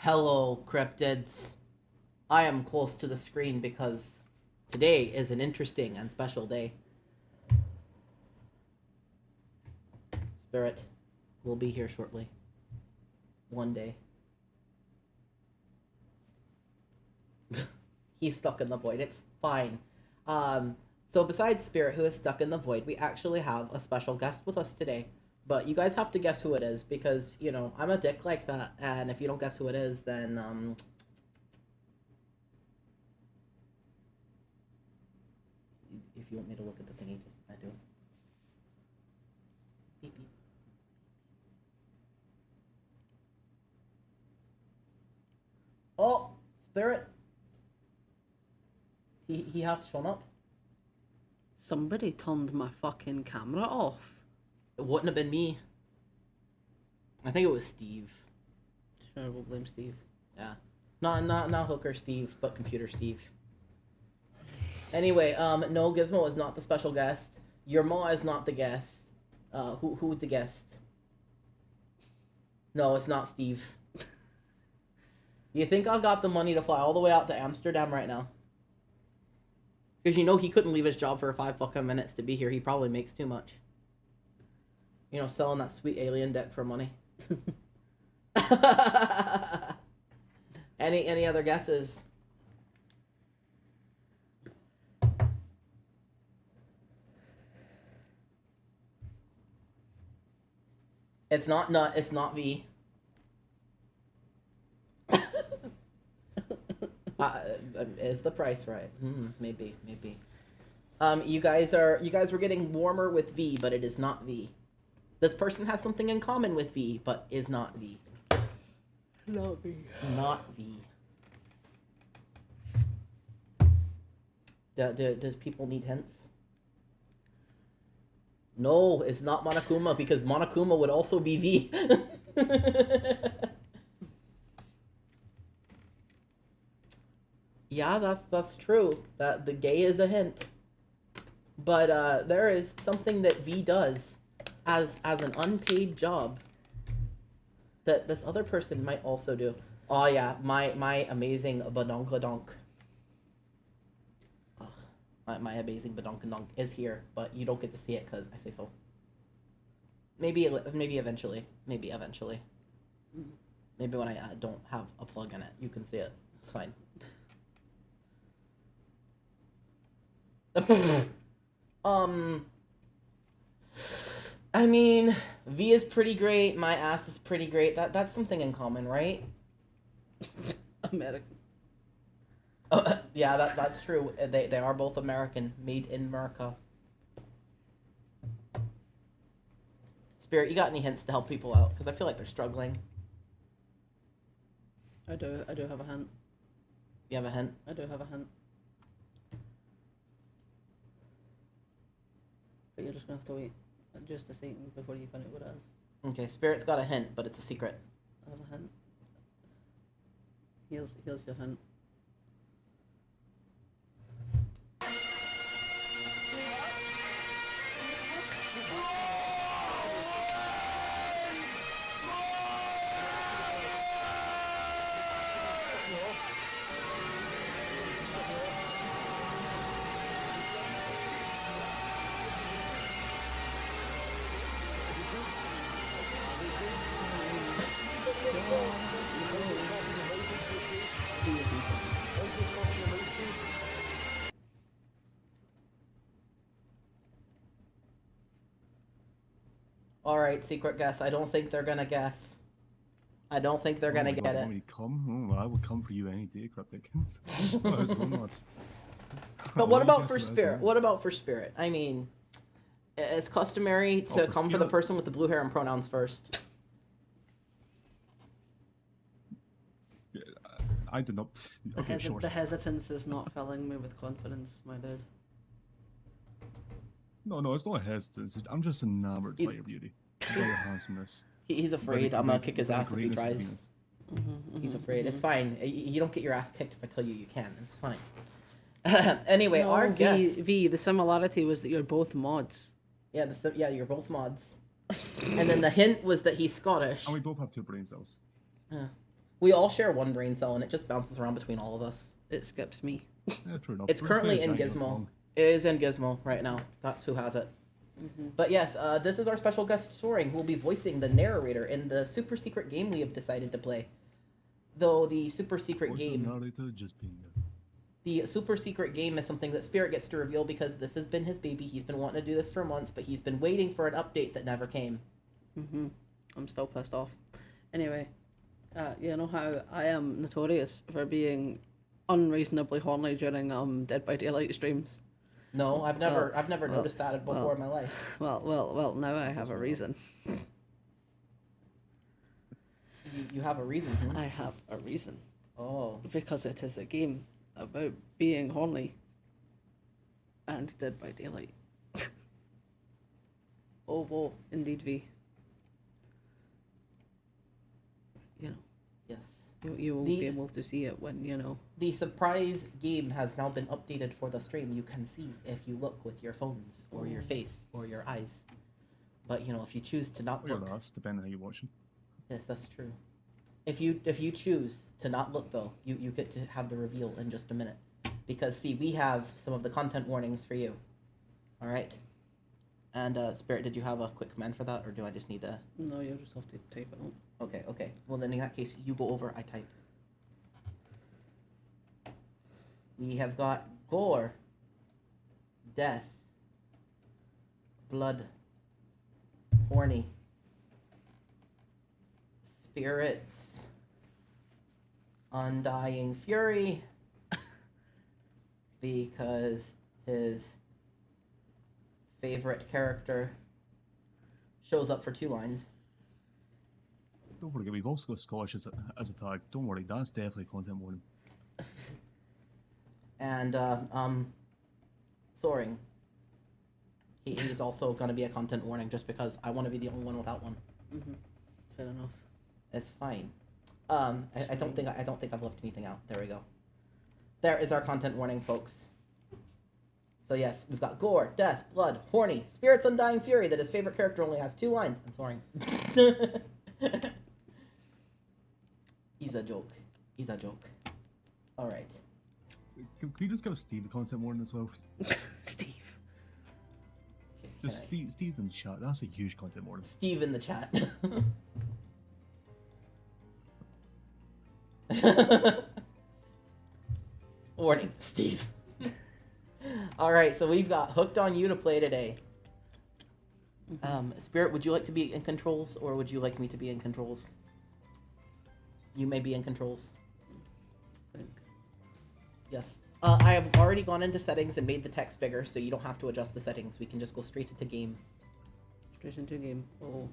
Hello, cryptids. I am close to the screen because today is an interesting and special day. Spirit will be here shortly. One day. He's stuck in the void. It's fine. So besides Spirit, who is stuck in the void, we actually have a special guest with us today. But you guys have to guess who it is because, you know, I'm a dick like that. And if you don't guess who it is, then, if you want me to look at the thingy, I do. Beep, beep. Oh, Spirit. He hath shown up. Somebody turned my fucking camera off. It wouldn't have been me. I think it was Steve. Sure, we'll blame Steve. Yeah. Not Hooker Steve, but Computer Steve. Anyway, no, Gizmo is not the special guest. Your ma is not the guest. Who's the guest? No, it's not Steve. You think I got the money to fly all the way out to Amsterdam right now? Because you know he couldn't leave his job for 5 fucking minutes to be here. He probably makes too much. You know, selling that sweet alien deck for money. Any other guesses? It's not nut. It's not V. Is the price right? Maybe. You guys were getting warmer with V, but it is not V. This person has something in common with V, but is not V. Not V. Not V. Does people need hints? No, it's not Monokuma because Monokuma would also be V. Yeah, that's true. That the gay is a hint. But there is something that V does as an unpaid job that this other person might also do. Oh yeah, my amazing badonkadonk. My amazing badonkadonk is here, but you don't get to see it because I say so. Maybe eventually. Maybe when I don't have a plug in it, you can see it. It's fine. I mean, V is pretty great. My ass is pretty great. That's something in common, right? American. Yeah, that's true. They are both American, made in America. Spirit, you got any hints to help people out? Because I feel like they're struggling. I do have a hint. You have a hint? I do have a hint. But you're just gonna have to wait just a second before you find out what it is. Okay, Spirit's got a hint, but it's a secret. I have a hint. Here's your hint. Alright, secret guess. I don't think they're gonna guess. I don't think they're gonna get it. Want me to come? Oh, I would come for you any day, Crypticans. I was going nuts. But what about for Spirit? What about for Spirit? I mean, it's customary to come for the person with the blue hair and pronouns first. Yeah, I did not. Okay, sure. The hesitance is not filling me with confidence, my dude. No, it's not a hesitance. I'm just enamored by your beauty. By your handsomeness. He's afraid I'm gonna kick his ass if he tries. He's afraid. It's fine. You don't get your ass kicked if I tell you you can. It's fine. Anyway, no, our guest. V, the similarity was that you're both mods. Yeah, you're both mods. And then the hint was that he's Scottish. And we both have 2 brain cells. We all share one brain cell, and it just bounces around between all of us. It skips me. Yeah, true enough. It's We're just currently gonna in drag it Gizmo. along. It is in Gizmo right now. That's who has it. But yes, this is our special guest Soaring, who will be voicing the narrator in the super secret game we have decided to play. Though the super secret Voice of game, narrator just being there. the super secret game is something that Spirit gets to reveal because this has been his baby. He's been wanting to do this for months, but he's been waiting for an update that never came. I'm still pissed off. Anyway, you know how I am notorious for being unreasonably horny during Dead by Daylight streams. No, I've never noticed that before in my life. Well, now I have a reason. You have a reason, huh? I have a reason. Oh. Because it is a game about being horny and Dead by Daylight. Oh, whoa, indeed, V. You know, Yes. you will be able to see it when, you know. The surprise game has now been updated for the stream. You can see if you look with your phones or your face or your eyes. But, you know, if you choose to not Or your look... last, depending on how you're watching. Yes, that's true. If you choose to not look, though, you get to have the reveal in just a minute. Because, see, we have some of the content warnings for you. All right? And, Spirit, did you have a quick command for that, or do I just need to... No, you'll just have to type it out. Okay. Well, then in that case, you go over, I type. We have got gore, death, blood, horny, spirits, undying fury, because his favorite character shows up for 2 lines. Don't worry, we've also got Scottish as a tag. Don't worry, that's definitely content warning. And Soaring. He's also going to be a content warning just because I want to be the only one without one. Fair enough. It's fine. I don't think I've left anything out. There we go. There is our content warning, folks. So yes, we've got gore, death, blood, horny, spirits, undying fury. That his favorite character only has 2 lines. And Soaring. He's a joke. All right. Can you just give Steve a content warning as well? Steve. Just Steve in the chat. That's a huge content warning. Steve in the chat. Warning, Steve. All right, so we've got Hooked on You to play today. Spirit, would you like to be in controls, or would you like me to be in controls? You may be in controls. Yes. I have already gone into settings and made the text bigger, so you don't have to adjust the settings. We can just go straight into game. Straight into game. Oh,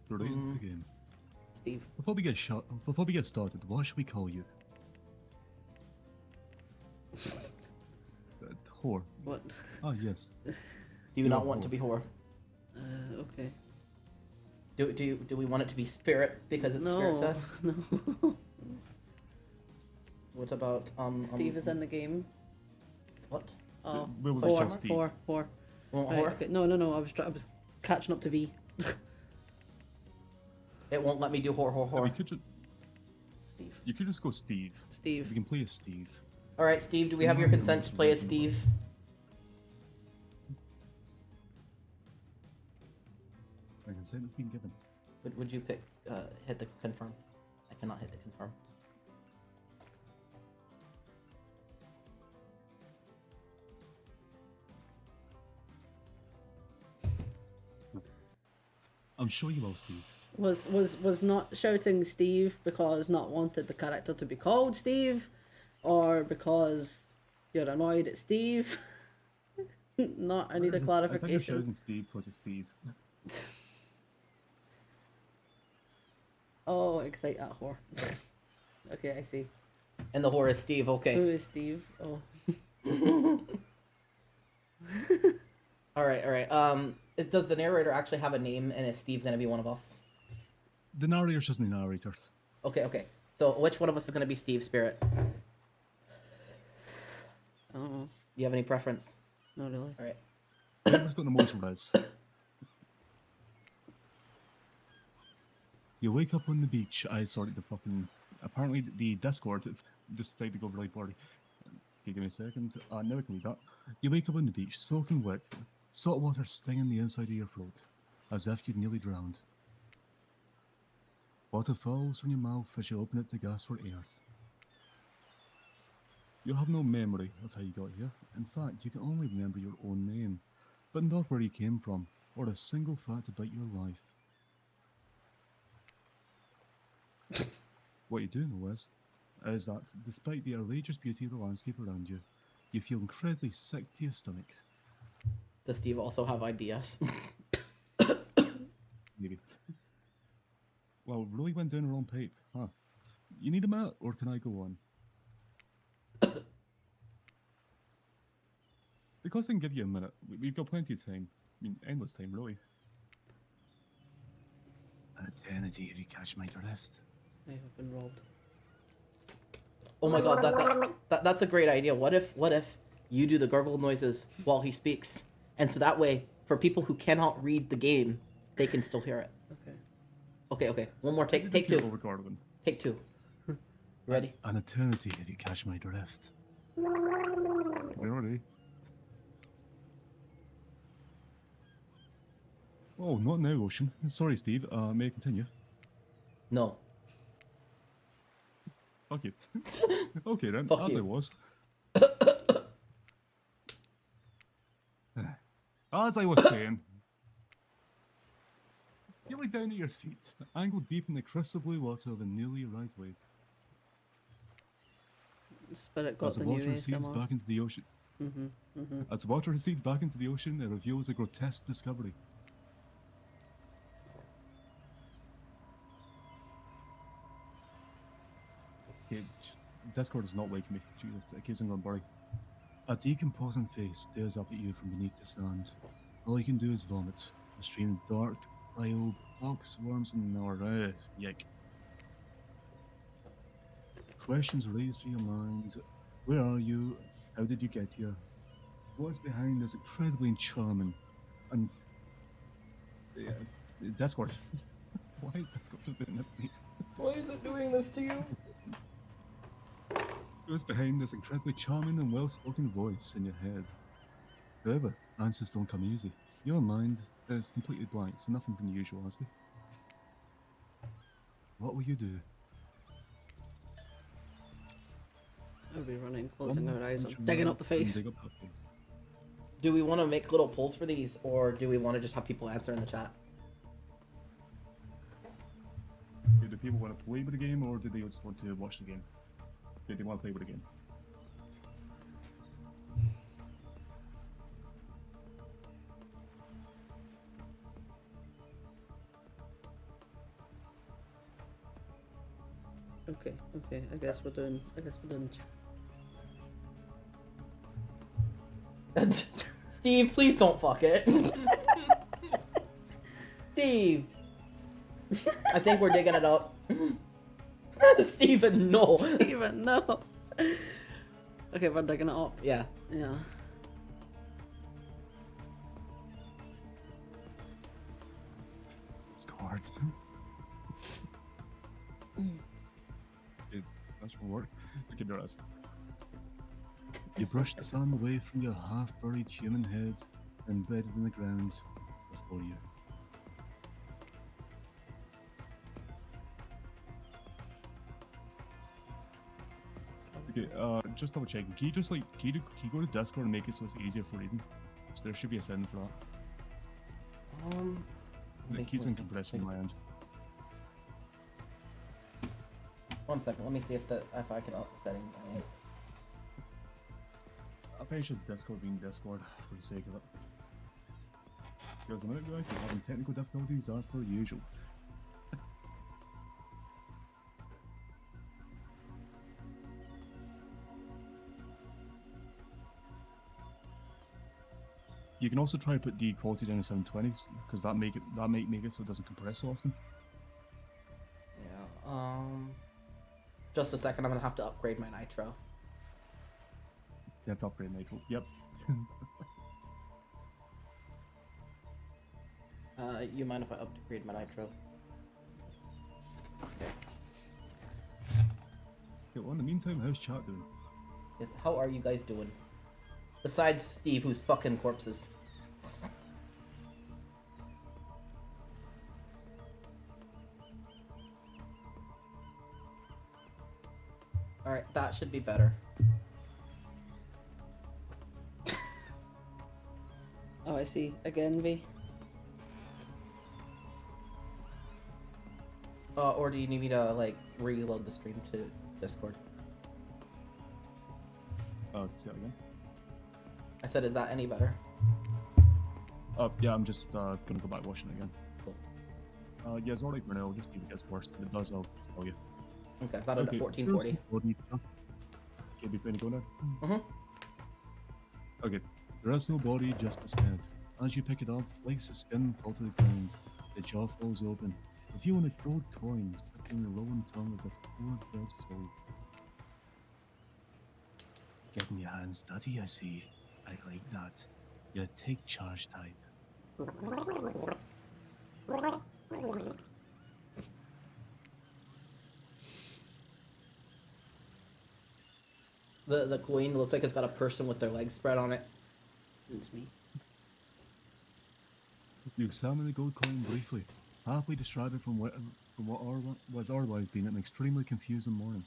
Right into the game. Steve. Before we get started, what should we call you? Whore. What? Ah, yes. Do you not want to be whore? Okay. Do we want it to be spirit because it's spirit cess? No. What about Steve is in the game. What? Oh, Where was whore, just Steve? whore. You want Right, whore? okay. No. I was catching up to V. It won't let me do whore. Steve. You could just go Steve. Steve. We can play as Steve. All right, Steve. Do we have your consent to play as Steve? My consent has been given. Would you hit the confirm? I cannot hit the confirm. I'm sure you will, Steve. Was not shouting Steve because not wanted the character to be called Steve, or because you're annoyed at Steve? Not. I need a I think you're clarification. shouting Steve because it's Steve. Oh, excite that whore. Okay, I see. And the whore is Steve. Okay. Who is Steve? Oh. All right. Does the narrator actually have a name, and is Steve gonna be one of us? The narrator's just the narrator. Okay. So which one of us is gonna be Steve Spirit? I don't know. Do you have any preference? Not really. All right. Who's got the most res? You wake up on the beach. The fucking apparently the Discord just decided to go really party. Okay, give me a second. Now I can read that. You wake up on the beach, soaking wet, salt water stinging the inside of your throat, as if you'd nearly drowned. Water falls from your mouth as you open it to gasp for air. You have no memory of how you got here. In fact, you can only remember your own name, but not where you came from, or a single fact about your life. What you do know is that despite the outrageous beauty of the landscape around you, you feel incredibly sick to your stomach. Does Steve also have IBS? Maybe. Well, really went down the wrong pipe, huh? You need a minute, or can I go on? Because I can give you a minute, we've got plenty of time. I mean, endless time, really. An eternity, if you catch my drift. I have been robbed. Oh my god, that's a great idea. What if you do the gargle noises while he speaks, and so that way, for people who cannot read the game, they can still hear it. Okay. Okay. One more take two. Take two. Ready? An eternity, if you catch my drift. We're ready. Oh, not now, Ocean. Sorry, Steve. May I continue? No. Fuck it. Okay then, Fuck as you. I was. As I was saying, you lay down at your feet, angled deep in the crystal blue water of a newly arised wave. Spirit got As the the new water recedes ASMR. back into the ocean, as the water recedes back into the ocean, it reveals a grotesque discovery. Okay, Discord is not waking me. Jesus, it keeps on going blurry. A decomposing face stares up at you from beneath the sand. All you can do is vomit. A stream of dark, bile, bugs, worms, and more. Yuck. Questions raised through your mind. Where are you? How did you get here? What's behind this incredibly charming and Discord? Why is Discord doing this to me? Why is it doing this to you? What's behind this incredibly charming and well-spoken voice in your head? However, answers don't come easy. Your mind is completely blank, so nothing from the usual, honestly. What will you do? I'll be running, closing our eyes, Punch I'm digging your up the mouth and face. dig up that face. Do we want to make little polls for these, or do we want to just have people answer in the chat? Do people want to play with the game, or do they just want to watch the game? Do they want to play with the game? Okay, I guess we're doing Steve, please don't fuck it. Steve. I think we're digging it up. Steven, no. Steven, no. Okay, we're digging it up. Yeah. Yeah. It's cards. That's for work. Okay, there it is. You brush the sand away from your half-buried human head embedded in the ground before you. Okay, just double checking. Can you go to Discord and make it so it's easier for reading? So there should be a setting for that. It keeps on compressing my end. 1 second, let me see if I can up the setting. I think it's just Discord being Discord for the sake of it. Because a minute, guys, we're having technical difficulties as per usual. You can also try to put the quality down to 720 because that might make it so it doesn't compress so often. Yeah. Just a second, I'm gonna have to upgrade my nitro. You have to upgrade nitro. Yep. You mind if I upgrade my nitro? Okay. Okay, well, in the meantime, how's chat doing? Yes, how are you guys doing? Besides Steve, who's fucking corpses. Alright, that should be better. Oh, I see. Again, V. Or do you need me to, like, reload the stream to Discord? Say that again. I said, is that any better? Yeah, I'm just gonna go back watching it again. Cool. Yeah, it's alright for now. Just if it gets worse. If it does, I'll tell you. Okay, got it at 1440. Okay, be free to go now. Mm-hmm. Okay, there is no body, just a head. As you pick it up, flakes of skin fall to the ground. The jaw falls open. If you want a gold coin, sits on the rolling tongue of this poor dead soul. Getting your hands dirty, I see. I like that. You take charge type. The coin looks like it's got a person with their legs spread on it. It's me. You examine the gold coin briefly, happily distracted from what was otherwise been an extremely confusing morning.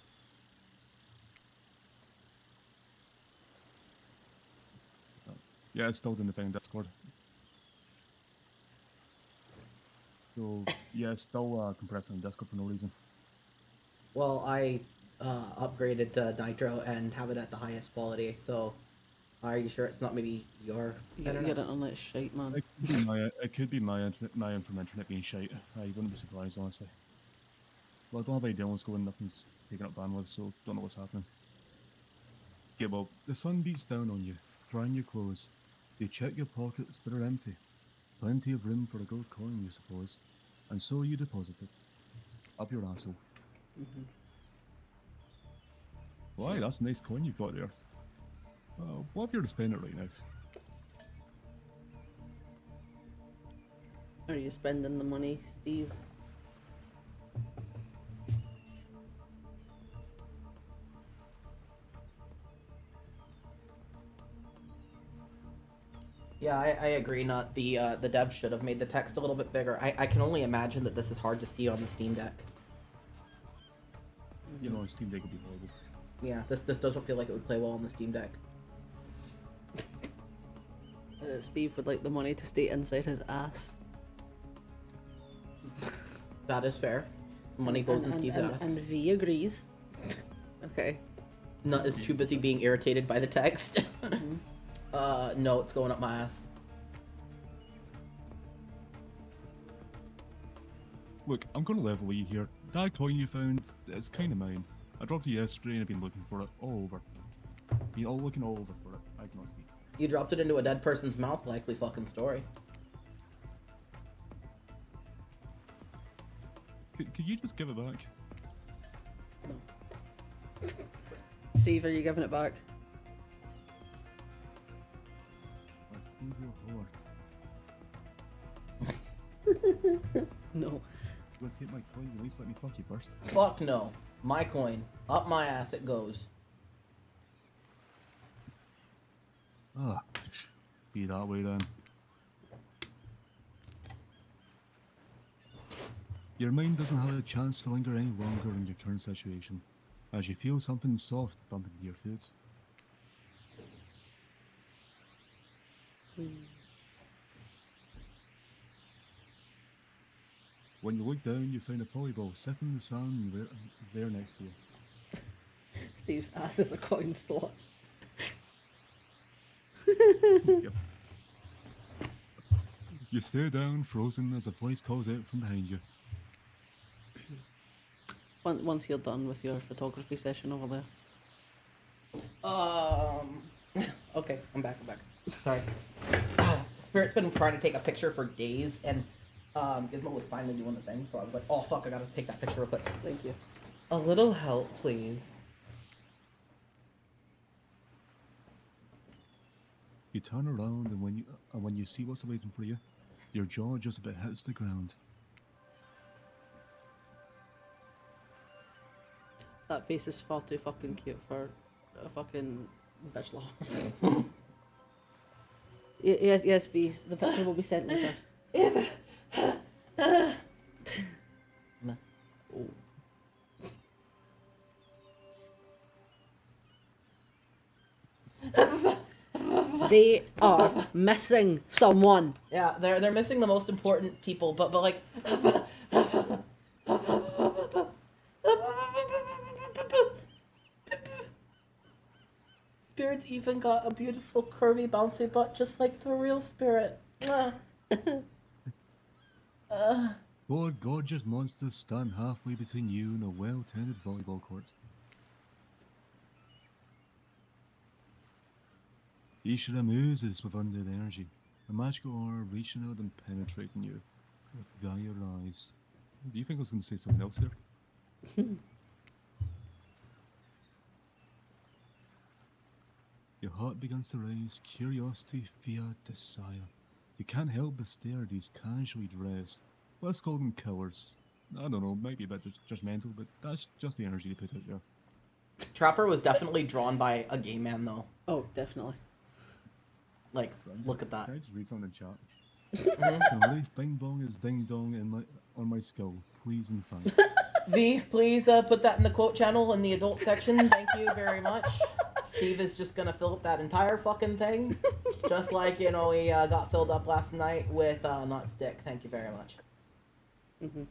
Yeah, it's still in the thing Discord. So yeah, it's still compressing in Discord for no reason. Well, I upgraded to Nitro and have it at the highest quality, so are you sure it's not maybe your You internet? get it on that shite, man. It could be my from internet being shite. I wouldn't be surprised, honestly. Well, I don't have any demos going, nothing's taking up bandwidth, so don't know what's happening. Okay, well, the sun beats down on you, drying your clothes. You check your pockets, but are empty. Plenty of room for a gold coin, you suppose. And so you deposit it. Up your asshole. Why, that's a nice coin you've got there. What if you're to spend it right now? Are you spending the money, Steve? Yeah, I agree. Not the dev should have made the text a little bit bigger. I can only imagine that this is hard to see on the Steam Deck. You know, Steam Deck would be horrible. Yeah, this doesn't feel like it would play well on the Steam Deck. Steve would like the money to stay inside his ass. That is fair. Money goes in Steve's ass. And V agrees. Okay. Nut is too busy being irritated by the text. No, it's going up my ass. Look, I'm gonna level you here. That coin you found is kinda mine. I dropped it yesterday and I've been looking for it all over. Looking all over for it. I cannot speak. You dropped it into a dead person's mouth, likely fucking story. Could you just give it back? Steve, are you giving it back? That's Steve, your whore. No. You wanna take my coin? At least let me fuck you first. Fuck no. My coin. Up my ass it goes. Ah, be that way then. Your mind doesn't have a chance to linger any longer in your current situation, as you feel something soft bump into your foot. When you look down, you find a polyball sitting in the sand there next to you. Steve's ass is a coin slot. Yep. You stare down, frozen, as a voice calls out from behind you. Once you're done with your photography session over there. Okay, I'm back. Sorry. Spirit's been trying to take a picture for days, and Gizmo was finally doing the thing, so I was like, oh fuck, I gotta take that picture real quick. Thank you. A little help, please. You turn around, and when you see what's waiting for you, your jaw just about hits the ground. That face is far too fucking cute for a fucking bitch law. Yes, yes, V. The picture will be sent later. They are missing someone. Yeah, they're missing the most important people, but like. Spirit's even got a beautiful curvy bouncy butt, just like the real Spirit. Four gorgeous monsters stand halfway between you and a well-tended volleyball court. Each of them oozes with undead energy, a magical aura reaching out and penetrating you via your eyes. Do you think I was going to say something else there? Your heart begins to raise, curiosity, fear, desire. You can't help but stare at these casually dressed, let's call them killers. I don't know, maybe a bit judgmental, but that's just the energy they put out there. Trapper was definitely drawn by a gay man, though. Oh, definitely. Like, look at that. Can I just read something in chat? Can I believe Bing Bong is ding dong on my skull? Please and thank. V, please put that in the quote channel in the adult section. Thank you very much. Steve is just gonna fill up that entire fucking thing. Just like, you know, he got filled up last night with not stick. Thank you very much. Mm-hmm.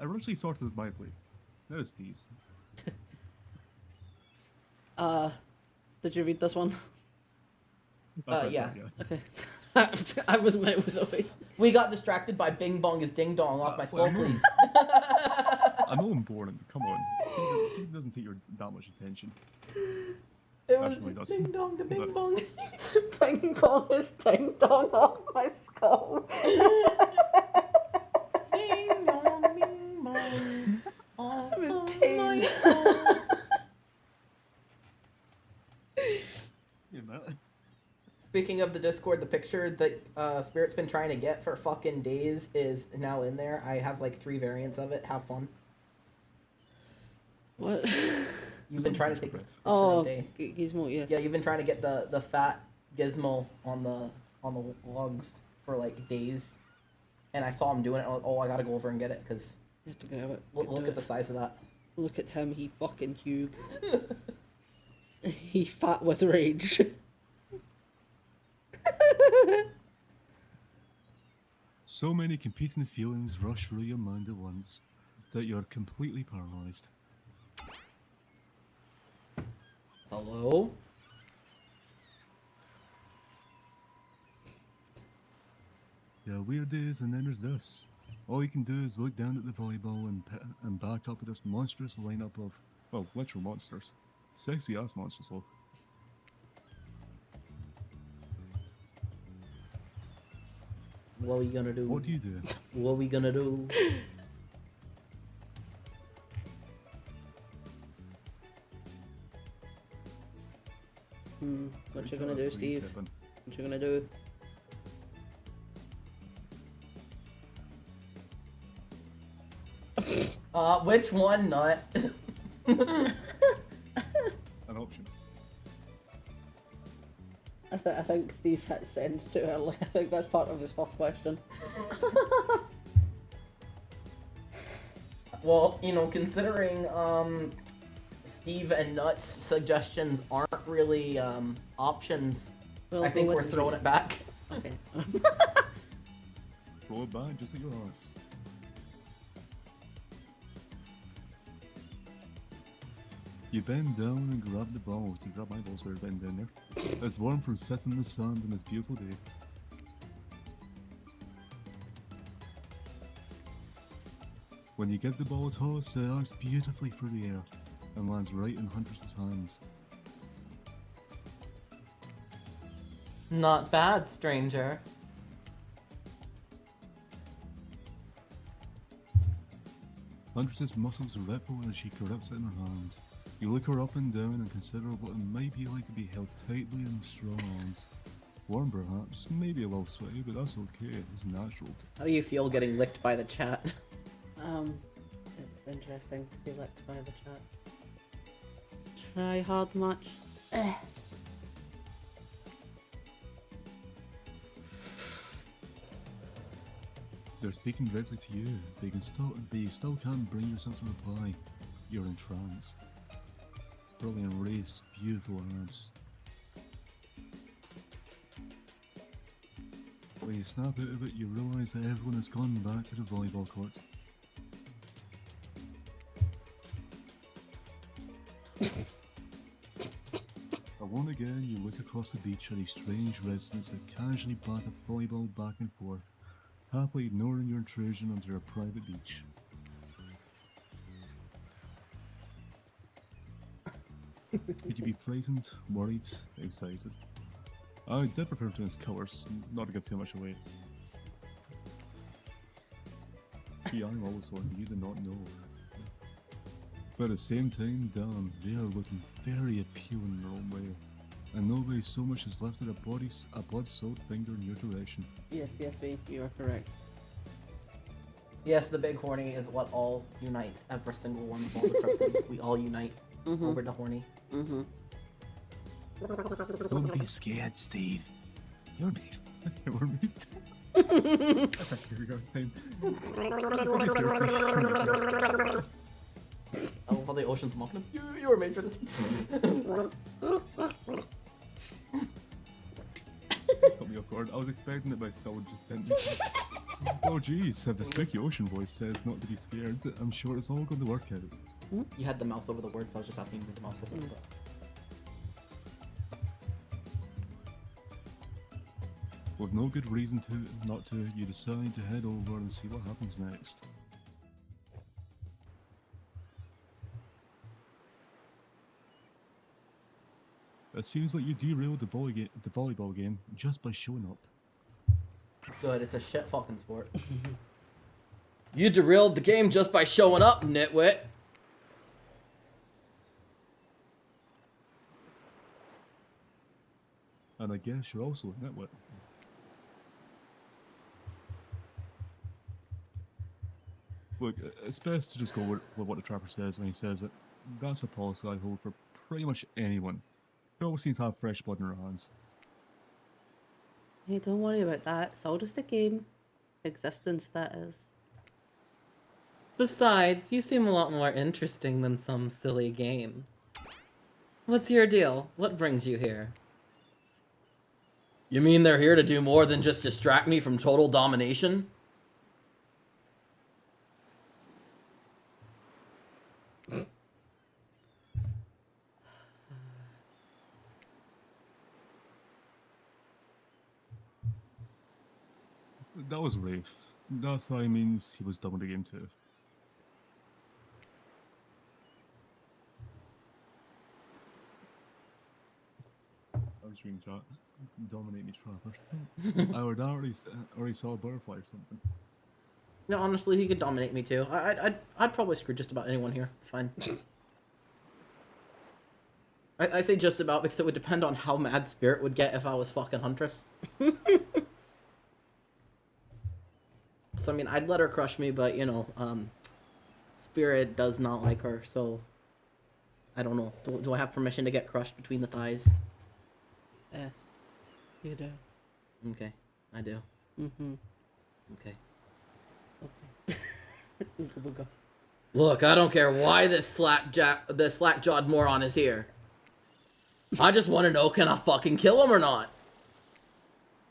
I originally thought it was my place. Now it's Steve's. Did you read this one? Yeah. Yes. Okay. I was away. We got distracted by Bing Bong is Ding Dong off my skull, please. I know I'm boring. Come on. Steve doesn't take that much attention. It was Actually, just Ding Dong to Bing Bong. Bing Bong is ding dong off my skull. Ding Dong, Bing Bong. I'm in pain. Yeah, man. Speaking of the Discord, the picture that Spirit's been trying to get for fucking days is now in there. I have like 3 variants of it. Have fun. What? You've been trying to take this picture Oh, all day. Gizmo, yes. Yeah, you've been trying to get the fat gizmo on the logs for like days, and I saw him doing it. Oh, I gotta go over and get it because You have to grab it. look at the size of that. Look at him, he fucking huge. He fat with rage. So many competing feelings rush through your mind at once that you're completely paralyzed. Hello? There are weird days, and then there's this. All you can do is look down at the volleyball and back up at this monstrous lineup of, well, literal monsters. Sexy ass monsters, though. What are we gonna do? What do you do? What are we gonna do? What you gonna do, Steve? What you gonna do? Which one, nut? An option. I think Steve hit send too early. I think that's part of his first question. Well, you know, considering Steve and Nut's suggestions aren't really options, Well, I think go we're with throwing it back. Okay. Throw it back just like your ass. You bend down and grab the ball. You grab my balls where I bend down there. It's warm from sitting in the sun on this beautiful day. When you get the ball tossed, it arcs beautifully through the air and lands right in Huntress's hands. Not bad, stranger. Huntress's muscles ripple as she grips it in her hand. You look her up and down and consider what it might be like to be held tightly in strong arms. Warm perhaps, maybe a little sweaty, but that's okay, it's natural. How do you feel getting licked by the chat? It's interesting to be licked by the chat. try hard much. They're speaking directly to you, but you still can't bring yourself to reply. You're entranced. Brilliant race, beautiful abs. When you snap out of it, you realise that everyone has gone back to the volleyball court. Alone again, you look across the beach at these strange residents that casually bat a volleyball back and forth, happily ignoring your intrusion onto their private beach. Could you be frightened, worried, excited? I did prefer to use colours, not to give too much away. See, I'm always one you do not know. But at the same time, damn, they are looking very appealing in their own way. And nobody so much as lifted a blood-soaked finger in your direction. Yes, V, you are correct. Yes, the big horny is what all unites. Every single one of all the cryptid. We all unite over the horny. Mm-hmm. Don't be scared, Steve. You're me. You're me. Here we go. I love how the ocean's mocking him. You were made for this. That got me off guard. I was expecting it, but I still just didn't. Oh jeez, if the spooky ocean voice says not to be scared, I'm sure it's all going to work out. You had the mouse over the words, so I was just asking you to move the mouse over. With no good reason not to, you decide to head over and see what happens next. It seems like you derailed the volleyball game just by showing up. Good, it's a shit fucking sport. You derailed the game just by showing up, nitwit. And I guess you're also a nitwit. Look, it's best to just go with what the trapper says when he says it. That's a policy I hold for pretty much anyone who always seems to have fresh blood in their hands. Hey, don't worry about that. It's all just a game. Existence, that is. Besides, you seem a lot more interesting than some silly game. What's your deal? What brings you here? You mean they're here to do more than just distract me from total domination? That was Rafe. That sign means he was done with the game too. I was reading chat. Dominate me, trapper. I already saw a butterfly or something. No, honestly, he could dominate me too. I'd probably screw just about anyone here. It's fine. I say just about because it would depend on how mad Spirit would get if I was fucking Huntress. So, I mean, I'd let her crush me, but, you know, Spirit does not like her, so... I don't know. Do I have permission to get crushed between the thighs? Yes, you do. Okay, I do. Mm-hmm. Okay. Okay. We'll go. Look, I don't care why this slack-jawed moron is here. I just want to know, can I fucking kill him or not?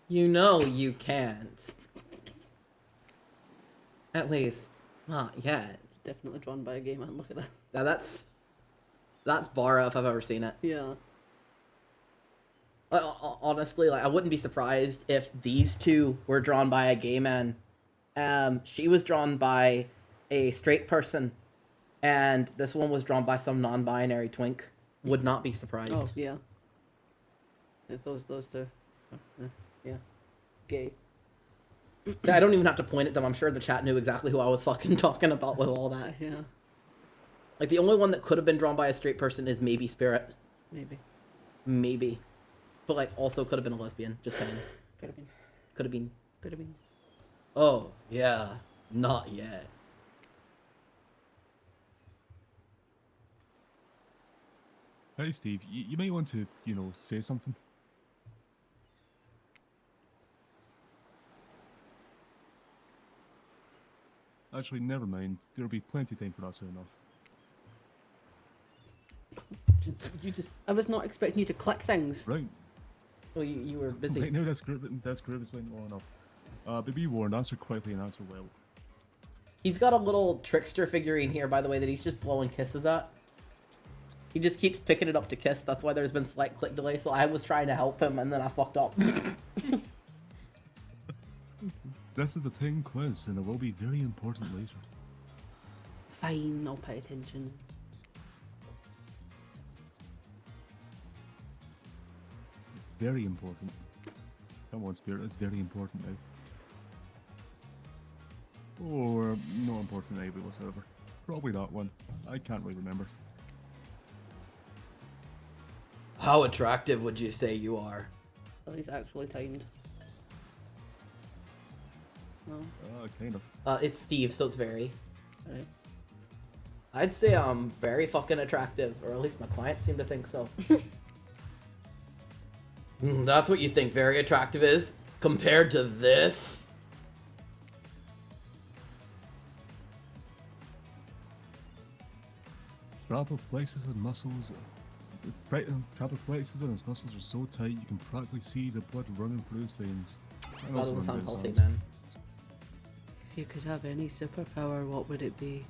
You know you can't. At least, not yet. Definitely drawn by a gay man. Look at that. Now that's Bara if I've ever seen it. Yeah. Honestly, like I wouldn't be surprised if these two were drawn by a gay man. She was drawn by a straight person, and this one was drawn by some non-binary twink. Would not be surprised. Oh yeah. Those two. Yeah. Gay. I don't even have to point at them. I'm sure the chat knew exactly who I was fucking talking about with all that. Yeah. Like the only one that could have been drawn by a straight person is maybe Spirit. Maybe. Maybe. But like also could have been a lesbian. Just saying. Could have been. Could have been. Could have been. Oh, yeah. Not yet. Hey, Steve, you might want to, say something. Actually, never mind. There'll be plenty of time for that soon enough. You just. I was not expecting you to click things. Right. Well, you were busy. Right now, that's group has been long enough. But be warned, answer quickly and answer well. He's got a little trickster figurine here, by the way, that he's just blowing kisses at. He just keeps picking it up to kiss. That's why there's been slight click delay. So I was trying to help him, and then I fucked up. This is a thing quiz, and it will be very important later. Fine, I'll pay attention. Very important. Come on, Spirit, it's very important now. Or not important now, but whatever. Probably that one. I can't really remember. How attractive would you say you are? Well, he's actually timed. No. Kind of. It's Steve, so it's very. Alright. I'd say I'm very fucking attractive, or at least my clients seem to think so. That's what you think very attractive is? Compared to this? Travel flexes and muscles. Travel flexes and his muscles are so tight you can practically see the blood running through his veins. That doesn't sound healthy, man. man. If you could have any superpower, what would it be?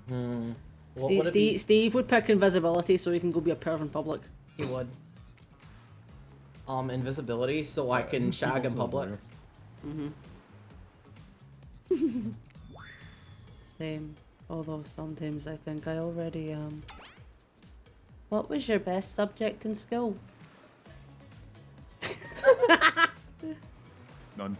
What would it be? Steve would pick invisibility so he can go be a perv in public. He would. Invisibility, so I can shag in public. Same. Although sometimes I think I already am. What was your best subject in school? None.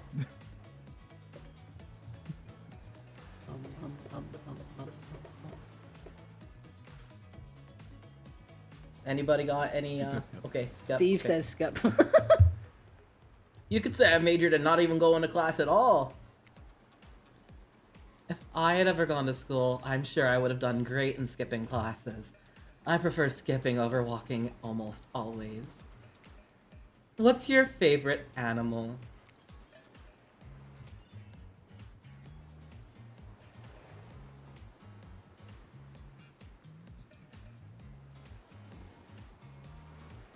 Anybody got any, says skip. okay, skip. Steve okay. says skip. You could say I majored in not even going to class at all. If I had ever gone to school, I'm sure I would have done great in skipping classes. I prefer skipping over walking almost always. What's your favorite animal?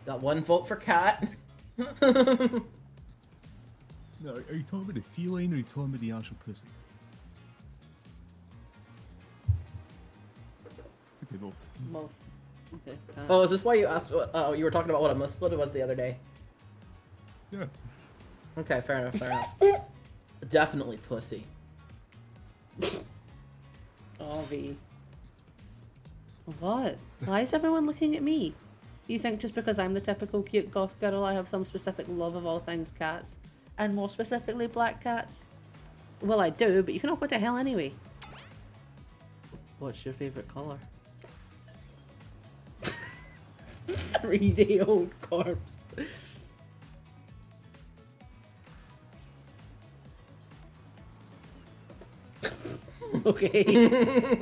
Got one vote for cat. No, are you talking about the feline or are you talking about the actual pussy? Okay, both. Both. Okay. Oh, is this why you asked? You were talking about what a musclet was the other day. Yeah. Okay, fair enough. Fair enough. Definitely pussy. Oh, V. What? Why is everyone looking at me? Do you think just because I'm the typical cute goth girl, I have some specific love of all things cats? And more specifically, black cats? Well, I do, but you can all go to hell anyway. What's your favourite colour? 3-day-old corpse. Okay.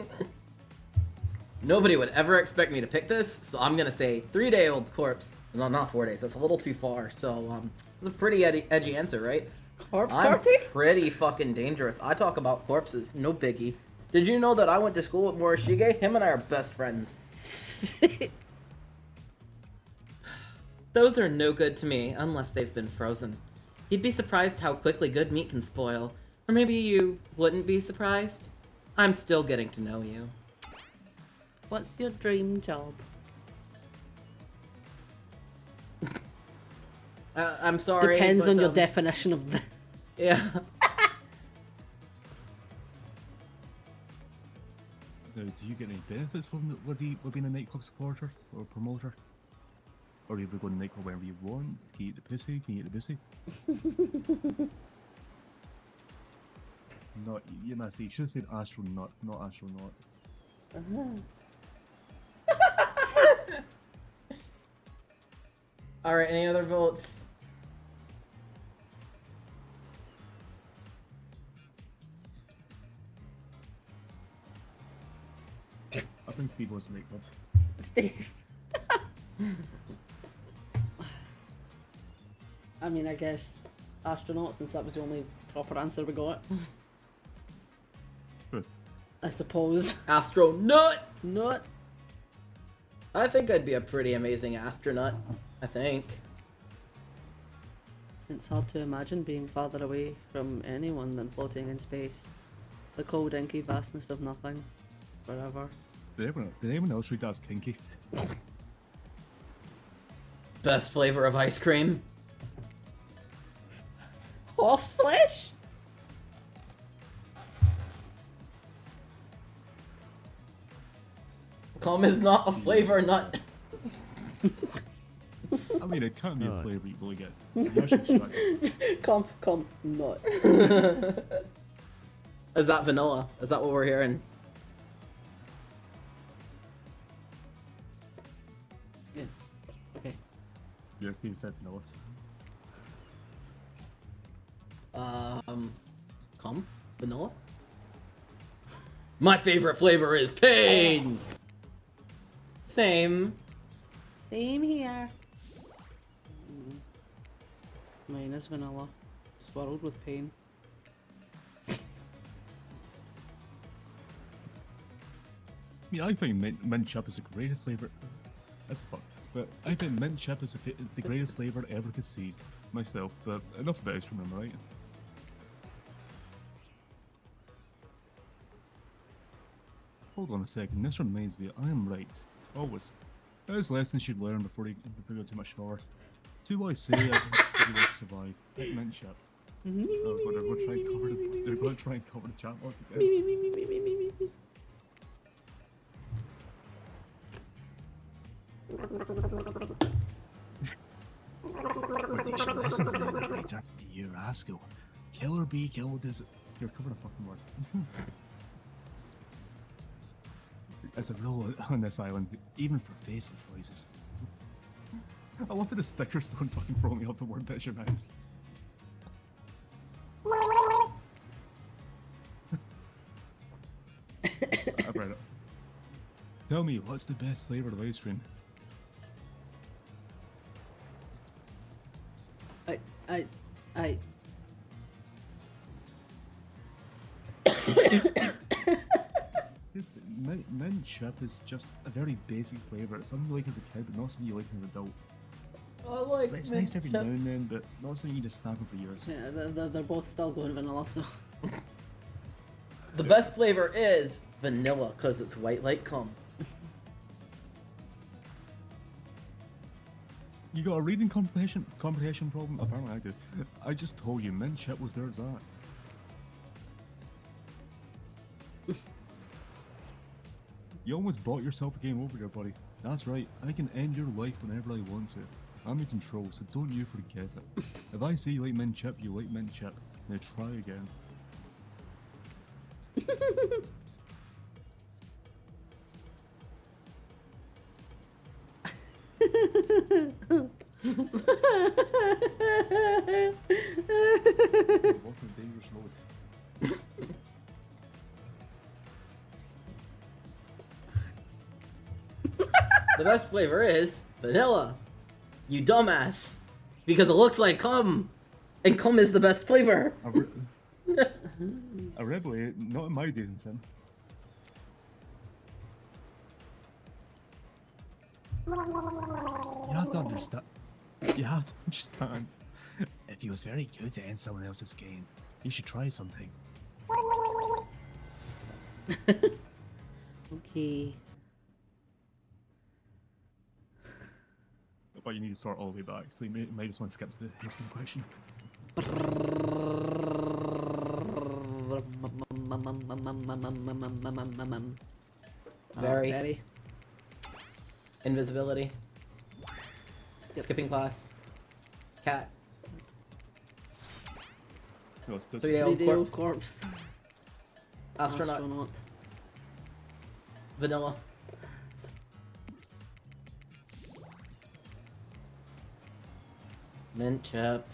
Nobody would ever expect me to pick this, so I'm gonna say 3-day-old corpse. No, not 4 days. That's a little too far. So, it's a pretty edgy answer, right? Corpse I'm party? pretty fucking dangerous. I talk about corpses, no biggie. Did you know that I went to school with Morishige? Him and I are best friends. Those are no good to me unless they've been frozen. You'd be surprised how quickly good meat can spoil. Or maybe you wouldn't be surprised. I'm still getting to know you. What's your dream job? I'm sorry. Depends but, on your definition of the... Yeah. Now, do you get any benefits from being a nightclub supporter or promoter? Or are you able to go to the nightclub whenever you want? Can you eat the pussy? Can you eat the pussy? Not, you must say, you should have said astronaut, not astronaut. Alright, any other votes? think Steve was late, love. Steve. I mean, I guess astronaut, since that was the only proper answer we got. Good. I suppose. Astronaut! Not. I think I'd be a pretty amazing astronaut. I think. It's hard to imagine being farther away from anyone than floating in space. The cold, inky vastness of nothing. Forever. Did anyone else read that as kinky? Best flavor of ice cream? Horse flesh? Cum is not a flavor nut. I mean, it can't be a flavor you really get. You actually extract. Come, not. Is that vanilla? Is that what we're hearing? Yes. Okay. Yes, Steve said no. Cum? Vanilla? My favorite flavor is pain! Same. Same here. Mine is vanilla. Swirled with pain. Yeah, I think mint chip is the greatest flavor. That's fuck. But I think mint chip is the greatest flavor ever conceived. Myself, but enough about ice cream, am I right? Hold on a second, this reminds me, I am right. Always. There's lessons you'd learn before you go too much far. Do what I say, I think you will survive. Pick mint chip. Oh god, they're going to try and cover the chat once again. Teach lessons now, right after you rascal. Killer bee, kill this. You're covering a fucking word. As a rule on this island, even for faceless voices. I love that the stickers don't fucking throw me off the word picture mouse. I've read it. Tell me, what's the best flavor of ice cream? I. Mint chip is just a very basic flavor. It's something you like as a kid, but not something you like as an adult. I like It's nice every now and then, but not something you just snack on for years. Yeah, they're both still going vanilla, so. The best flavor is vanilla, because it's white like cum. You got a reading comprehension problem? Apparently I do. I just told you, mint chip was where it's at. You almost bought yourself a game over there, buddy. That's right, I can end your life whenever I want to. I'm in control, so don't you forget it. If I say you like mint chip, you like mint chip. Now try again. Walking dangerous road. The best flavor is vanilla. You dumbass. Because it looks like cum. And cum is the best flavor. A rebel, not in my dating sim. You have to understand. You have to understand. If he was very good to end someone else's game, you should try something. Okay. But you need to start all the way back, so you may just want to skip to the history question. Very. Invisibility. Skipping class. Cat. No, it's supposed 3-day-old 3-day-old corpse. Astronaut. Vanilla. Mint chip.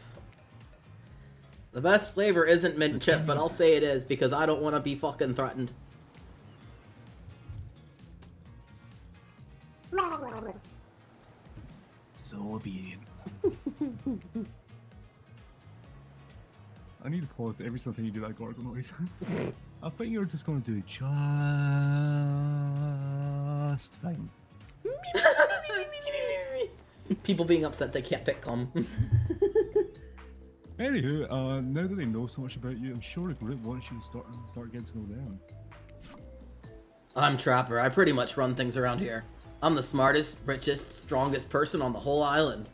The best flavor isn't mint chip, but I'll say it is because I don't want to be fucking threatened. Sobian. I need to pause every single time you do that gargle noise. I think you're just gonna do just fine. People being upset they can't pick cum. Anywho, now that they know so much about you, I'm sure the group wants you to start getting to know them. I'm Trapper. I pretty much run things around here. I'm the smartest, richest, strongest person on the whole island.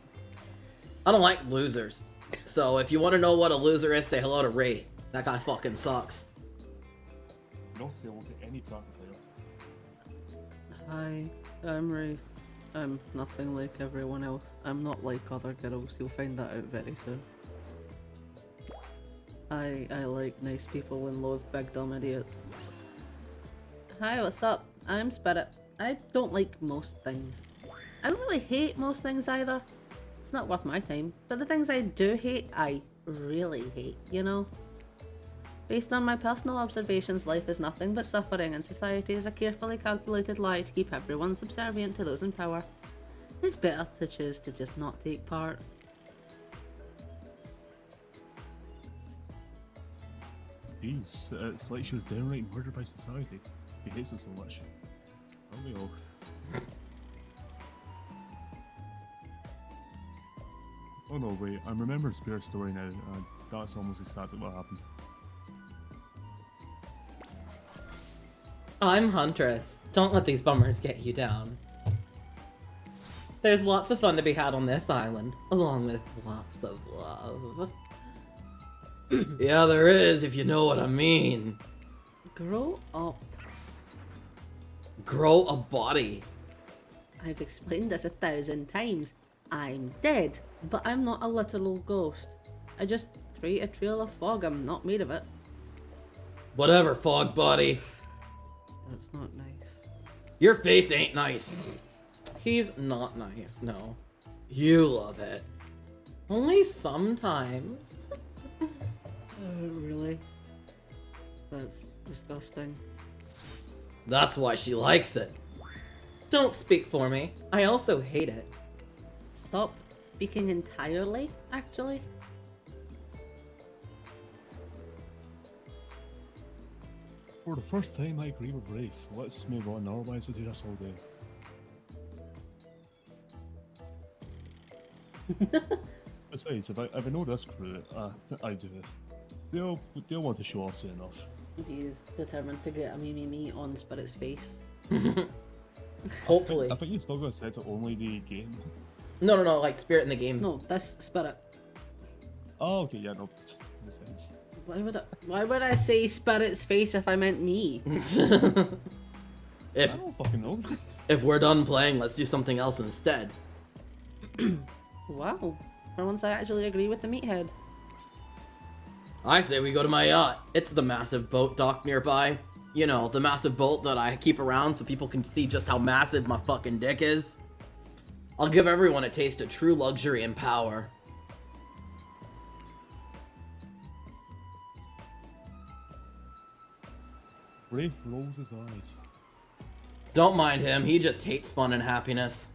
I don't like losers. So if you want to know what a loser is, say hello to Wraith. That guy fucking sucks. You don't say hello to any Trapper player. Hi, I'm Wraith. I'm nothing like everyone else. I'm not like other girls. You'll find that out very soon. I like nice people and loathe big dumb idiots. Hi, what's up? I'm Spirit. I don't like most things. I don't really hate most things either. It's not worth my time. But the things I do hate, I really hate, you know? Based on my personal observations, life is nothing but suffering, and society is a carefully calculated lie to keep everyone subservient to those in power. It's better to choose to just not take part. Jeez, it's like she was downright murdered by society. He hates it so much. Aren't we all? Oh no, wait, I'm remembering Spirit's story now, and that's almost exactly what happened. I'm Huntress. Don't let these bummers get you down. There's lots of fun to be had on this island, along with lots of love. Yeah, there is, if you know what I mean. Grow up. Grow a body. I've explained this 1,000 times. I'm dead, but I'm not a literal ghost. I just create a trail of fog. I'm not made of it. Whatever, fog body. That's not nice. Your face ain't nice. He's not nice, no. You love it. Only sometimes. Really? That's disgusting. That's why she likes it. Don't speak for me. I also hate it. Stop speaking entirely, actually. For the first time, I agree with Rafe. Let's move on, otherwise I'll do this all day. Besides, if I know this crew, I do it. They'll want to show off soon enough. He's determined to get a me on Spirit's face. Hopefully. I think you still got to set to only the game. No, like Spirit in the game. No, this Spirit. Oh, okay, yeah, no, makes sense. Why would I say Spirit's face if I meant me? I don't fucking know. If we're done playing, let's do something else instead. Wow. For once I actually agree with the meathead. I say we go to my yacht. It's the massive boat dock nearby. You know, the massive boat that I keep around so people can see just how massive my fucking dick is. I'll give everyone a taste of true luxury and power. Rafe rolls his eyes. Don't mind him, he just hates fun and happiness.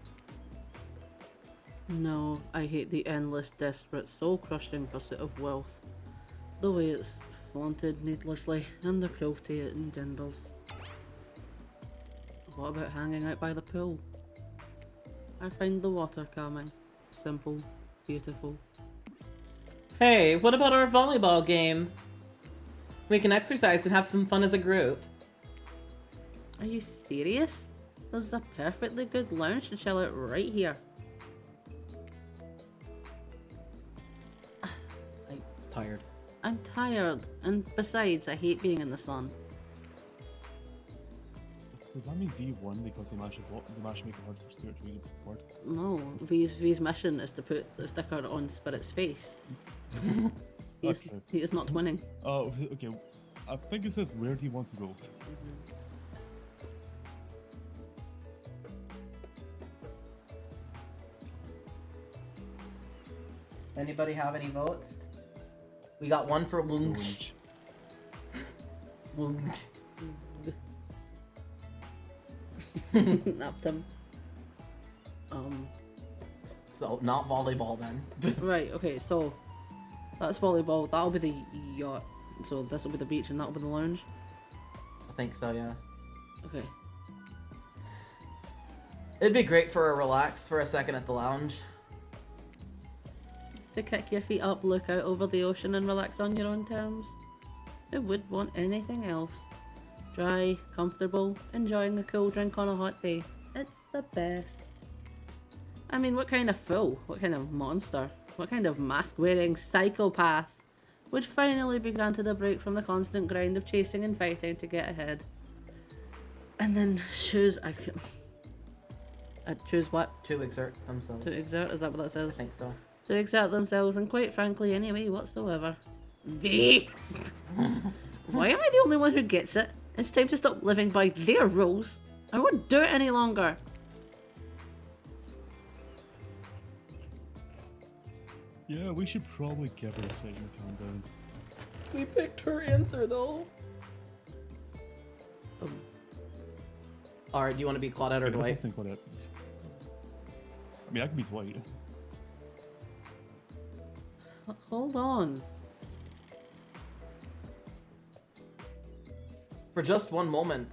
No, I hate the endless, desperate, soul-crushing pursuit of wealth. The way it's flaunted needlessly, and the cruelty it engenders. What about hanging out by the pool? I find the water calming. Simple, beautiful. Hey, what about our volleyball game? We can exercise and have some fun as a group. Are you serious? There's a perfectly good lounge to chill out right here. Tired. I'm tired, and besides, I hate being in the sun. Does that mean V won because they managed to make it hard for Spirit to read the board? No, V's mission is to put the sticker on Spirit's face. He is not winning. Oh, okay. I think it says, where do you want to go? Anybody have any votes? We got one for Wunch. Wunch. Napped him. So not volleyball then. Right, okay, so that's volleyball. That'll be the yacht. So this will be the beach and that'll be the lounge. I think so, yeah. Okay. It'd be great for a relax for a second at the lounge. To kick your feet up, look out over the ocean and relax on your own terms. Who would want anything else? Dry, comfortable, enjoying a cool drink on a hot day. It's the best. I mean, what kind of fool, what kind of monster, what kind of mask-wearing psychopath would finally be granted a break from the constant grind of chasing and fighting to get ahead? And then choose, choose what? To exert themselves. To exert, is that what that I says? think so. To exert themselves, and quite frankly, any way whatsoever. Why am I the only one who gets it? It's time to stop living by their rules. I won't do it any longer. Yeah, we should probably give her a second to calm down. We picked her answer though. Alright, do you want to be Claudette or Yeah, Dwight? I mean, I can be Dwight. Hold on. For just one moment.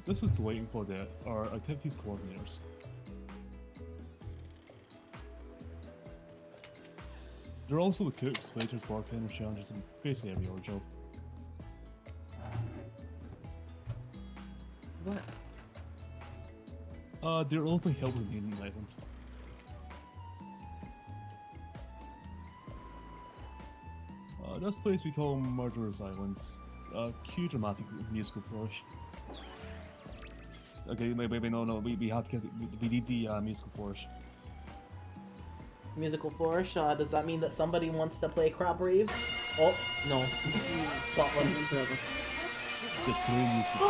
This is Dwight and Claudette, our activities coordinators. They're also the cooks, waiters, bartenders, challenges, and basically every other job. What? They're only helping me in Island. This place we call Murderer's Island. Cue dramatic musical flourish. Okay, wait, no, we have to get, we need the musical flourish. Musical flourish, does that mean that somebody wants to play Crab Reeve? Oh, no. Scotland. Get through musical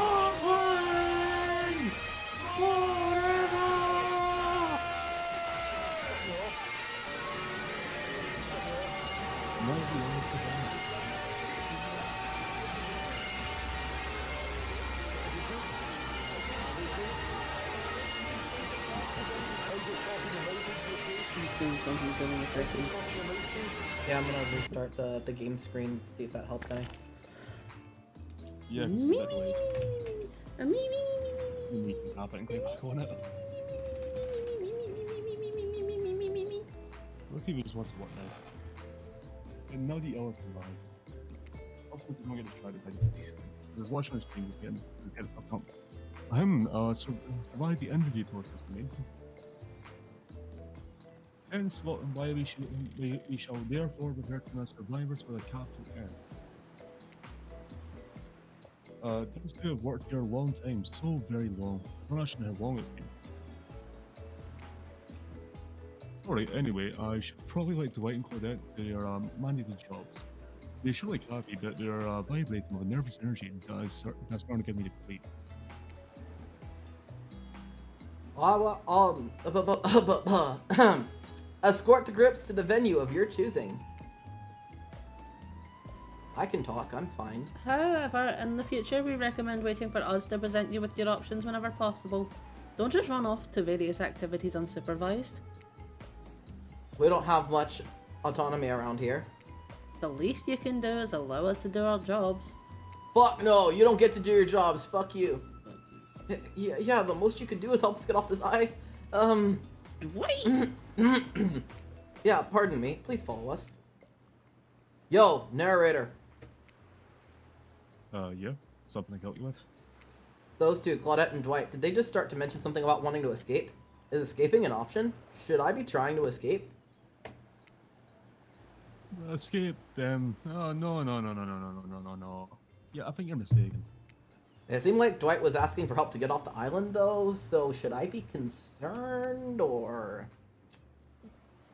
Yeah, I'm gonna restart the game screen, see if that helps any. Yeah, because it's that late. Me. We can tap it and click back on it. Let's see if it just wants to work now. And now the hours can lie. Also, I'm going to try to find it. Because watching this stream is getting fucked up. Survive the interview process, the main thing. Hence, why we shall therefore revert to as survivors for the capital N. Those two have worked here a long time, so very long. I don't actually know how long it's been. Sorry, anyway, I should probably like Dwight and Claudette do their mandated jobs. They surely can't be that they're vibrating with a nervous energy that's starting to give me the creep. Escort the groups to the venue of your choosing. I can talk, I'm fine. However, in the future, we recommend waiting for us to present you with your options whenever possible. Don't just run off to various activities unsupervised. We don't have much autonomy around here. The least you can do is allow us to do our jobs. Fuck no, you don't get to do your jobs, fuck you. Yeah, the most you can do is help us get off this eye. Dwight! Yeah, pardon me, please follow us. Yo, narrator. Yeah? Something I can help you with? Those two, Claudette and Dwight, did they just start to mention something about wanting to escape? Is escaping an option? Should I be trying to escape? Escape them. Oh, no. Yeah, I think you're mistaken. It seemed like Dwight was asking for help to get off the island, though, so should I be concerned, or...?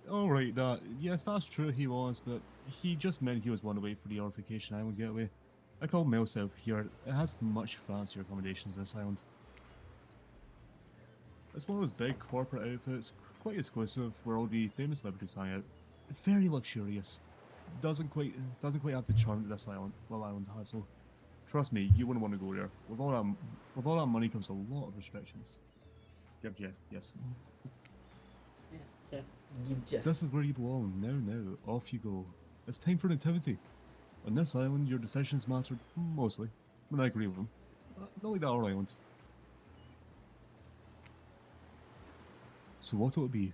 Alright, yes, that's true he was, but he just meant he was one away for the Unification Island getaway. I call myself here. It has much fancier accommodations than this island. It's one of those big corporate outfits, quite exclusive, where all the famous celebrities hang out. Very luxurious. Doesn't quite have the charm that this island has though. Trust me, you wouldn't want to go there. With all that money comes a lot of restrictions. Give Jeff, yes. Yes, Jeff. Give Jeff. This is where you belong. Now, off you go. It's time for nativity. On this island, your decisions matter mostly, and I agree with them. Not like that other island. So what will it be?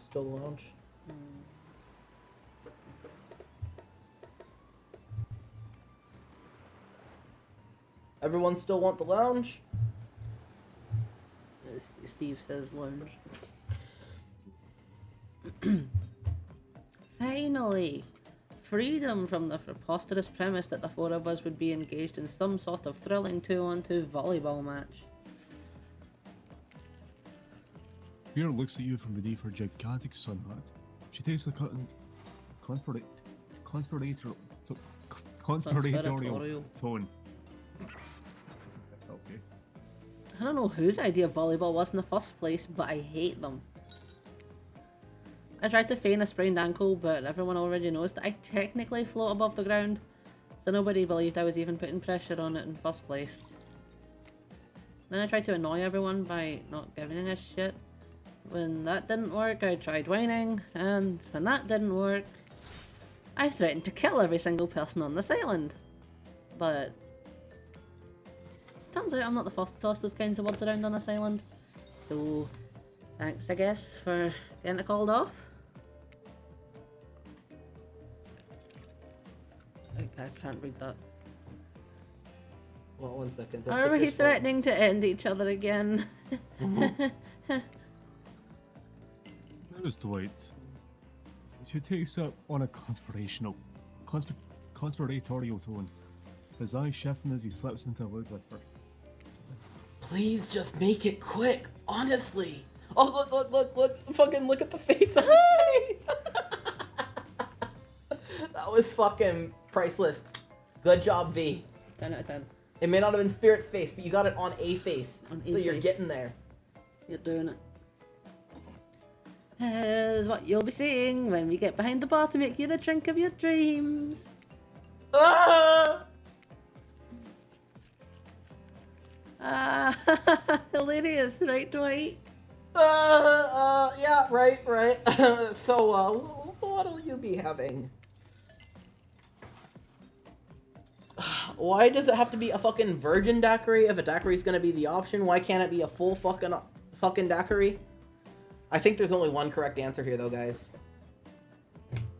Still lounge. Everyone still want the lounge? Steve says lounge. Finally! Freedom from the preposterous premise that the four of us would be engaged in some sort of thrilling 2-on-2 volleyball match. Fear looks at you from beneath her gigantic sun hat. She takes the conspiratorial tone. That's okay. I don't know whose idea volleyball was in the first place, but I hate them. I tried to feign a sprained ankle, but everyone already knows that I technically float above the ground, so nobody believed I was even putting pressure on it in the first place. Then I tried to annoy everyone by not giving a shit. When that didn't work, I tried whining, and when that didn't work, I threatened to kill every single person on this island. But turns out I'm not the first to toss those kinds of words around on this island. So thanks, I guess, for getting it called off. I can't read that. Well, 1 second. Are we threatening to end each other again? Notice Dwight. She takes up on a conspiratorial tone. His eyes shifting as he slips into a loud whisper. Please just make it quick, honestly. Oh, look, fucking look at the face on his face. That was fucking priceless. Good job, V. 10 out of 10. It may not have been Spirit's face, but you got it on a face. On so a you're face. getting there. You're doing it. Is what you'll be seeing when we get behind the bar to make you the drink of your dreams. Ah! Hilarious, right, Dwight? Yeah, right. So, what'll you be having? Why does it have to be a fucking virgin daiquiri if a daiquiri's gonna be the option? Why can't it be a full fucking daiquiri? I think there's only one correct answer here, though, guys.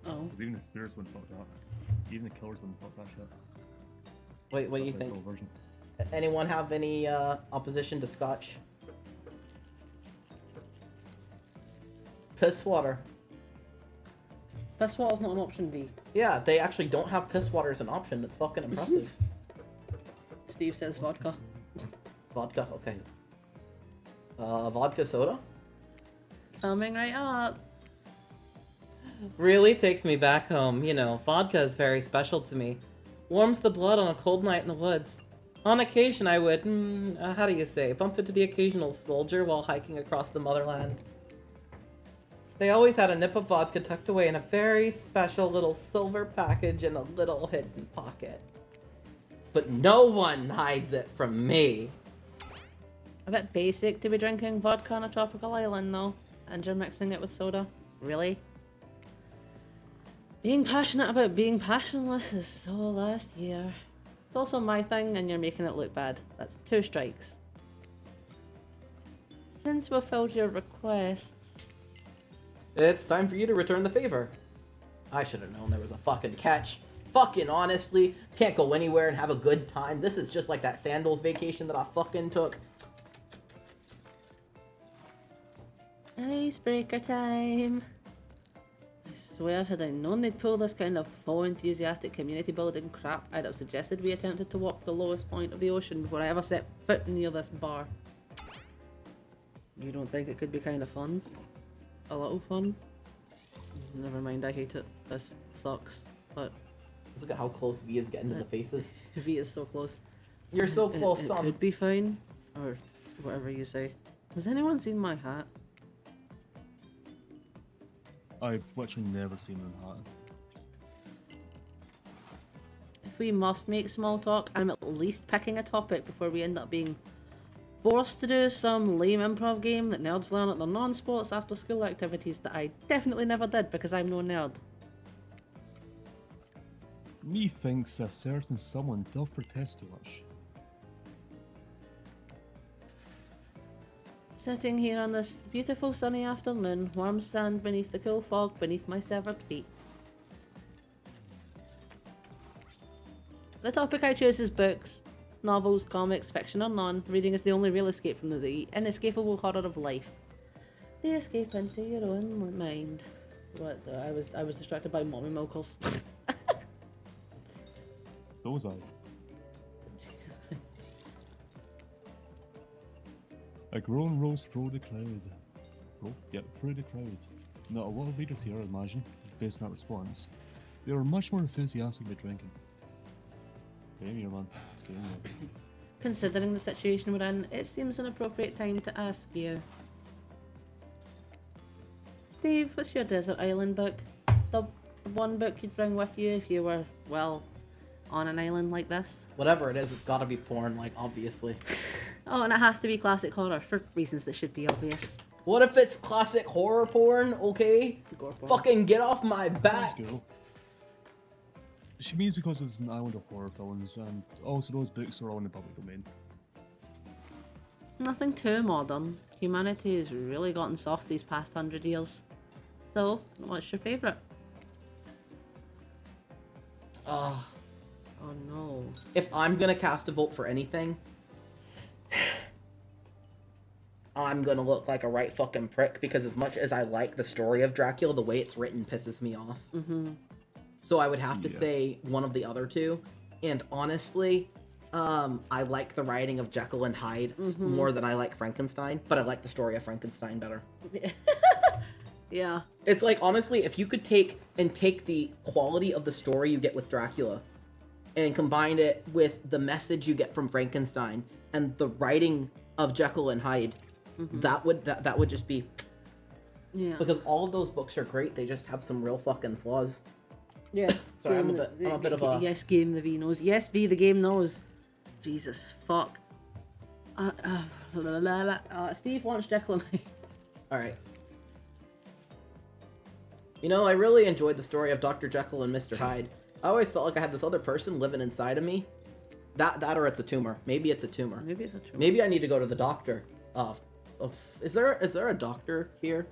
Oh. Even the spirits wouldn't fuck that. Even the killers wouldn't fuck that shit. Wait, what do you That's my think? sole version. Anyone have any opposition to scotch? Piss water. Piss water's not an option, V. Yeah, they actually don't have piss water as an option. It's fucking impressive. Steve says vodka. Vodka, okay. Vodka soda? Coming right up. Really takes me back home. You know, vodka is very special to me. Warms the blood on a cold night in the woods. On occasion, I would, how do you say, bump into the occasional soldier while hiking across the motherland. They always had a nip of vodka tucked away in a very special little silver package in a little hidden pocket. But no one hides it from me. A bit basic to be drinking vodka on a tropical island, though. And you're mixing it with soda. Really? Being passionate about being passionless is so last year. It's also my thing, and you're making it look bad. That's 2 strikes. Since we've filled your requests... It's time for you to return the favor. I should have known there was a fucking catch. Fucking honestly, can't go anywhere and have a good time. This is just like that sandals vacation that I fucking took. Icebreaker time. I swear, had I known they'd pull this kind of full enthusiastic community building crap, I'd have suggested we attempted to walk the lowest point of the ocean before I ever set foot near this bar. You don't think it could be kind of fun? A little fun? Never mind, I hate it. This sucks. But Look at how close V is getting to the faces. V is so close. You're so close, It son. could be fine. Or whatever you say. Has anyone seen my hat? I've literally never seen them in Manhattan. If we must make small talk, I'm at least picking a topic before we end up being forced to do some lame improv game that nerds learn at their non-sports after school activities that I definitely never did because I'm no nerd. Methinks a certain someone doth protest too much. Sitting here on this beautiful sunny afternoon, warm sand beneath the cool fog beneath my severed feet. The topic I choose is books. Novels, comics, fiction or none. Reading is the only real escape from the inescapable horror of life. The escape into your own mind. What? I was distracted by mommy milkers. Those are. A grown rose through the cloud. Oh, yeah, through the cloud. Not a lot of readers here, I imagine, based on that response. They were much more enthusiastic about drinking. Same here, man. Same here. Considering the situation we're in, it seems an appropriate time to ask you. Steve, what's your desert island book? The one book you'd bring with you if you were, well, on an island like this? Whatever it is, it's gotta be porn, like, obviously. Oh, and it has to be classic horror for reasons that should be obvious. What if it's classic horror porn, okay? Gore porn. Fucking get off my Let's back! go. She means because it's an island of horror films, and also those books are all in the public domain. Nothing too modern. Humanity has really gotten soft these past 100 years. So, what's your favourite? Ugh. Oh no. If I'm gonna cast a vote for anything, I'm gonna look like a right fucking prick because as much as I like the story of Dracula, the way it's written pisses me off. Mm-hmm. So I would have to say one of the other two. And honestly, I like the writing of Jekyll and Hyde more than I like Frankenstein, but I like the story of Frankenstein better. Yeah. It's like, honestly, if you could take the quality of the story you get with Dracula and combine it with the message you get from Frankenstein and the writing of Jekyll and Hyde, that would just be... Yeah. Because all of those books are great, they just have some real fucking flaws. Yes. Sorry, I'm a bit of a... Yes, game the V knows. Yes, V, the game knows. Jesus, fuck. Steve wants Jekyll and Hyde. Alright. You know, I really enjoyed the story of Dr. Jekyll and Mr. Hyde. I always felt like I had this other person living inside of me. That or it's a tumor. Maybe it's a tumor. Maybe it's a tumor. Maybe I need to go to the doctor. Is there a doctor here?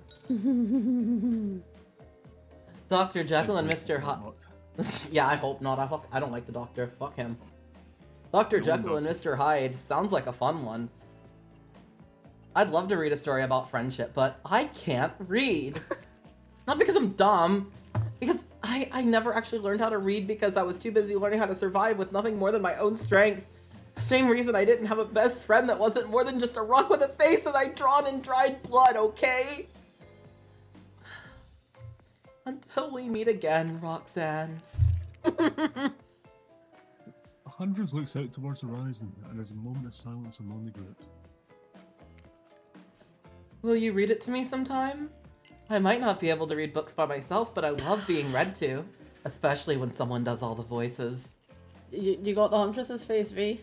Dr. Jekyll and Mr. Hyde. Yeah, I hope not. I don't like the doctor. Fuck him. Dr. Jekyll and Mr. Hyde sounds like a fun one. I'd love to read a story about friendship, but I can't read. Not because I'm dumb, because I never actually learned how to read because I was too busy learning how to survive with nothing more than my own strength. Same reason I didn't have a best friend that wasn't more than just a rock with a face that I'd drawn in dried blood, okay? Until we meet again, Roxanne. Hundreds looks out towards the horizon, and there's a moment of silence among the group. Will you read it to me sometime? I might not be able to read books by myself, but I love being read to. Especially when someone does all the voices. You got the Huntress's face, V.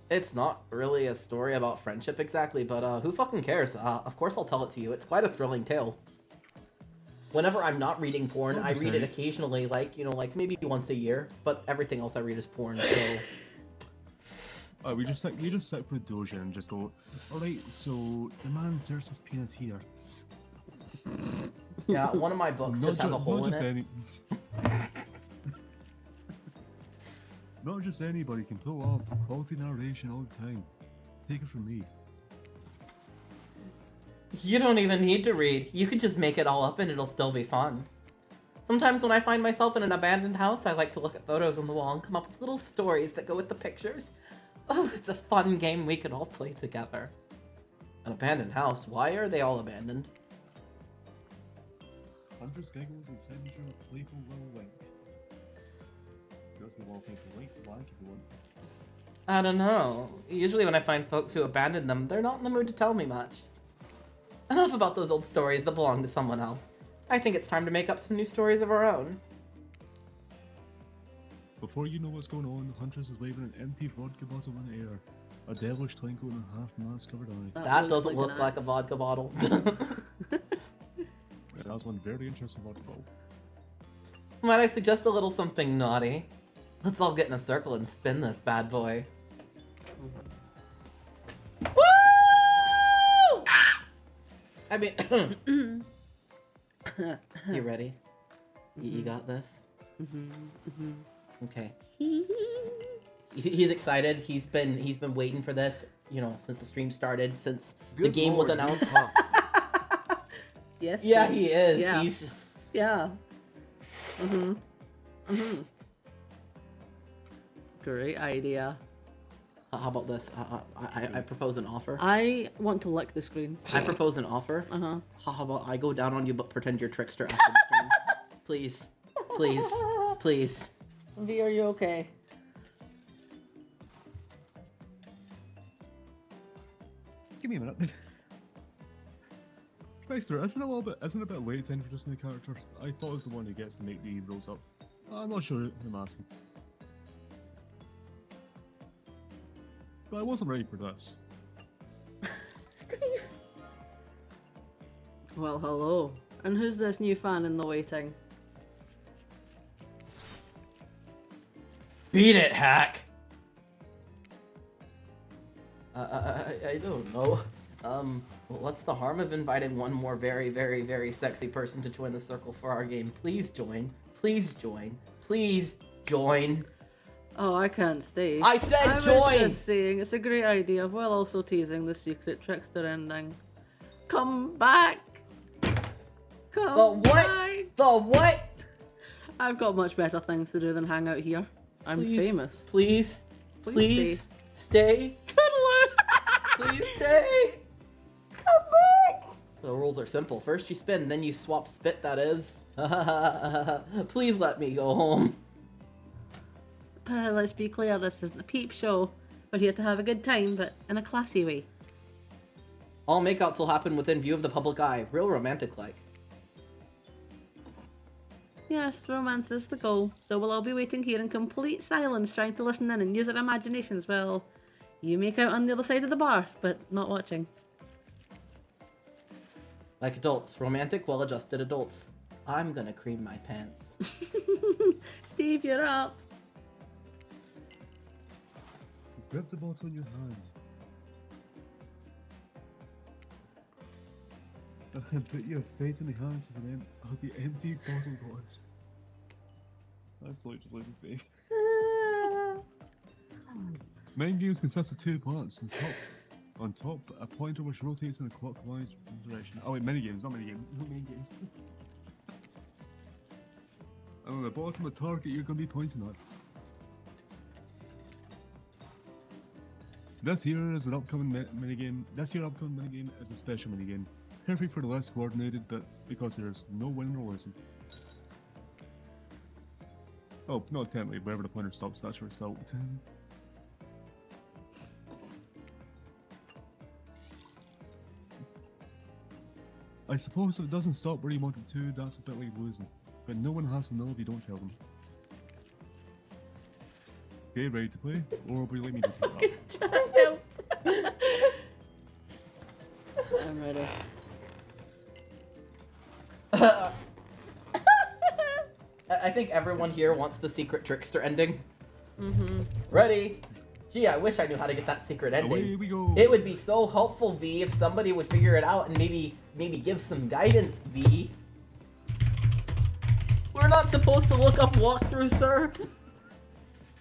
It's not really a story about friendship exactly, but who fucking cares? Of course I'll tell it to you. It's quite a thrilling tale. Whenever I'm not reading porn, I read it occasionally, like, you know, like maybe once a year, but everything else I read is porn, so... We just sit for a doja and just go, alright, so the man inserts his penis here. Yeah, one of my books just has a hole in it. Not just anybody can pull off quality narration all the time. Take it from me. You don't even need to read. You could just make it all up and it'll still be fun. Sometimes when I find myself in an abandoned house, I like to look at photos on the wall and come up with little stories that go with the pictures. Oh, it's a fun game we could all play together. An abandoned house? Why are they all abandoned? Hunter's giggles and sends you a playful little wink. Goes me wallpaper white, black if you want. I don't know. Usually when I find folks who abandon them, they're not in the mood to tell me much. Enough about those old stories that belong to someone else. I think it's time to make up some new stories of our own. Before you know what's going on, Huntress is waving an empty vodka bottle in the air. A devilish twinkle in a half-mask covered eye. That doesn't an look like a axe. vodka bottle. Yeah, that was one very interesting vodka bottle. Might I suggest a little something naughty? Let's all get in a circle and spin this bad boy. Woo! I mean, you ready? You got this? Okay. He's excited. He's been waiting for this, you know, since the stream started, since the Good game was lord, announced. Yes. Yeah, Steve. he is. Yeah. He's Yeah. Great idea. How about this? I propose an offer. I want to lick the screen. I propose an offer. Uh-huh. How about I go down on you but pretend you're trickster after the stream? Please. Please. Please. V, are you okay? Give me a minute. Trickster, isn't it a bit late to introduce new characters? I thought I was the one who gets to make the rules up. I'm not sure who I'm asking. But I wasn't ready for this. Well, hello. And who's this new fan in the waiting? beat it, hack. I don't know. What's the harm of inviting one more very, very, very sexy person to join the circle for our game? Please join. Please join. Please join. Oh, I can't stay. I said I was join! just saying, it's a great idea while also teasing the secret trickster ending. Come back! Come The what? back! The what? I've got much better things to do than hang out here. I'm Please, famous. Please, Please please stay. Toodaloo! Please stay. Come back! The rules are simple. First you spin, then you swap spit, that is. Please let me go home. Let's be clear, this isn't a peep show. We're here to have a good time, but in a classy way. All makeouts will happen within view of the public eye. Real romantic-like. Yes, romance is the goal, so we'll all be waiting here in complete silence, trying to listen in and use our imaginations while you make out on the other side of the bar, but not watching. Like adults. Romantic, well-adjusted adults. I'm gonna cream my pants. Steve, you're up. Grip the bottle in your hand. And put your fate in the hands of the empty bottle glass. Absolutely just losing faith. Mind games consist of 2 parts. On top, a pointer which rotates in a clockwise direction. Oh wait, minigames, not minigames. No minigames. And on the bottom, a target you're going to be pointing at. This here is an upcoming minigame. This here upcoming minigame is a special minigame. Perfect for the less coordinated, but because there's no winning or losing. Oh, not technically, wherever the pointer stops, that's your result. I suppose if it doesn't stop where you want it to, that's a bit like losing. But no one has to know if you don't tell them. Okay, ready to play? Or will you let me defeat that? I'm ready. I think everyone here wants the secret trickster ending. Mm-hmm. Ready? Gee, I wish I knew how to get that secret ending. Away we go! It would be so helpful, V, if somebody would figure it out and maybe give some guidance, V. We're not supposed to look up walkthrough, sir.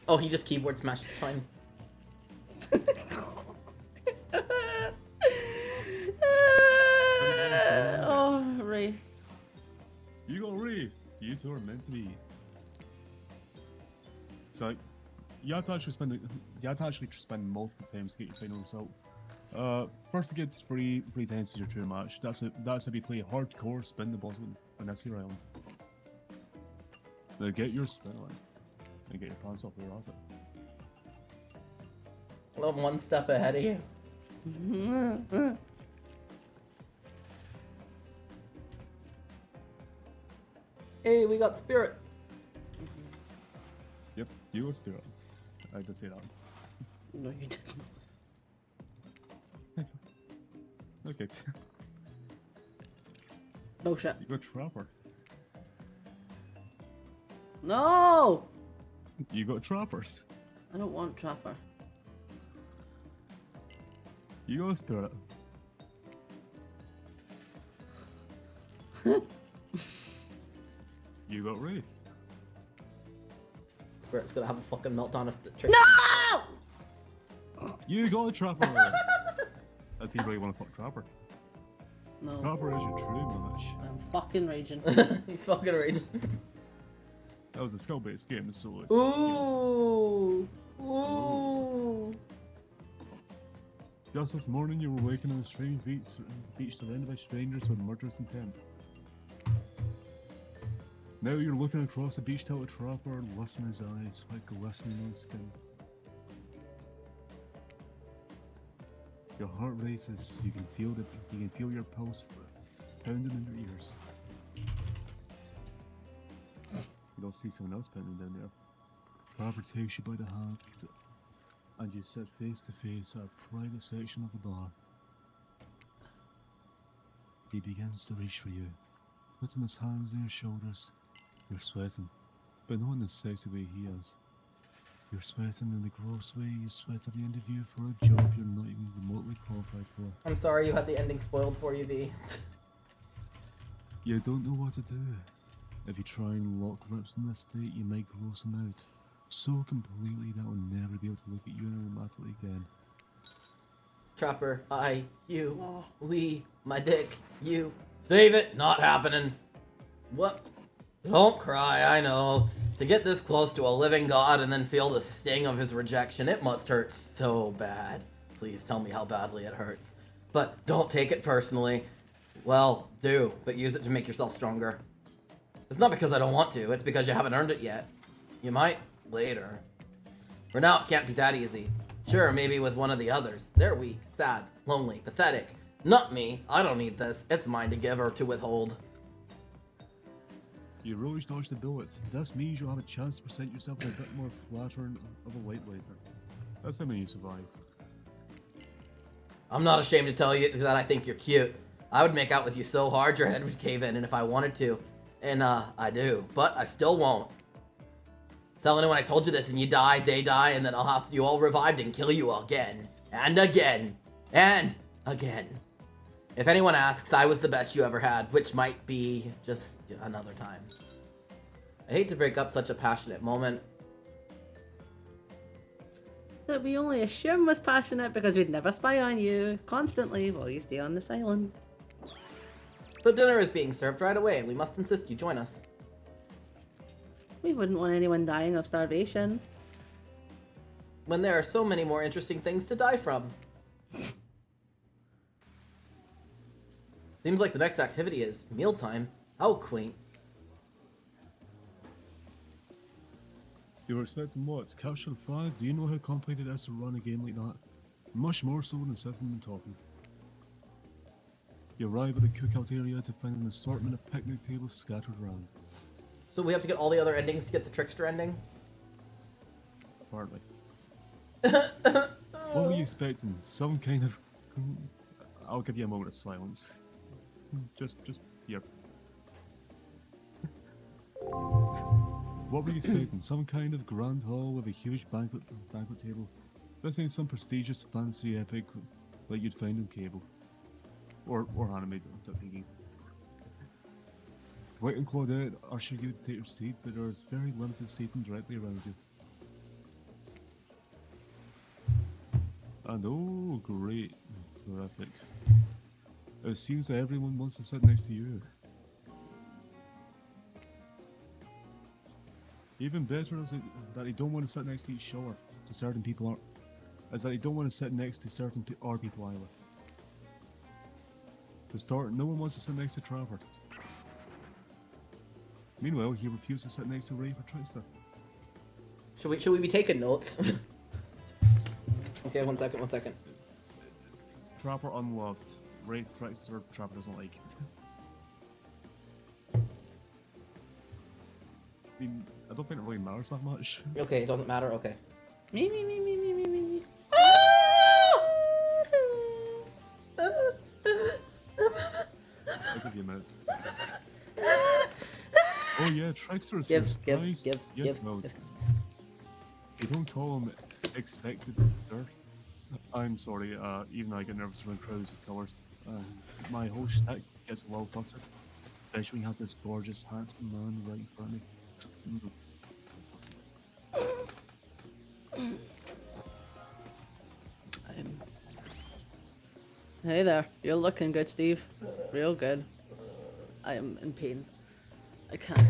Oh, he just keyboard smashed. It's fine. Oh, Ray. You go, Ray! You two are meant to be. So, you have to actually spend multiple times to get your final result. First to get 3 times to your true match. That's if you play hardcore spin the bottle on this here island. Now get your spin on and get your pants off your after. I'm one step ahead of you. Hey, we got spirit. Yep, you were spirit. I did say that. No, you didn't. Okay. Bullshit. You got trapper. No! You got trappers. I don't want Trapper. You got spirit. You got wraith. Spirit's gonna have a fucking meltdown if the trick. No! You got a trapper. Does he really want to fuck trapper? No. Trapper is your true match. I'm fucking raging. He's fucking raging. That was a skill-based game, so it's... Ooh. Ooh. Just this morning, you were waking on a strange beach surrounded by strangers with murderous intent. Now you're looking across the beach to a trapper and lust in his eyes, like glistening on his skin. Your heart races. You can feel your pulse pounding in your ears. You don't see someone else pounding down there. Trapper takes you by the hand, and you sit face to face at a private section of the bar. He begins to reach for you, putting his hands on your shoulders. You're sweating, but not in the sexy way he is. You're sweating in the gross way you sweat at the interview for a job you're not even remotely qualified for. I'm sorry you had the ending spoiled for you, V. You don't know what to do. If you try and lock lips in this state, you might gross him out so completely that he'll never be able to look at you automatically again. Trapper, I, you, Oh. we, my dick, you. Save it, not happening. What? Don't cry, I know. To get this close to a living god and then feel the sting of his rejection, it must hurt so bad. Please tell me how badly it hurts. But don't take it personally. Well, do, but use it to make yourself stronger. It's not because I don't want to, it's because you haven't earned it yet. You might later. For now, it can't be that easy. Sure, maybe with one of the others. They're weak, sad, lonely, pathetic. Not me. I don't need this. It's mine to give or to withhold. You really dodged the bullets. This means you'll have a chance to present yourself in a bit more flattering of a light later. That's how many you survive. I'm not ashamed to tell you that I think you're cute. I would make out with you so hard your head would cave in, and if I wanted to. And, I do. But I still won't. Tell anyone I told you this and you die, they die, and then I'll have you all revived and kill you again. And again. And again. If anyone asks, I was the best you ever had, which might be just another time. I hate to break up such a passionate moment. That we only assume was passionate because we'd never spy on you constantly while you stay on this island. But dinner is being served right away. We must insist you join us. We wouldn't want anyone dying of starvation. When there are so many more interesting things to die from. Seems like the next activity is mealtime. How quaint. You were expecting what? Capture the flag? Do you know how complicated it is to run a game like that? Much more so than sitting and talking. You arrive at the cookout area to find an assortment of picnic tables scattered around. So we have to get all the other endings to get the trickster ending? Apparently. What were you expecting? Some kind of... I'll give you a moment of silence. Just here. What were you expecting? Some kind of grand hall with a huge banquet table? This ain't some prestigious, fancy epic like you'd find in cable. Or anime, don't thinking. Dwight and Claudette usher you to take your seat, but there is very limited seating directly around you. And oh, great. Terrific. It seems that everyone wants to sit next to you. Even better is it that they don't want to sit next to each other. To certain people aren't. Is that they don't want to sit next to certain people either. To start, no one wants to sit next to Trapper. Meanwhile, he refused to sit next to Ray for Trickster. Should we be taking notes? Okay, one second. Trapper unloved. Wraith, trickster, Trapper doesn't like. I mean, I don't think it really matters that much. Okay, it doesn't matter. Okay. Me. I'll give you a minute. Oh yeah, trickster is Give. surprised. No, you don't call him expected dirt. I'm sorry, even I get nervous around crowds of colours. My whole shtick gets a little flustered, especially when you have this gorgeous, handsome man right in front of me. Hey there, you're looking good, Steve. Real good. I am in pain. I can't.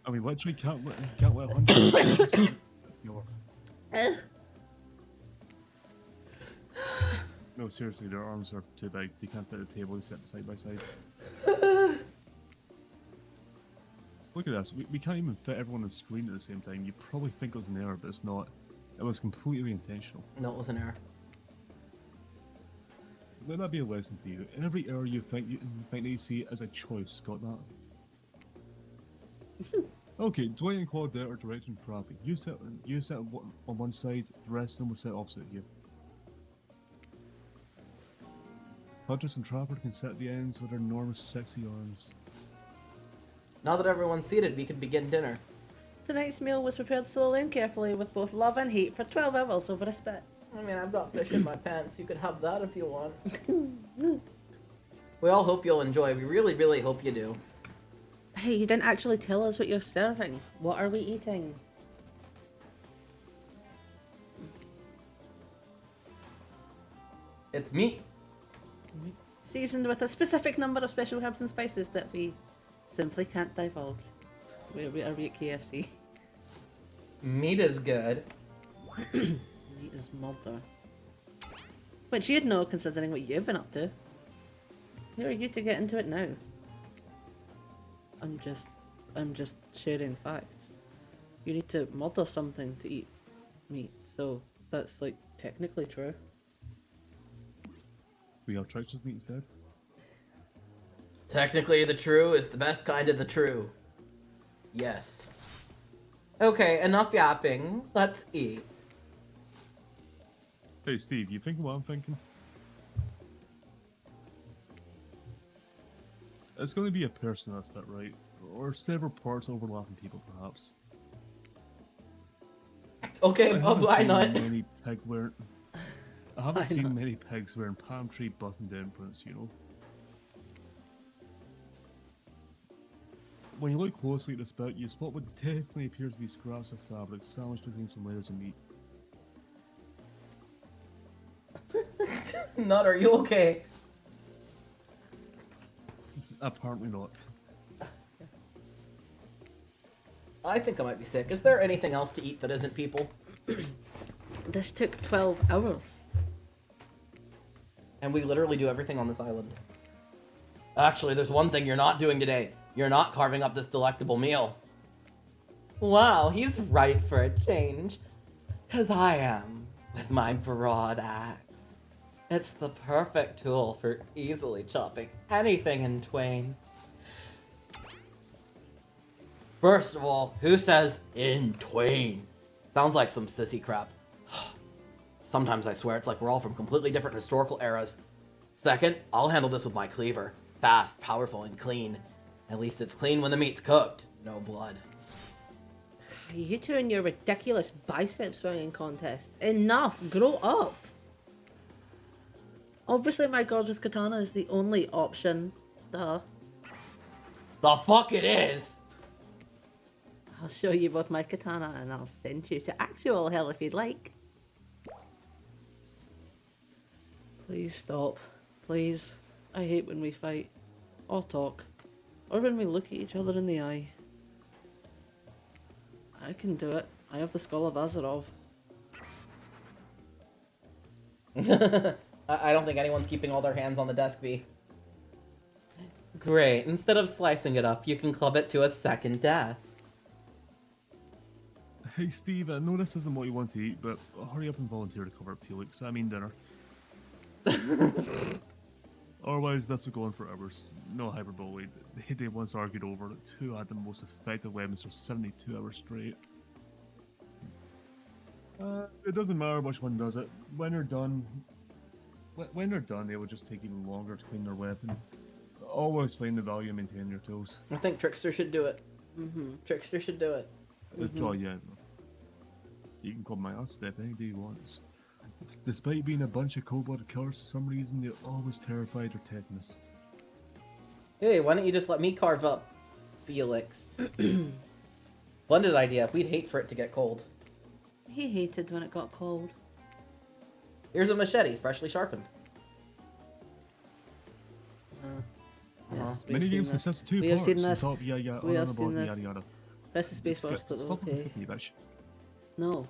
I mean, literally can't let 100. No, seriously, their arms are too big. They can't fit the table. They sit side by side. Look at this. We can't even fit everyone on the screen at the same time. You probably think it was an error, but it's not. It was completely intentional. No, it was an error. Let that be a lesson for you. Every error you think that you see as a choice. Got that? Okay, Dwight and Claudette are directing Frappy. You sit on one side, the rest of them will sit opposite you. Huntress and Trapper can sit at the ends with their enormous sexy arms. Now that everyone's seated, we can begin dinner. Tonight's meal was prepared slowly and carefully with both love and hate for 12 hours over a spit. I mean, I've got fish in my pants. You could have that if you want. We all hope you'll enjoy. We really, really hope you do. Hey, you didn't actually tell us what you're serving. What are we eating? It's meat. Seasoned with a specific number of special herbs and spices that we simply can't divulge. Are we at KFC? Meat is good. Meat is murder. Which you'd know considering what you've been up to. Who are you to get into it now? I'm just sharing facts. You need to murder something to eat meat, so that's like technically true. We have trickster's meat instead. Technically, the true is the best kind of the true. Yes. Okay, enough yapping. Let's eat. Hey Steve, you thinking what I'm thinking? It's going to be a person that's bit right, or several parts overlapping people perhaps. Okay, why not? Many pig wearing... I haven't seen many pigs wearing palm tree button-down prints, you know. When you look closely at this bit, you spot what definitely appears to be scraps of fabric sandwiched between some layers of meat. Nut, are you okay? Apparently not. I think I might be sick. Is there anything else to eat that isn't people? This took 12 hours. And we literally do everything on this island. Actually, there's one thing you're not doing today. You're not carving up this delectable meal. Wow, he's right for a change. 'Cause I am, with my broad axe. It's the perfect tool for easily chopping anything in twain. First of all, who says in twain? Sounds like some sissy crap. Sometimes I swear it's like we're all from completely different historical eras. Second, I'll handle this with my cleaver. Fast, powerful, and clean. At least it's clean when the meat's cooked. No blood. You two and your ridiculous bicep swinging contest. Enough! Grow up! Obviously my gorgeous katana is the only option. Duh. The fuck it is! I'll show you both my katana and I'll send you to actual hell if you'd like. Please stop. Please. I hate when we fight. Or talk. Or when we look at each other in the eye. I can do it. I have the skull of Azarov. I don't think anyone's keeping all their hands on the desk, V. Great. Instead of slicing it up, you can club it to a second death. Hey Steve, I know this isn't what you want to eat, but hurry up and volunteer to cover up Felix. I mean dinner. Otherwise, this will go on for hours. No hyperbole. They once argued over who had the most effective weapons for 72 hours straight. It doesn't matter which one does it. When they're done, they will just take even longer to clean their weapon. Always explain the value of maintaining your tools. I think Trickster should do it. Trickster should do it. Oh yeah. You can call my ass step any day you want. Despite being a bunch of cold-blooded killers, for some reason they're always terrified of tetanus. Hey, why don't you just let me carve up Felix? Splendid idea. We'd hate for it to get cold. He hated when it got cold. Here's a machete, freshly sharpened. Yes, we've Many seen games this. consist of two We have parts. seen the this. top, yeah, We have on the seen bottom, this. yada yada. Press the space bar to Stop okay. listening to me, bitch. No.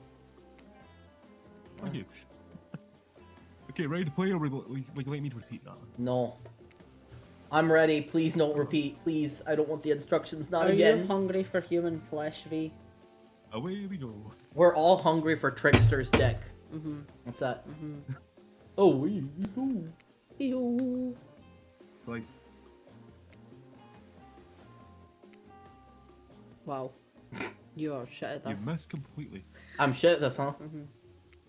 Thank you. Okay, ready to play, or would you like me to repeat that? No. I'm ready. Please don't repeat. Please. I don't want the instructions. Not Are again. you hungry for human flesh, V? Away we go. We're all hungry for Trickster's dick. What's that? Oh, we go. Ew. Nice. Wow. You are shit at You this. missed completely. I'm shit at this, huh?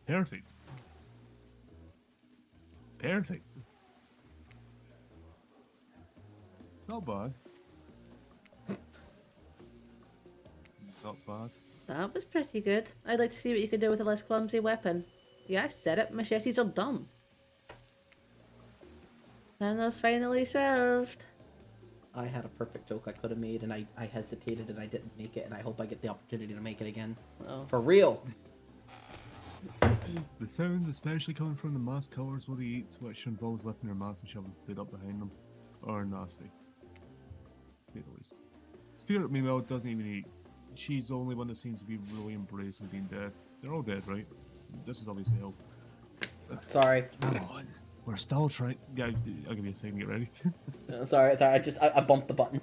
Perfect. Perfect. Not bad. Not bad. That was pretty good. I'd like to see what you could do with a less clumsy weapon. Yeah, I said it. Machetes are dumb. And those finally served. I had a perfect joke I could have made, and I hesitated, and I didn't make it, and I hope I get the opportunity to make it again. Oh. For real. The sounds, especially coming from the masked killers while they eat, which involves lifting their masks and shoving food up behind them, are nasty. To say the least. Spirit, meanwhile, doesn't even eat. She's the only one that seems to be really embracing being dead. They're all dead, right? This is obviously hell. Sorry. Come on. We're still trying. Yeah, I'll give you a second to get ready. Sorry. I bumped the button.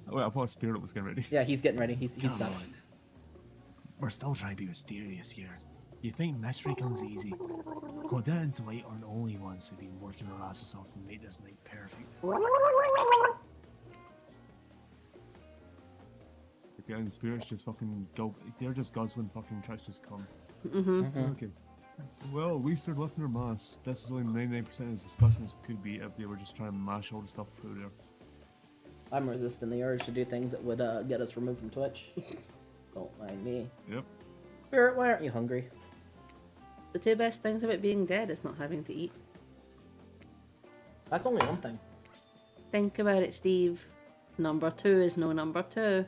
Wait, I thought Spirit was getting ready. Yeah, he's getting ready. He's Come done. on. We're still trying to be mysterious here. You think mystery comes easy? Claudette and Dwight aren't the only ones who've been working their asses off to make this night perfect. Okay, and the spirits just fucking go. They're just guzzling fucking tricks just come. Okay. Well, at least they're lifting their masks. This is only 99% as disgusting as it could be if they were just trying to mash all the stuff through there. I'm resisting the urge to do things that would get us removed from Twitch. Don't mind me. Yep. Spirit, why aren't you hungry? The two best things about being dead is not having to eat. That's only one thing. Think about it, Steve. Number 2 is no number 2.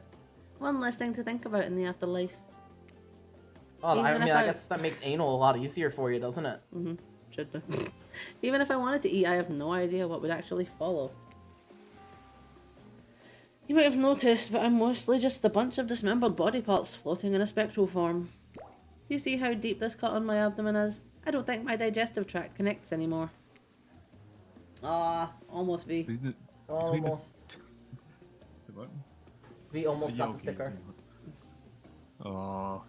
One less thing to think about in the afterlife. Oh, I Even mean, if I guess that makes anal a lot easier for you, doesn't it? Should be. Even if I wanted to eat, I have no idea what would actually follow. You might have noticed, but I'm mostly just a bunch of dismembered body parts floating in a spectral form. Do you see how deep this cut on my abdomen is? I don't think my digestive tract connects anymore. Ah, almost V. Isn't it? Almost. What? We almost Yeah, got the sticker. Aw.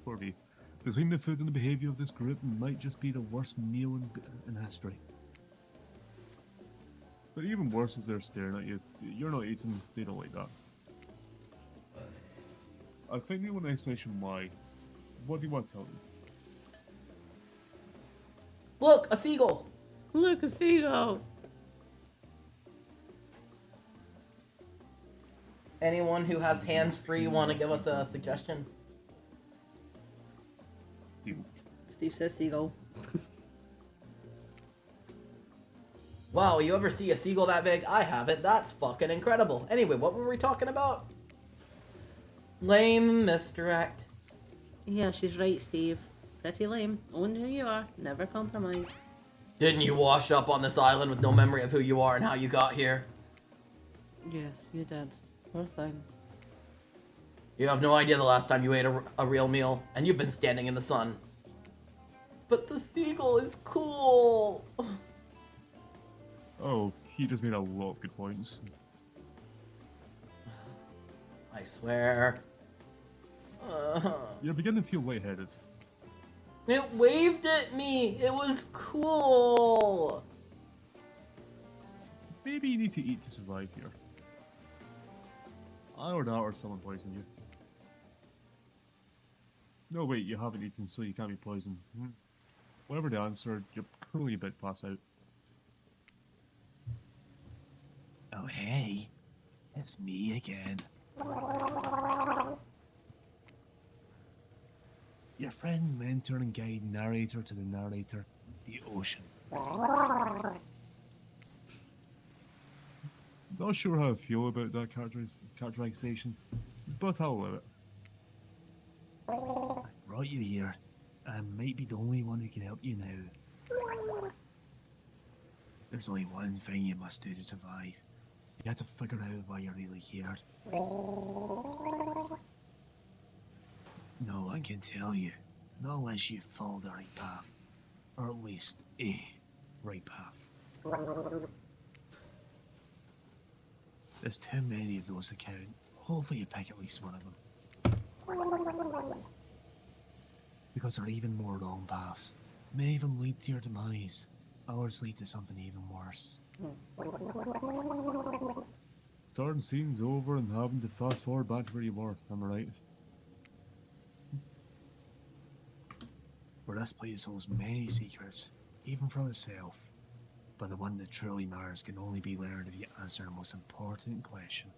Poor V. Between the food and the behavior of this group, it might just be the worst meal in history. But even worse is they're staring at you. You're not eating, they don't like that. I think they want an explanation why. What do you want to tell them? Look, a seagull! Look, a seagull! Anyone who has hands free want to give us a suggestion? Steve. Steve says seagull. Wow, you ever see a seagull that big? I haven't. That's fucking incredible. Anyway, what were we talking about? Lame misdirect. Yeah, she's right, Steve. Pretty lame. Own who you are. Never compromise. Didn't you wash up on this island with no memory of who you are and how you got here? Yes, you did. Poor thing. You have no idea the last time you ate a real meal, and you've been standing in the sun. But the seagull is cool. Oh, he just made a lot of good points. I swear. You're beginning to feel lightheaded. It waved at me. It was cool. Maybe you need to eat to survive here. Either that or someone poisoned you. No, wait, you haven't eaten, so you can't be poisoned. Whatever the answer, you're probably a bit past out. Oh, hey. It's me again. Your friend, mentor, and guide narrator to the narrator, the ocean. Not sure how I feel about that characterization, but I'll allow it. I brought you here. I might be the only one who can help you now. There's only one thing you must do to survive. You have to figure out why you're really here. No one can tell you, not unless you follow the right path. Or at least a right path. There's too many of those to count. Hopefully you pick at least one of them. Because there are even more wrong paths. May even lead to your demise. Ours lead to something even worse. Starting scenes over and having to fast forward back to where you were, am I right? For this place holds many secrets, even from itself. But the one that truly matters can only be learned if you answer the most important question.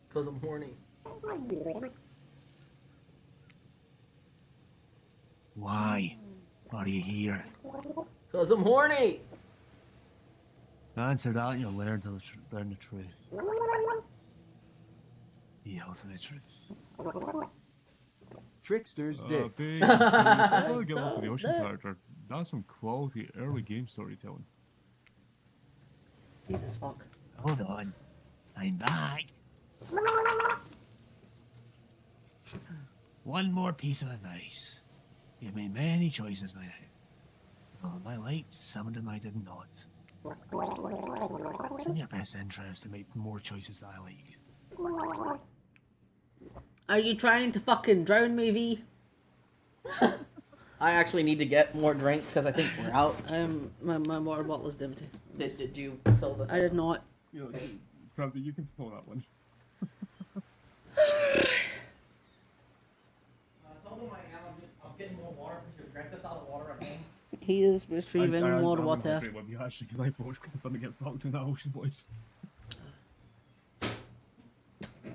Because I'm horny. Why are you here? Because I'm horny. Answer that and you'll learn the truth. The ultimate truth. Trickster's dick. Big and serious. I'm gonna get off to the ocean character. That's some quality early game storytelling. Jesus fuck. Hold on. I'm back. One more piece of advice. You've made many choices by now. Some of them I liked, some of them I did not. It's in your best interest to make more choices that I like. Are you trying to fucking drown me, V? I actually need to get more drink because I think we're out. My water bottle is empty. Did you fill the? I did not. Probably you can pull that one. Tell them I'm getting more water because you drank us out of water at home. He is retrieving more water. You actually can like both because I'm gonna get fucked in that ocean, boys.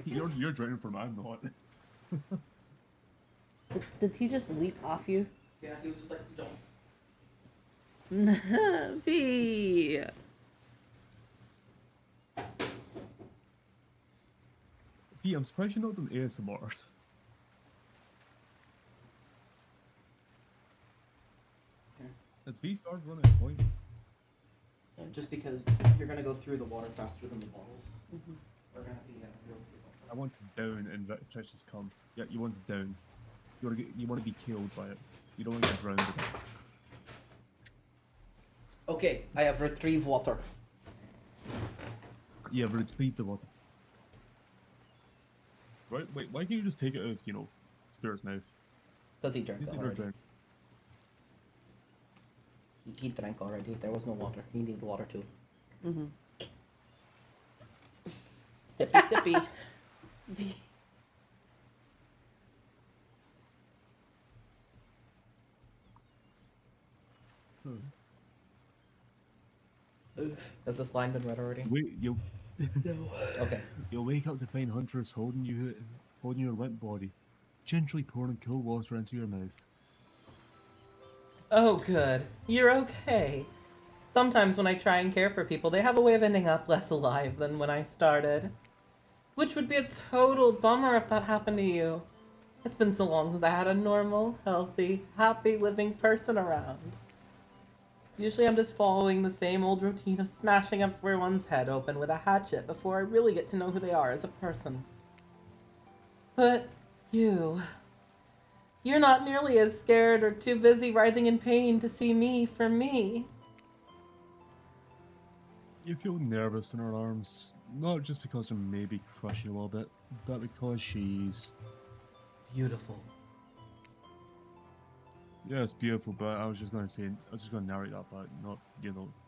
You're draining from I'm not. Did he just leap off you? Yeah, he was just like, don't. V. P, I'm surprised you're not doing ASMRs. Has V started running at points? Just because you're gonna go through the water faster than the bottles. Mm-hmm. We're gonna be real people. I want to down and Trish's come. Yeah, you want to down. You want to be killed by it. You don't want to get drowned. Okay, I have retrieved water. Yeah, retrieve the water. Right? Wait, why can't you just take it out of, Spirit's mouth? Because he drank He's never already. drowned. He drank already. There was no water. He needed water too. Mm-hmm. Sippy, sippy. V. Has this line been read already? Wait, you'll Okay. you'll wake up to find hunters holding your limp body, gently pouring cold water into your mouth. Oh, good. You're okay. Sometimes when I try and care for people, they have a way of ending up less alive than when I started. Which would be a total bummer if that happened to you. It's been so long since I had a normal, healthy, happy living person around. Usually I'm just following the same old routine of smashing everyone's head open with a hatchet before I really get to know who they are as a person. But you're not nearly as scared or too busy writhing in pain to see me for me. You feel nervous in her arms, not just because they're maybe crushing a little bit, but because she's... Beautiful. Yeah, it's beautiful, but I was just going to narrate that, but not,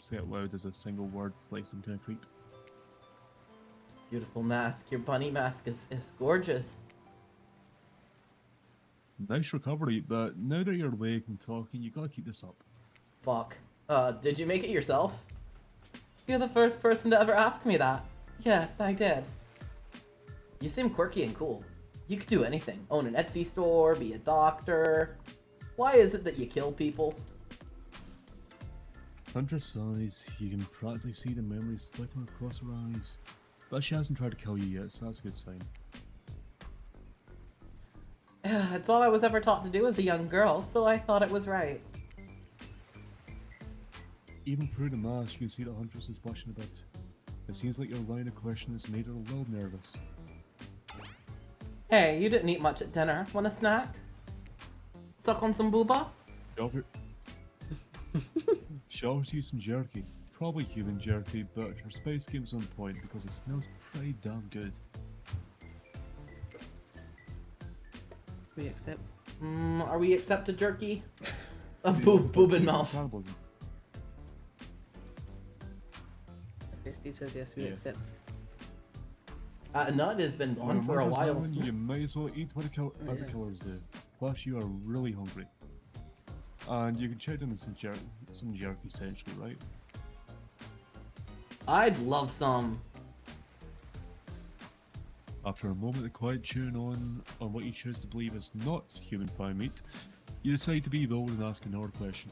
say it loud as a single word, like some kind of creep. Beautiful mask. Your bunny mask is gorgeous. Nice recovery, but now that you're awake and talking, you gotta keep this up. Fuck. Did you make it yourself? You're the first person to ever ask me that. Yes, I did. You seem quirky and cool. You could do anything. Own an Etsy store, be a doctor. Why is it that you kill people? Hunter sighs, you can practically see the memories flickering across her eyes. But she hasn't tried to kill you yet, so that's a good sign. It's all I was ever taught to do as a young girl, so I thought it was right. Even through the mask, you can see that Huntress is blushing a bit. It seems like your line of question has made her a little nervous. Hey, you didn't eat much at dinner. Want a snack? Suck on some booba? She offers you some jerky. Probably human jerky, but her spice game's on point because it smells pretty damn good. We accept. Are we accepted jerky? A boob in mouth. Cannibalism. Okay, Steve says yes, we Yes. accept. Nut has been When gone for a murder's while. on, you might as well eat what other killers do. Plus, you are really hungry. And you can check in some jerky essentially, right? I'd love some. After a moment of quiet chewing on what you choose to believe is not human thigh meat, you decide to be bold and ask another question.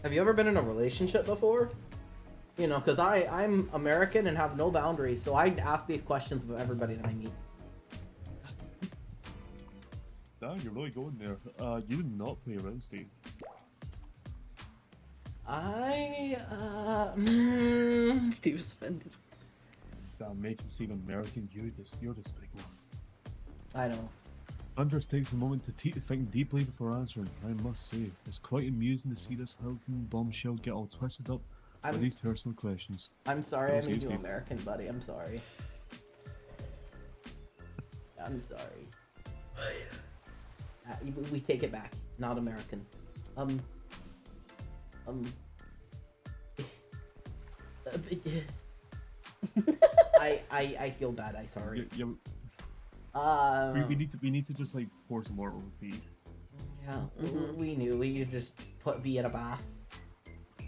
Have you ever been in a relationship before? You know, because I'm American and have no boundaries, so I'd ask these questions of everybody that I meet. Damn, you're really going there. You did not play around, Steve. Steve's offended. Damn, making Steve American, you're despicable. I know. Huntress takes a moment to think deeply before answering. I must say, it's quite amusing to see this Hulking bombshell get all twisted up by these personal questions. I'm sorry I That was made you you, Steve. American, buddy. I'm sorry. I'm sorry. We take it back. Not American. I feel bad. I'm sorry. We need to just like pour some water over feet. Yeah, we knew. We just put V in a bath.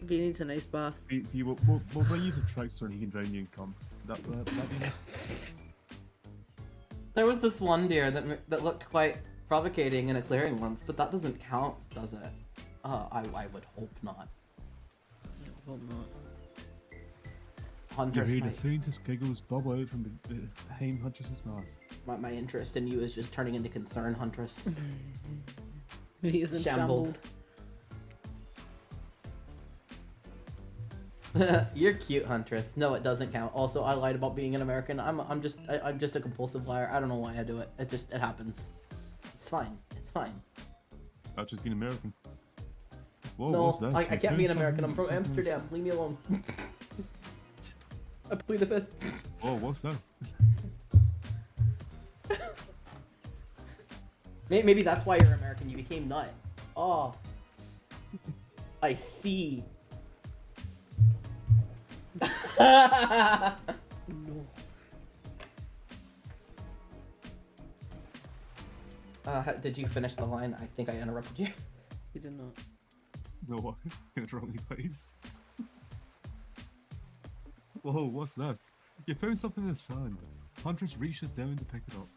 V needs a nice bath. We'll bring you to Trickster and he can drown you and come. That be enough? There was this one deer that looked quite provocating in a clearing once, but that doesn't count, does it? I would hope not. I hope not. You Huntress, hear the faintest giggles bubble out from behind Huntress's mask. my interest in you is just turning into concern, Huntress. He isn't shambled. You're cute, Huntress. No, it doesn't count. Also, I lied about being an American. I'm just a compulsive liar. I don't know why I do it. It happens. It's fine. It's fine. Not just being American. Whoa, No, what's that? I can't be an American. I'm from Amsterdam. Leave me alone. I plead the fifth. Oh, what's this? Maybe that's why you're American. You became nut. Oh. I see. No. Did you finish the line? I think I interrupted you. He did not. No, it's wrong twice. Whoa, what's this? You found something in the sand. Huntress reaches down to pick it up.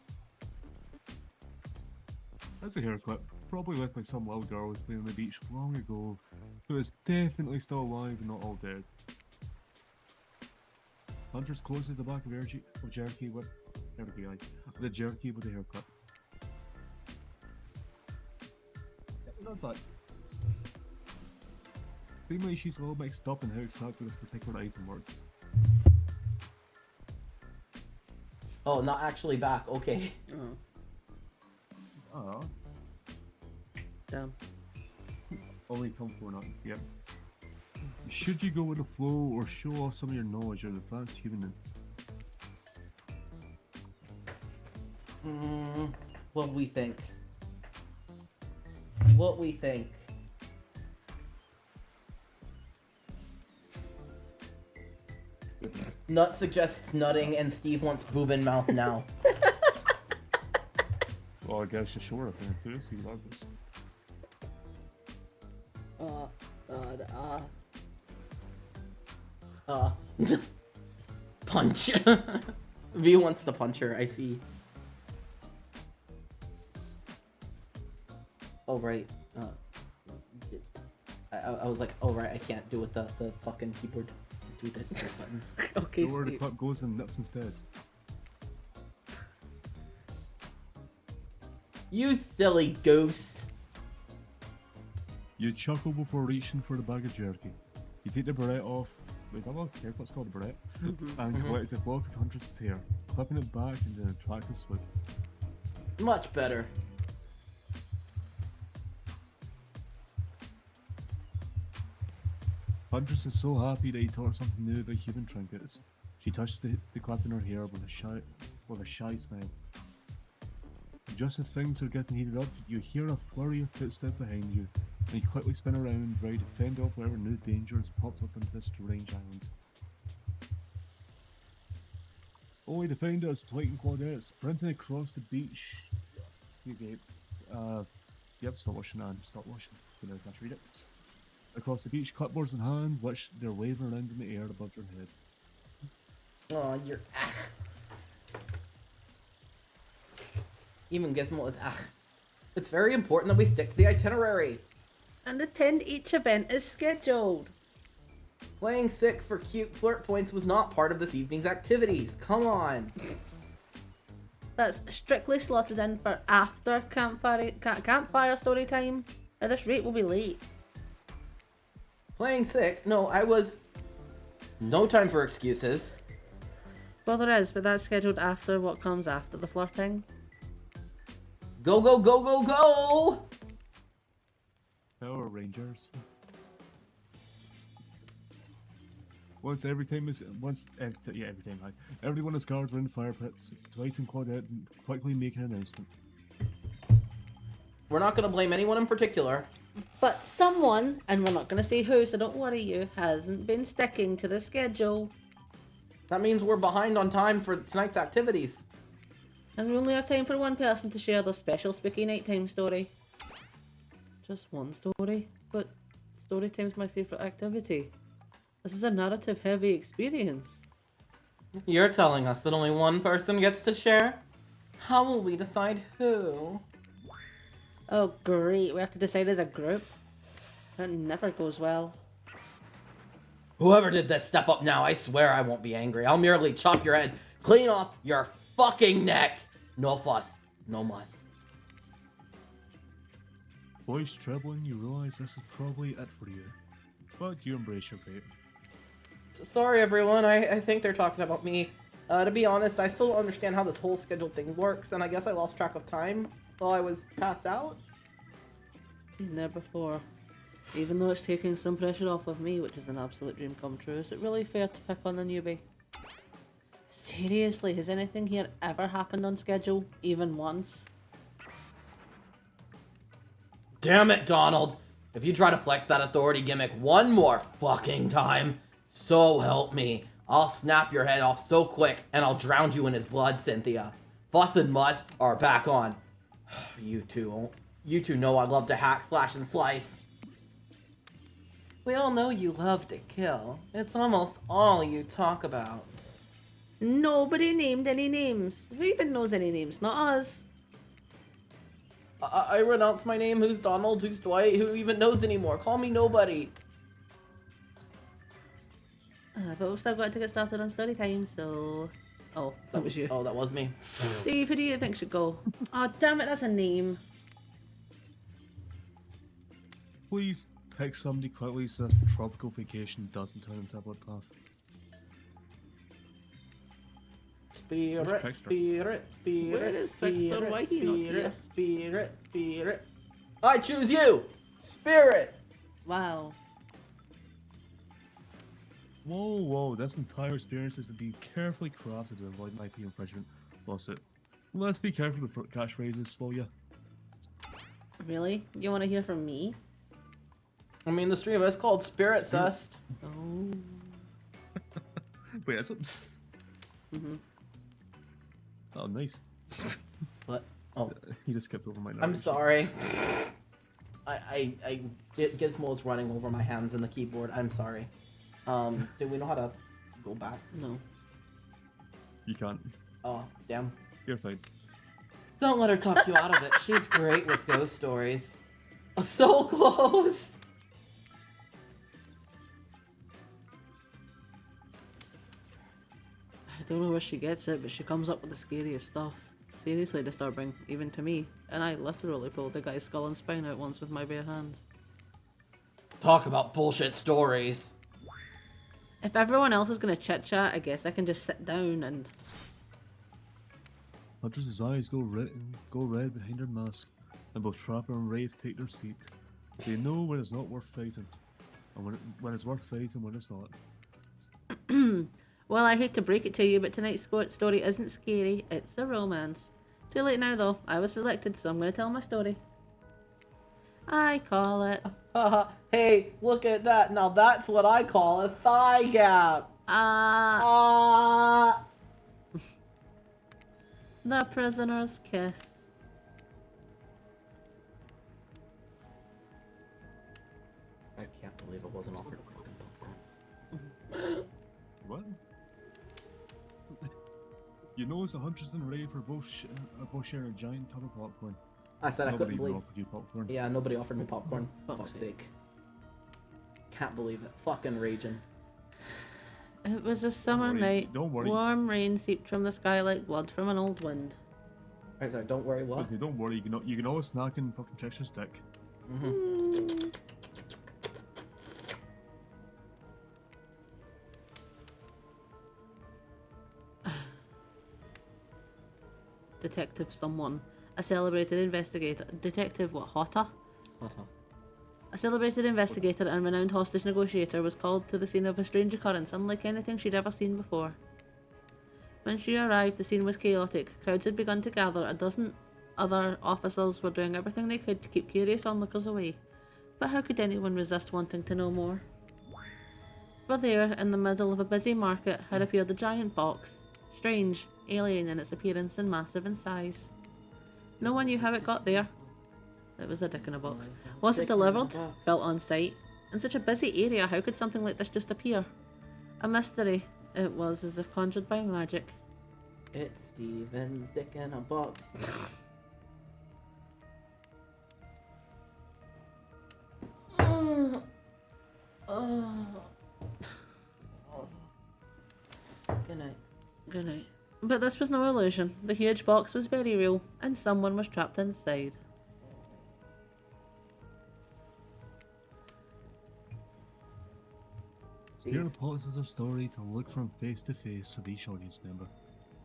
That's a hair clip, probably left by some little girl who was playing on the beach long ago, who is definitely still alive and not all dead. Huntress closes the back of the jerky with the hair clip. That's bad. Seemingly she's a little mixed up in how exactly this particular item works. Oh, not actually back. Okay. Oh. Ah, Damn. only come for not. Yep. Should you go with the flow or show off some of your knowledge of advanced human? What we think. What we think. Nut suggests nutting, and Steve wants boob in mouth now. Well, I guess you're sure of it too, see what happens. Punch. V wants to punch her, I see. Oh, right. I was like, oh, right, I can't do with the fucking keyboard. Do the buttons. Okay, Where the Steve. clip goes and nips instead. You silly goose. You chuckle before reaching for the bag of jerky. You take the barrette off. Wait, that what's called a barrette? And collect a block of Huntress's hair, clipping it back into an attractive swoop. Much better. Huntress is so happy that he taught her something new about human trinkets. She touched the clip in her hair with a shy smile. Just as things are getting heated up, you hear a flurry of footsteps behind you, and you quickly spin around, ready to fend off whatever new danger has popped up into this strange island. Only to find us Dwight and Claudette sprinting across the beach. Yep, stop watching. You know, can't read it. Across the beach, clipboards in hand, which they're waving around in the air above your head. Oh, you're Even Gizmo is It's very important that we stick to the itinerary. And attend each event as scheduled. Playing sick for cute flirt points was not part of this evening's activities. Come on. That's strictly slotted in for after campfire story time. At this rate, we'll be late. Playing sick? No, I was... No time for excuses. Well, there is, but that's scheduled after what comes after the flirting. Go, go, go, go, go! Power Rangers. Every time, everyone is gathered around the fire pits. Dwight and Claudette quickly make an announcement. We're not going to blame anyone in particular. But someone, and we're not going to say who, so don't worry you, hasn't been sticking to the schedule. That means we're behind on time for tonight's activities. And we only have time for one person to share the special spooky nighttime story. Just one story, but story time's my favourite activity. This is a narrative-heavy experience. You're telling us that only one person gets to share? How will we decide who? Oh great, we have to decide as a group? That never goes well. Whoever did this, step up now. I swear I won't be angry. I'll merely chop your head clean off your fucking neck. No fuss, no muss. Voice trebling, you realize this is probably it for you. But you embrace your fate. Sorry everyone, I think they're talking about me. To be honest, I still don't understand how this whole schedule thing works, and I guess I lost track of time while I was passed out. Been there before. Even though it's taking some pressure off of me, which is an absolute dream come true, is it really fair to pick on the newbie? Seriously, has anything here ever happened on schedule? Even once? Damn it, Donald! If you try to flex that authority gimmick one more fucking time, so help me, I'll snap your head off so quick and I'll drown you in his blood, Cynthia. Fuss and Muss are back on. You two know I love to hack, slash, and slice. We all know you love to kill. It's almost all you talk about. Nobody named any names. Who even knows any names? Not us. I renounce my name. Who's Donald? Who's Dwight? Who even knows anymore? Call me nobody. But we've still got to get started on story time, so... Oh, that was you. Oh, that was me. Steve, who do you think should go? Oh, damn it, that's a name. Please pick somebody quickly so this tropical vacation doesn't turn into a bloodbath. Spirit, Trickster? spirit, spirit, Where is Trickster? Why he not here? Spirit, spirit. I choose you! Spirit! Wow. Whoa, this entire experience is to be carefully crafted to avoid IP infringement. Lost it. Let's be careful with catchphrases, will ya? Really? You want to hear from me? I mean, the stream is called Spirit Cest. Oh. Wait, that's what? Mhm. Oh, nice. What? Oh, He just skipped over my I'm narration. sorry. Gizmo's running over my hands in the keyboard. I'm sorry. Do we know how to go back? No. You can't. Oh, damn. You're fine. Don't let her talk you out of it. She's great with ghost stories. Oh, so close! I don't know where she gets it, but she comes up with the scariest stuff. Seriously disturbing, even to me. And I literally pulled the guy's skull and spine out once with my bare hands. Talk about bullshit stories. If everyone else is gonna chit chat, I guess I can just sit down and. Huntress's eyes go red behind her mask, and both Trapper and Wraith take their seat. They know when it's not worth fighting, and when it's worth fighting when it's not. Well, I hate to break it to you, but tonight's story isn't scary, it's a romance. Too late now though, I was selected, so I'm gonna tell my story. I call it... Hey, look at that. Now that's what I call a thigh gap. The Prisoner's Kiss. I can't believe it wasn't offered fucking popcorn. What? You know, the Huntress and Wraith are both sharing a giant tub of popcorn. I said I Nobody couldn't even believe. offered you popcorn. Yeah, nobody offered me popcorn. Fuck's Fuck's sake. Can't believe it. Fucking raging. It was a summer worry, night. don't worry. Warm rain seeped from the sky like blood from an old wind. Alright, sorry, don't worry, what? Listen, don't worry, you can always snack in fucking Trickster's stick. Mm-hmm. Detective someone. A celebrated investigator. Detective what, Hotta? A celebrated investigator and renowned hostage negotiator was called to the scene of a strange occurrence unlike anything she'd ever seen before. When she arrived, the scene was chaotic. Crowds had begun to gather. A dozen other officers were doing everything they could to keep curious onlookers away. But how could anyone resist wanting to know more? For there, in the middle of a busy market, had appeared a giant box. Strange, alien in its appearance and massive in size. No one knew how it got there. It was a dick in a box. Was it delivered? Built on site? In such a busy area, how could something like this just appear? A mystery. It was as if conjured by magic. It's Steven's dick in a box. Good night. Good night. But this was no illusion. The huge box was very real, and someone was trapped inside. Spirit pauses her story to look from face to face of each audience member.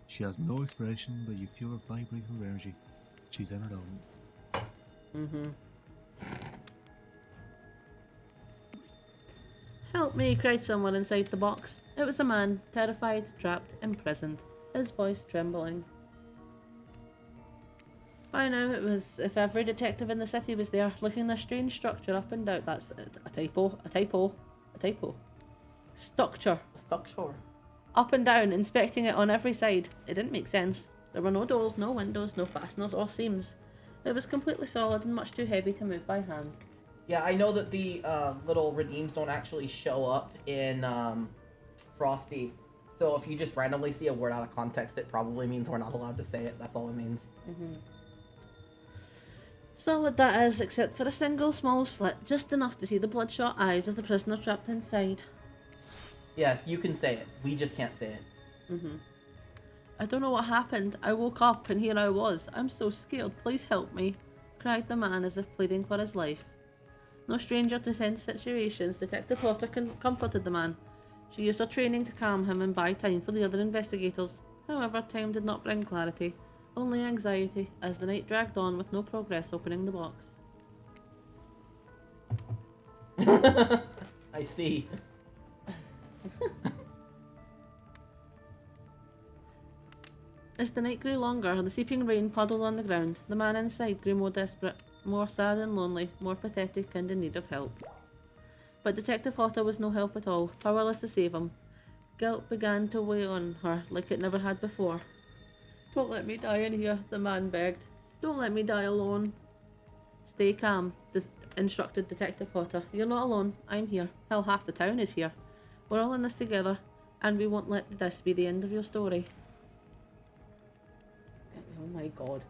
She has no expression, but you feel her vibrating her energy. She's in her element. Help me, cried someone inside the box. It was a man, terrified, trapped, imprisoned, his voice trembling. By now it was if every detective in the city was there, looking the strange structure up and down. That's a typo. Structure. Structure. Up and down, inspecting it on every side. It didn't make sense. There were no doors, no windows, no fasteners or seams. It was completely solid and much too heavy to move by hand. Yeah, I know that the little redeems don't actually show up in Frosty. So if you just randomly see a word out of context, it probably means we're not allowed to say it. That's all it means. Solid that is, except for a single small slit, just enough to see the bloodshot eyes of the prisoner trapped inside. Yes, you can say it. We just can't say it. I don't know what happened. I woke up and here I was. I'm so scared. Please help me, cried the man as if pleading for his life. No stranger to tense situations, Detective Potter comforted the man. She used her training to calm him and buy time for the other investigators. However, time did not bring clarity, only anxiety, as the night dragged on with no progress opening the box. I see. As the night grew longer, the seeping rain puddled on the ground. The man inside grew more desperate, more sad and lonely, more pathetic and in need of help. But Detective Hotter was no help at all, powerless to save him. Guilt began to weigh on her like it never had before. Don't let me die in here, the man begged. Don't let me die alone. Stay calm, instructed Detective Hotter. You're not alone. I'm here. Hell, half the town is here. We're all in this together, and we won't let this be the end of your story. Oh my god.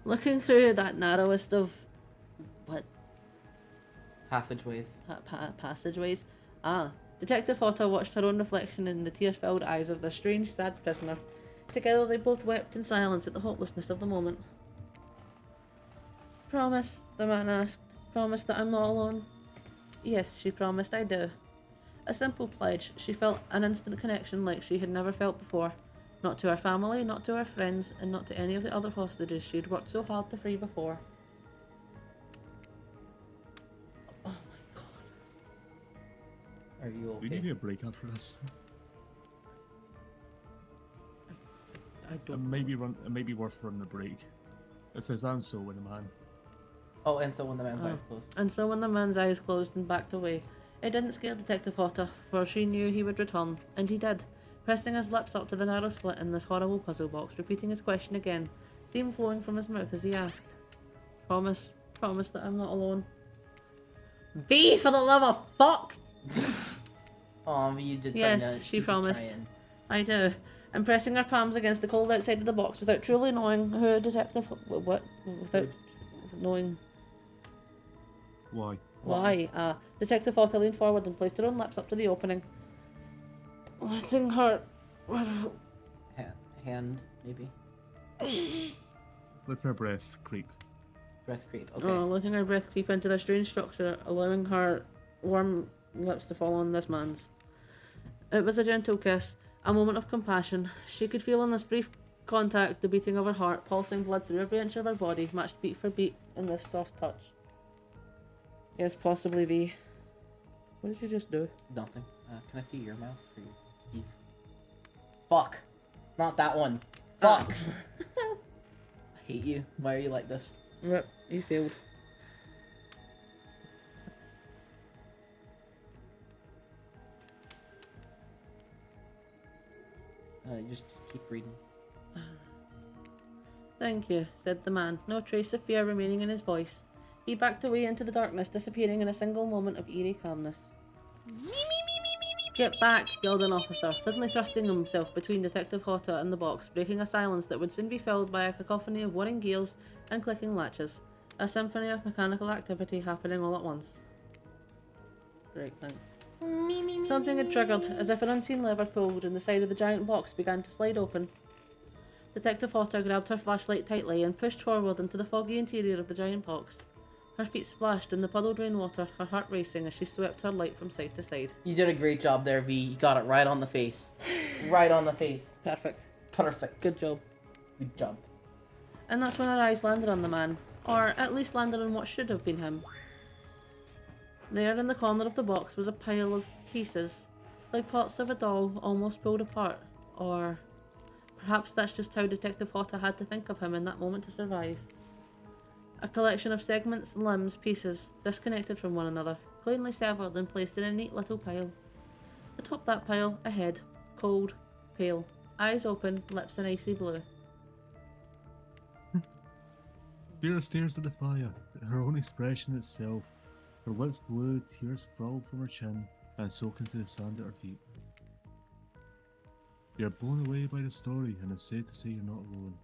Looking through that narrowest of... what? Passageways. Passageways. Detective Hotter watched her own reflection in the tear-filled eyes of the strange, sad prisoner. Together they both wept in silence at the hopelessness of the moment. Promise, the man asked. Promise that I'm not alone. Yes, she promised, I do. A simple pledge. She felt an instant connection like she had never felt before. Not to her family, not to her friends, and not to any of the other hostages she had worked so hard to free before. Oh my god. Are you okay? We need a break after this. I It don't. may be worth running a break. It says, and so when the man. Oh, and so when the man's eyes closed. And so when the man's eyes closed and backed away, it didn't scare Detective Hotter, for she knew he would return, and he did, pressing his lips up to the narrow slit in this horrible puzzle box, repeating his question again, steam flowing from his mouth as he asked, Promise that I'm not alone. V, for the love of fuck! Oh, you did. Yes, she promised. I do. And pressing her palms against the cold outside of the box without truly knowing who Detective... Without knowing... Why? Detective Hotter leaned forward and placed her own lips up to the opening, letting her... Hand, maybe. Let her breath creep. Breath creep. Okay. Letting her breath creep into the strange structure, allowing her warm lips to fall on this man's. It was a gentle kiss, a moment of compassion. She could feel in this brief contact the beating of her heart, pulsing blood through every inch of her body, matched beat for beat in this soft touch. Yes, possibly V. What did you just do? Nothing. Can I see your mouse for you, Steve? Fuck. Not that one. Fuck. I hate you. Why are you like this? Rip, you failed. Just keep reading. Thank you, said the man, no trace of fear remaining in his voice. He backed away into the darkness, disappearing in a single moment of eerie calmness. Get back, yelled an officer, suddenly thrusting himself between Detective Hotter and the box, breaking a silence that would soon be filled by a cacophony of whirring gears and clicking latches. A symphony of mechanical activity happening all at once. Great, thanks. Something had triggered, as if an unseen lever pulled, and the side of the giant box began to slide open. Detective Hotter grabbed her flashlight tightly and pushed forward into the foggy interior of the giant box. Her feet splashed in the puddled rainwater, her heart racing as she swept her light from side to side. You did a great job there, V. You got it right on the face. Right on the face. Perfect. Perfect. Good job. Good job. And that's when her eyes landed on the man, or at least landed on what should have been him. There in the corner of the box was a pile of pieces, like parts of a doll almost pulled apart, or perhaps that's just how Detective Hotter had to think of him in that moment to survive. A collection of segments, limbs, pieces, disconnected from one another, cleanly severed and placed in a neat little pile. Atop that pile, a head, cold, pale, eyes open, lips an icy blue. Vera stares at the fire, her own expression itself. Her lips blue, tears fall from her chin, and soak into the sand at her feet. You're blown away by the story, and it's safe to say you're not alone.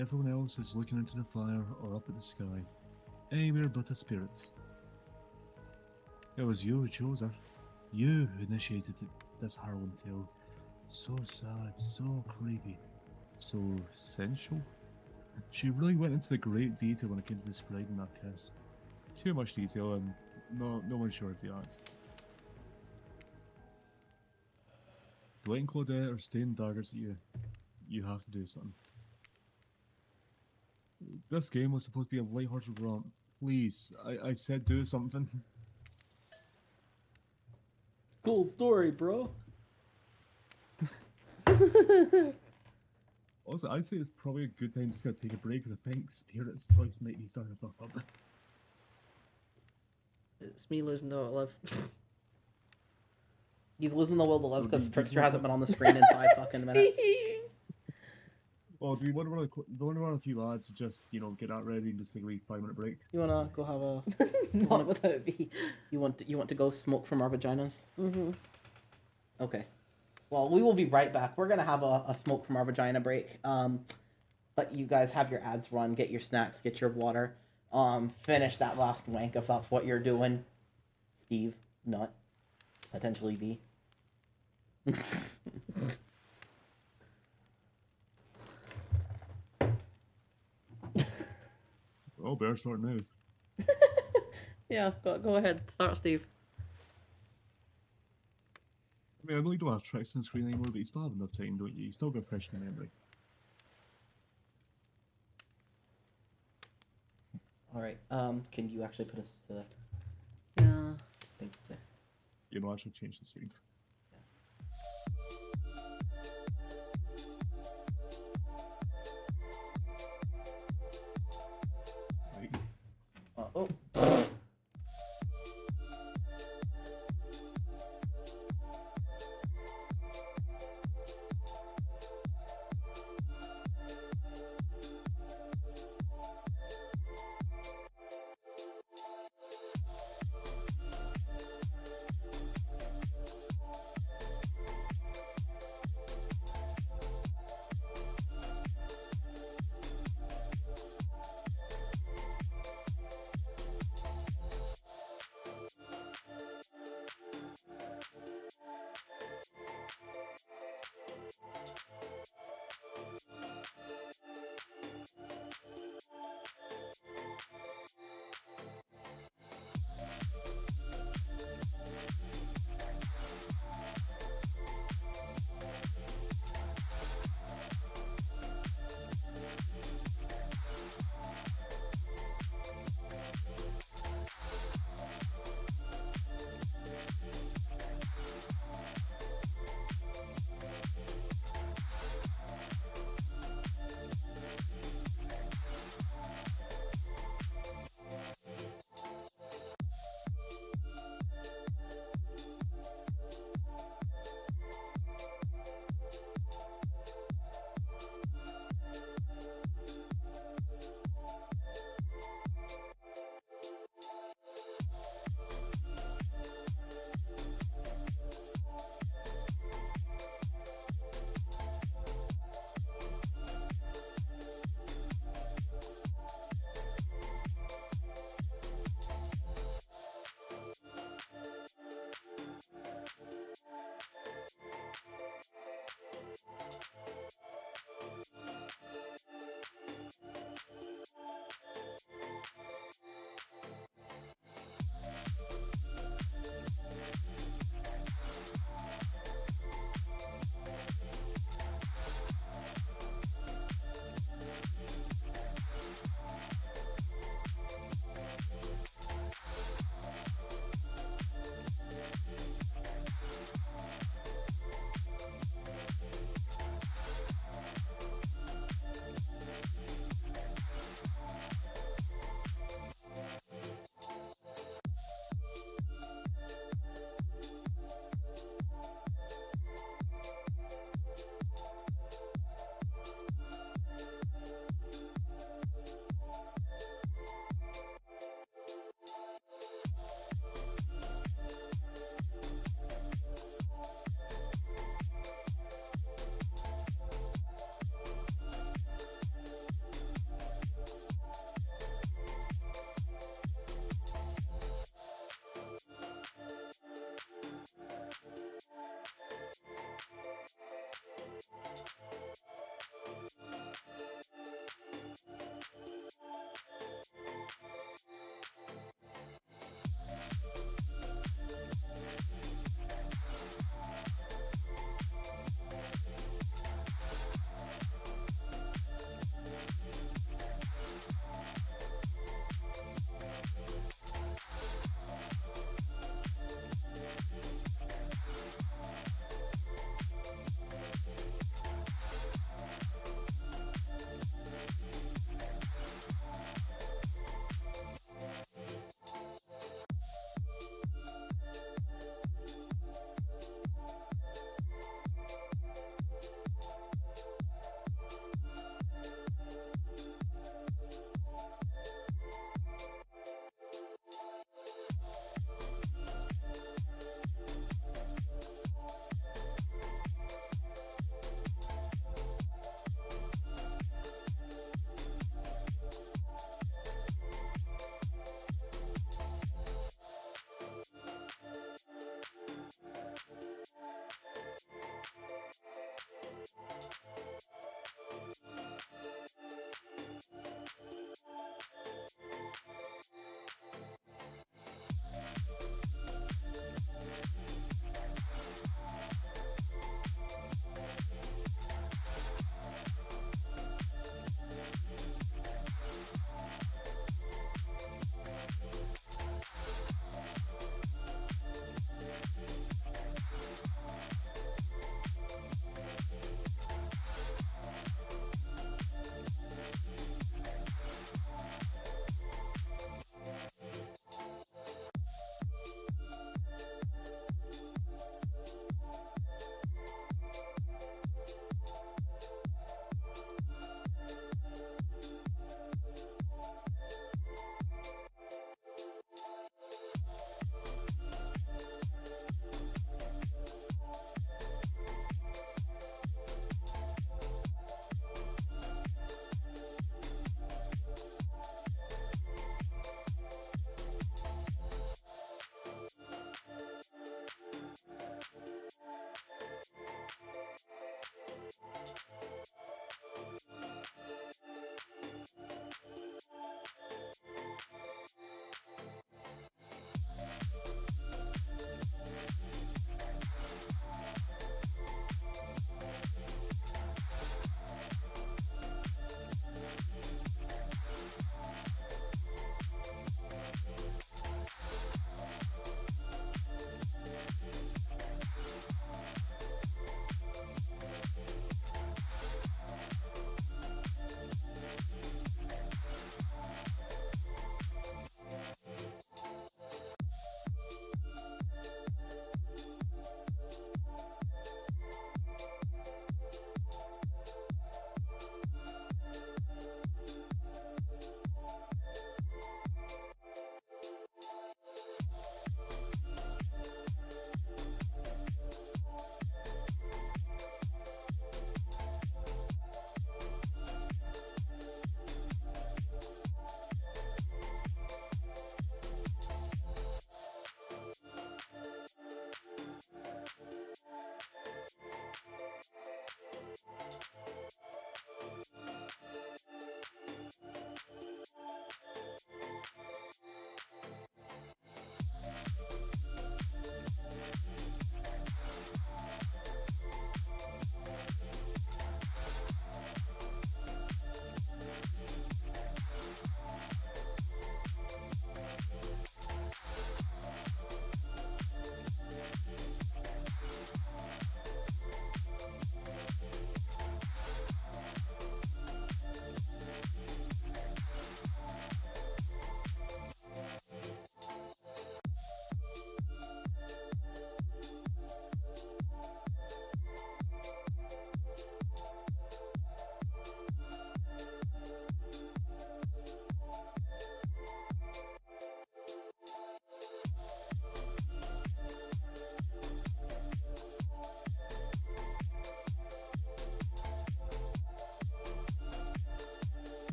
Everyone else is looking into the fire or up at the sky, anywhere but a spirit. It was you who chose her. You who initiated this harrowing tale. So sad, so creepy, so sensual. She really went into the great detail when it came to describing that kiss. Too much detail and no one sure to act. Dwight and Claudette are staying daggers at you. You have to do something. This game was supposed to be a lighthearted romp. Please, I said do something. Cool story, bro. Also, I'd say it's probably a good time just to take a break because I think Spirit's voice might be starting to buff up. It's me losing the will to live. He's losing the will to live because Did Trickster you- hasn't been on the screen in 5 fucking minutes. Oh, do you want to run a few lads? Just get that ready and just take a wee 5-minute break. You wanna go have a? Not without V. You want to go smoke from our vaginas? Mm-hmm. Okay. Well, we will be right back. We're gonna have a smoke from our vagina break. But you guys have your ads run, get your snacks, get your water. Finish that last wank if that's what you're doing. Steve, Nut, potentially V. Oh, better start now. Yeah, go ahead. Start, Steve. I mean, I know you don't have tricks on screen anymore, but you still have enough time, don't you? You still got fresh in memory. All right. Can you actually put us to the Yeah. thing there? I should change the screen. Right. Oh.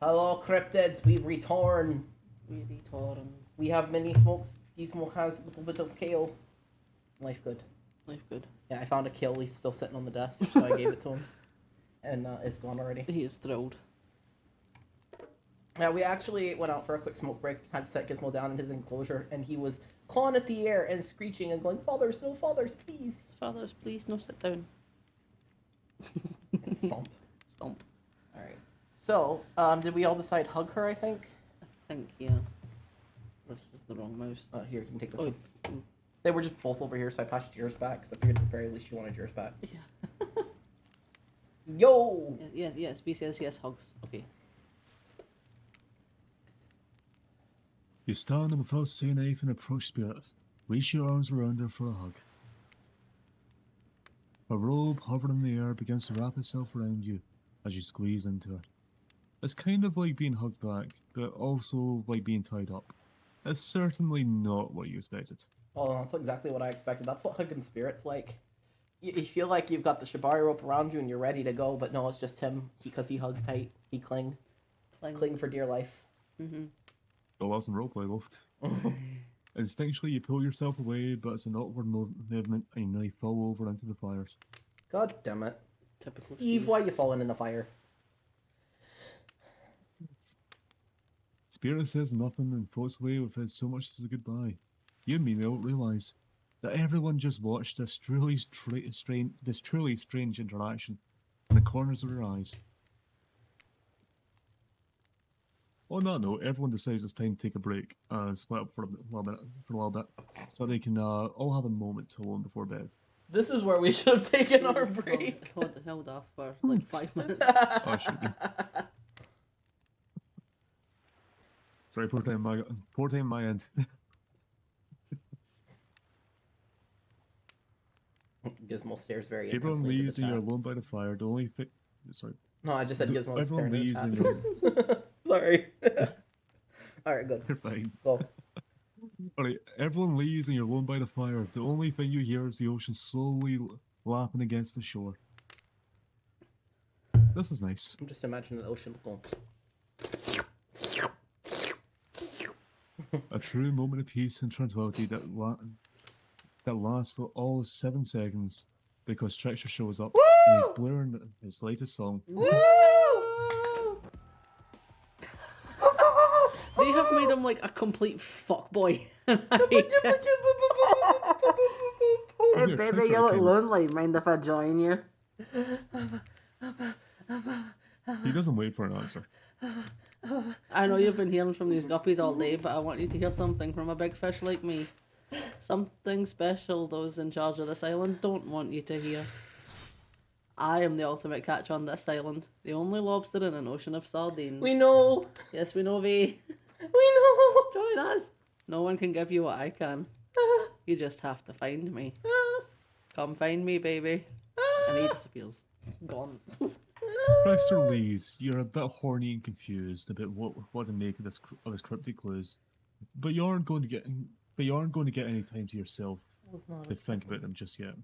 Hello, cryptids. We return. We return. We have mini smokes. Gizmo has a little bit of kale. Life good. Life good. Yeah, I found a kale leaf still sitting on the desk, so I gave it to him. And it's gone already. He is thrilled. Yeah, we actually went out for a quick smoke break, had to set Gizmo down in his enclosure, and he was clawing at the air and screeching and going, "Fathers, no fathers, please!" Fathers, please, no sit down. And stomp. Stomp. Alright. So, did we all decide hug her, I think? I think, yeah. This is the wrong mouse. Here, you can take this Oh, one. They were just both over here, so I passed yours back, because I figured at the very least you wanted yours back. yeah. Yo! Yes, V says yes, hugs. Okay. You stand and without saying anything approach Spirit. Reach your arms around her for a hug. A robe hovering in the air begins to wrap itself around you as you squeeze into it. It's kind of like being hugged back, but also like being tied up. It's certainly not what you expected. Oh, that's exactly what I expected. That's what hugging spirit's like. You feel like you've got the shibari rope around you and you're ready to go, but no, it's just him. Because he hugged tight. He cling for dear life. Mm-hmm. Oh, that's some roleplay left. Instinctually, you pull yourself away, but it's an awkward movement and you fall over into the fires. God damn it. Typical Steve, why you falling in the fire? Spirit says nothing and floats away without so much as a goodbye. You, meanwhile, realise that everyone just watched this truly strange interaction in the corners of their eyes. On that note, everyone decides it's time to take a break and split up for a little bit, so they can all have a moment alone before bed. This is where we should have taken our break. Held off for like 5 minutes. Oh, it should be. Sorry, poor time my end. Gizmo stares very Everyone intensely leaves into and the you're chat. alone by the fire. The only thing... Sorry. No, I just said Gizmo was Everyone staring leaves in and the you're... chat. Sorry. Alright, good. You're fine. Go. Alright, everyone leaves and you're alone by the fire. The only thing you hear is the ocean slowly lapping against the shore. This is nice. I'm just imagining the ocean going. A true moment of peace and tranquility that lasts for all 7 seconds because Trickster shows up and he's blaring his latest song. They have made him like a complete fuckboy. Hey Here, baby, Trickster you look came- lonely. Mind if I join you? He doesn't wait for an answer. I know you've been hearing from these guppies all day, but I want you to hear something from a big fish like me. Something special those in charge of this island don't want you to hear. I am the ultimate catch on this island. The only lobster in an ocean of sardines. We know. Yes, we know, V. We know. Join us. No one can give you what I can. You just have to find me. Come find me, baby. And he disappears. Gone. Trickster leaves. You're a bit horny and confused about what to make of his cryptic clues, but you aren't going to get any time to yourself to think about them just yet.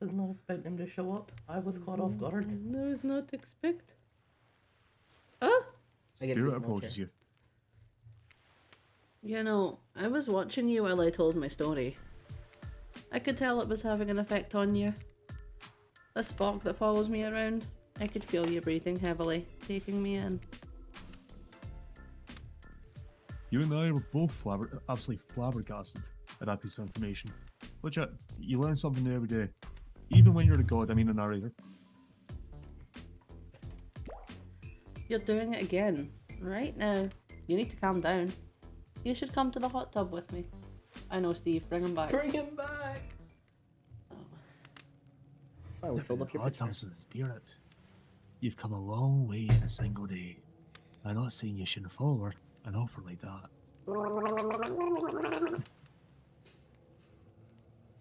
I was not expecting him to show up. I was caught off guard. No, is not expect. Huh? I get Spirit this approaches you. You know, I was watching you while I told my story. I could tell it was having an effect on you. The spark that follows me around, I could feel you breathing heavily, taking me in. You and I were both absolutely flabbergasted at that piece of information. Legit, you learn something new every day. Even when you're the god, I mean the narrator. You're doing it again. Right now. You need to calm down. You should come to the hot tub with me. I know, Steve. Bring him back. Bring him back. That's fine. We filled up your Hot picture. tubs of the spirit. You've come a long way in a single day. I'm not saying you shouldn't forward an offer like that.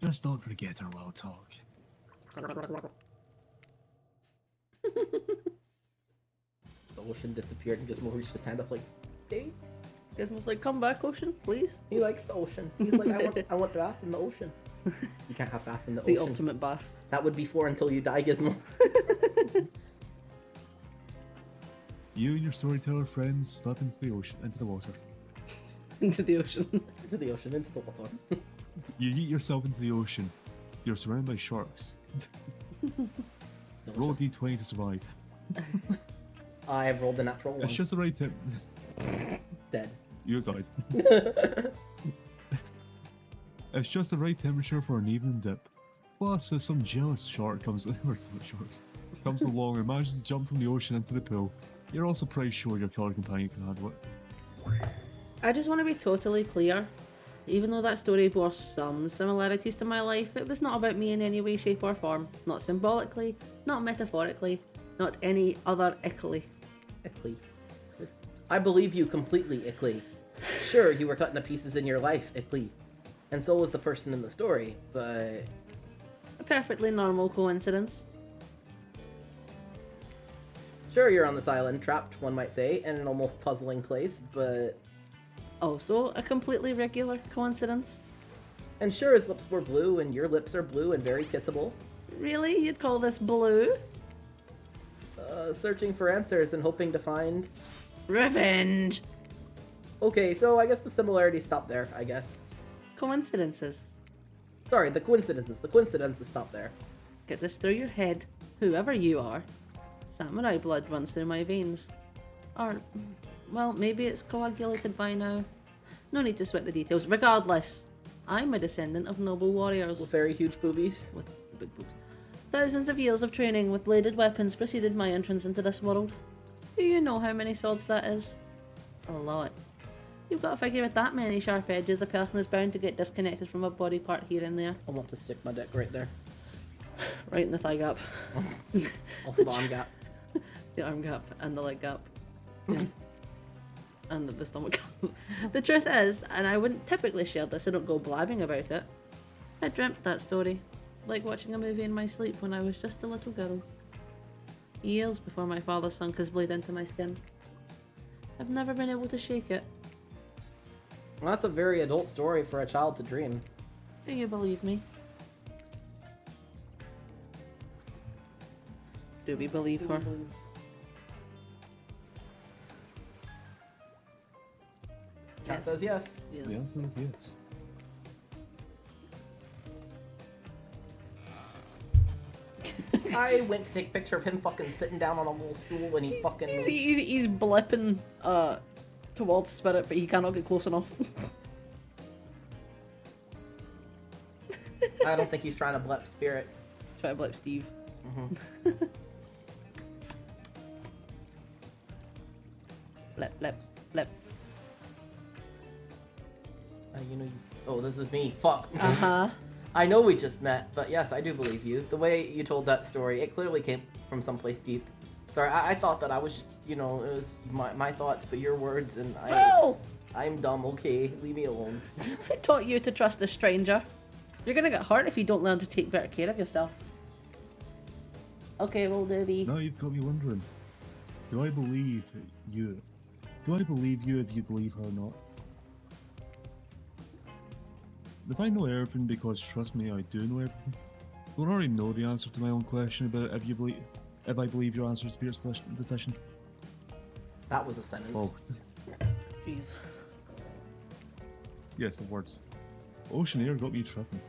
Just don't forget our well talk. The ocean disappeared and Gizmo reached his hand up like, "Dave." Gizmo's like, come back, ocean, please. He likes the ocean. He's like, I want bath in the ocean. You can't have bath in the The ocean. ultimate bath. That would be 4 until you die, Gizmo. You and your storyteller friends step into the ocean, into the water. Into the ocean. Into the ocean, into the water. You yeet yourself into the ocean. You're surrounded by sharks. Roll a Delicious. d20 to survive. I have rolled a natural one. It's just the right tip. Dead. You died. It's just the right temperature for an evening dip. Plus, if some jealous shark comes comes along and manages to jump from the ocean into the pool, you're also pretty sure your killer companion can handle it. I just want to be totally clear. Even though that story bore some similarities to my life, it was not about me in any way, shape, or form. Not symbolically, not metaphorically, not any other ickly. Ickly. I believe you completely, Ickly. Sure, you were cut into pieces in your life, Ickly. And so was the person in the story, but... A perfectly normal coincidence. Sure, you're on this island, trapped, one might say, in an almost puzzling place, but... Also, a completely regular coincidence. And sure, his lips were blue, and your lips are blue and very kissable. Really? You'd call this blue? Searching for answers and hoping to find... Revenge! Okay, so I guess the similarities stop there, I guess. Coincidences. Sorry, the coincidences stop there. Get this through your head, whoever you are. Samurai blood runs through my veins. Or, well, maybe it's coagulated by now. No need to sweat the details. Regardless, I'm a descendant of noble warriors. With very huge boobies. With big boobs. Thousands of years of training with bladed weapons preceded my entrance into this world. Do you know how many swords that is? A lot. You've got to figure with that many sharp edges, a person is bound to get disconnected from a body part here and there. I want to stick my dick right there. Right in the thigh gap. Also the arm gap. The arm gap and the leg gap. Yes. And the stomach gap. The truth is, and I wouldn't typically share this, I don't go blabbing about it. I dreamt that story, like watching a movie in my sleep when I was just a little girl. Years before my father sunk his blade into my skin. I've never been able to shake it. Well, that's a very adult story for a child to dream. Do you believe me? Do we believe her? Cat says yes. Yes. The answer is yes. I went to take a picture of him fucking sitting down on a little stool and he fucking... He's blipping towards Spirit, but he cannot get close enough. I don't think he's trying to blep Spirit. Try to blip Steve. Blip. You know... Oh, this is me. Fuck. Uh-huh. I know we just met, but yes, I do believe you. The way you told that story, it clearly came from someplace deep. Sorry, I thought that I was just, you know, it was my thoughts, but your words, and I'm dumb, okay? Leave me alone. I taught you to trust a stranger. You're gonna get hurt if you don't learn to take better care of yourself. Okay, well, Doobie. Now you've got me wondering. Do I believe you? Do I believe you if you believe her or not? If I know everything, because trust me, I do know everything. Don't already know the answer to my own question about if I believe your answer is Spirit's decision. That was a sentence. Oh, Jeez. yes, the words. Ocean air got me tripping.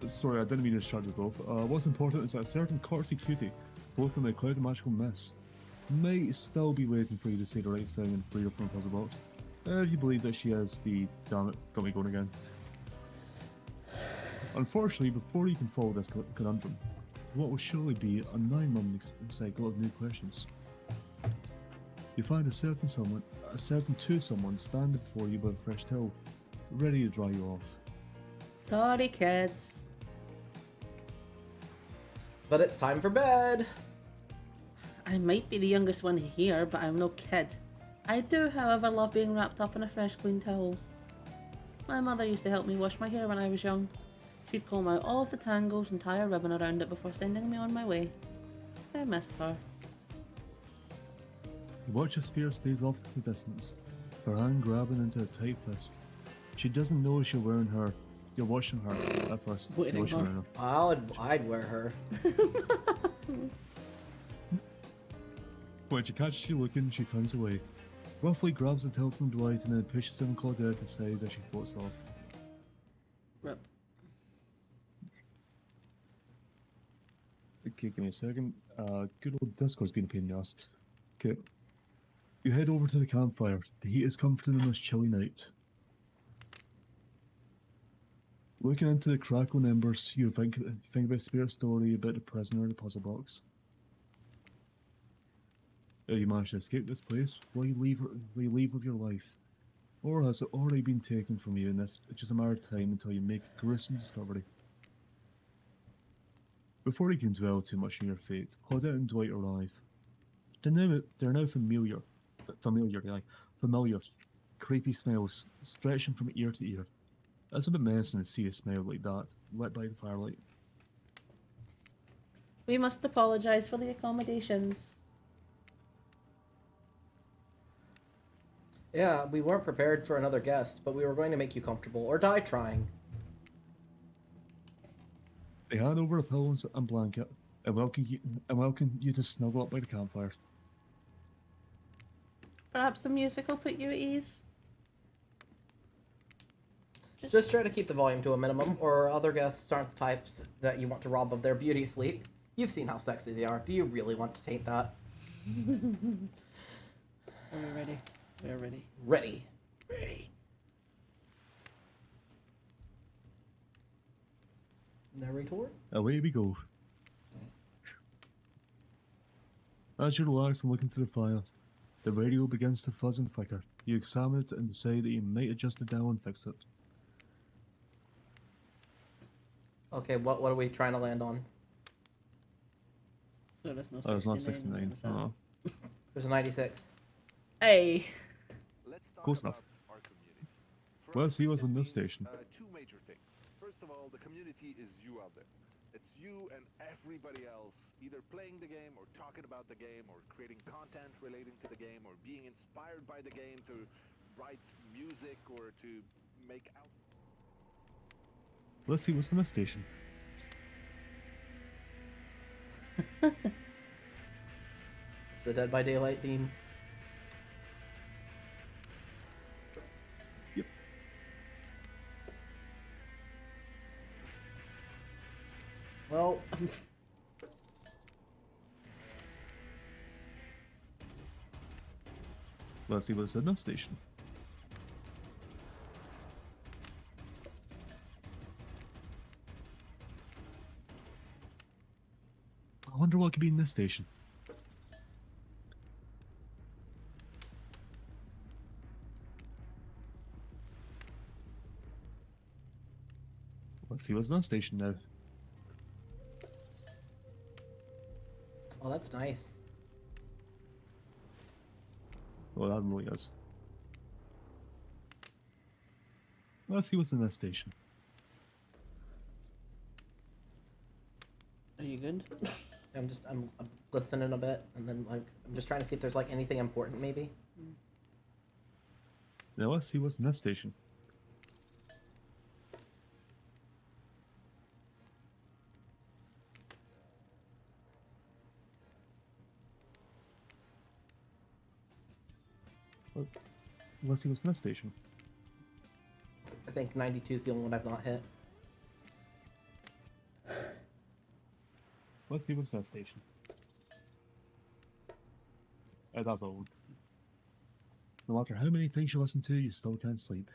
Sorry, I didn't mean to distract you both. What's important is that a certain courtesy cutie, both in a cloud of magical mist, might still be waiting for you to say the right thing and free up from the puzzle box. If you believe that she has the... Damn it, got me going again. Unfortunately, before you can solve this conundrum, what will surely be a 9-month cycle of new questions. You find a certain someone standing before you by a fresh towel, ready to dry you off. Sorry, kids. But it's time for bed. I might be the youngest one here, but I'm no kid. I do, however, love being wrapped up in a fresh, clean towel. My mother used to help me wash my hair when I was young. She'd comb out all of the tangles and tie a ribbon around it before sending me on my way. I miss her. You watch as Spirit stays off to the distance, her hand grabbing into a tight fist. She doesn't know you're wearing her. You're watching her at first. Waiting You're watching her. her. I'd wear her. When she catches you looking, she turns away, roughly grabs the telephone device and then pushes it on Claudette aside as she floats off. Rip. Okay, give me a second. Good old Discord's been a pain in the ass. Okay. You head over to the campfire. The heat is comforting on this chilly night. Looking into the crackling embers, you think about Spirit's story about the prisoner in the puzzle box. You manage to escape this place. Will you leave with your life? Or has it already been taken from you and it's just a matter of time until you make a gruesome discovery? Before you can dwell too much on your fate, Claudette and Dwight arrive. They're now familiar, creepy smells stretching from ear to ear. It's a bit menacing to see a smell like that, lit by the firelight. We must apologize for the accommodations. Yeah, we weren't prepared for another guest, but we were going to make you comfortable, or die trying. They hand over a pillow and blanket and welcome you to snuggle up by the campfire. Perhaps the music will put you at ease? Just try to keep the volume to a minimum, or other guests aren't the types that you want to rob of their beauty sleep. You've seen how sexy they are. Do you really want to taint that? Are we ready? We're ready. Ready. Ready. Narrator? Away we go. As you relax and look into the fire, the radio begins to fuzz and flicker. You examine it and decide that you might adjust it down and fix it. Okay, what are we trying to land on? So there's no Oh, it's not 69. 69. Oh, There's a 96. Hey! close enough. Well, let's see what's on this station. Two major things. First of all, the community is you out there. It's you and everybody else either playing the game or talking about the game or creating content relating to the game or being inspired by the game to write music or to make out. Let's see what's on this station. The Dead by Daylight theme. Yep. Well, Let's see what's on this station. I wonder what could be in this station. Let's see what's on this station now. oh, that's nice. Well, that really is. Let's see what's in this station. Are you good? I'm listening a bit, and then like I'm just trying to see if there's like anything important, maybe. Now let's see what's in this station. Let's see what's in this station. I think 92 is the only one I've not hit. Let's see what's in that station. That's old. No matter how many things you listen to, you still can't sleep.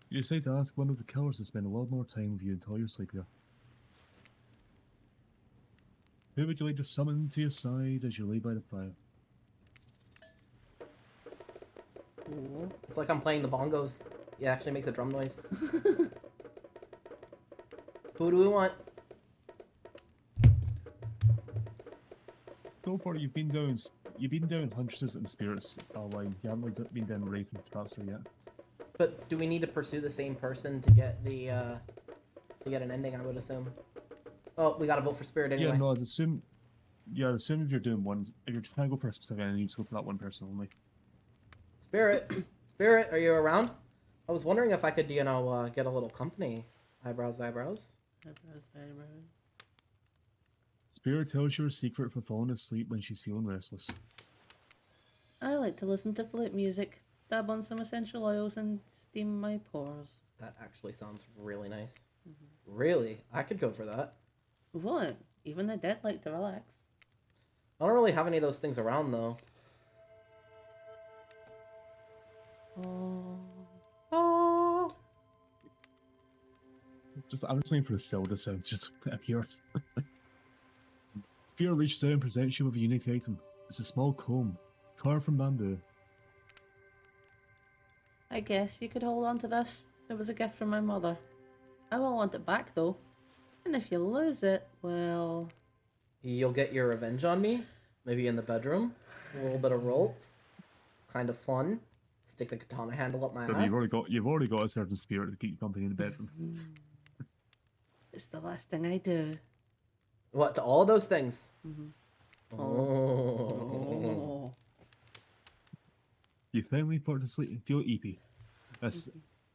You decide to ask one of the killers to spend a little more time with you until you're sleepier. Who would you like to summon to your side as you lay by the fire? Ooh. It's like I'm playing the bongos. It actually makes a drum noise. Who do we want? So far, you've been down huntresses and spirits line. You haven't really been down wraith and tracer yet. But do we need to pursue the same person to get the to get an ending? I would assume. Oh, we gotta vote for spirit anyway. Yeah, no, I'd assume. Yeah, I'd assume if you're doing one, if you're trying to go for a specific enemy, you just go for that one person only. Spirit, Spirit, are you around? I was wondering if I could, get a little company. Eyebrows, eyebrows. Spirit tells you her secret for falling asleep when she's feeling restless. I like to listen to flute music, dab on some essential oils, and steam my pores. That actually sounds really nice. Really? I could go for that. What? Even the dead like to relax. I don't really have any of those things around, though. Oh. Oh. I'm just waiting for the Zelda sound to just appear. Spirit reaches out and presents you with a unique item. It's a small comb, carved from bamboo. I guess you could hold on to this. It was a gift from my mother. I will want it back though. And if you lose it, well... You'll get your revenge on me? Maybe in the bedroom? A little bit of rope? Kind of fun? Stick the katana handle up my But ass? you've already got a certain spirit to keep you company in the bedroom. It's the last thing I do. What, to all those things? Mm-hmm. Oh. You finally fall to sleep and feel EP.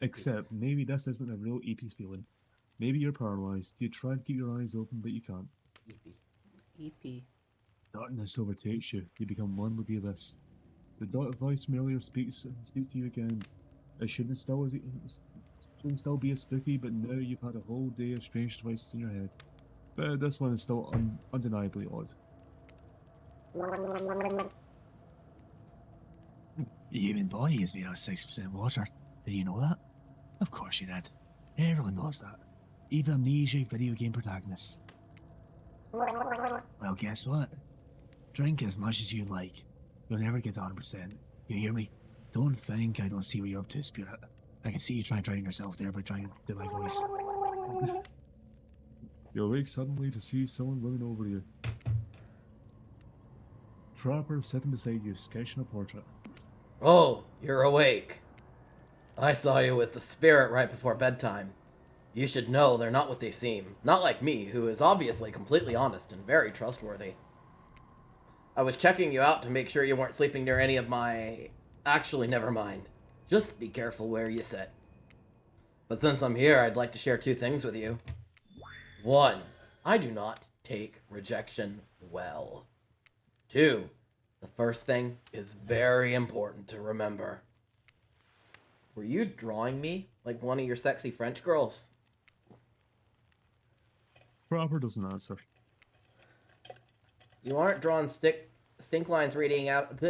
Except maybe this isn't a real EP feeling. Maybe you're paralyzed. You try to keep your eyes open, but you can't. EP. Darkness overtakes you. You become one with the abyss. The dark voice from earlier speaks to you again. It shouldn't still be as spooky, but now you've had a whole day of strange voices in your head. But this one is still undeniably odd. The human body is made of 6% water. Did you know that? Of course you did. Everyone knows that. Even amnesiac video game protagonists. Well, guess what? Drink as much as you like. You'll never get 100%. You hear me? Don't think I don't see what you're up to, Spirit. I can see you trying to drown yourself there by trying to do my voice. You awake suddenly to see someone looming over you. Trapper sitting beside you, sketching a portrait. Oh, you're awake. I saw you with the spirit right before bedtime. You should know they're not what they seem. Not like me, who is obviously completely honest and very trustworthy. I was checking you out to make sure you weren't sleeping near any of my... Actually, never mind. Just be careful where you sit. But since I'm here, I'd like to share 2 things with you. 1, I do not take rejection well. 2, the first thing is very important to remember. Were you drawing me like one of your sexy French girls? Trapper doesn't answer. You aren't drawing stink lines radiating out.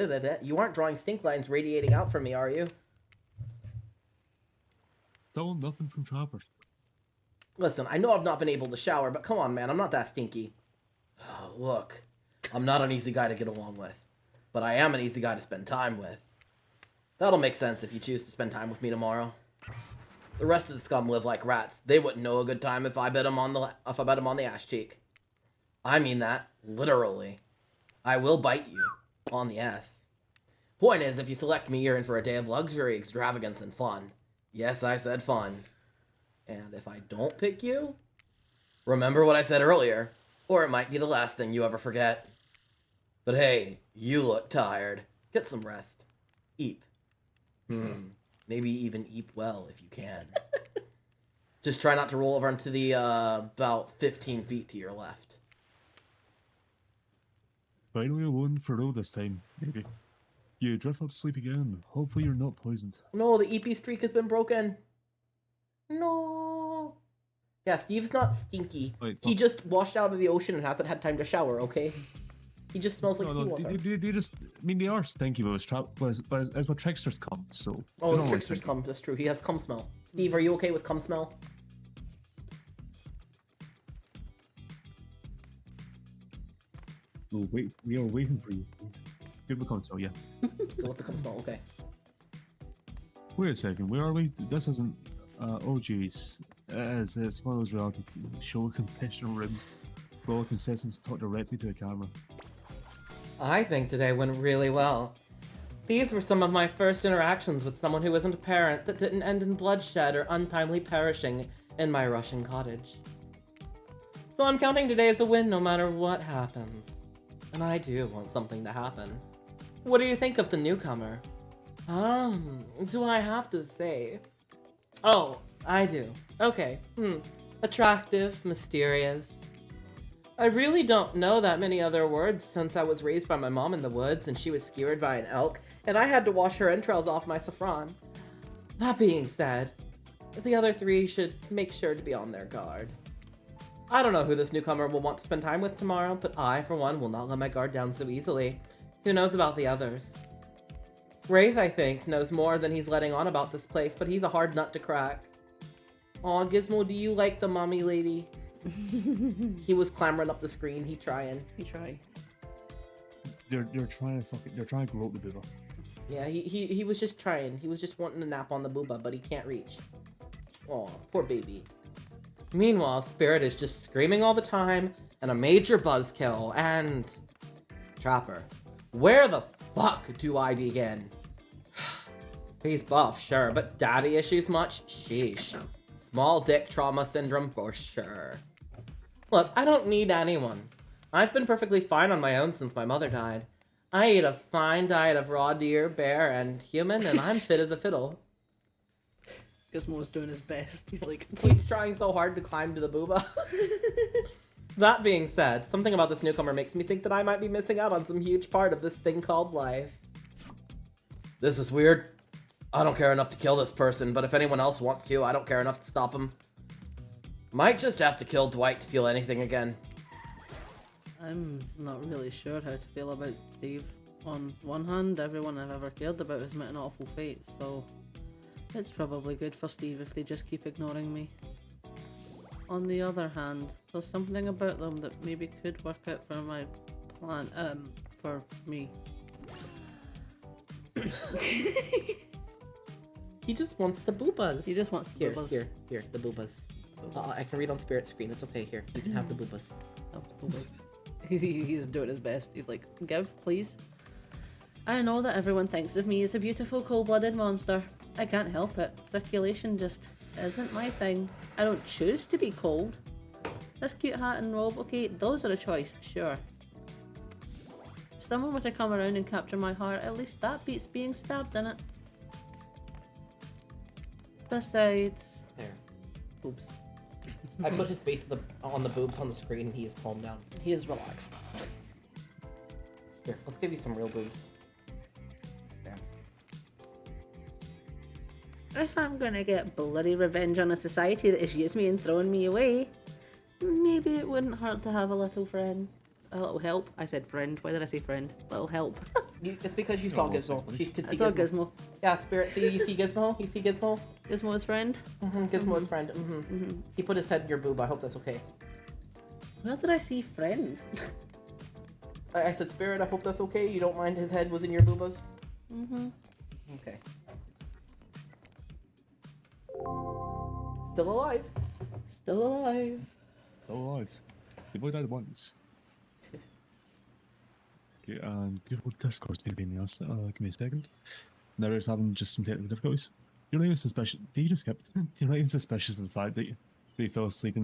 You aren't drawing stink lines radiating out from me, are you? Still nothing from Trapper. Listen, I know I've not been able to shower, but come on, man, I'm not that stinky. Look, I'm not an easy guy to get along with, but I am an easy guy to spend time with. That'll make sense if you choose to spend time with me tomorrow. The rest of the scum live like rats. They wouldn't know a good time if I bet them on the ass cheek. I mean that literally. I will bite you on the ass. Point is, if you select me, you're in for a day of luxury, extravagance, and fun. Yes, I said fun. And if I don't pick you, remember what I said earlier, or it might be the last thing you ever forget. But hey, you look tired. Get some rest. Eat. Maybe even eat well if you can. Just try not to roll over into the about 15 feet to your left. Finally alone for real this time, maybe. You drift off to sleep again. Hopefully you're not poisoned. No, the EP streak has been broken. No. Yeah, Steve's not stinky. Wait, he just washed out of the ocean and hasn't had time to shower, okay? He just smells like seawater. They just, I mean, they are stinky, but it's what tricksters come, so... Oh, it's trickster's cum, that's true. He has cum smell. Steve, are you okay with cum smell? We are waiting for you. Give the console, yeah. Go with the cum smell, okay. Wait a second, where are we? This isn't... oh jeez. It's one of those reality show confessional rooms where all contestants talk directly to a camera. I think today went really well. These were some of my first interactions with someone who isn't a parent that didn't end in bloodshed or untimely perishing in my Russian cottage. So I'm counting today as a win no matter what happens. And I do want something to happen. What do you think of the newcomer? Do I have to say? Oh, I do. Okay, Attractive, mysterious. I really don't know that many other words since I was raised by my mom in the woods and she was skewered by an elk, and I had to wash her entrails off my saffron. That being said, the other three should make sure to be on their guard. I don't know who this newcomer will want to spend time with tomorrow, but I, for one, will not let my guard down so easily. Who knows about the others? Wraith, I think, knows more than he's letting on about this place, but he's a hard nut to crack. Aw, Gizmo, do you like the mommy lady? He was clambering up the screen, he trying. You try. They're trying to grow up the booba. Yeah, he was just trying. He was just wanting a nap on the booba, but he can't reach. Aw, poor baby. Meanwhile, Spirit is just screaming all the time, and a major buzzkill, and... Trapper. Where the fuck do I begin? He's buff, sure, but daddy issues much? Sheesh. Small dick trauma syndrome for sure. Look, I don't need anyone. I've been perfectly fine on my own since my mother died. I eat a fine diet of raw deer, bear, and human, and I'm fit as a fiddle. Gizmo's doing his best. He's like, He's trying so hard to climb to the booba. That being said, something about this newcomer makes me think that I might be missing out on some huge part of this thing called life. This is weird. I don't care enough to kill this person, but if anyone else wants to, I don't care enough to stop him. Might just have to kill Dwight to feel anything again. I'm not really sure how to feel about Steve. On one hand, everyone I've ever cared about has met an awful fate, so it's probably good for Steve if they just keep ignoring me. On the other hand, there's something about them that maybe could work out for my plan, for me. He just wants the boobas. He just wants the boobas. Here, the boobas. I can read on Spirit's screen. It's okay. Here, you can have the boobas. Oh, boobas. He's doing his best. He's like, give, please. I know that everyone thinks of me as a beautiful cold-blooded monster. I can't help it. Circulation just isn't my thing. I don't choose to be cold. This cute hat and robe, okay, those are a choice, sure. If someone were to come around and capture my heart, at least that beats being stabbed in it. Besides... There. Boobs. I put his face on the boobs on the screen and he is calmed down. He is relaxed. Here, let's give you some real boobs. There. If I'm gonna get bloody revenge on a society that has used me and thrown me away, maybe it wouldn't hurt to have a little friend. A little help. I said friend. Why did I say friend? Little help. It's because you saw Gizmo. She could see I saw Gizmo. Gizmo. Yeah, Spirit, see, you see Gizmo? You see Gizmo? Gizmo's friend? Gizmo's friend. He put his head in your boob. I hope that's okay. Where did I see friend? I said, Spirit, I hope that's okay. You don't mind his head was in your boobas? Okay. Still alive. Still alive. Still alive. The boy died once. Okay, and good old Discord's been being us. Give me a second. Now it's having just some technical difficulties. You're not even suspicious. You just kept. You're not even suspicious of the fact that they fell asleep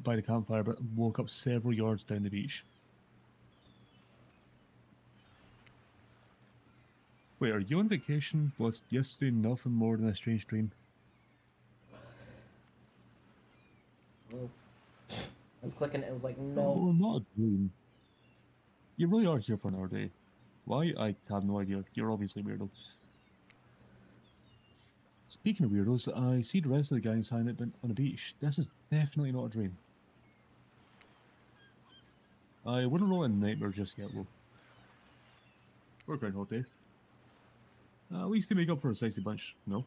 by the campfire, but woke up several yards down the beach. Wait, are you on vacation? Was yesterday nothing more than a strange dream? I was clicking it was like, No, no. not a dream. You really are here for another day. Why? I have no idea. You're obviously a weirdo. Speaking of weirdos, I see the rest of the gang sign up on the beach. This is definitely not a dream. I wouldn't roll a nightmare just yet, though. Or Groundhog Day. At least they make up for a sexy bunch, no?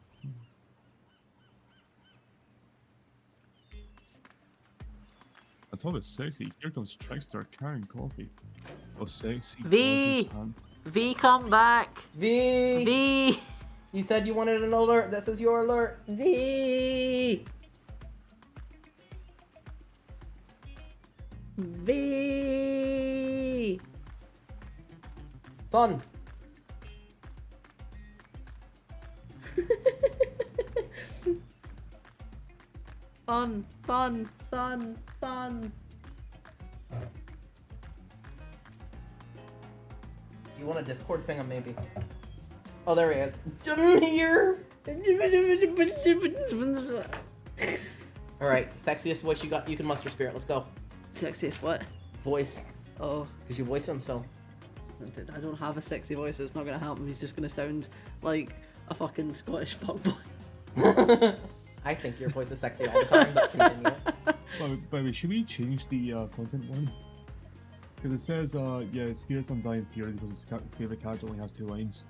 On top of sexy, here comes Trickster carrying coffee. Oh, sexy, gorgeous hand. V, come back! V! V! You said you wanted an alert. This is your alert. V! V! Son. Son. You want a Discord ping him maybe? Oh, there he is. I'm here. All right, sexiest voice you can muster, Spirit. Let's go. Sexiest what? voice, Oh, because you voice him, so. I don't have a sexy voice. It's not gonna happen. He's just gonna sound like a fucking Scottish fuckboy. I think your voice is sexy all the time, but continue. By the way, should we change the content warning? Because it says, yeah, Spirits Undying Fury because his favorite character only has 2 lines.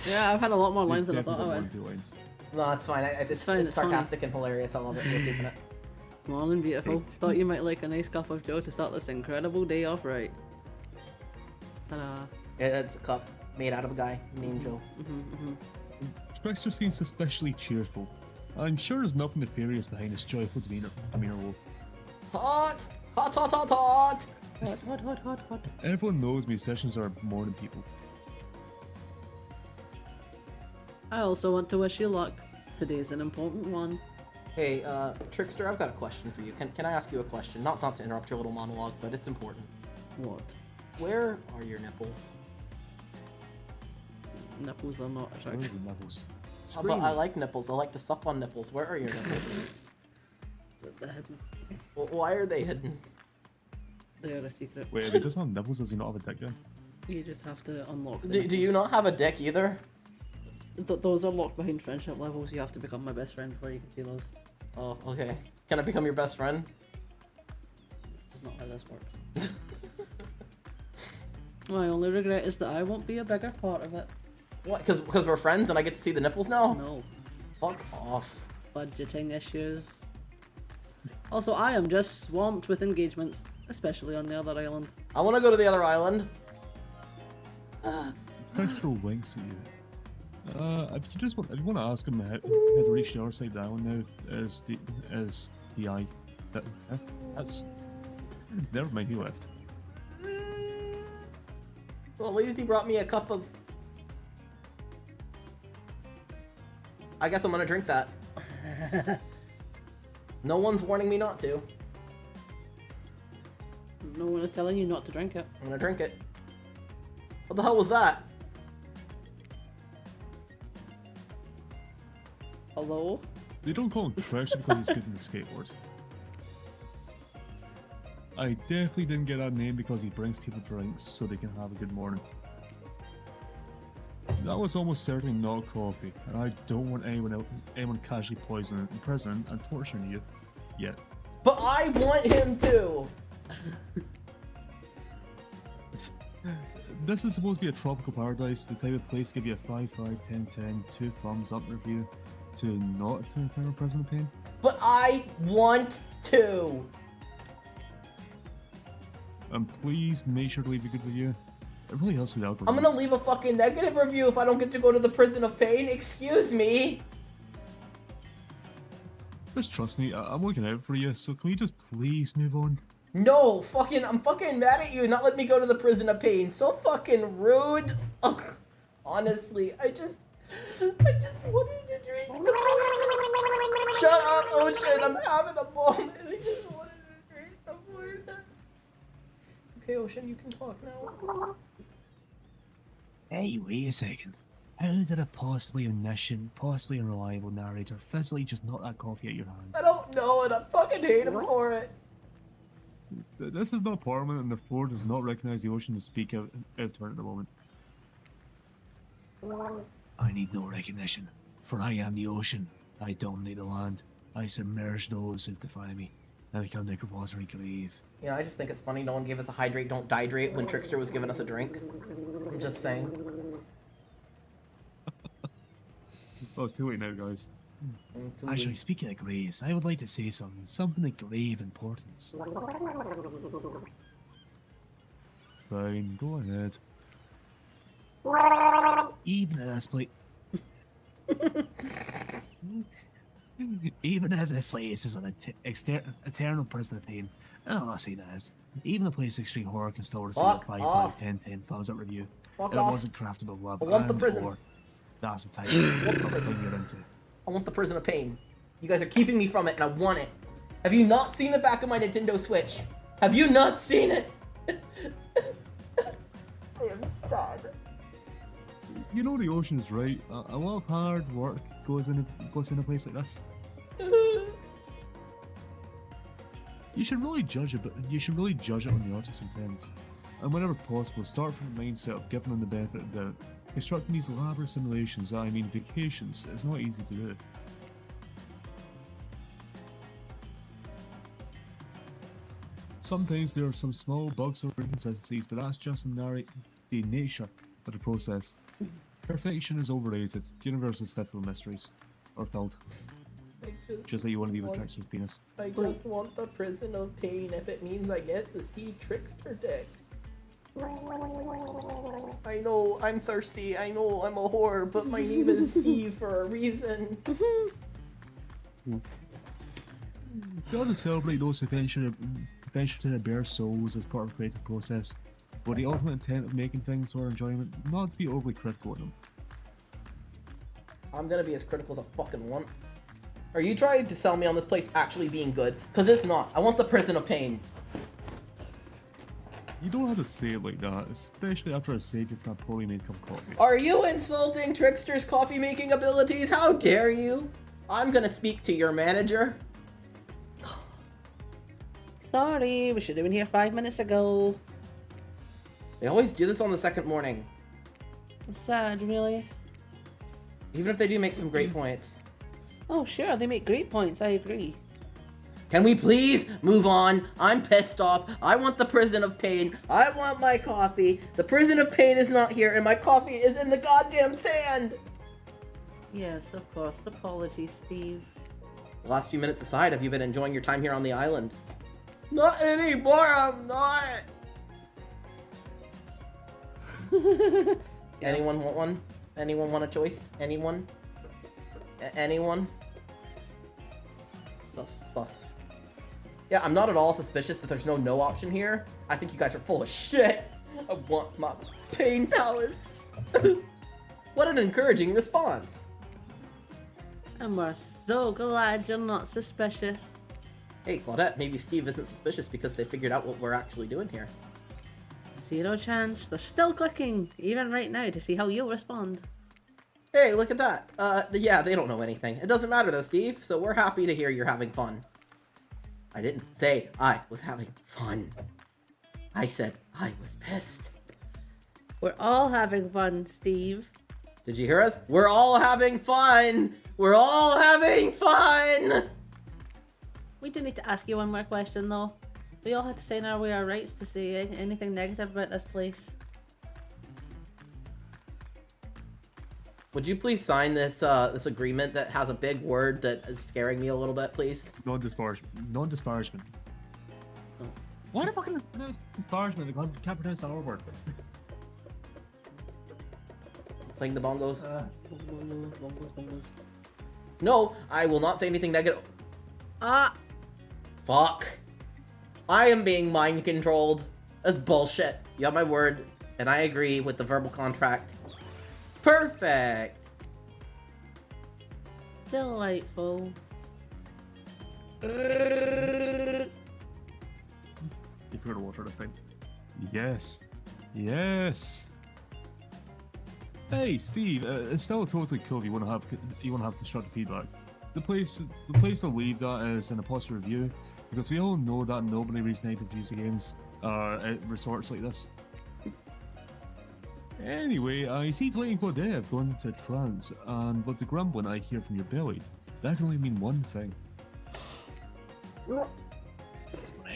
Yeah, I've had a lot more They lines than I definitely thought I don't would. want 2 lines. No, that's fine. It's fine, it's fine. sarcastic and hilarious. I love it. We're keeping it. Morning, beautiful. Thought you might like a nice cup of joe to start this incredible day off right. Ta-da. It's a cup made out of a guy named Joe. Trickster seems especially cheerful. I'm sure there's nothing nefarious behind his joyful demeanor. Hot! Hot, hot, hot, hot! Hot. Everyone knows musicians are more than people. I also want to wish you luck. Today's an important one. Hey, Trickster, I've got a question for you. Can I ask you a question? Not to interrupt your little monologue, but it's important. What? Where are your nipples? Nipples are not Where's attractive. the levels? But I like nipples. I like to suck on nipples. Where are your nipples? They're hidden. Why are they hidden? They are a secret. Wait, if he doesn't have nipples, does he not have a dick yet? You just have to unlock them. Do you not have a dick either? Those are locked behind friendship levels. You have to become my best friend before you can see those. Oh, okay. Can I become your best friend? That's not how this works. My only regret is that I won't be a bigger part of it. What? Because we're friends and I get to see the nipples now? No. Fuck off. Budgeting issues. Also, I am just swamped with engagements, especially on the other island. I want to go to the other island. Trickster winks at you. If you want to ask him how to reach the other side of the island now, is the eye. That's never mind. He left. Well, at least he brought me a cup of... I guess I'm gonna drink that. No one's warning me not to. No one is telling you not to drink it. I'm gonna drink it. What the hell was that? Hello? They don't call him Trickster because he's good in the skateboard. I definitely didn't get that name because he brings people drinks so they can have a good morning. That was almost certainly not coffee, and I don't want anyone casually poisoning, imprisoning, and torturing you yet. But I want him to! This is supposed to be a tropical paradise, the type of place to give you a 5, 5, 10, 10, 2 thumbs up review to not through eternal prison pain. But I want to! And please make sure to leave a good review. It really helps with algorithms. I'm gonna leave a fucking negative review if I don't get to go to the prison of pain. Excuse me! Just trust me, I'm looking out for you, so can we just please move on? No, I'm fucking mad at you not letting me go to the prison of pain. So fucking rude. Ugh. Honestly, I just wanted to drink. Shut up, Ocean. I'm having a moment. I just wanted to drink some poison. Okay, Ocean, you can talk now. Hey, wait a second. How did a possibly omniscient, possibly unreliable narrator physically just knock that coffee out your hand? I don't know, and I fucking hate him for it. This is not Parliament, and the floor does not recognize the ocean to speak out of turn at the moment. I need no recognition, for I am the ocean. I dominate the land. I submerge those who defy me. I become the watery grave. You know, I just think it's funny no one gave us a hydrate, don't dihydrate when Trickster was giving us a drink. I'm just saying. Oh, it's too late now, guys. Too Actually, late. speaking of graves, I would like to say something of grave importance. Fine, go ahead. Even if this place... Even if this place is an eternal prison of pain, and I'm not saying that is, even the place Extreme Horror can still receive a Fuck 5, off. 5, 10, 10 thumbs up review. Fuck It off. wasn't crafted with love, I want the and prison. or that's the type of thing you're into. I want the prison of pain. You guys are keeping me from it, and I want it. Have you not seen the back of my Nintendo Switch? Have you not seen it? I am sad. You know the ocean's right. A lot of hard work goes in a place like this. You should really judge it, but you should really judge it on the artist's intent. And whenever possible, start from the mindset of giving them the benefit of the doubt. Constructing these elaborate simulations, I mean vacations, is not easy to do. Sometimes there are some small bugs or inconsistencies, but that's just the nature of the process. Perfection is overrated. The universe is filled with mysteries. Or filled. Just like you want to be with Trickster's penis. I just want the prison of pain if it means I get to see Trickster dick. I know, I'm thirsty. I know, I'm a whore, but my name is Steve for a reason. Gotta celebrate those who venture to their bare souls as part of the creative process, with the ultimate intent of making things for enjoyment, not to be overly critical of them. I'm gonna be as critical as I fucking want. Are you trying to sell me on this place actually being good? Because it's not. I want the prison of pain. You don't have to say it like that, especially after I saved you from a poorly made cup of coffee. Are you insulting Trickster's coffee making abilities? How dare you? I'm gonna speak to your manager. Sorry, we should have been here 5 minutes ago. They always do this on the second morning. It's sad, really. Even if they do make some great points. Oh, sure, they make great points, I agree. Can we please move on? I'm pissed off. I want the prison of pain. I want my coffee. The prison of pain is not here, and my coffee is in the goddamn sand. Yes, of course. Apologies, Steve. The last few minutes aside, have you been enjoying your time here on the island? Not anymore, I'm not. Anyone want one? Anyone want a choice? Anyone? Anyone? Sus. Yeah, I'm not at all suspicious that there's no option here. I think you guys are full of shit. I want my pain powers. What an encouraging response. And we're so glad you're not suspicious. Hey, Claudette, maybe Steve isn't suspicious because they figured out what we're actually doing here. Zero chance. They're still clicking, even right now, to see how you'll respond. Hey, look at that. Yeah, they don't know anything. It doesn't matter though, Steve, so we're happy to hear you're having fun. I didn't say I was having fun. I said I was pissed. We're all having fun, Steve. Did you hear us? We're all having fun! We're all having fun! We do need to ask you one more question, though. We all had to sign our rights to say anything negative about this place. Would you please sign this this agreement that has a big word that is scaring me a little bit, please? Non-disparagement. Oh. Why the fucking disparagement? I can't pronounce that R word. Playing the bongos. Bongos. No, I will not say anything negative. Ah! Fuck. I am being mind controlled. That's bullshit. You have my word, and I agree with the verbal contract. Perfect. Delightful. You put the water this time. Yes. Yes. Hey, Steve. It's still totally cool if you want to have constructive feedback. The place to leave that is in a positive review, because we all know that nobody reads negative reviews of games at resorts like this. Anyway, I see Clayton Claudette have gone into trance, and with the grumbling I hear from your belly, that can only mean one thing.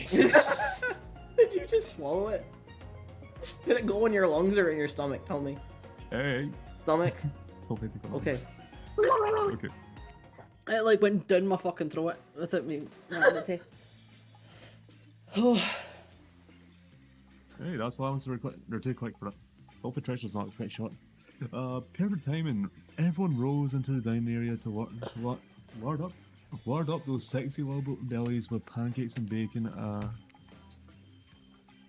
Did you just swallow it? Did it go in your lungs or in your stomach? Tell me. Hey. Stomach? Okay. Okay. Okay. It like went down my fucking throat without me wanting it to. Hey, that's why I was they're too quick for it. Hope Patricia's not quite short. Perfect timing. Everyone rolls into the dining area to lard up those sexy little bellies with pancakes and bacon.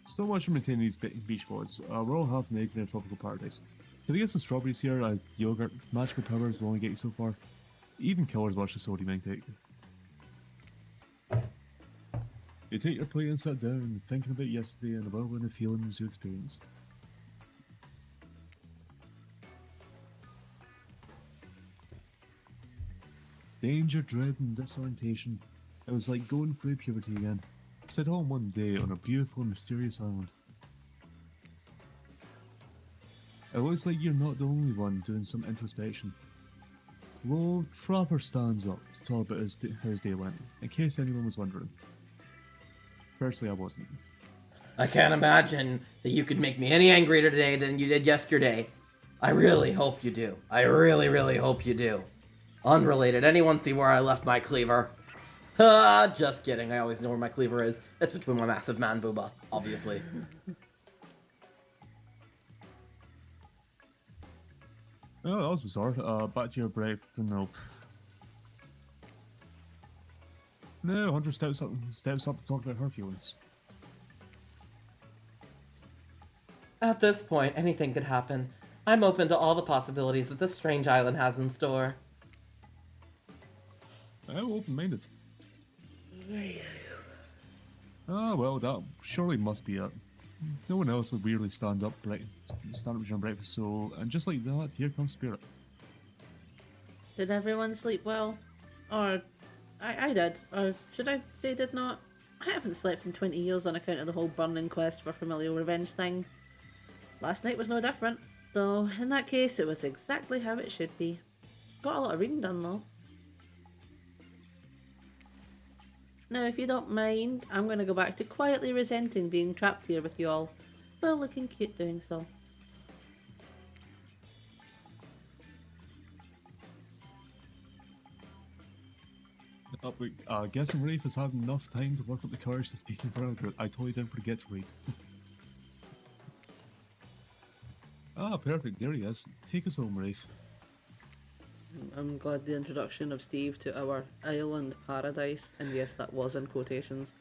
So much for maintaining these beach boys. We're all half naked in a tropical paradise. Can we get some strawberries here? Yogurt, magical powers will only get you so far. Even killers watch the sodium intake. You take your plate and sit down, thinking about yesterday and the whirlwind of feelings you experienced. Danger, dread, and disorientation. It was like going through puberty again. Sit home one day on a beautiful and mysterious island. It looks like you're not the only one doing some introspection. Well, Trapper stands up to talk about how his day went, in case anyone was wondering. Personally, I wasn't. I can't imagine that you could make me any angrier today than you did yesterday. I really hope you do. I really, really hope you do. Unrelated, anyone see where I left my cleaver? Just kidding, I always know where my cleaver is. It's between my massive man booba, obviously. Oh, that was bizarre. Back to your break. Nope. No, Hunter steps up to talk about her feelings. At this point, anything could happen. I'm open to all the possibilities that this strange island has in store. Oh, open-minded. Ah, well, that surely must be it. No one else would weirdly stand up during breakfast, so, and just like that, here comes Spirit. Did everyone sleep well? Or, I did. Or should I say did not? I haven't slept in 20 years on account of the whole burning quest for familial revenge thing. Last night was no different, so in that case it was exactly how it should be. Got a lot of reading done though. Now if you don't mind, I'm going to go back to quietly resenting being trapped here with you all, while looking cute doing so. Guessing Rafe has had enough time to work up the courage to speak in front of the group. I totally didn't forget to read. Ah, perfect. There he is. Take us home, Rafe. I'm glad the introduction of Steve to our island paradise, and yes, that was in quotations,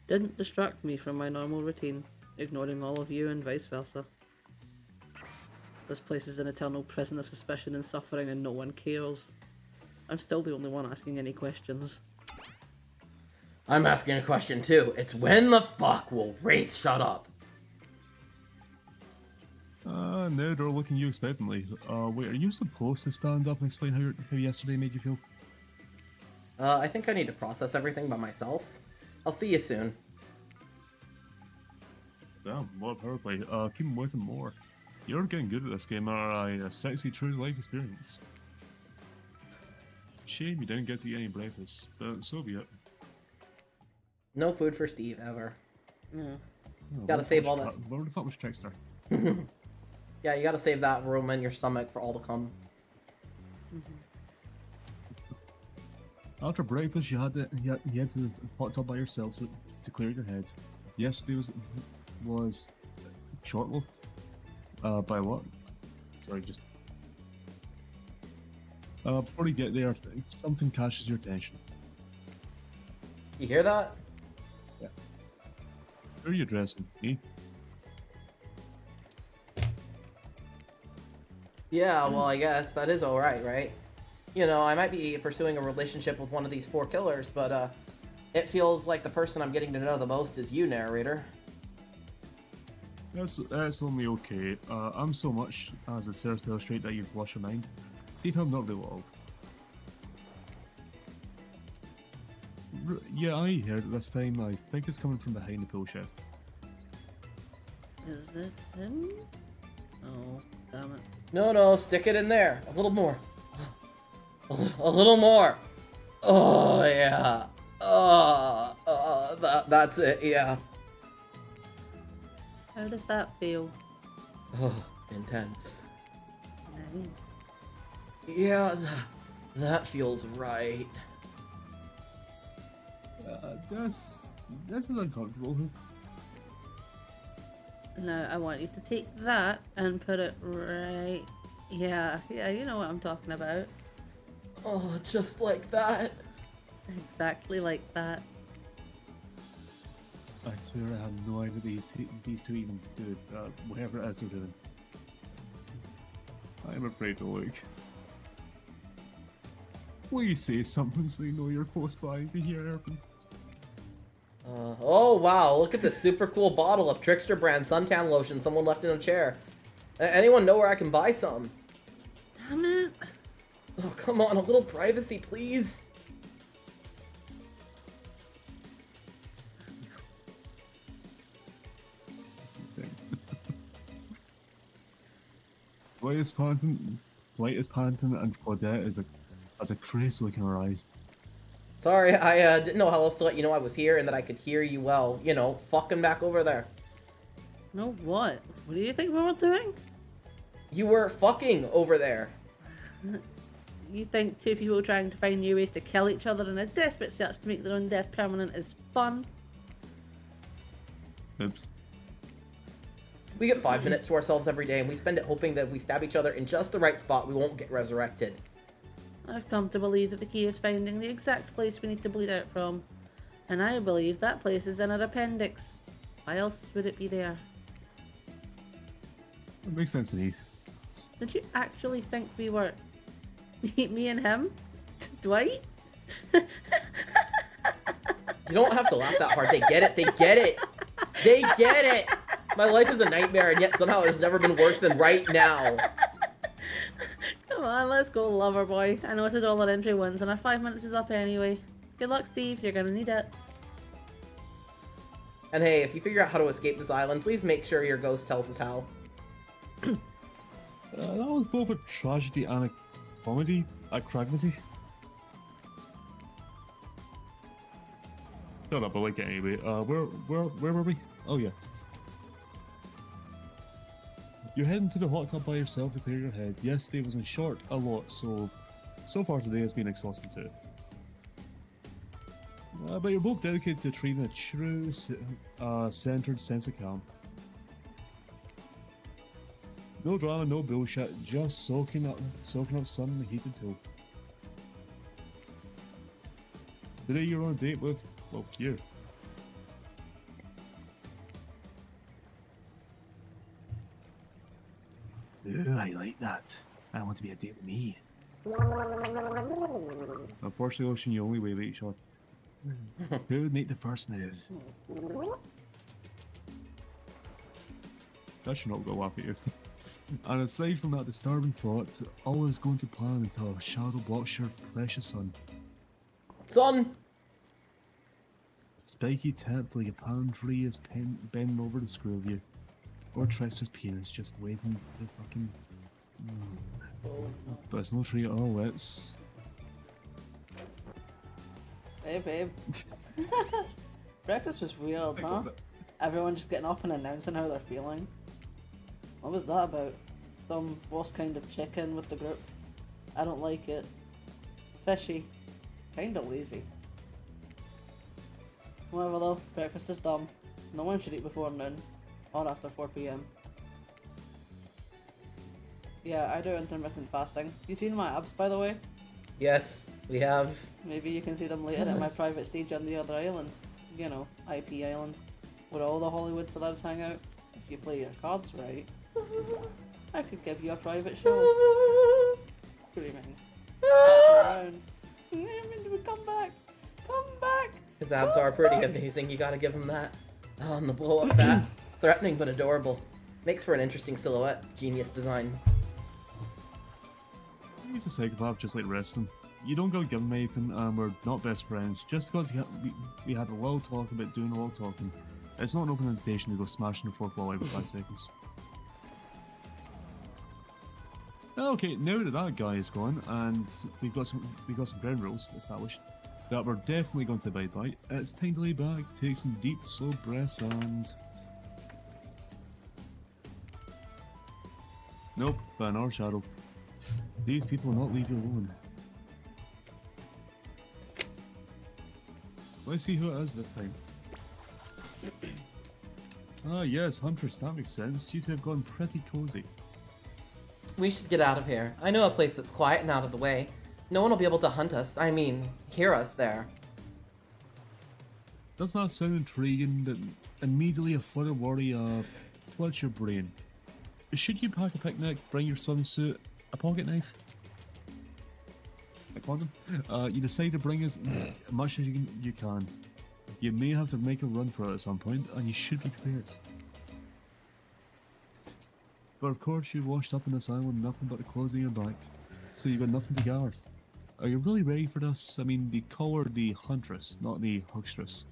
didn't distract me from my normal routine, ignoring all of you and vice versa. This place is an eternal prison of suspicion and suffering, and no one cares. I'm still the only one asking any questions. I'm asking a question too. It's when the fuck will Wraith shut up? No, they're looking at you expectantly. Wait, are you supposed to stand up and explain how yesterday made you feel? I think I need to process everything by myself. I'll see you soon. Damn, what power play. Keep with him more. You're getting good at this game, a sexy true life experience. Shame you didn't get to eat any breakfast, but so be it. No food for Steve, ever. Yeah. Oh, Gotta save all this. Where the fuck was Trickster? Yeah, you gotta save that room in your stomach for all to come. After breakfast, you had to the hot tub by yourself to clear your head. Yesterday was short-lived. By what? Sorry, just... before you get there, something catches your attention. You hear that? Yeah. Who are you addressing? Me? Yeah, well, I guess that is alright, right? You know, I might be pursuing a relationship with one of these four killers, but, it feels like the person I'm getting to know the most is you, narrator. That's only okay. I'm so much as it serves to illustrate that you've lost your mind. Deep I'm not really old. Yeah, I heard it this time. I think it's coming from behind the pool shed. Is it him? Oh, damn it. No, stick it in there. A little more. A little more. Oh, yeah. That's it, yeah. How does that feel? Oh, intense. Nice. Yeah, that feels right. This is uncomfortable. Now I want you to take that and put it right. Yeah, you know what I'm talking about. Oh, just like that. Exactly like that. I swear I have no idea these two even do whatever it is they're doing. I am afraid to look. Please say something so they know you're close by to hear everything. Oh wow, look at this super cool bottle of Trickster brand suntan lotion someone left in a chair. Anyone know where I can buy some? Damn it. Oh, come on, a little privacy, please. White is panting, and Claudette has a crazy look in her eyes. Sorry, I didn't know how else to let you know I was here and that I could hear you well. You know, fucking back over there. No, what? What do you think we were doing? You were fucking over there. You think two people trying to find new ways to kill each other in a desperate search to make their own death permanent is fun? Oops. We get 5 minutes to ourselves every day, and we spend it hoping that if we stab each other in just the right spot, we won't get resurrected. I've come to believe that the key is finding the exact place we need to bleed out from. And I believe that place is in our appendix. Why else would it be there? It makes sense to me. Did you actually think we were... me and him? Dwight? You don't have to laugh that hard. They get it. They get it. They get it. My life is a nightmare, and yet somehow it has never been worse than right now. Come on, let's go, lover boy. I know it's $1 entry wins, and our 5 minutes is up anyway. Good luck, Steve. You're gonna need it. And hey, if you figure out how to escape this island, please make sure your ghost tells us how. That was both a tragedy and a comedy at Cragmity. Shut up, I like it anyway. Where were we? Oh yeah. You're heading to the hot tub by yourself to clear your head. Yesterday was in short a lot, so far today has been exhausting too. But you're both dedicated to treating a true, centered sense of calm. No drama, no bullshit, just soaking up sun in the heated tub. Today you're on a date with, well, you. Ooh, I like that. I want to be a date with me. Unfortunately, Ocean, you only wave at each other. Who would make the first move? That should not go laugh at you. And aside from that disturbing thought, all is going to plan until a shadow blocks your precious sun. Son! Spiky tipped like a palm tree is bending over to screw you. Or Trickster's penis just waiting to fucking... But it's no tree at all, it's... Hey, babe. Breakfast was weird, huh? Everyone just getting up and announcing how they're feeling. What was that about? Some worst kind of chicken with the group? I don't like it. Fishy. Kinda lazy. Whatever though, breakfast is dumb. No one should eat before noon. Or after 4 PM. Yeah, I do intermittent fasting. You seen my abs, by the way? Yes, we have. Maybe you can see them later at my private stage on the other island. You know, IP Island. Where all the Hollywood celebs hang out. If you play your cards right, I could give you a private show. Screaming. Around. Come back! Come back! His abs are pretty amazing, you gotta give him that. Oh, and the blow-up bat. Threatening but adorable. Makes for an interesting silhouette. Genius design. He's a psychopath just like the rest of them. You don't go give him anything, and we're not best friends. Just because we had a little talk about doing a little talking, it's not an open invitation to go smashing the fourth wall every 5 seconds. Okay, now that guy is gone, and we've got some ground rules established that we're definitely going to abide by, it's time to lay back, take some deep, slow breaths, and... Nope, ban our shadow. These people will not leave you alone. Let's see who it is this time. Ah yes, Huntress, that makes sense. You two have gone pretty cozy. We should get out of here. I know a place that's quiet and out of the way. No one will be able to hunt us. I mean, hear us there. Doesn't that sound intriguing? But immediately a further worry floods your brain. Should you pack a picnic, bring your swimsuit, a pocket knife, a condom? You decide to bring as much as you can. You may have to make a run for it at some point, and you should be prepared. But of course, you washed up on this island, nothing but the clothes on your back, so you've got nothing to guard. Are you really ready for this? I mean, they call her the Huntress, not the Huckstress.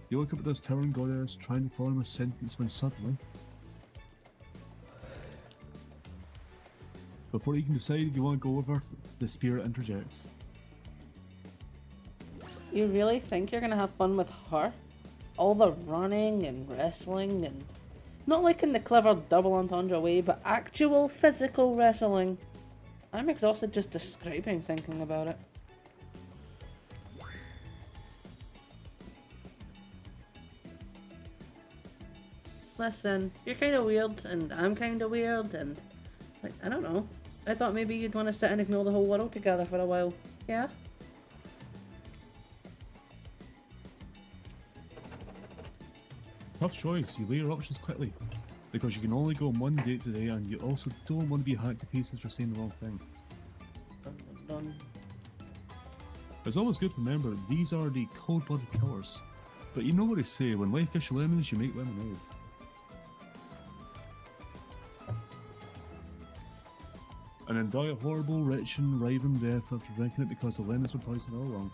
You look up at this towering goddess, trying to form a sentence when suddenly... Before you can decide if you want to go over, the spirit interjects. You really think you're gonna have fun with her? All the running and wrestling and... Not like in the clever double entendre way, but actual physical wrestling. I'm exhausted just describing thinking about it. Listen, you're kind of weird, and I'm kind of weird, and... Like, I don't know. I thought maybe you'd want to sit and ignore the whole world together for a while. Yeah? Tough choice, you weigh your options quickly. Because you can only go on one date today, and you also don't want to be hacked to pieces for saying the wrong thing. Dun, dun, dun. It's always good to remember that these are the cold-blooded killers. But you know what they say, when life gives you lemons, you make lemonade. And then die a horrible, rich and writhing death after drinking it because the lemons were poisoned all along.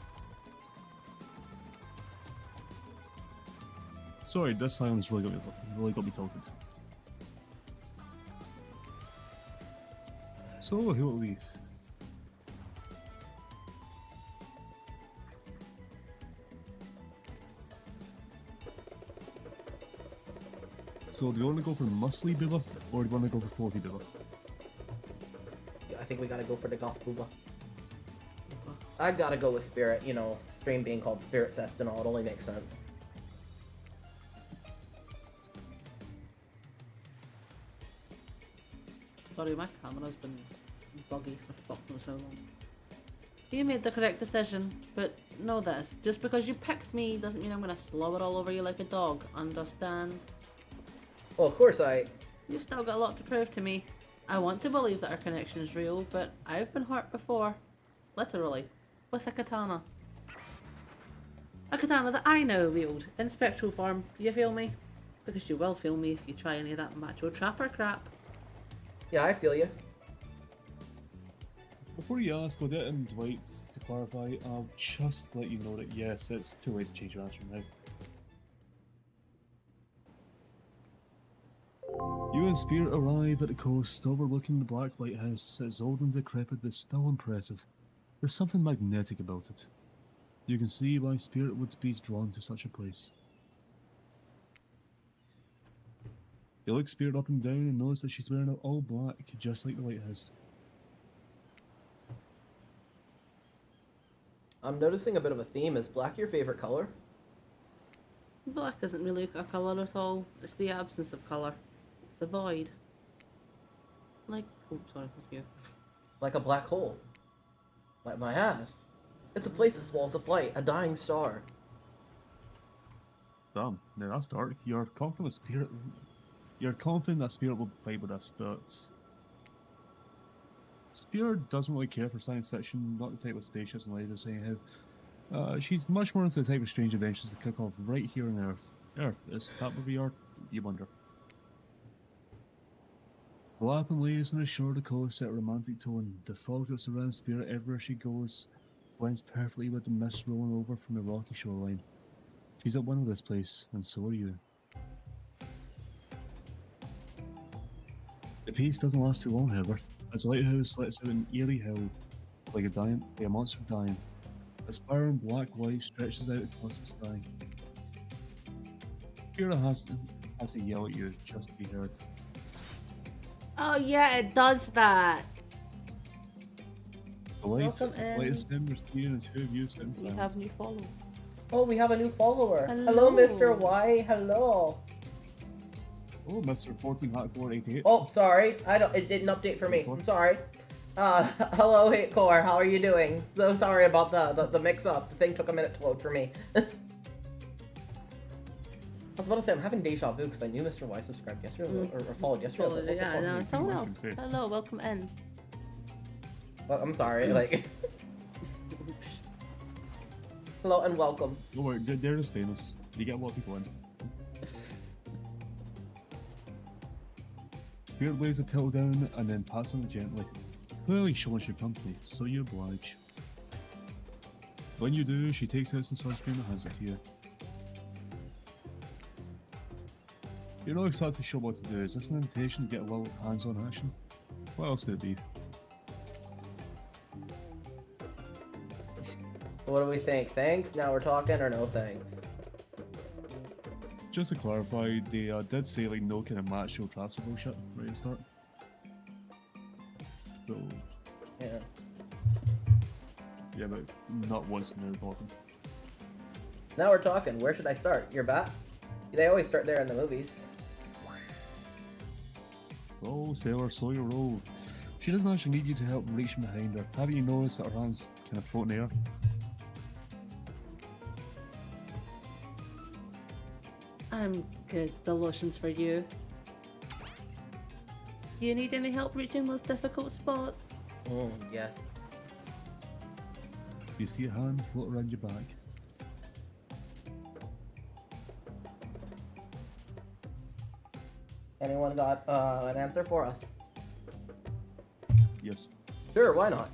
Sorry, this silence really got me tilted. So, who will leave? So, do you want to go for muscly Billa, or do you want to go for floaty Billa? I think we gotta go for the golf booba. I gotta go with Spirit, you know, stream being called Spirit Cest and all, it only makes sense. Sorry, my camera's been buggy for fucking so long. You made the correct decision, but know this, just because you picked me doesn't mean I'm gonna slobber all over you like a dog, understand? Well, of course You've still got a lot to prove to me. I want to believe that our connection is real, but I've been hurt before. Literally. With a katana. A katana that I now wield in spectral form. Do you feel me? Because you will feel me if you try any of that macho trapper crap. Yeah, I feel you. Before you ask, Odette and Dwight, to clarify, I'll just let you know that yes, it's too late to change your answer now. You and Spirit arrive at the coast, overlooking the Black Lighthouse. It's old and decrepit, but still impressive. There's something magnetic about it. You can see why Spirit would be drawn to such a place. You look Spirit up and down and notice that she's wearing all black, just like the lighthouse. I'm noticing a bit of a theme. Is black your favorite color? Black isn't really a colour at all. It's the absence of colour. It's a void. Like, oh, sorry, with you. Like a black hole. Like my ass. It's a place that swallows up light, a dying star. Damn, now that's dark. You're confident that Spirit will fight with us, but Spirit doesn't really care for science fiction, not the type of spaceships and lasers, saying how she's much more into the type of strange adventures that kick off right here on Earth. Is that where we are? You wonder. The lapping waves on the shore of the coast set a romantic tone. The fog that surrounds Spirit everywhere she goes blends perfectly with the mist rolling over from the rocky shoreline. She's at one with this place, and so are you. The peace doesn't last too long, however, as the lighthouse lets out an eerie howl, like a monster dying. A spiraling black light stretches out across the sky. Spirit has to yell at you just to be heard. Oh yeah, it does that. The Welcome in. lightest embers clear and two of you sit in We silence. have new follow. Oh, we have a new follower. Hello. Mr. Y. Hello. Oh, Mr. 14 Oh, sorry. It didn't update for me. I'm sorry. Hello, Hitcore. How are you doing? So sorry about the mix-up. The thing took a minute to load for me. I was about to say, I'm having deja vu because I knew Mr. Y subscribed yesterday, or followed yesterday. I was like, what the Yeah, fuck? no, someone else. Say. Hello, welcome in. Well, I'm sorry, like... Hello and welcome. Don't worry, they're just famous. You get a lot of people in. Spirit lays the tail down and then pats on it gently. Clearly she wants your company, so you oblige. When you do, she takes out some sunscreen and hands it to you. You're not exactly sure what to do. Is this an invitation to get a little hands-on action? What else could it be? What do we think? Thanks? Now we're talking, or no thanks? Just to clarify, they did say like no kind of match show transfer bullshit right at the start. So Yeah. yeah, but not once in the bottom. Now we're talking. Where should I start? Your bat? They always start there in the movies. Oh, sailor, slow your roll. She doesn't actually need you to help reach from behind her. Haven't you noticed that her hands kind of float in the air? I'm good. The lotion's for you. Do you need any help reaching those difficult spots? Yes. You see a hand float around your back. Anyone got an answer for us? Yes. Sure, why not?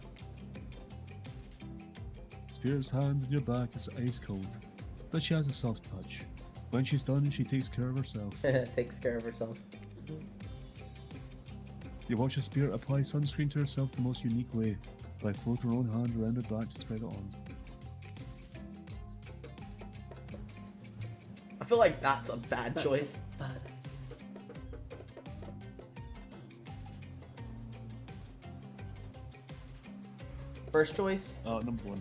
Spirit's hand in your back is ice cold, but she has a soft touch. When she's done, she takes care of herself. Takes care of herself. You watch a spirit apply sunscreen to herself the most unique way, by floating her own hand around her back to spread it on. I feel like that's a bad choice. Bad. First choice, Number one.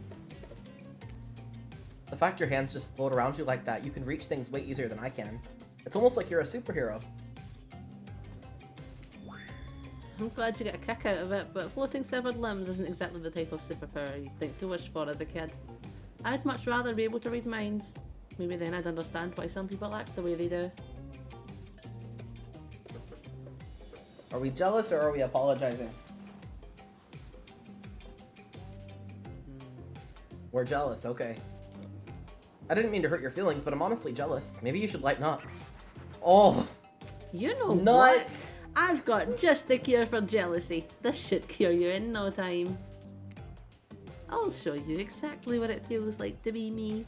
the fact your hands just float around you like that, you can reach things way easier than I can. It's almost like you're a superhero. I'm glad you get a kick out of it, but floating severed limbs isn't exactly the type of superpower you'd think to wish for as a kid. I'd much rather be able to read minds. Maybe then I'd understand why some people act the way they do. Are we jealous or are we apologizing? We're jealous, okay. I didn't mean to hurt your feelings, but I'm honestly jealous. Maybe you should lighten up. Oh, You know what? nuts! I've got just the cure for jealousy. This should cure you in no time. I'll show you exactly what it feels like to be me.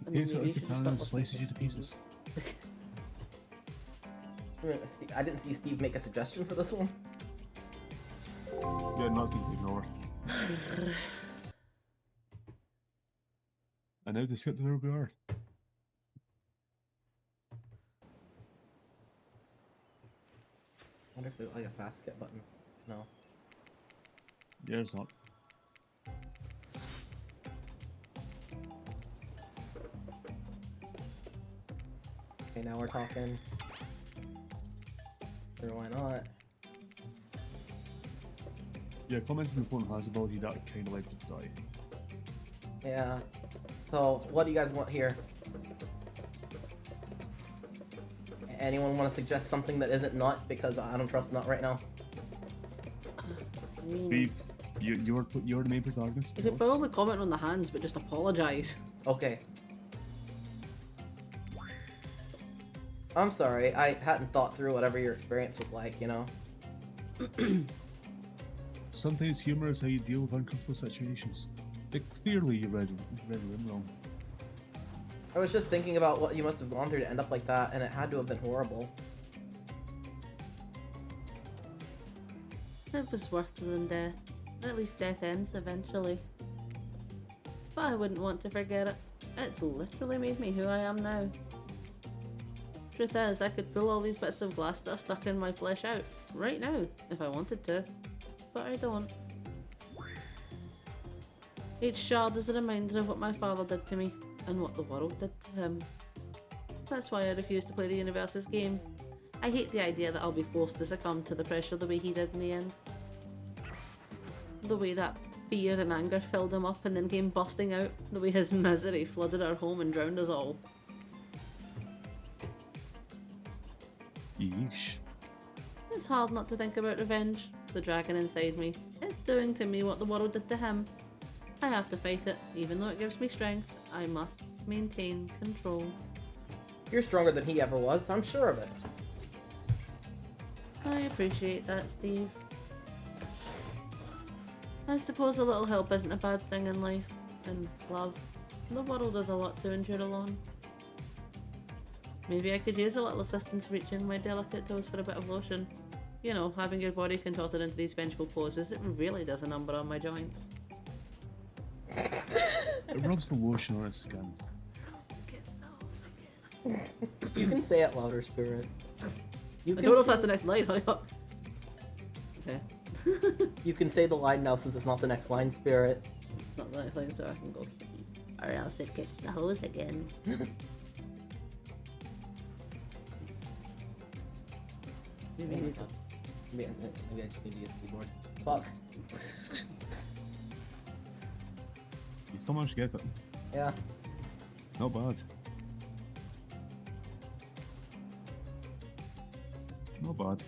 I mean, Takes out maybe a you should just katana stop and listening slices you to pieces. I didn't see Steve make a suggestion for this one. Yeah, not to ignore. And now to skip to where we are. I wonder if there's like a fast skip button. No. Yeah, it's not. Okay, now we're talking. Sure, why not? Yeah, commenting on the phone has ability that kind of like to die. Yeah. So, what do you guys want here? Anyone want to suggest something that isn't nut? Because I don't trust nut right now. I mean, Steve, you're the main protagonist. you tell could us. probably comment on the hands, but just apologise. Okay. I'm sorry, I hadn't thought through whatever your experience was like, you know? Sometimes humor is how you deal with uncomfortable situations. But clearly you read them wrong. I was just thinking about what you must have gone through to end up like that, and it had to have been horrible. It was worse than death. At least death ends eventually. But I wouldn't want to forget it. It's literally made me who I am now. Truth is, I could pull all these bits of glass that are stuck in my flesh out, right now, if I wanted to. But I don't. Each shard is a reminder of what my father did to me, and what the world did to him. That's why I refuse to play the universe's game. I hate the idea that I'll be forced to succumb to the pressure the way he did in the end. The way that fear and anger filled him up and then came bursting out. The way his misery flooded our home and drowned us all. Yeesh. It's hard not to think about revenge. The dragon inside me. It's doing to me what the world did to him. I have to fight it, even though it gives me strength. I must maintain control. You're stronger than he ever was, I'm sure of it. I appreciate that, Steve. I suppose a little help isn't a bad thing in life, and love. The world has a lot to endure alone. Maybe I could use a little assistance reaching my delicate toes for a bit of lotion. You know, having your body contorted into these vengeful poses, it really does a number on my joints. It rubs the lotion on its skin. You can say it louder, Spirit. You I can don't know if say- that's the next line, hurry up. Okay. You can say the line now since it's not the next line, Spirit. Not the next line, so I can go. Or else it gets the hose again. Maybe I need to- Maybe I just need to use the keyboard. Fuck. You still managed to get it. Yeah. Not bad. Not bad.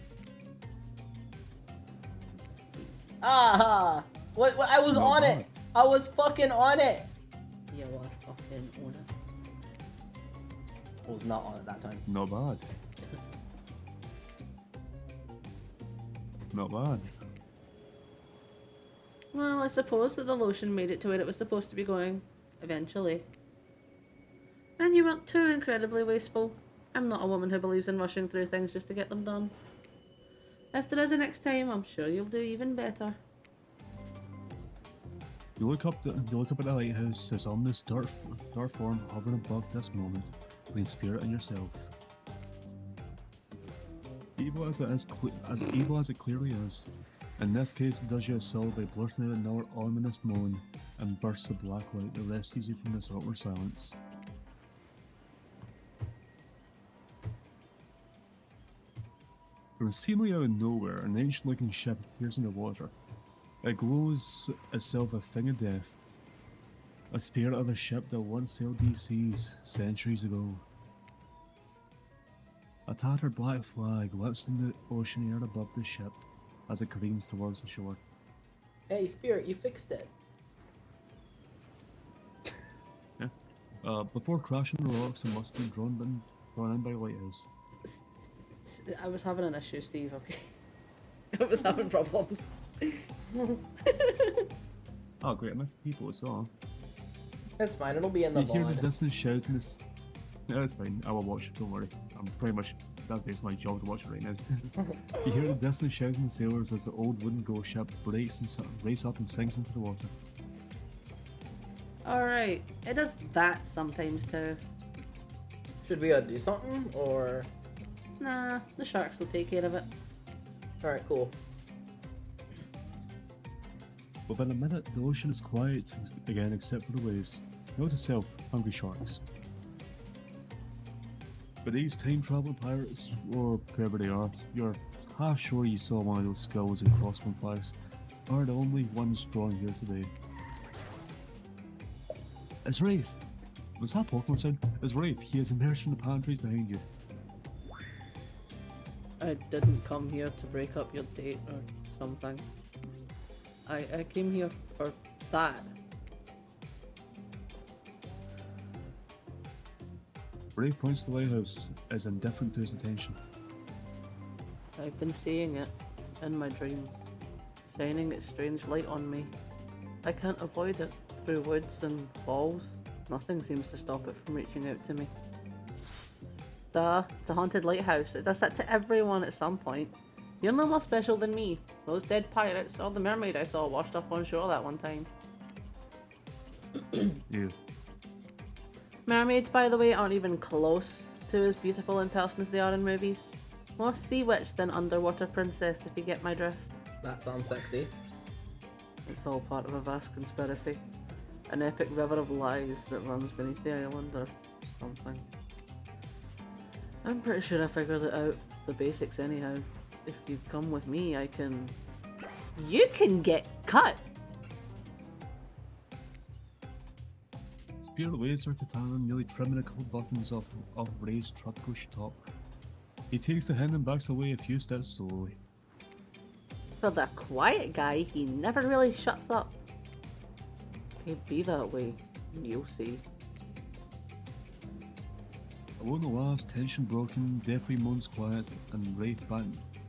Ah! What? I was Not on bad. it! I was fucking on it! You are fucking on it. I was not on it that time. Not bad. Not bad. Well, I suppose that the lotion made it to where it was supposed to be going, eventually. And you weren't too incredibly wasteful. I'm not a woman who believes in rushing through things just to get them done. If there is a next time, I'm sure you'll do even better. You look up at the lighthouse, this ominous dark form hovering above this moment, between Spirit and yourself. Evil as it clearly is, in this case it does you a solid by blurting out another ominous moan and bursts of black light that rescues you from this awkward silence. From seemingly out of nowhere, an ancient-looking ship appears in the water. It glows itself a thing of death, a spirit of a ship that once sailed these seas centuries ago. A tattered black flag lifts in the ocean air above the ship as it careens towards the shore. Hey, Spirit, you fixed it. Before crashing the rocks, it must be drawn in by lighthouse. I was having an issue, Steve, okay? I was having problems. Oh great, I missed the people as well. It's fine, it'll be in the You hear the VOD. distant shouts and this... No, it's fine, I will watch it, don't worry. I'm pretty much... That's basically my job to watch it right now. You hear the distant shouting of sailors as the old wooden ghost ship breaks and races up and sinks into the water. Alright, it does that sometimes too. Should we do something, or... Nah, the sharks will take care of it. Alright, cool. Within a minute, the ocean is quiet again except for the waves. Note to self, hungry sharks. But these time-traveling pirates, or whoever they are, you're half sure you saw one of those skulls and crossbow flags, are the only ones drawn here today. It's Rafe! Was that Pokemon sound? It's Rafe, he has emerged from the pantries behind you. I didn't come here to break up your date or something. I came here for that. Rafe points to the lighthouse, is indifferent to his attention. I've been seeing it in my dreams, shining its strange light on me. I can't avoid it through woods and walls. Nothing seems to stop it from reaching out to me. Duh, it's a haunted lighthouse. It does that to everyone at some point. You're no more special than me. Those dead pirates or the mermaid I saw washed up on shore that one time. You. Mermaids, by the way, aren't even close to as beautiful in person as they are in movies. More sea witch than underwater princess, if you get my drift. That sounds sexy. It's all part of a vast conspiracy. An epic river of lies that runs beneath the island or something. I'm pretty sure I figured it out. The basics anyhow. If you come with me, I can... You can get cut! Spirit waves her katana, nearly trimming a couple buttons off Ray's truckish top. He takes the hand and backs away a few steps slowly. For the quiet guy, he never really shuts up. He'd be that way, you'll see. A moment laughs, tension broken, deathly moans quiet, and Rafe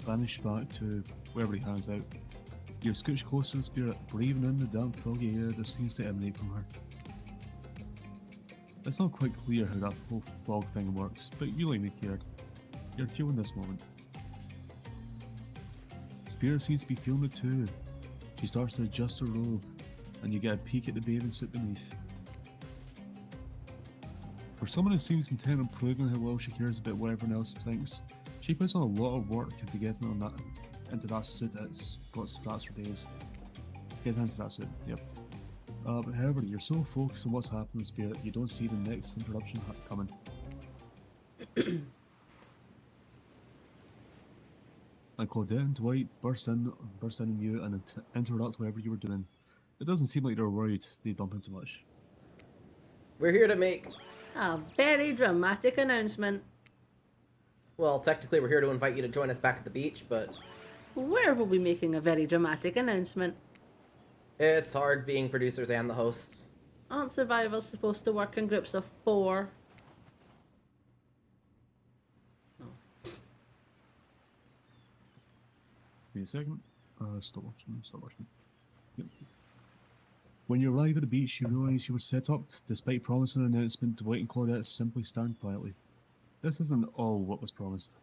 vanished back to wherever he hangs out. You're scooched closer to the spirit, breathing in the damp foggy air that seems to emanate from her. It's not quite clear how that whole fog thing works, but you like me cared. You're feeling this moment. Spirit seems to be feeling it too. She starts to adjust her robe, and you get a peek at the bathing suit beneath. For someone who seems intent on proving how well she cares about what everyone else thinks, she puts on a lot of work to be getting on that into that suit that's got straps for days. Get into that suit, yep. But however, you're so focused on what's happening in Spirit, you don't see the next interruption coming. And Claudette and Dwight burst in on you and interrupt whatever you were doing. It doesn't seem like they're worried they bump into much. We're here to make... A very dramatic announcement. Well, technically we're here to invite you to join us back at the beach, but... Where will be making a very dramatic announcement? It's hard being producers and the hosts. Aren't survivors supposed to work in groups of 4? Wait a second. Stop watching. Yep. When you arrive at the beach, you realise you were set up. Despite promising an announcement, Dwight and Claudette simply stand quietly. This isn't all what was promised.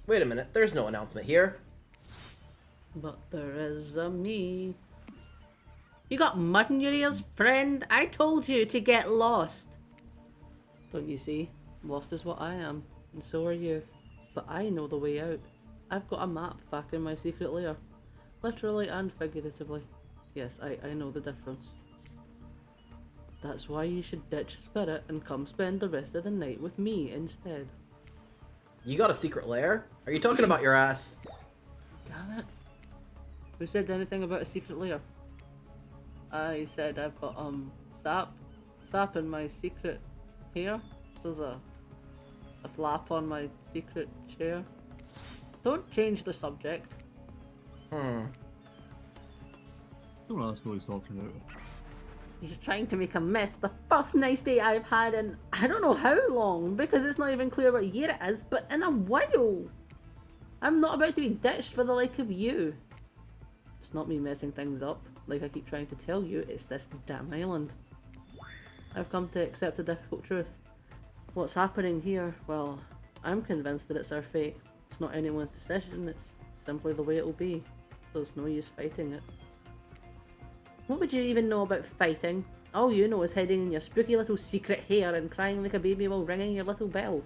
Wait a minute, there's no announcement here. But there is a me. You got mud in your ears, friend? I told you to get lost. Don't you see? Lost is what I am, and so are you. But I know the way out. I've got a map back in my secret lair. Literally and figuratively. Yes, I know the difference. That's why you should ditch Spirit and come spend the rest of the night with me instead. You got a secret lair? Are you talking about your ass? Damn it. Who said anything about a secret lair? I said I've got sap in my secret hair. There's a flap on my secret chair. Don't change the subject. Don't ask what he's talking about. You're trying to make a mess. The first nice day I've had in I don't know how long, because it's not even clear what year it is, but in a while. I'm not about to be ditched for the like of you. It's not me messing things up. Like I keep trying to tell you, it's this damn island. I've come to accept a difficult truth. What's happening here, well, I'm convinced that it's our fate. It's not anyone's decision, it's simply the way it'll be. There's no use fighting it. What would you even know about fighting? All you know is hiding in your spooky little secret hair and crying like a baby while ringing your little bell.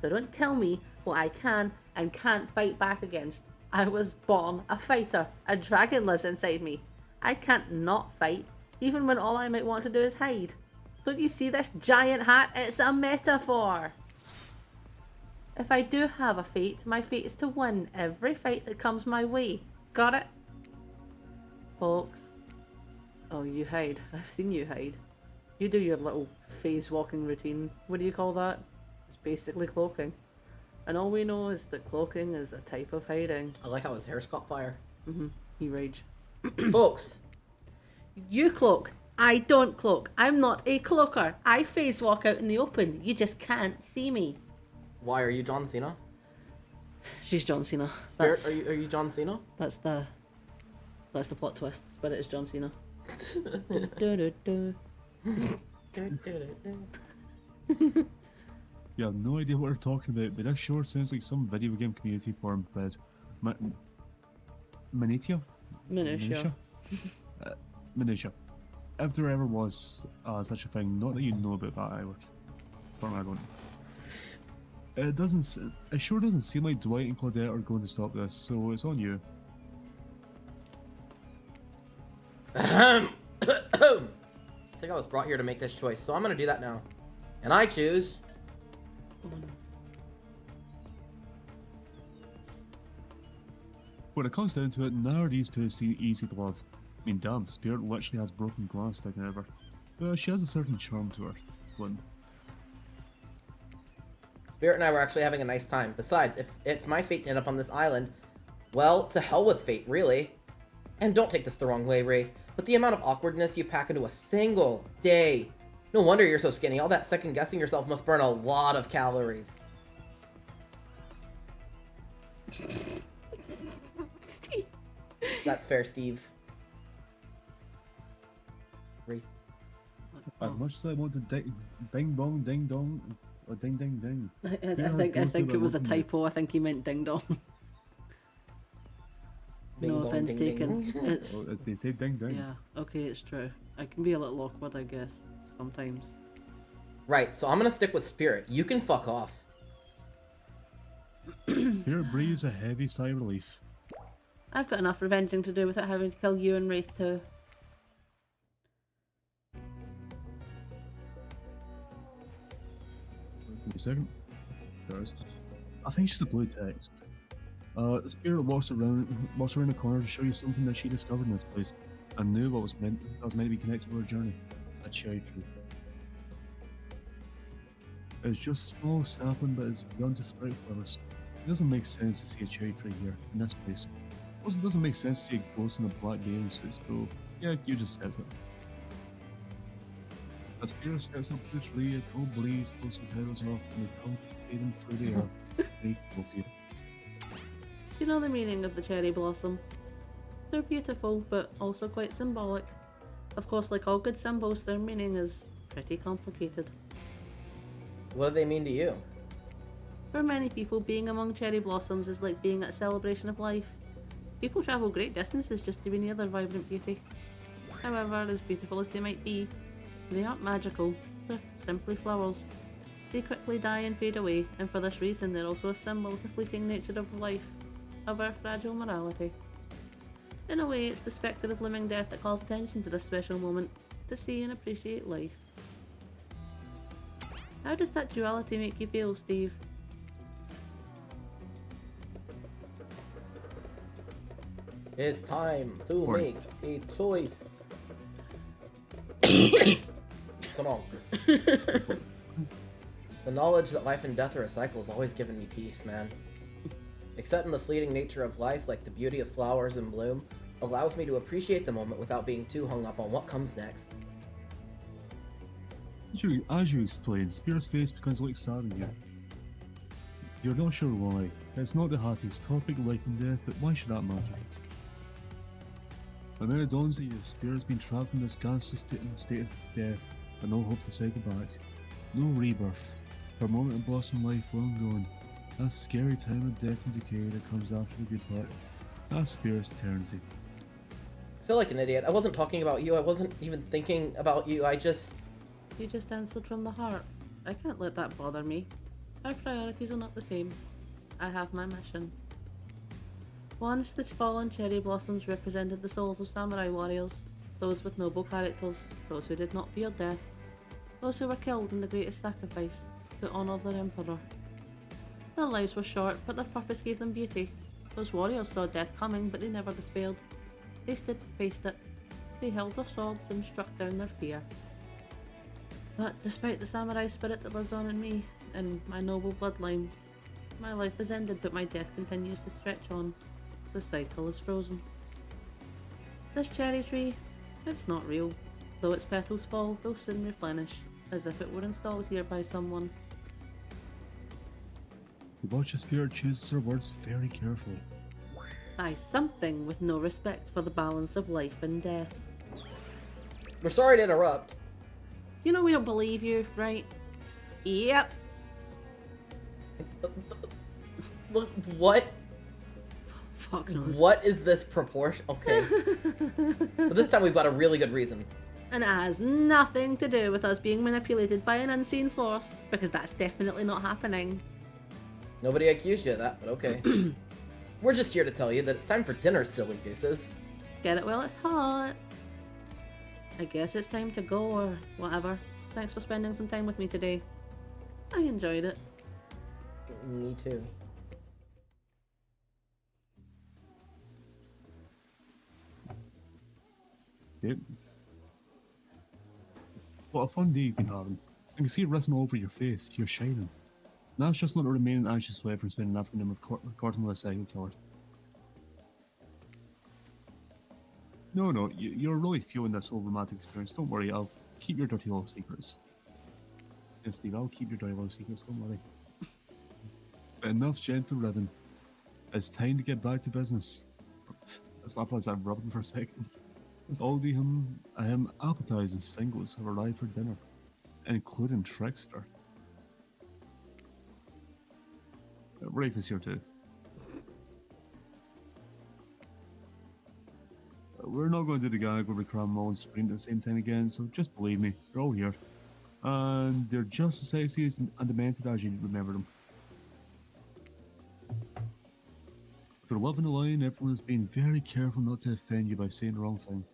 So don't tell me what I can and can't fight back against. I was born a fighter. A dragon lives inside me. I can't not fight, even when all I might want to do is hide. Don't you see this giant hat? It's a metaphor. If I do have a fate, my fate is to win every fight that comes my way. Got it? Folks. Oh, you hide. I've seen you hide. You do your little phase walking routine. What do you call that? It's basically cloaking. And all we know is that cloaking is a type of hiding. I like how his hair's caught fire. You rage. Folks, You cloak. I don't cloak. I'm not a cloaker. I phase walk out in the open. You just can't see me. why are you John Cena? She's John Cena. Spirit, are you John Cena? That's the plot twist. Spirit is John Cena. Du-du-du. You have no idea what we're talking about, but this sure sounds like some video game community forum thread. Minutia? Minutia. If there ever was such a thing, not that you know about that either. For I don't. It sure doesn't seem like Dwight and Claudette are going to stop this, so it's on you. I think I was brought here to make this choice, so I'm gonna do that now. And I choose... When it comes down to it, none of these two seem easy to love. I mean, damn, Spirit literally has broken glass sticking out of her. But she has a certain charm to her. One. Spirit and I were actually having a nice time. Besides, if it's my fate to end up on this island, well, to hell with fate, really. And don't take this the wrong way, Wraith, but the amount of awkwardness you pack into a single day. No wonder you're so skinny. All that second-guessing yourself must burn a lot of calories. Steve. That's fair, Steve. Wraith. As much as I want to ding bong, ding dong, or ding ding ding. I think it was a typo. I think he meant ding dong. Ding No dong, offense ding, ding. taken. It's Well, as they say, ding ding. yeah. Okay, it's true. I can be a little awkward, I guess, sometimes. Right, so I'm gonna stick with Spirit. You can fuck off. Spirit breathes a heavy sigh of relief. I've got enough revenging to do without having to kill you and Wraith too. Give me a second. There's, I think she's a blue text. The spirit walks around the corner to show you something that she discovered in this place and knew what was meant to be connected to her journey. A cherry tree. It's just a small sapling that is begun to sprout flowers. It doesn't make sense to see a cherry tree here, in this place. Also, it doesn't make sense to see a ghost in a black bathing suit, so yeah, you just said it. As spirit steps up to the tree, a cold breeze pulls her petals off and the trunk is fading through the air. Very cool for you. Do you know the meaning of the cherry blossom? They're beautiful, but also quite symbolic. Of course, like all good symbols, their meaning is pretty complicated. What do they mean to you? For many people, being among cherry blossoms is like being at a celebration of life. People travel great distances just to be near their vibrant beauty. However, as beautiful as they might be, they aren't magical, they're simply flowers. They quickly die and fade away, and for this reason they're also a symbol of the fleeting nature of life, of our fragile morality. In a way, it's the spectre of looming death that calls attention to this special moment, to see and appreciate life. How does that duality make you feel, Steve? It's time to Right. make a choice. Come on. The knowledge that life and death are a cycle has always given me peace, man. Accepting the fleeting nature of life, like the beauty of flowers in bloom, allows me to appreciate the moment without being too hung up on what comes next. As you explained, Spirit's face becomes like sad in you. You're not sure why. It's not the happiest topic, life and death, but why should that matter? And then it dawns on you, Spirit's been trapped in this ghastly state of death, and no hope to cycle back. No rebirth. For a moment of blossom life long gone. That scary time of death and decay that comes after the good part. That's Spirit's eternity. I feel like an idiot. I wasn't talking about you. I wasn't even thinking about you. You just answered from the heart. I can't let that bother me. Our priorities are not the same. I have my mission. Once the fallen cherry blossoms represented the souls of samurai warriors, those with noble characters, those who did not fear death, those who were killed in the greatest sacrifice to honour their emperor. Their lives were short, but their purpose gave them beauty. Those warriors saw death coming, but they never despaired. They stood and faced it. They held their swords and struck down their fear. But despite the samurai spirit that lives on in me, and my noble bloodline, my life has ended, but my death continues to stretch on. The cycle is frozen. This cherry tree, it's not real. Though its petals fall, they'll soon replenish, as if it were installed here by someone. You watch the Spirit choose her words very carefully. By something with no respect for the balance of life and death. We're sorry to interrupt. You know we don't believe you, right? Yep. Look, what? Fuck knows. What is this proportion? Okay. But this time we've got a really good reason. And it has nothing to do with us being manipulated by an unseen force, because that's definitely not happening. Nobody accused you of that, but okay. We're just here to tell you that it's time for dinner, silly gooses. Get it while it's hot. I guess it's time to go or whatever. Thanks for spending some time with me today. I enjoyed it. Me too. Yep. What a fun day you've been having. I can see it written all over your face. You're shining. Now it's just not a remaining anxious sweat from spending an afternoon recording with a psycho killer. No, you're really feeling this whole romantic experience. Don't worry, I'll keep your dirty little secrets. Yes, Steve, I'll keep your dirty little secrets, don't worry. But enough gentle ribbon. It's time to get back to business. That's not as I'm rubbing for a second. All the appetizing singles have arrived for dinner, including Trickster. Rafe is here too. we're not going to do the gag where we cram them all and scream at the same time again, so just believe me, they're all here. And they're just as sexy and demented as you remember them. For love and the line, everyone has been very careful not to offend you by saying the wrong thing.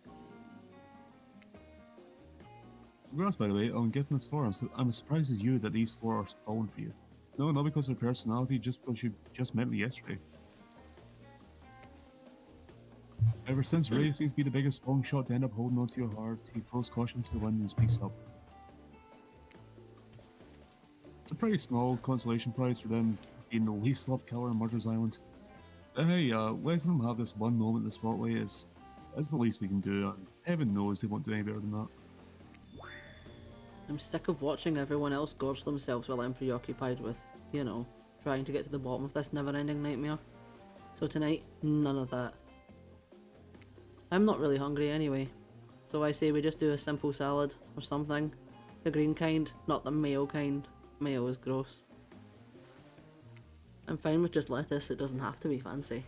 Congrats, by the way, on getting this far. I'm as surprised as you that these four are falling for you. No, not because of their personality, just because you just met me yesterday. Ever since Ray seems to be the biggest long shot to end up holding onto your heart, he throws caution to the wind and speaks up. It's a pretty small consolation prize for them being the least loved killer on Murder's Island. But hey, letting them have this one moment in the spotlight is the least we can do, and heaven knows they won't do any better than that. I'm sick of watching everyone else gorge themselves while I'm preoccupied with, you know, trying to get to the bottom of this never-ending nightmare. So tonight, none of that. I'm not really hungry anyway, so I say we just do a simple salad or something. The green kind, not the mayo kind. Mayo is gross. I'm fine with just lettuce, it doesn't have to be fancy.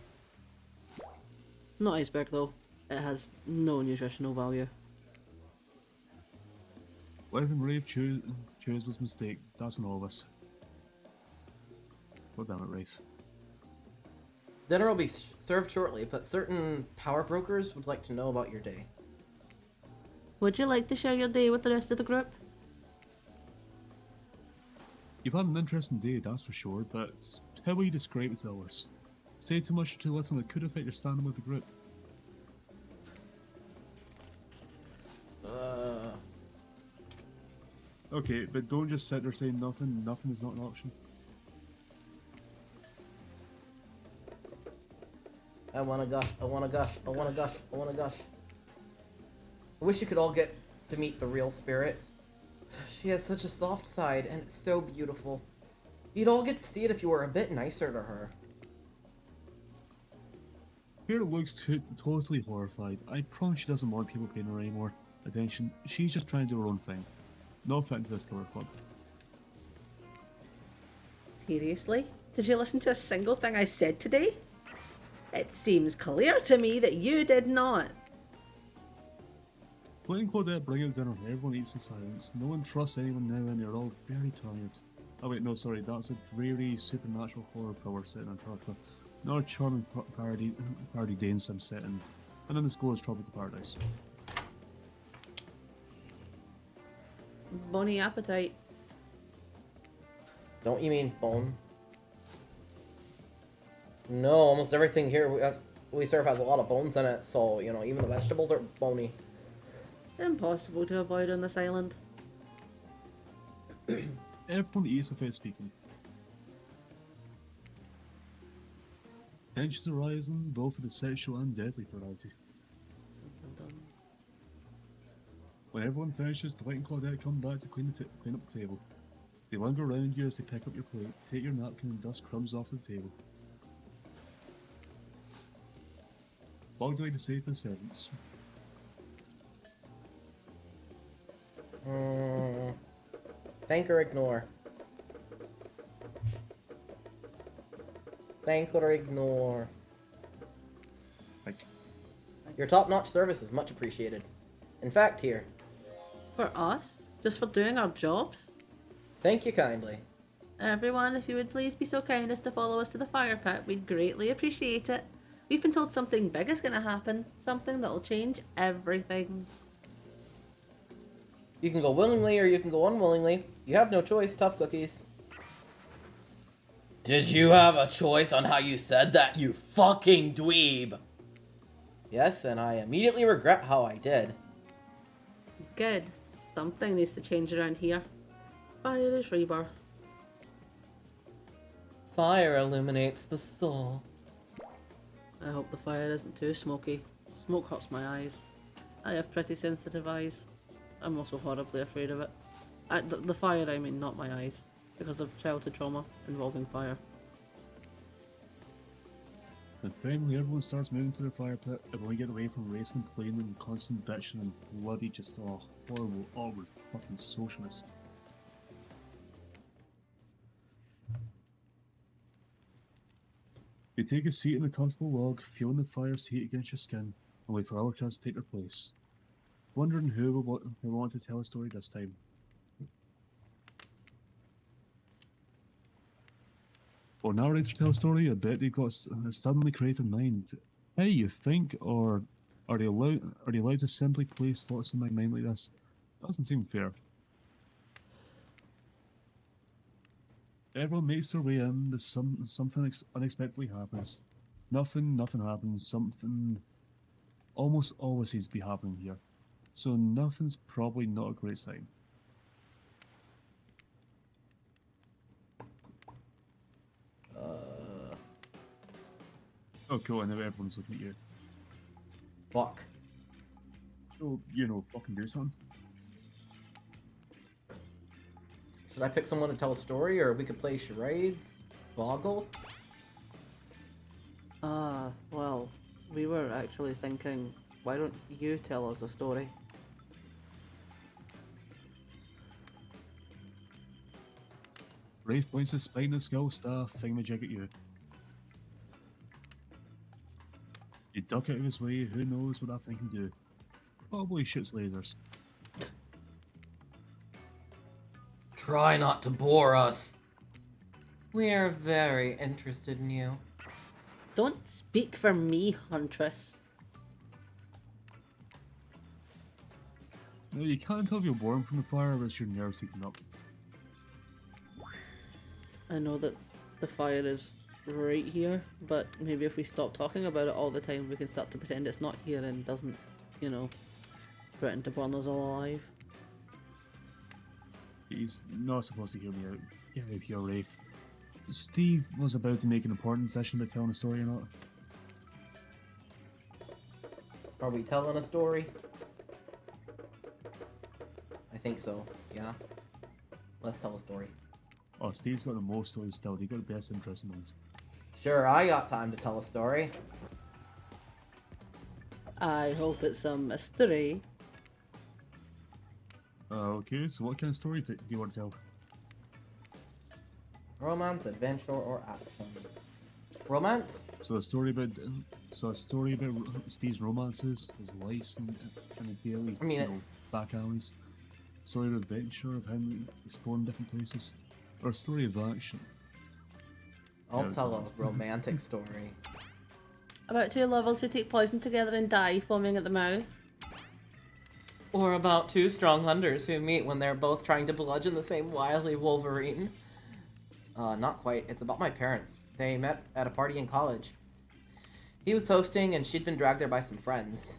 Not iceberg though, it has no nutritional value. Letting Rafe choose was a mistake, that's on all of us. God damn it, Rafe. Dinner will be served shortly, but certain power brokers would like to know about your day. Would you like to share your day with the rest of the group? You've had an interesting day, that's for sure, but how will you describe it to others? Say too much or too little that could affect your standing with the group. Okay, but don't just sit there saying nothing. Nothing is not an option. I wanna gush, I wanna gush, I wanna gush, I wanna gush. I wish you could all get to meet the real Spirit. She has such a soft side, and it's so beautiful. You'd all get to see it if you were a bit nicer to her. Spirit looks totally horrified. I promise she doesn't want people paying her any more attention. She's just trying to do her own thing. Not fit into this killer club. Seriously? Did you listen to a single thing I said today? It seems clear to me that you did not. Playing Claudette bring out dinner, everyone eats in silence. No one trusts anyone now and they're all very tired. Oh wait, no, sorry, that's a dreary supernatural horror thriller set in Antarctica. Not a charming parody Dane sim setting. And then the school is Tropical Paradise. Bony appetite. Don't you mean bone? No, almost everything here we serve has a lot of bones in it, so, you know, even the vegetables are bony. Impossible to avoid on this island. Everyone eats without speaking. Tensions are rising, both for the sexual and deadly variety. When everyone finishes, Dwight and Claudette come back to clean up the table. They linger around you as they pick up your plate, take your napkin and dust crumbs off the table. What would you like to say to the servants? Thank or ignore. Thank or ignore. Like, Your top-notch service is much appreciated. In fact, here. For us? Just for doing our jobs? Thank you kindly. Everyone, if you would please be so kind as to follow us to the fire pit, we'd greatly appreciate it. We've been told something big is going to happen. Something that'll change everything. You can go willingly or you can go unwillingly. You have no choice, tough cookies. Did you have a choice on how you said that, you fucking dweeb? Yes, and I immediately regret how I did. Good. Something needs to change around here. Fire is rebirth. Fire illuminates the soul. I hope the fire isn't too smoky. Smoke hurts my eyes. I have pretty sensitive eyes. I'm also horribly afraid of it. The fire, I mean, not my eyes. Because of childhood trauma involving fire. and finally everyone starts moving to the fire pit, and we get away from racing, complaining, and constant bitching and bloody, just horrible, awkward fucking socialists. You take a seat in a comfortable log, feeling the fire's heat against your skin. and wait for other cats to take their place. Wondering who will want to tell a story this time. For a narrator to tell a story, I bet they've got a stubbornly creative mind. How you think, or are they allowed to simply place thoughts in my mind like this? Doesn't seem fair. Everyone makes their way in. Something unexpectedly happens. Nothing happens. Something almost always seems to be happening here. So nothing's probably not a great sign. Oh, cool. I know everyone's looking at you. Fuck. So, fucking do something. Should I pick someone to tell a story, or we could play charades? Boggle? Well, we were actually thinking, why don't you tell us a story? Rafe points his spine and skull staff thingamajig at you. You duck out of his way, who knows what that thing can do? Probably shoots lasers. Try not to bore us. We are very interested in you. Don't speak for me, Huntress. No, you can't tell if you're born from the fire unless your nerves heating up. I know that the fire is right here, but maybe if we stop talking about it all the time, we can start to pretend it's not here and doesn't, threaten to burn us all alive. He's not supposed to hear me out. Get out of here, Rafe. Steve was about to make an important decision about telling a story or not. Are we telling a story? I think so, yeah. Let's tell a story. Oh, Steve's got the most stories still. He got the best interest in those. Sure, I got time to tell a story. I hope it's a mystery. Okay, so what kind of story do you want to tell? Romance, adventure, or action? Romance? So a story about Steve's romances, his lives, and the daily, I mean, it's... back alleys. Story of adventure of him exploring different places, or a story of action. I'll tell a romantic story. About two lovers who take poison together and die, foaming at the mouth. Or about two strong hunters who meet when they're both trying to bludgeon the same wily Wolverine. Not quite. It's about my parents. They met at a party in college. He was hosting, and she'd been dragged there by some friends.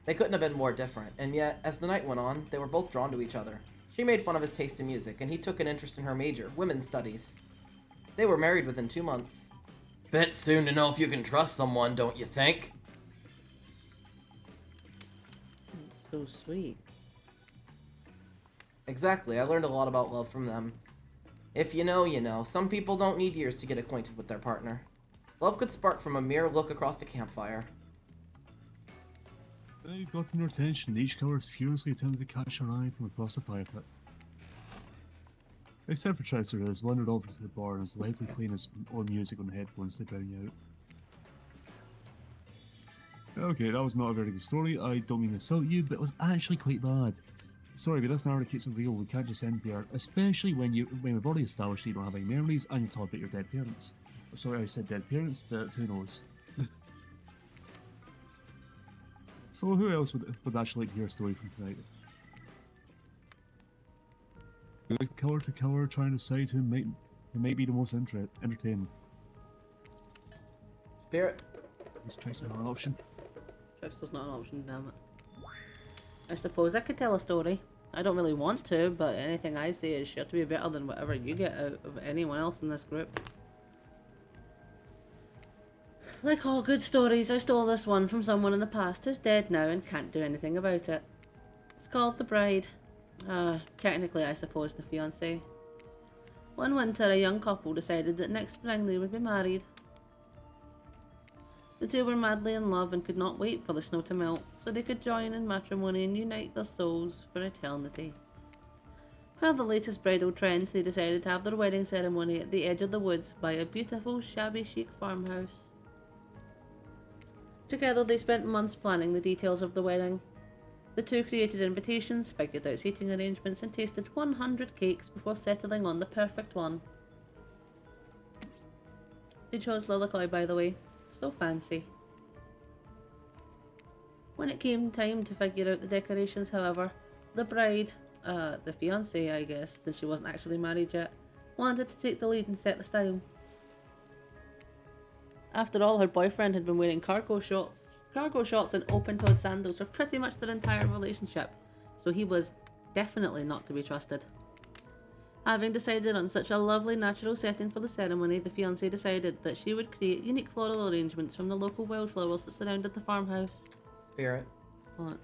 They couldn't have been more different, and yet, as the night went on, they were both drawn to each other. She made fun of his taste in music, and he took an interest in her major, women's studies. They were married within 2 months. Bit soon to know if you can trust someone, don't you think? It's so sweet. Exactly, I learned a lot about love from them. If you know, you know. Some people don't need years to get acquainted with their partner. Love could spark from a mere look across a campfire. They've gotten her attention. Each color is furiously attempting to catch her eye from across the fire pit. Except for Trickster, who has wandered over to the bar and is likely playing his own music on headphones to drown you out. Okay, that was not a very good story. I don't mean to insult you, but it was actually quite bad. Sorry, but this narrative keeps it real. We can't just end there, especially when we've already established you don't have any memories and you talk about your dead parents. Sorry, I said dead parents, but who knows? So who else would actually like to hear a story from tonight? We like color to color, trying to decide who might be the most entertaining. Spirit? Is Trickster not an option? Trickster's not an option, damn it. I suppose I could tell a story. I don't really want to, but anything I say is sure to be better than whatever you get out of anyone else in this group. Like all good stories, I stole this one from someone in the past who's dead now and can't do anything about it. It's called The Bride. Technically, I suppose, the fiancé. One winter, a young couple decided that next spring they would be married. The two were madly in love and could not wait for the snow to melt, so they could join in matrimony and unite their souls for eternity. Per the latest bridal trends, they decided to have their wedding ceremony at the edge of the woods by a beautiful, shabby chic farmhouse. Together, they spent months planning the details of the wedding. The two created invitations, figured out seating arrangements, and tasted 100 cakes before settling on the perfect one. They chose Lilikoy, by the way. So fancy. When it came time to figure out the decorations, however, the bride, the fiancée, I guess, since she wasn't actually married yet, wanted to take the lead and set the style. After all, her boyfriend had been wearing cargo shorts and open-toed sandals for pretty much their entire relationship, so he was definitely not to be trusted. Having decided on such a lovely natural setting for the ceremony, the fiancée decided that she would create unique floral arrangements from the local wildflowers that surrounded the farmhouse. Spirit, What?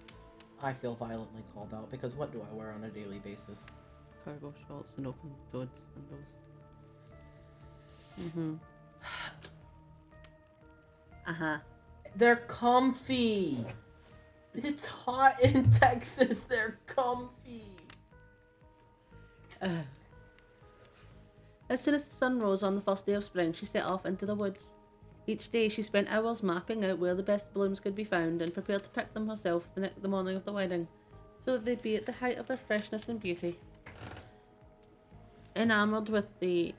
I feel violently called out because what do I wear on a daily basis? Cargo shorts and open-toed sandals. Uh-huh. They're comfy. It's hot in Texas. They're comfy. As soon as the sun rose on the first day of spring, she set off into the woods. Each day she spent hours mapping out where the best blooms could be found and prepared to pick them herself the morning of the wedding, so that they'd be at the height of their freshness and beauty. Enamoured with the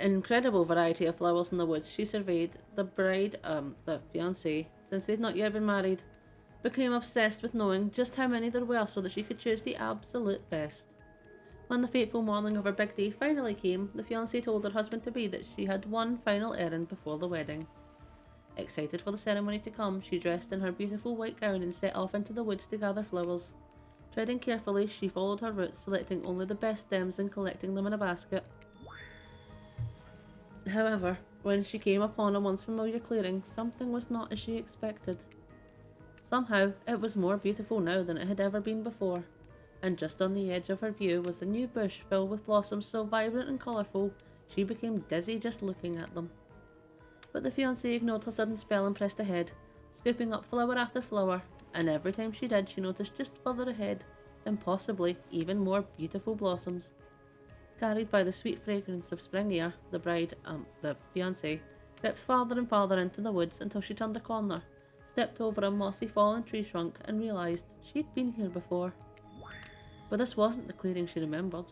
incredible variety of flowers in the woods, she surveyed. The bride, the fiancée, since they'd not yet been married, became obsessed with knowing just how many there were so that she could choose the absolute best. When the fateful morning of her big day finally came, the fiancée told her husband-to-be that she had one final errand before the wedding. Excited for the ceremony to come, she dressed in her beautiful white gown and set off into the woods to gather flowers. Treading carefully, she followed her route, selecting only the best stems and collecting them in a basket. However, when she came upon a once familiar clearing, something was not as she expected. Somehow, it was more beautiful now than it had ever been before, and just on the edge of her view was a new bush filled with blossoms so vibrant and colourful, she became dizzy just looking at them. But the fiancée ignored her sudden spell and pressed ahead, scooping up flower after flower, and every time she did, she noticed just further ahead, and possibly even more beautiful blossoms. Carried by the sweet fragrance of spring air, the fiancée, crept farther and farther into the woods until she turned a corner, stepped over a mossy fallen tree trunk, and realised she'd been here before. But this wasn't the clearing she remembered,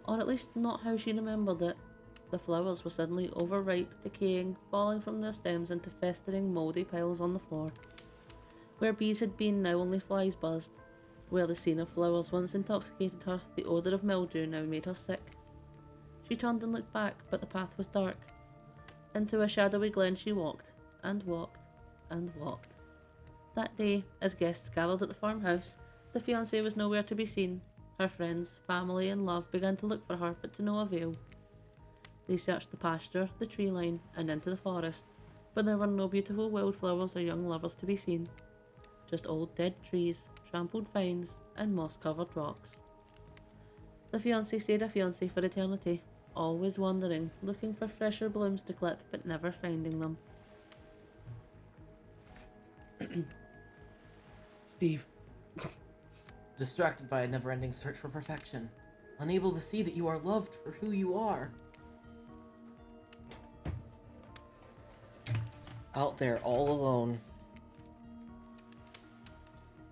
or at least not how she remembered it. The flowers were suddenly overripe, decaying, falling from their stems into festering, mouldy piles on the floor. Where bees had been, now only flies buzzed. Where the scene of flowers once intoxicated her, the odour of mildew now made her sick. She turned and looked back, but the path was dark. Into a shadowy glen she walked, and walked, and walked. That day, as guests gathered at the farmhouse, the fiancée was nowhere to be seen. Her friends, family, and love began to look for her, but to no avail. They searched the pasture, the tree line, and into the forest, but there were no beautiful wildflowers or young lovers to be seen. Just old dead trees, trampled vines, and moss-covered rocks. The fiancé stayed a fiancé for eternity, always wandering, looking for fresher blooms to clip, but never finding them. Steve. Distracted by a never-ending search for perfection. Unable to see that you are loved for who you are. Out there all alone.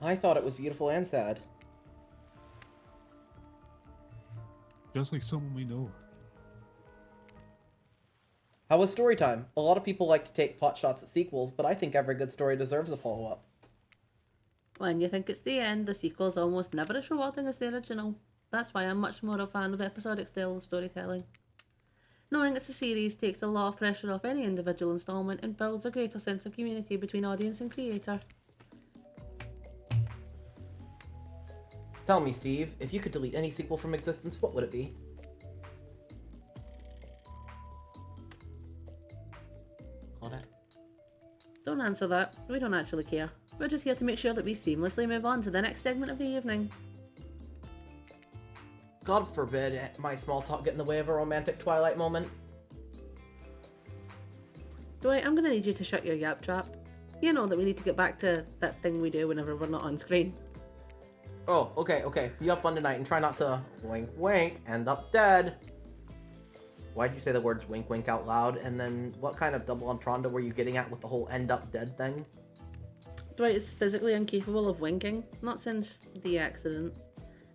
I thought it was beautiful and sad. Just like someone we know. How was story time? A lot of people like to take pot shots at sequels, but I think every good story deserves a follow-up. When you think it's the end, the sequel's almost never as rewarding as the original. That's why I'm much more a fan of episodic style storytelling. Knowing it's a series takes a lot of pressure off any individual installment and builds a greater sense of community between audience and creator. Tell me, Steve, if you could delete any sequel from existence, what would it be? Claudette? Don't answer that. We don't actually care. We're just here to make sure that we seamlessly move on to the next segment of the evening. God forbid my small talk get in the way of a romantic Twilight moment. Dwight, I'm gonna need you to shut your yap trap. You know that we need to get back to that thing we do whenever we're not on screen. Oh, okay. Be up on tonight and try not to wink wink, end up dead. Why'd you say the words wink wink out loud? And then what kind of double entendre were you getting at with the whole end up dead thing? Dwight is physically incapable of winking, not since the accident.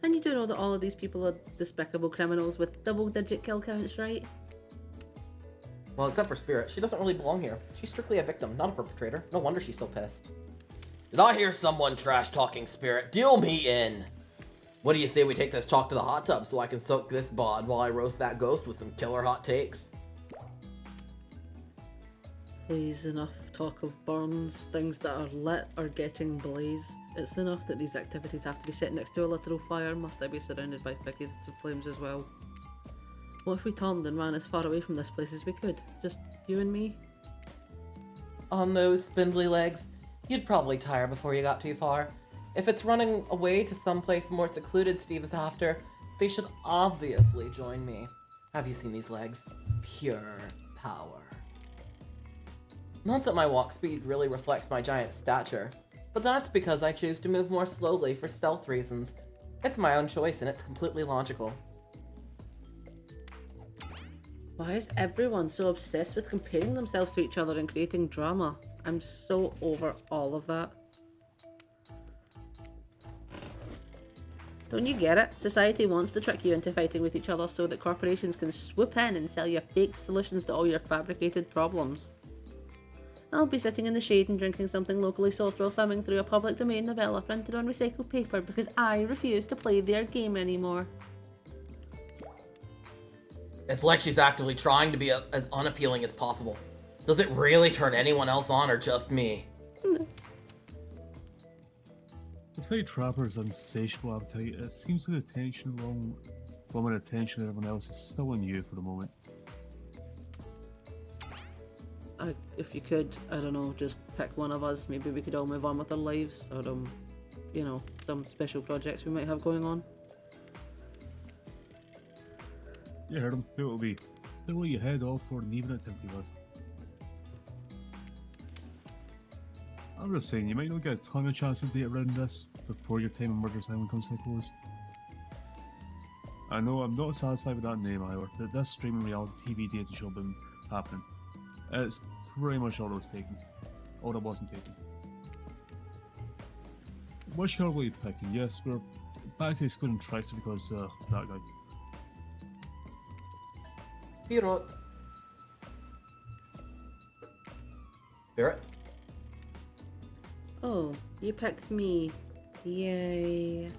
And you do know that all of these people are despicable criminals with double-digit kill counts, right? Well, except for Spirit. She doesn't really belong here. She's strictly a victim, not a perpetrator. No wonder she's so pissed. Did I hear someone trash-talking Spirit? Deal me in! What do you say we take this talk to the hot tub so I can soak this bod while I roast that ghost with some killer hot takes? Please, enough talk of burns. Things that are lit are getting blazed. It's enough that these activities have to be set next to a literal fire. Must I be surrounded by figurative flames as well? What if we turned and ran as far away from this place as we could? Just you and me? On those spindly legs, you'd probably tire before you got too far. If it's running away to someplace more secluded Steve is after, they should obviously join me. Have you seen these legs? Pure power. Not that my walk speed really reflects my giant stature, but that's because I choose to move more slowly for stealth reasons. It's my own choice and it's completely logical. Why is everyone so obsessed with comparing themselves to each other and creating drama? I'm so over all of that. Don't you get it? Society wants to trick you into fighting with each other so that corporations can swoop in and sell you fake solutions to all your fabricated problems. I'll be sitting in the shade and drinking something locally sourced while thumbing through a public domain novella printed on recycled paper because I refuse to play their game anymore. It's like she's actively trying to be as unappealing as possible. Does it really turn anyone else on or just me? No. Despite Trapper's insatiable appetite, it seems that attention along woman attention to everyone else is still on you for the moment. If you could, I don't know, just pick one of us. Maybe we could all move on with our lives, or you know, some special projects we might have going on. You heard him. Who it will be? Then will you head off for an even activity live? I'm just saying, you might not get a ton of chances to get around this before your time in Murder's Island comes to a close. I know I'm not satisfied with that name either, that this streaming reality TV data show been happening. It's pretty much all that was taken. All that wasn't taken. Which card will you picking? Yes, we're back to excluding Trickster because that guy. Spirit. Spirit? Oh, you picked me. Yay.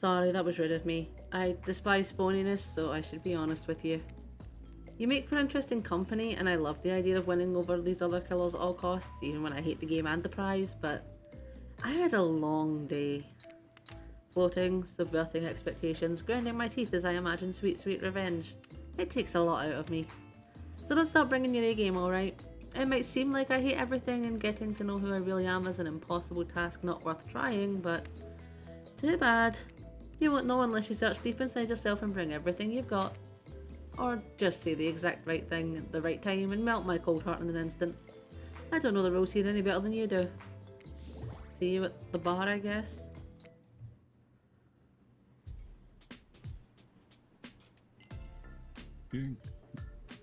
Sorry, that was rude of me. I despise phoniness, so I should be honest with you. You make for interesting company, and I love the idea of winning over these other killers at all costs, even when I hate the game and the prize, but I had a long day. Floating, subverting expectations, grinding my teeth as I imagine sweet, sweet revenge. It takes a lot out of me. So don't stop bringing your A game, alright? It might seem like I hate everything and getting to know who I really am is an impossible task not worth trying, but too bad. You won't know unless you search deep inside yourself and bring everything you've got. Or just say the exact right thing at the right time and melt my cold heart in an instant. I don't know the rules here any better than you do. See you at the bar, I guess?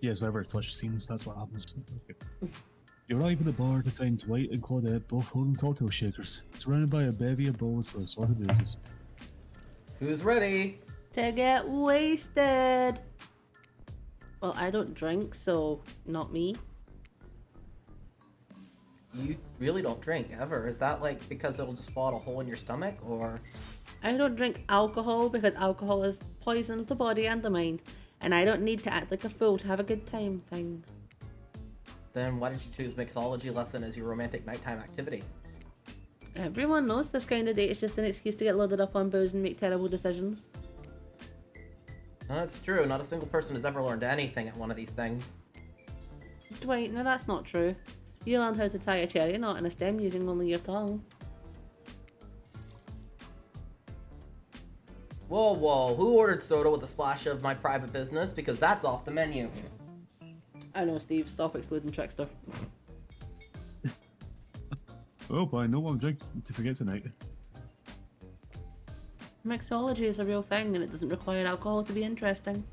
Yes, whenever Twitch scenes, that's what happens. Okay. You arrive at the bar to find Dwight and Claudette both holding cocktail shakers, surrounded by a bevy of bowls for assorted boozes. Who's ready? To get wasted! Well, I don't drink, so not me. You really don't drink, ever. Is that like because it'll just fall out a hole in your stomach, or...? I don't drink alcohol because alcohol is poison of the body and the mind, and I don't need to act like a fool to have a good time thing. Then why did you choose mixology lesson as your romantic nighttime activity? Everyone knows this kind of date is just an excuse to get loaded up on booze and make terrible decisions. That's true. Not a single person has ever learned anything at one of these things. Dwight, no, that's not true. You learned how to tie a cherry knot in a stem using only your tongue. Whoa, whoa. Who ordered soda with a splash of my private business? Because that's off the menu. I know, Steve. Stop excluding Trickster. Oh, but I know what I'm drinking to forget tonight. Mixology is a real thing and it doesn't require alcohol to be interesting.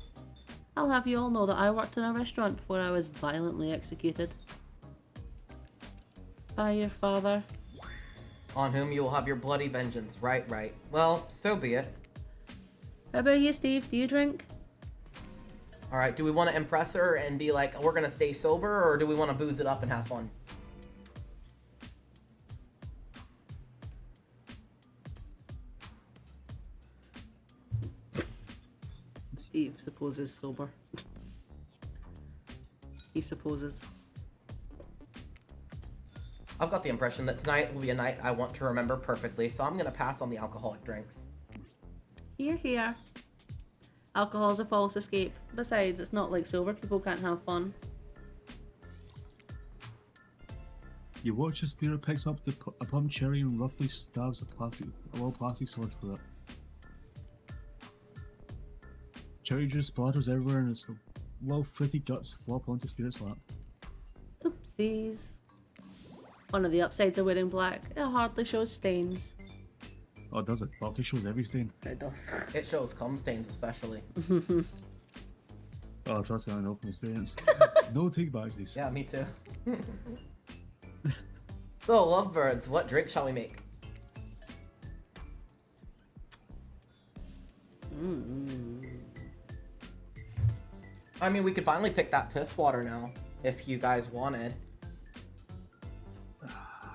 I'll have you all know that I worked in a restaurant before I was violently executed. By your father. On whom you will have your bloody vengeance. Right, right. Well, so be it. How about you, Steve? Do you drink? Alright, do we want to impress her and be like, we're gonna stay sober, or do we want to booze it up and have fun? Steve supposes sober. He supposes. I've got the impression that tonight will be a night I want to remember perfectly, so I'm gonna pass on the alcoholic drinks. Here, here. Alcohol's a false escape. Besides, it's not like sober people can't have fun. You watch as Peter picks up a plum cherry and roughly stabs a little plastic sword for it. Cherry juice splatters everywhere and its little fritty guts flop onto Spirit's lap. Oopsies. One of the upsides of wearing black, it hardly shows stains. Oh, does it? Well, it shows every stain. It does. It shows cum stains especially. Oh, trust me, I know from experience. No take backsies. Yeah, me too. So, lovebirds, what drink shall we make? I mean, we could finally pick that piss water now, if you guys wanted.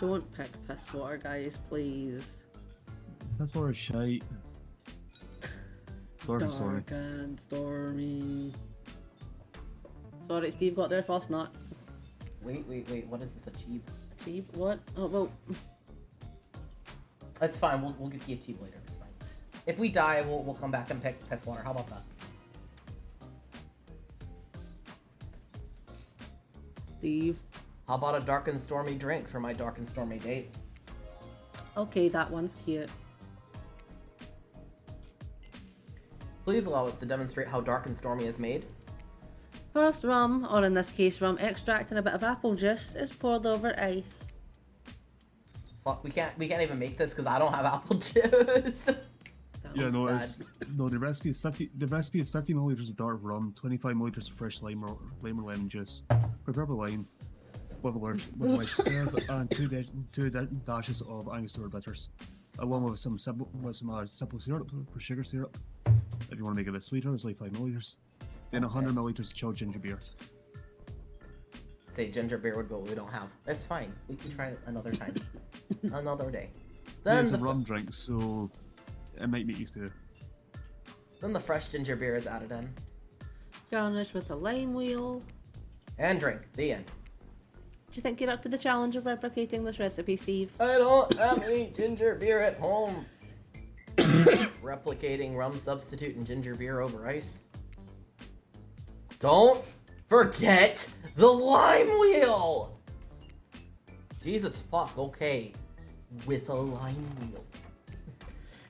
Don't pick piss water, guys, please. That's where it's shite. Dark and stormy. Dark and stormy. Sorry, Steve got there first, not. Wait, what is this, a cheap? Steve, what? Oh, well. That's fine, we'll get the cheap later, it's fine. If we die, we'll come back and pick piss water, how about that? Steve. How about a dark and stormy drink for my dark and stormy date? Okay, that one's cute. Please allow us to demonstrate how dark and stormy is made. First rum, or in this case rum extract and a bit of apple juice, is poured over ice. Fuck, we can't even make this because I don't have apple juice. Yeah, no, sad. the recipe is 50 milliliters of dark rum, 25 milliliters of fresh lime or lemon juice, preferably lime, with a large syrup, and two dashes of Angostura bitters, along with some simple syrup for sugar syrup. If you want to make it a bit sweeter, it's like 5 milliliters. Then 100 milliliters of chilled ginger beer. Say ginger beer would go, we don't have. It's fine. We can try it another time. Another day. Yeah, Then it's a rum drink, so it might make you spit. Then the fresh ginger beer is added in. Garnish with a lime wheel. And drink. The end. Do you think you're up to the challenge of replicating this recipe, Steve? I don't have any ginger beer at home. Replicating rum substitute and ginger beer over ice. Don't forget the lime wheel! Jesus fuck, okay. With a lime wheel.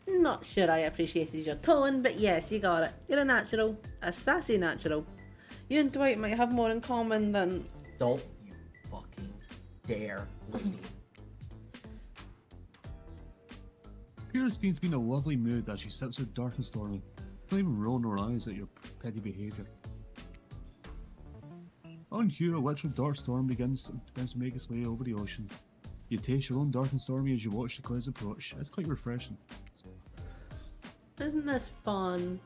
Not sure I appreciated your tone, but yes, you got it. You're a natural. A sassy natural. You and Dwight might have more in common than... Don't you fucking dare, lady. Spirit seems to be in a lovely mood as she sips her dark and stormy, not even rolling her eyes at your petty behaviour. On cue, a literal dark storm begins to make its way over the ocean. You taste your own dark and stormy as you watch the clouds approach. It's quite refreshing. Isn't this fun?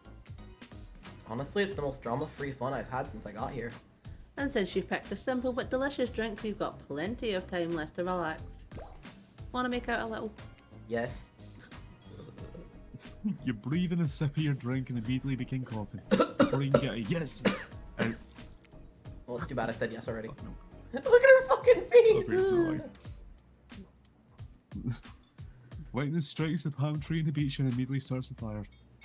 Honestly, it's the most drama-free fun I've had since I got here. And since you picked a simple but delicious drink, we've got plenty of time left to relax. Want to make out a little? Yes. You breathe in a sip of your drink and immediately begin coughing. Before you can get a yes out. Well, it's too bad I said yes already. Fuck no. Look at her fucking face! Oh, great, sorry. Lightning strikes the palm tree in the beach and immediately starts the fire.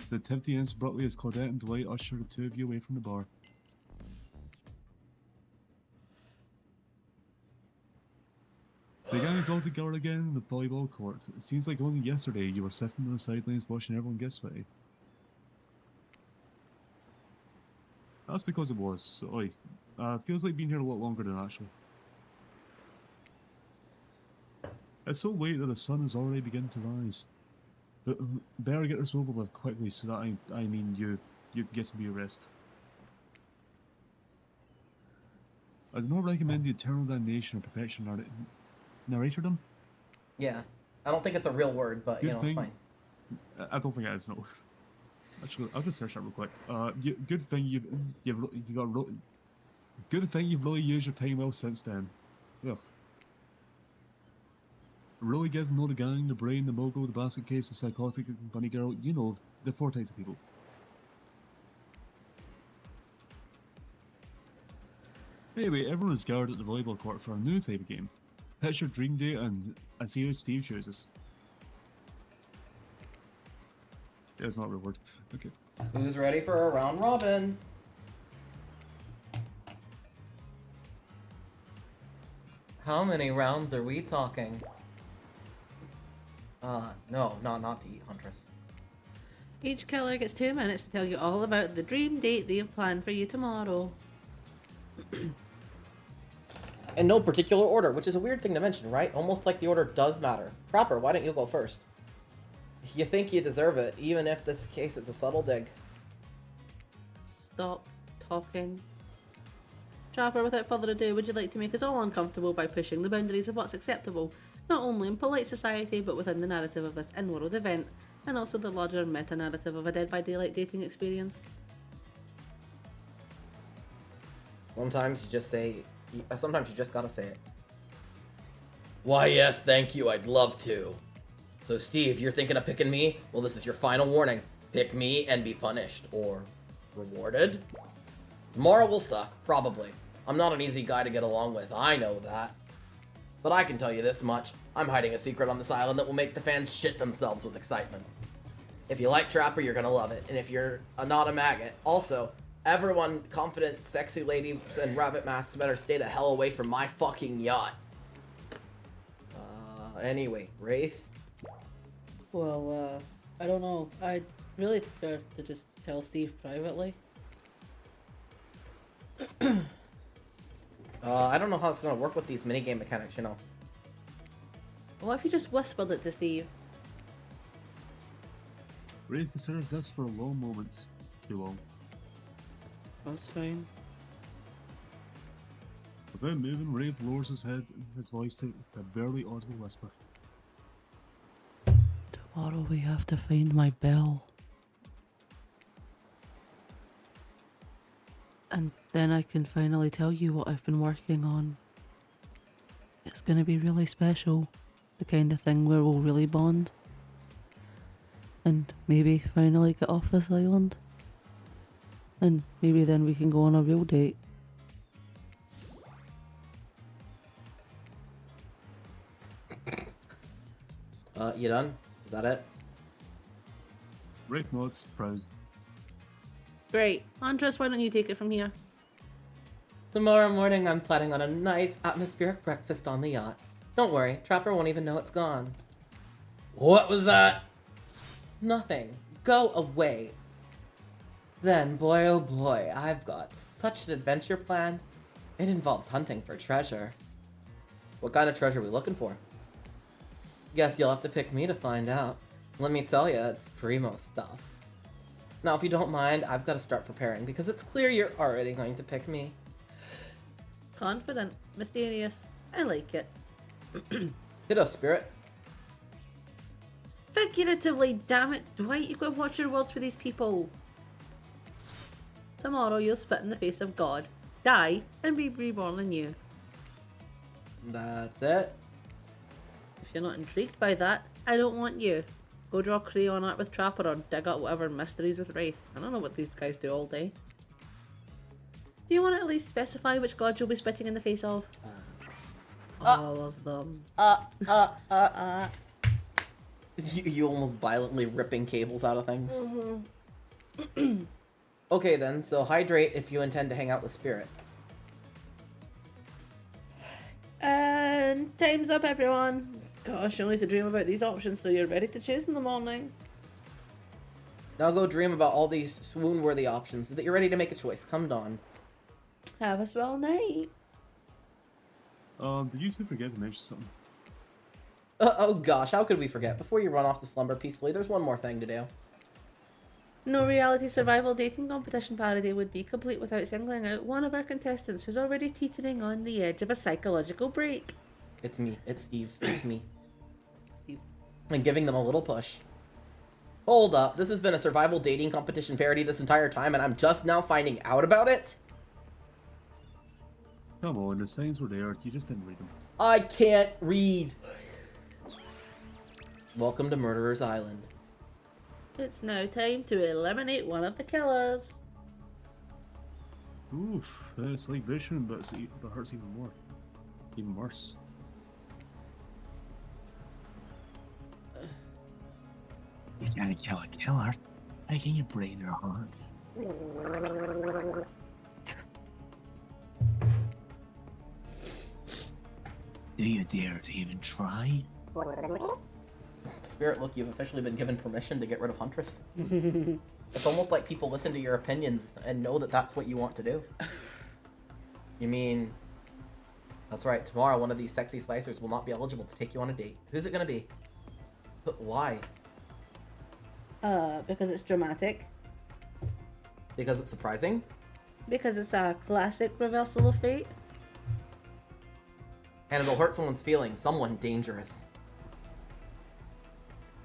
The activity ends abruptly as Claudette and Dwight usher the two of you away from the bar. The gang is all together again in the volleyball court. It seems like only yesterday you were sitting on the sidelines watching everyone get sweaty. That's because it was. Oi, feels like being here a lot longer than actual. It's so late that the sun is already beginning to rise. But better get this over with quickly so that I mean you get some rest. I do not recommend the eternal damnation or perpetual narratordom. Yeah. I don't think it's a real word, but Good it's thing- fine. I don't think it is, no. Actually, I'll just search that real quick. Good thing good thing you've really used your time well since then. Yeah. Really get to know the gang, the brain, the mogul, the basket case, the psychotic bunny girl, you know, the 4 types of people. Anyway, everyone is gathered at the volleyball court for a new type of game. Pitch your dream date and see what Steve chooses. It's not a real word. Okay. Who's ready for a round robin? How many rounds are we talking? No, not to eat, Huntress. Each killer gets 2 minutes to tell you all about the dream date they have planned for you tomorrow. In no particular order, which is a weird thing to mention, right? Almost like the order does matter. Trapper, why don't you go first? You think you deserve it, even if this case is a subtle dig. Stop talking. Trapper, without further ado, would you like to make us all uncomfortable by pushing the boundaries of what's acceptable, not only in polite society, but within the narrative of this in-world event, and also the larger meta-narrative of a Dead by Daylight dating experience? Sometimes you just gotta say it. Why, yes, thank you, I'd love to. So, Steve, you're thinking of picking me? Well, this is your final warning. Pick me and be punished. Or rewarded? Tomorrow will suck, probably. I'm not an easy guy to get along with, I know that. But I can tell you this much. I'm hiding a secret on this island that will make the fans shit themselves with excitement. If you like Trapper, you're gonna love it. And if you're not a maggot, also, everyone, confident, sexy ladies and rabbit masks better stay the hell away from my fucking yacht. Anyway, Wraith? Well, I don't know. I'd really prefer to just tell Steve privately. I don't know how it's gonna work with these minigame mechanics, you know. What if you just whispered it to Steve? Wraith considers this for a long moment. Too long. That's fine. Without moving, Wraith lowers his head, his voice to a barely audible whisper. Tomorrow we have to find my bell. And then I can finally tell you what I've been working on. It's gonna be really special. The kind of thing where we'll really bond. And maybe finally get off this island. And maybe then we can go on a real date. You done? Is that it? Wraith nods, proud. Great. Andres, why don't you take it from here? Tomorrow morning, I'm planning on a nice atmospheric breakfast on the yacht. Don't worry, Trapper won't even know it's gone. What was that? Nothing. Go away. Then, boy oh boy, I've got such an adventure planned. It involves hunting for treasure. What kind of treasure are we looking for? Guess you'll have to pick me to find out. Let me tell you, it's primo stuff. Now, if you don't mind, I've got to start preparing because it's clear you're already going to pick me. Confident. Mysterious. I like it. Hit us, Spirit. Figuratively, damn it, Dwight, you've got to watch your words with these people. Tomorrow you'll spit in the face of God, die, and be reborn anew. That's it. If you're not intrigued by that, I don't want you. Go draw crayon art with Trapper or dig up whatever mysteries with Wraith. I don't know what these guys do all day. Do you want to at least specify which god you'll be spitting in the face of? All of them. You almost violently ripping cables out of things. Okay then, so hydrate if you intend to hang out with Spirit. And time's up, everyone. Gosh, you only to dream about these options so you're ready to choose in the morning. Now go dream about all these swoon-worthy options so that you're ready to make a choice. Come dawn. Have a swell night. Did you two forget to mention something? Oh gosh, how could we forget? Before you run off to slumber peacefully, there's one more thing to do. No reality survival dating competition parody would be complete without singling out one of our contestants who's already teetering on the edge of a psychological break. It's me. It's Steve. It's me. and giving them a little push. Hold up, this has been a survival dating competition parody this entire time, and I'm just now finding out about it? Come on, the signs were there. You just didn't read them. I can't read. Welcome to Murderer's Island. It's now time to eliminate one of the killers. Oof, it's like vision, but it hurts even more. Even worse. You gotta kill a killer. How can you break their hearts? Do you dare to even try? Spirit, look, you've officially been given permission to get rid of Huntress. It's almost like people listen to your opinions and know that that's what you want to do. You mean... That's right, tomorrow one of these sexy slicers will not be eligible to take you on a date. Who's it gonna be? But why? Because it's dramatic. Because it's surprising? Because it's a classic reversal of fate. And it'll hurt someone's feelings. Someone dangerous.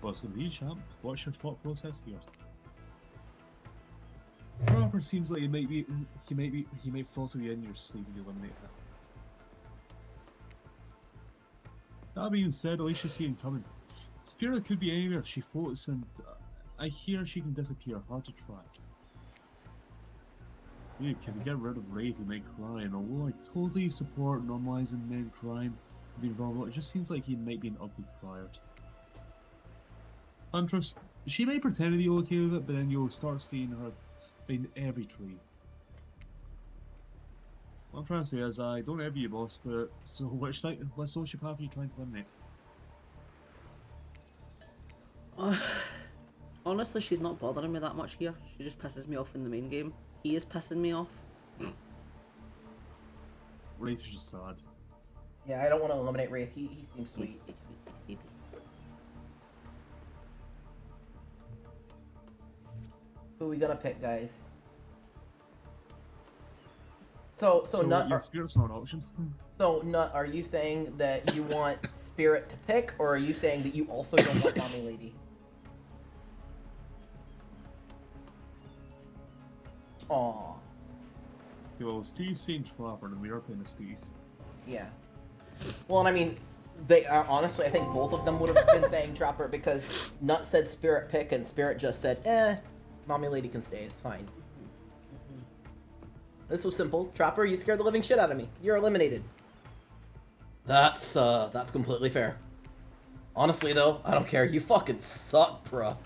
What's gonna be, champ? What's your thought process here? Robert seems like he might fall to you in your sleep and eliminate him. That being said, at least you see him coming. Spirit could be anywhere. She floats and I hear she can disappear. Hard to track. Look, can we get rid of Wraith who might cry? And although I totally support normalizing men crying and being vulnerable, it just seems like he might be an ugly crier. Huntress, she may pretend to be okay with it, but then you'll start seeing her in every tree. What I'm trying to say is, I don't envy you, boss, but so which sociopath are you trying to eliminate? Honestly, she's not bothering me that much here. She just pisses me off in the main game. He is pissing me off. Wraith is just sad. Yeah, I don't want to eliminate Wraith. He seems sweet. Who are we gonna pick, guys? So Nut, your Spirit's not an option. so Nut, are you saying that you want Spirit to pick, or are you saying that you also don't want Mommy Lady? Aww. Well, Steve's saying Trapper, and we are playing a Steve. Yeah. Well, and I mean, they are honestly. I think both of them would have been saying Trapper because Nut said Spirit pick, and Spirit just said, Mommy Lady can stay. It's fine. This was simple. Trapper, you scared the living shit out of me. You're eliminated. That's completely fair. Honestly, though, I don't care. You fucking suck, bruh.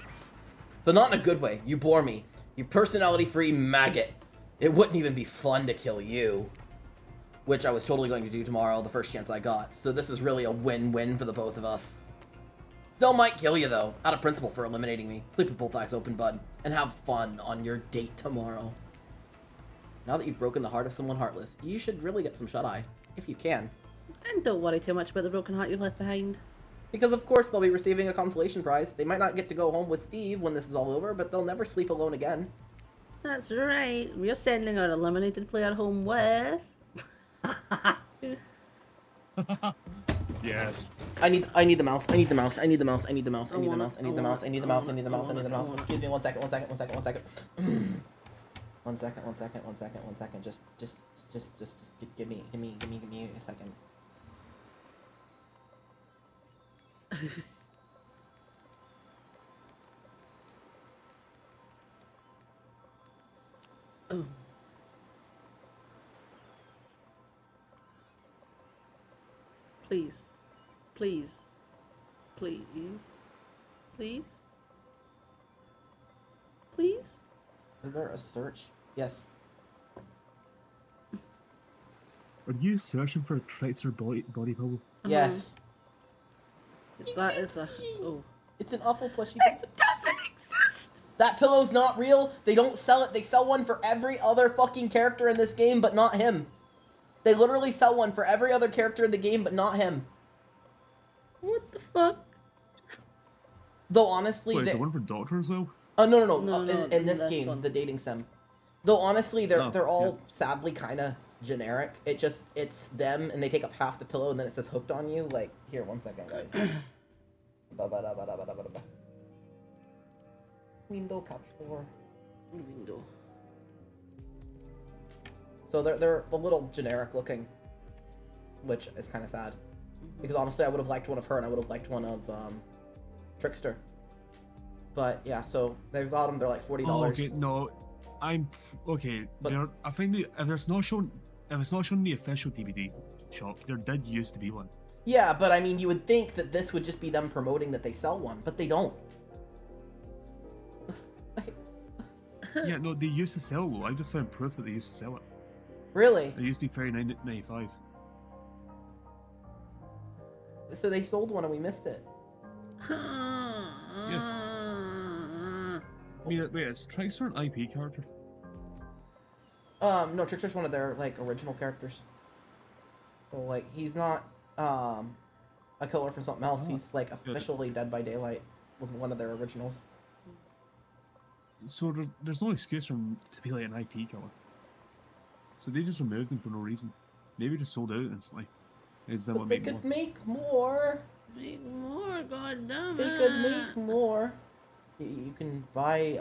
But not in a good way. You bore me. You personality-free maggot. It wouldn't even be fun to kill you. Which I was totally going to do tomorrow, the first chance I got. So this is really a win-win for the both of us. Still might kill you, though. Out of principle for eliminating me. Sleep with both eyes open, bud. And have fun on your date tomorrow. Now that you've broken the heart of someone heartless, you should really get some shut-eye. If you can. And don't worry too much about the broken heart you've left behind. Because of course they'll be receiving a consolation prize. They might not get to go home with Steve when this is all over, but they'll never sleep alone again. That's right. We're sending our eliminated player home with... Yes. I need the mouse. I need the mouse. I need the mouse. I need the mouse. I need the mouse. I need the mouse. I need the mouse. I need the mouse. I need the mouse. Excuse me, one second. One second. Just give me a second. Oh. Please. Please. Please. Please. Please? Is there a search? Yes. Are you searching for a trickster body pillow? Yes. That is a... Oh. It's an awful plushie. It doesn't exist! That pillow's not real. They don't sell it. They sell one for every other fucking character in this game, but not him. They literally sell one for every other character in the game, but not him. What the fuck? Though honestly, Wait, is there one for Doctor as well? Oh no. No, In this this game, one. the dating sim. Though honestly, they're Oh, all sadly kind of generic. It's them, and they take up half the pillow, and then it says hooked on you. Like, here, one second, guys. Ba-ba-da-ba-da-ba-da-ba-da. Window capture. Window. So they're a little generic looking, which is kind of sad. Because honestly, I would have liked one of her, and I would have liked one of Trickster. But yeah, so they've got them. They're like $40. Oh, okay, no, okay. But- I think if it's not shown in the official DVD shop, there did used to be one. Yeah, but I mean, you would think that this would just be them promoting that they sell one, but they don't. Yeah, no, they used to sell though. I just found proof that they used to sell it. Really? It used to be $39.95. So they sold one and we missed it. Wait, is Trickster an IP character? No, Trickster's one of their like original characters. So like he's not a killer from something else. He's like officially Dead by Daylight. Was one of their originals. So there's no excuse for him to be like an IP killer. So they just removed him for no reason. Maybe just sold out instantly. Is that But what they made could more? make more. Make more, goddammit. They could make more. You can buy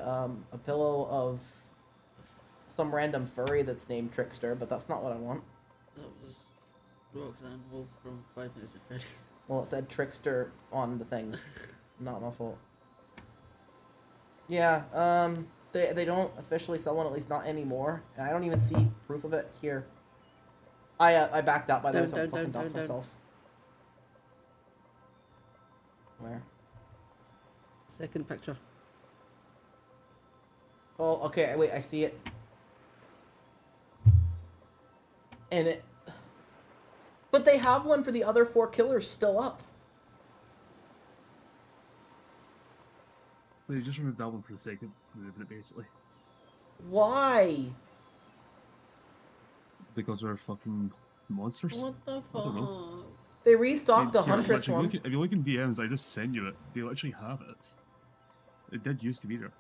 a pillow of some random furry that's named Trickster, but that's not what I want. That was Roxanne Wolf from 5 Nights at Freddy's. Well, it said Trickster on the thing. Not my fault. Yeah, they don't officially sell one, at least not anymore. And I don't even see proof of it here. I backed out by the way, so I fucking doxed myself. Where? Second picture. Oh, okay, wait, I see it. And it... But they have one for the other 4 killers still up. They just removed that one for the sake of removing it, basically. Why? Because they're fucking monsters. What the I don't know. fuck? They restocked the Here, Huntress actually, one. if you look in DMs, I just send you it. They literally have it. It did used to be there.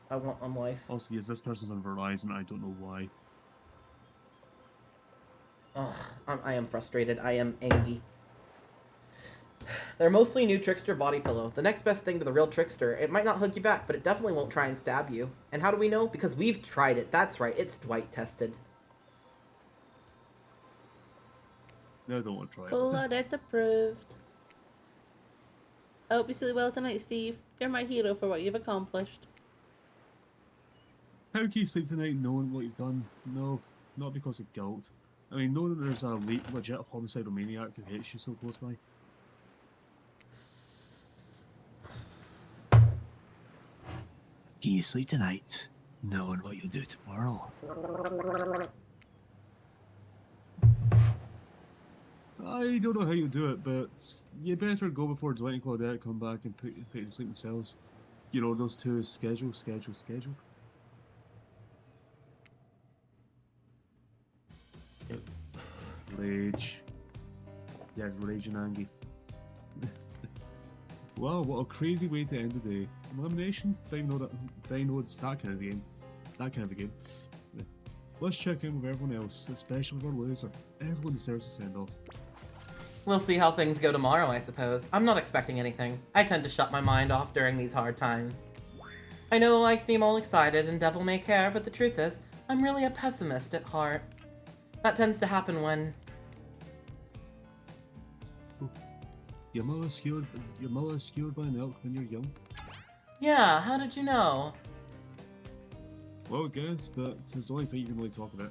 I want on life. Also, yes, this person's on Verizon. I don't know why. Ugh, I am frustrated. I am angry. They're mostly new Trickster body pillow. The next best thing to the real Trickster. It might not hook you back, but it definitely won't try and stab you. And how do we know? Because we've tried it. That's right. It's Dwight tested. No, I don't want to try it. Audit approved. I hope you sleep well tonight, Steve. You're my hero for what you've accomplished. How can you sleep tonight knowing what you've done? No, not because of guilt. I mean, knowing that there's a legit homicidal maniac who hates you so close by. Can you sleep tonight, knowing what you'll do tomorrow? I don't know how you do it, but you better go before Dwight and Claudette come back and put you to sleep themselves. You know, those two schedule. Rage. Yes, Rage and Angie. Wow, what a crazy way to end the day. Elimination? Didn't know it's that kind of game. That kind of a game. Let's check in with everyone else, especially with our loser. Everyone deserves a send-off. We'll see how things go tomorrow, I suppose. I'm not expecting anything. I tend to shut my mind off during these hard times. I know I seem all excited and devil may care, but the truth is, I'm really a pessimist at heart. That tends to happen when... Your mother's skewered by an elk when you're young? Yeah, how did you know? Well, I guess, but it's the only thing you can really talk about.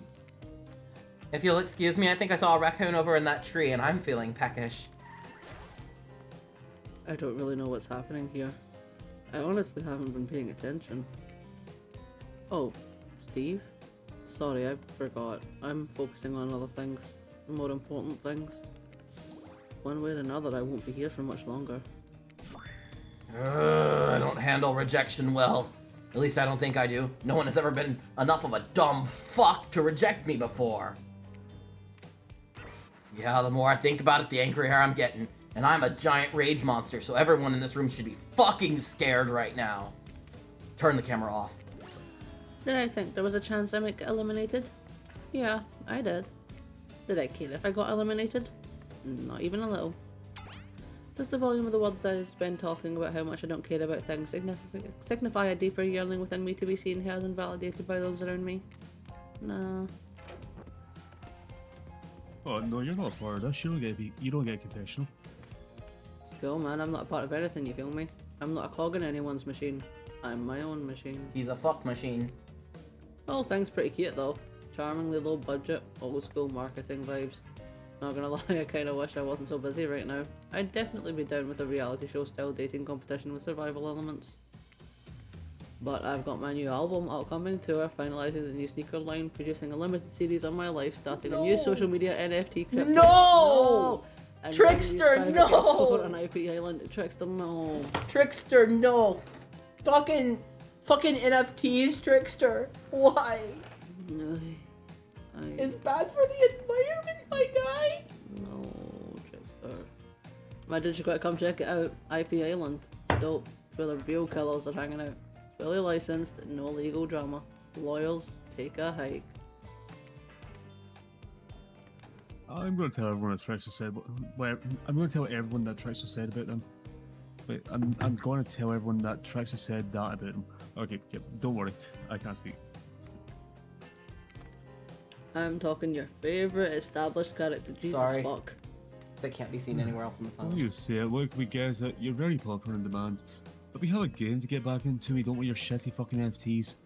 If you'll excuse me, I think I saw a raccoon over in that tree and I'm feeling peckish. I don't really know what's happening here. I honestly haven't been paying attention. Oh, Steve? Sorry, I forgot. I'm focusing on other things. More important things. One way or another, I won't be here for much longer. I don't handle rejection well. At least I don't think I do. No one has ever been enough of a dumb fuck to reject me before. Yeah, the more I think about it, the angrier I'm getting. And I'm a giant rage monster, so everyone in this room should be fucking scared right now. Turn the camera off. Did I think there was a chance I might get eliminated? Yeah, I did. Did I care if I got eliminated? Not even a little. Does the volume of the words I spend talking about how much I don't care about things signify a deeper yearning within me to be seen, heard, and validated by those around me? Nah. Oh no, you're not a part of this. You don't get confessional. Cool, man. I'm not a part of anything, you feel me? I'm not a cog in anyone's machine. I'm my own machine. He's a fuck machine. The whole thing's pretty cute though. Charmingly low budget, old school marketing vibes. Not gonna lie, I kinda wish I wasn't so busy right now. I'd definitely be down with a reality show style dating competition with survival elements. But I've got my new album, upcoming tour, finalising the new sneaker line, producing a limited series on my life, starting a new social media NFT crypto. No! And Trickster, bringing these private gigs no! over on IP Island. Trickster, no. Trickster, no! Fucking NFTs, Trickster. Why? No. It's bad for the environment, my guy. No, Trickster. Imagine you gotta come check it out. IP Island. It's dope. It's where the real killers are hanging out. Fully licensed, no legal drama. Lawyers, take a hike. I'm going to tell everyone that Trickster said. Well, I'm going to tell everyone that Trickster said about them. Wait, I'm going to tell everyone that Trickster said that about them. Okay, yep, don't worry, I can't speak. I'm talking your favorite established character. Jesus Sorry. fuck. That can't be seen anywhere else in the Don't song. you say it? Look, we guess it. You're very popular in demand, but we have a game to get back into. We don't want your shitty fucking NFTs.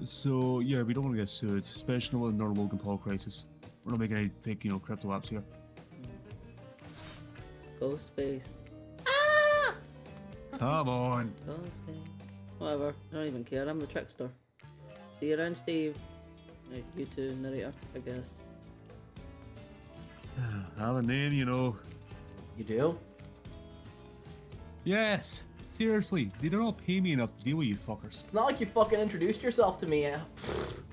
So yeah, we don't want to get sued, especially with another Logan Paul crisis. We're not making any fake, crypto apps here. Ghostface. Come on. Ghostface. Whatever. I don't even care. I'm the Trickster. See you around, Steve. You two, narrator, I guess. I have a name, You do? Yes. Seriously, they do not pay me enough to deal with you fuckers. It's not like you fucking introduced yourself to me.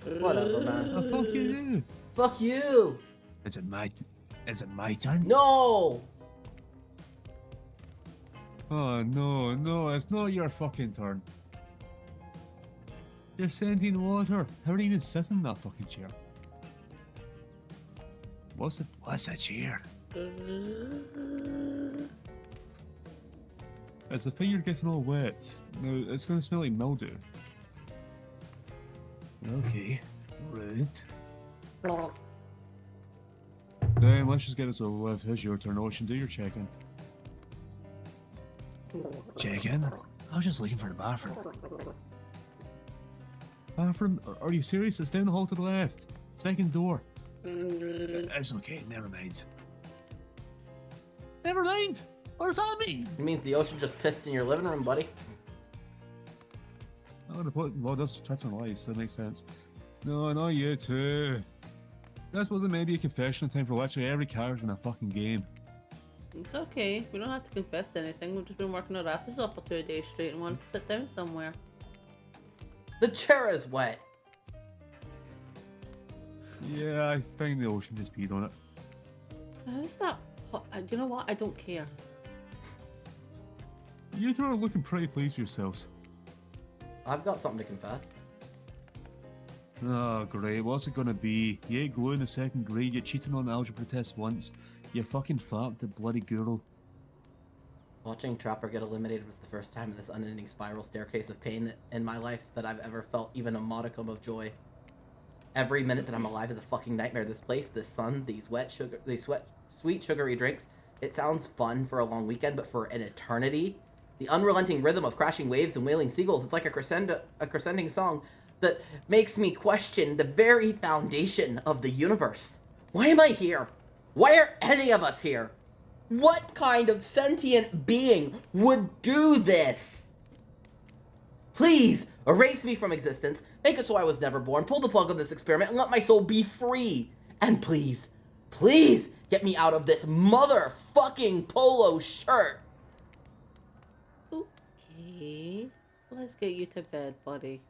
Whatever, man. Oh, fuck you, dude. Fuck you. Is it my turn? No. Oh no, it's not your fucking turn. You're sending water. How are you even sitting in that fucking chair? What's a chair? It's the thing you're getting all wet. No, it's gonna smell like mildew. Okay, rude. Then let's just get this over with. Here's your turn, Ocean. Do your check-in. Check in. I was just looking for the bathroom. Bathroom? Are you serious? It's down the hall to the left. Second door. It's okay, never mind. Never mind. What does that mean? It means the ocean just pissed in your living room, buddy. Well, that's on ice. That makes sense. No, not you too. This wasn't maybe a confession time for literally every character in a fucking game. It's okay. We don't have to confess anything. We've just been working our asses off for 2 days straight and wanted to sit down somewhere. The chair is wet. Yeah, I think the ocean just peed on it. How's that? You know what? I don't care. You two are looking pretty pleased with yourselves. I've got something to confess. Oh, great. What's it gonna be? You ate glue in the second grade, you cheated on the algebra test once, you fucking fapped the bloody guru. Watching Trapper get eliminated was the first time in this unending spiral staircase of pain in my life that I've ever felt even a modicum of joy. Every minute that I'm alive is a fucking nightmare. This place, this sun, these sweet sugary drinks. It sounds fun for a long weekend, but for an eternity, the unrelenting rhythm of crashing waves and wailing seagulls, it's like a crescending song that makes me question the very foundation of the universe. Why am I here? Why are any of us here? What kind of sentient being would do this? Please, erase me from existence, make it so I was never born, pull the plug on this experiment, and let my soul be free. And please, please, get me out of this motherfucking polo shirt. Okay. Let's get you to bed, buddy.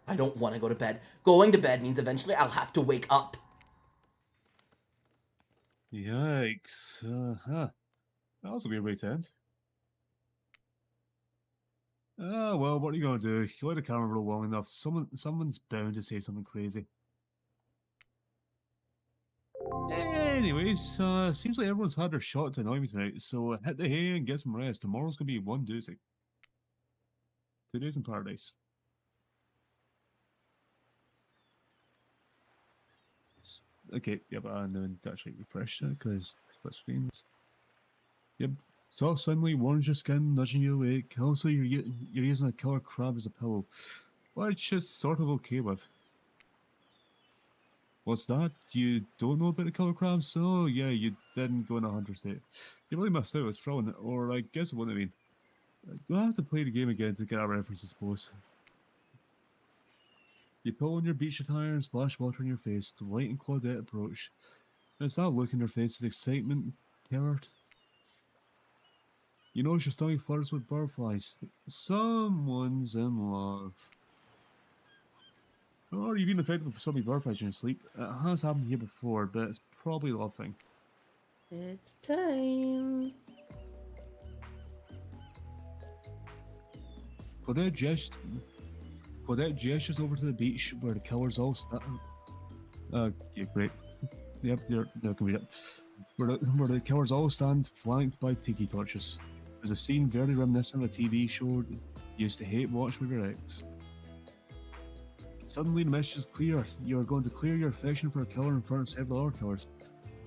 I don't want to go to bed. Going to bed means eventually I'll have to wake up. Yikes. That was a weird way to end. Well, what are you gonna do? You let the camera roll long enough, someone's bound to say something crazy. Anyways, seems like everyone's had their shot to annoy me tonight, so hit the hay and get some rest. Tomorrow's gonna be one doozy. 2 days in paradise. Okay, yeah, but I need to actually refresh it because split screens. Yep. Soft sunlight warms your skin, nudging you awake. Also, you're using a killer crab as a pillow, which is sort of okay with. What's that? You don't know about the killer crabs? Oh, yeah, you didn't go in a hunter state. You really missed out. It's thrilling, or I guess it wouldn't have been. You'll have to play the game again to get a reference, I suppose. You pull on your beach attire and splash water in your face. Dwight and Claudette approach. And it's that look in their faces, excitement, terror. You notice your stomach flutters with butterflies. Someone's in love. Or you've been affected with so many butterflies in your sleep. It has happened here before, but it's probably a love thing. It's time. Claudette gestures over to the beach where the killers all stand. Yeah, great. Yep, you can read it. Where the killers all stand, flanked by tiki torches. There's a scene very reminiscent of a TV show you used to hate watch with your ex. Suddenly the message is clear. You are going to clear your affection for a killer in front of several other killers.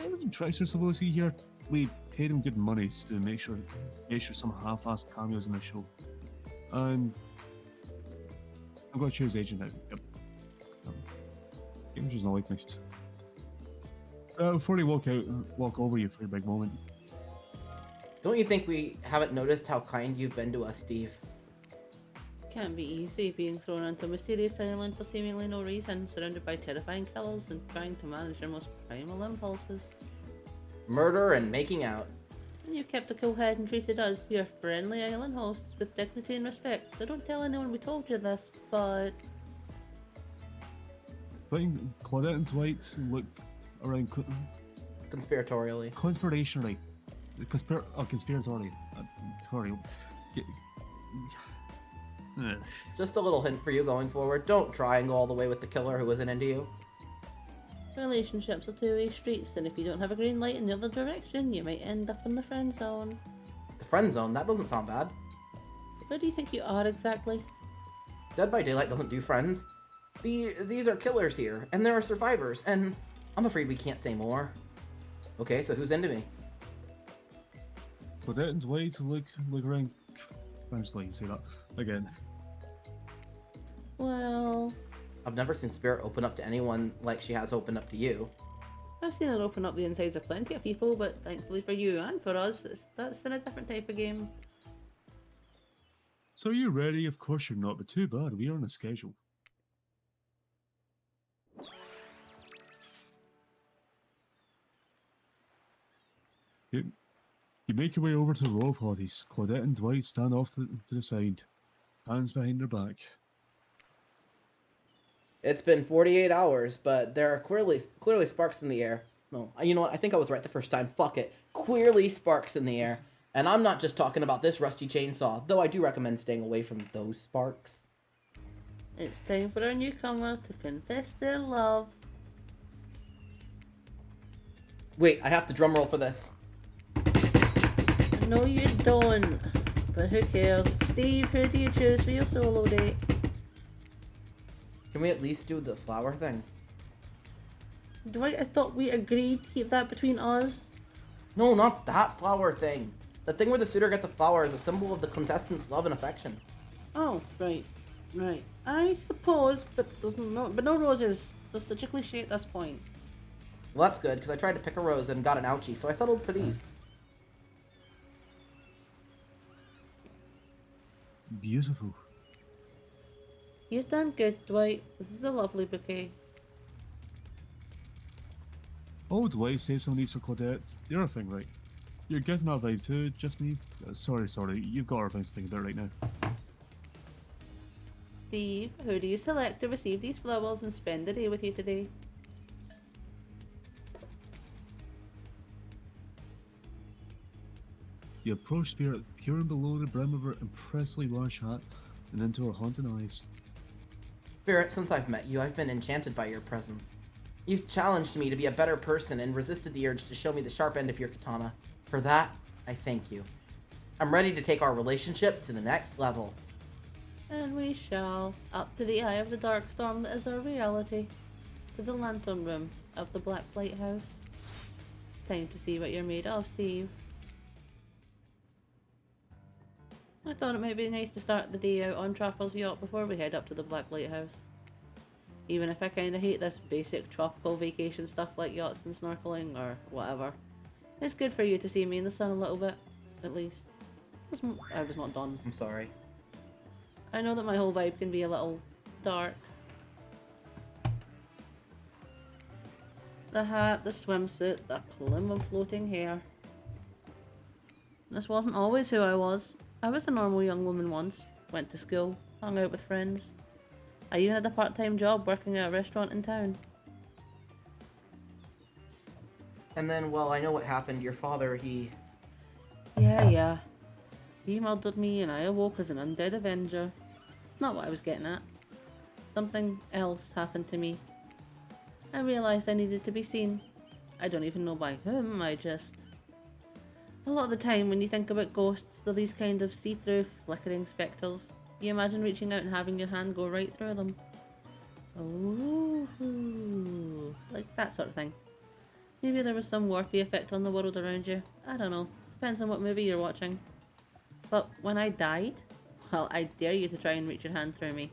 Isn't Trickster supposed to be here? We paid him good money to make sure some half-assed cameos in the show. And I'm going to choose agent now. Yep. Game's just not like me. Before they walk over you for your big moment. Don't you think we haven't noticed how kind you've been to us, Steve? Can't be easy being thrown onto a mysterious island for seemingly no reason, surrounded by terrifying killers and trying to manage your most primal impulses. Murder and making out. And you've kept a cool head and treated us, your friendly island hosts, with dignity and respect. So don't tell anyone we told you this, but... Claudette and Dwight look around Conspiratorially. conspirationally. Conspiratorially. Sorry. Just a little hint for you going forward. Don't try and go all the way with the killer who isn't into you. Relationships are two-way streets, and if you don't have a green light in the other direction, you might end up in the friend zone. The friend zone? That doesn't sound bad. Where do you think you are exactly? Dead by Daylight doesn't do friends. These are killers here, and there are survivors, and I'm afraid we can't say more. Okay, so who's into me? Claudette and Dwight look around. I'm just letting you say that again. Well... I've never seen Spirit open up to anyone like she has opened up to you. I've seen her open up the insides of plenty of people, but thankfully for you and for us, that's in a different type of game. So you're ready? Of course you're not, but too bad. We are on a schedule. You make your way over to the row of hotties. Claudette and Dwight stand off to the side, hands behind their back. It's been 48 hours, but there are clearly sparks in the air. No, you know what? I think I was right the first time. Fuck it. Clearly sparks in the air. And I'm not just talking about this rusty chainsaw, though I do recommend staying away from those sparks. It's time for our newcomer to confess their love. Wait, I have to drum roll for this. No, you don't. But who cares? Steve, who do you choose for your solo date? Can we at least do the flower thing? Dwight, I thought we agreed to keep that between us. No, not that flower thing. The thing where the suitor gets a flower is a symbol of the contestant's love and affection. Oh, right. I suppose, but no roses. That's such a cliche at this point. Well, that's good, because I tried to pick a rose and got an ouchie, so I settled for these. Beautiful. You've done good, Dwight. This is a lovely bouquet. Oh, Dwight says some needs for Claudette. The other thing, right? You're getting that vibe too, just me. Sorry. You've got other things to think about right now. Steve, who do you select to receive these flowers and spend the day with you today? You approach Spirit, peering below the brim of her impressively large hat and into her haunting eyes. Spirit, since I've met you, I've been enchanted by your presence. You've challenged me to be a better person and resisted the urge to show me the sharp end of your katana. For that, I thank you. I'm ready to take our relationship to the next level. And we shall, up to the eye of the dark storm that is our reality, to the lantern room of the Black Lighthouse. It's time to see what you're made of, Steve. I thought it might be nice to start the day out on Trapper's yacht before we head up to the Black Lighthouse. Even if I kinda hate this basic tropical vacation stuff like yachts and snorkeling or whatever, it's good for you to see me in the sun a little bit, at least. I was not done. I'm sorry. I know that my whole vibe can be a little dark. The hat, the swimsuit, the plume of floating hair. This wasn't always who I was. I was a normal young woman once, went to school, hung out with friends. I even had a part-time job working at a restaurant in town. And then, well, I know what happened. Your father, he... Yeah. He murdered me and I awoke as an undead avenger. It's not what I was getting at. Something else happened to me. I realised I needed to be seen. I don't even know by whom, A lot of the time when you think about ghosts, they're these kind of see-through, flickering spectres. You imagine reaching out and having your hand go right through them. Ooh, like that sort of thing. Maybe there was some warpy effect on the world around you. I don't know. Depends on what movie you're watching. But when I died, well, I dare you to try and reach your hand through me.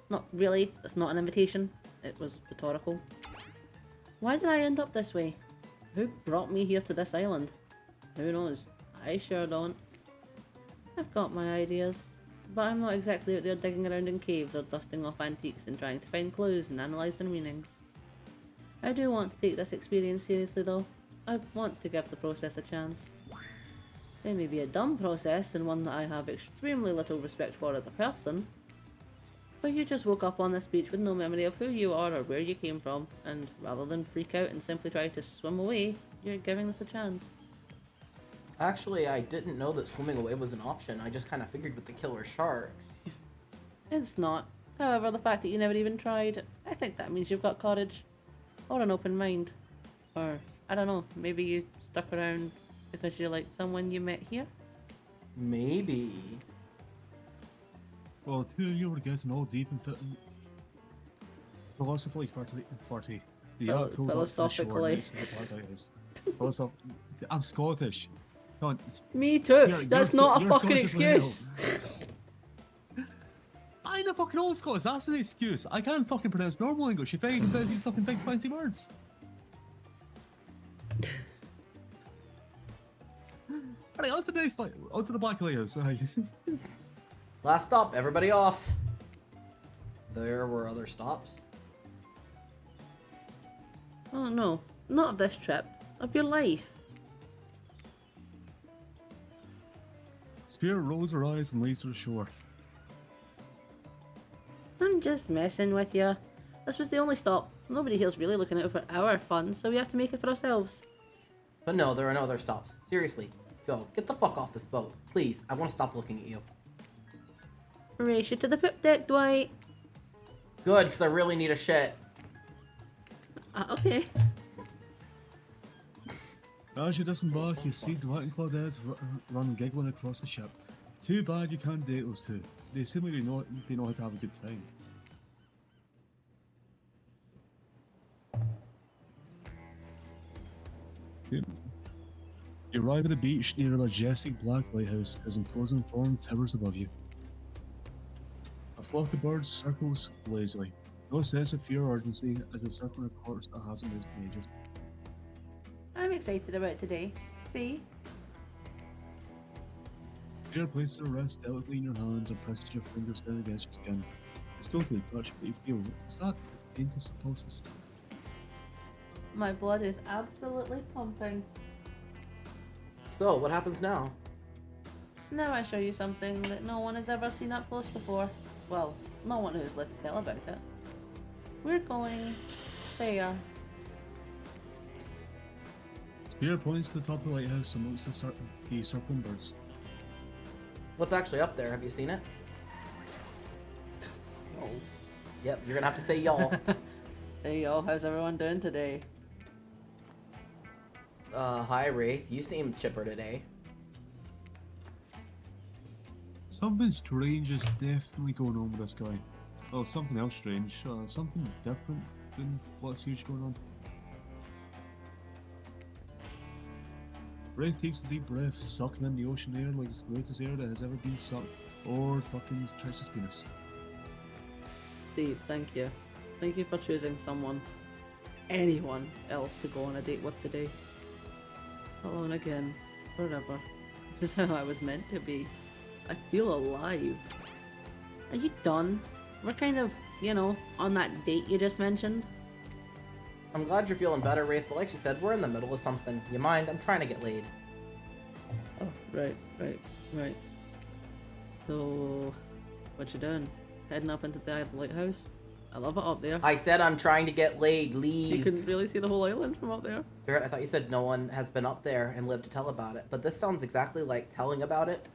Not really. That's not an invitation. It was rhetorical. Why did I end up this way? Who brought me here to this island? Who knows? I sure don't. I've got my ideas, but I'm not exactly out there digging around in caves or dusting off antiques and trying to find clues and analyse their meanings. I do want to take this experience seriously though. I want to give the process a chance. It may be a dumb process and one that I have extremely little respect for as a person, but you just woke up on this beach with no memory of who you are or where you came from, and rather than freak out and simply try to swim away, you're giving this a chance. Actually, I didn't know that swimming away was an option. I just kind of figured with the killer sharks. It's not. However, the fact that you never even tried, I think that means you've got courage. Or an open mind. Or, I don't know, maybe you stuck around because you liked someone you met here? Maybe. Well, two of you were getting all deep into philosophically 40. The yacht pulled up to the shore Philosophically. next to the lighthouse. I'm Scottish. Come on, Me too! Spirit, That's you're not a you're fucking Scottish as well. excuse! I know fucking all Scottish, that's an excuse. I can't fucking pronounce normal English. You can pronounce these fucking big fancy words. Alright, on to the next fight. On to the Black Lighthouse. Last stop, everybody off. There were other stops. Oh no, not of this trip. Of your life. Spirit rolls her eyes and leads to the shore. I'm just messing with you. This was the only stop. Nobody here's really looking out for our fun, so we have to make it for ourselves. But no, there are no other stops. Seriously, go. Get the fuck off this boat. Please, I want to stop looking at you. Race you to the poop deck, Dwight. Good, because I really need a shit. Okay. As you disembark, you see Dwight and Claudette run giggling across the ship. Too bad you can't date those two. They seem like they know how to have a good time. You arrive at the beach near a majestic black lighthouse as imposing form towers above you. A flock of birds circles lazily. No sense of fear or urgency as the circle reports that hasn't moved in ages. I'm excited about today. See? Fear places a wrist delicately in your hand and presses your fingers down against your skin. It's still to the touch, but you feel, is that pain to suppose? My blood is absolutely pumping. So, what happens now? Now I show you something that no one has ever seen up close before. Well, no one who's lived to tell about it. We're going there. Spear points to the top of the lighthouse amongst the circling birds. What's actually up there? Have you seen it? No. Yep, you're gonna have to say y'all. Hey y'all, how's everyone doing today? Hi Wraith, you seem chipper today. Something strange is definitely going on with this guy. Oh, something else strange. Something different than what's usually going on. Wraith takes a deep breath, sucking in the ocean air like it's the greatest air that has ever been sucked, or fucking stretch his penis. Steve, thank you. Thank you for choosing anyone else to go on a date with today. Alone again, forever. This is how I was meant to be. I feel alive. Are you done? We're kind of, on that date you just mentioned. I'm glad you're feeling better, Wraith, but like you said, we're in the middle of something. You mind? I'm trying to get laid. Oh, right. So, what you doing? Heading up into the Eye of the Lighthouse? I love it up there. I said I'm trying to get laid. Leave. You couldn't really see the whole island from up there. Spirit, I thought you said no one has been up there and lived to tell about it, but this sounds exactly like telling about it.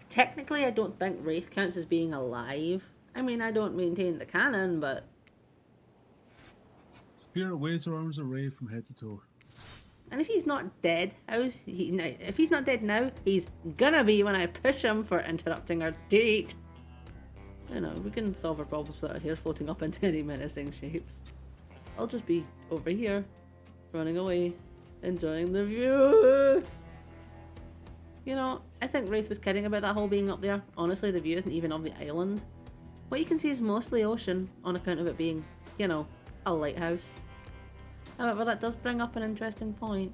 Technically, I don't think Wraith counts as being alive. I mean, I don't maintain the canon, but... Spirit waves her arms array from head to toe. And if he's not dead, if he's not dead now, he's gonna be when I push him for interrupting our date. We can solve our problems without our hair floating up into any menacing shapes. I'll just be over here, running away, enjoying the view. I think Wraith was kidding about that whole being up there. Honestly, the view isn't even of the island. What you can see is mostly ocean, on account of it being, a lighthouse. However, that does bring up an interesting point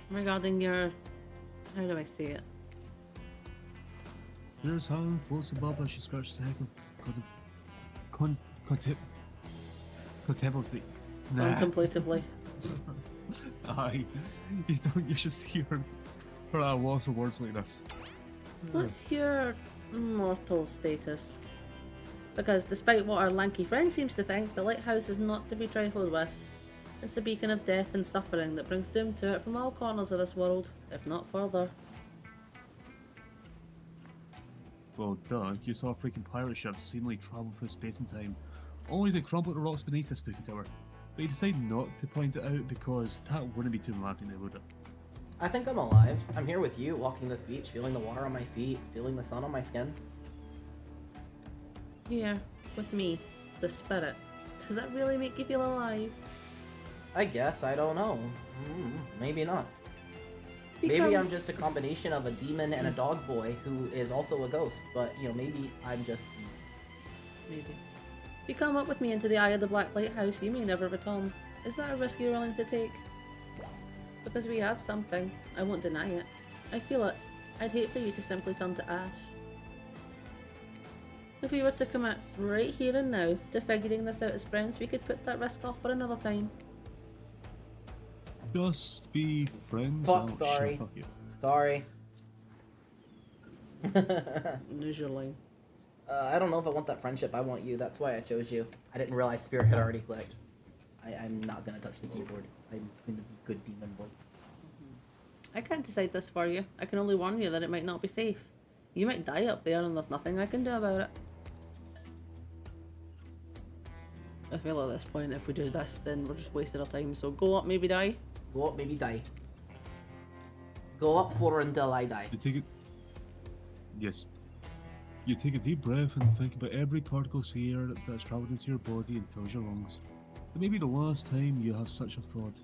regarding your... how do I say it? Spirit's hand floats above as she scratches her head. Contemplatively. Contemplatively. Aye. You should see her at a loss for words like this. What's your mortal status? Because despite what our lanky friend seems to think, the lighthouse is not to be trifled with. It's a beacon of death and suffering that brings doom to it from all corners of this world, if not further. Well, duh, you saw a freaking pirate ship seemingly travel through space and time, only to crumble the rocks beneath the spooky tower. But you decided not to point it out because that wouldn't be too romantic, would it? I think I'm alive. I'm here with you, walking this beach, feeling the water on my feet, feeling the sun on my skin. Here, with me, the spirit. Does that really make you feel alive? I guess, I don't know. Maybe not. Maybe I'm just a combination of a demon and a dog boy who is also a ghost, but, maybe I'm just... Maybe. If you come up with me into the eye of the Black Lighthouse, you may never return. Is that a risk you're willing to take? Because we have something. I won't deny it. I feel it. I'd hate for you to simply turn to ash. If we were to commit right here and now to figuring this out as friends, we could put that risk off for another time. Just be friends. Fuck, sorry. Fuck you. Sorry. Lose your line. I don't know if I want that friendship. I want you. That's why I chose you. I didn't realize Spirit had already clicked. I'm not gonna touch the keyboard. I'm gonna be good demon boy. I can't decide this for you. I can only warn you that it might not be safe. You might die up there and there's nothing I can do about it. I feel at this point if we do this then we're just wasting our time, so go up, maybe die. Go up, maybe die. Go up for until I die. You take it. Yes. You take a deep breath and think about every particle of air that's traveled into your body and fills your lungs. It may be the last time you have such a thought,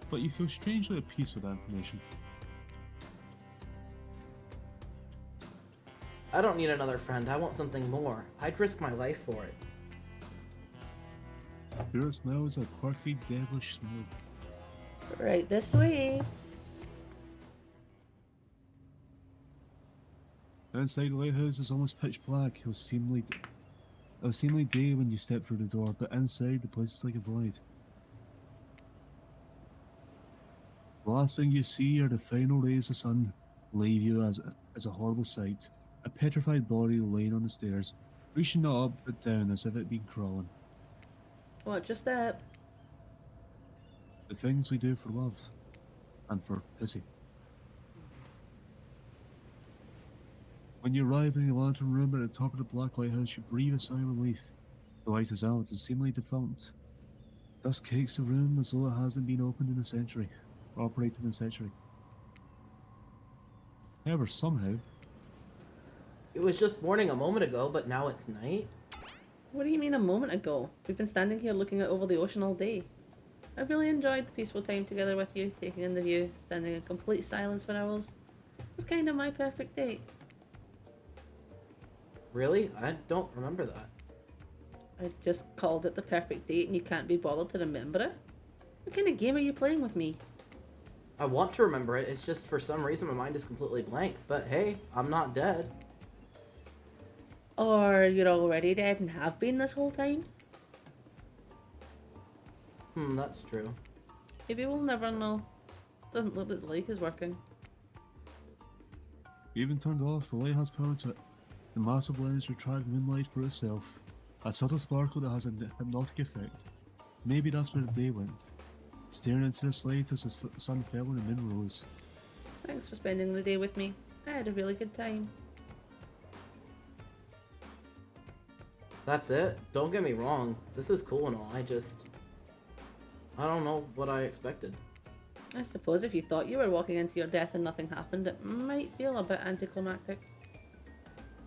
but you feel strangely at peace with that information. I don't need another friend. I want something more. I'd risk my life for it. Spirit smells a quirky, devilish smell. Right this way. Inside the lighthouse is almost pitch black. It was seemingly day when you step through the door, but inside the place is like a void. The last thing you see are the final rays of sun leave you as a horrible sight. A petrified body laying on the stairs, reaching not up but down as if it had been crawling. Watch your step. The things we do for love and for pussy. When you arrive in the lantern room at the top of the Black Lighthouse, you breathe a sigh of relief. The light is out and seemingly defunct. Dust cakes the room as though it hasn't been opened in a century, or operated in a century. However, somehow, It was just morning a moment ago, but now it's night? What do you mean a moment ago? We've been standing here looking out over the ocean all day. I've really enjoyed the peaceful time together with you, taking in the view, standing in complete silence for hours. It was kind of my perfect date. Really? I don't remember that. I just called it the perfect date and you can't be bothered to remember it? What kind of game are you playing with me? I want to remember it, it's just for some reason my mind is completely blank. But hey, I'm not dead. Or you're already dead and have been this whole time? That's true. Maybe we'll never know. Doesn't look like the light is working. even turned off, the light has power to it. The massive lens retracts moonlight for itself. A subtle sparkle that has a hypnotic effect. Maybe that's where the day went. Staring into the slate as the sun fell and the moon rose. Thanks for spending the day with me. I had a really good time. That's it? Don't get me wrong. This is cool and all. I don't know what I expected. I suppose if you thought you were walking into your death and nothing happened, it might feel a bit anticlimactic.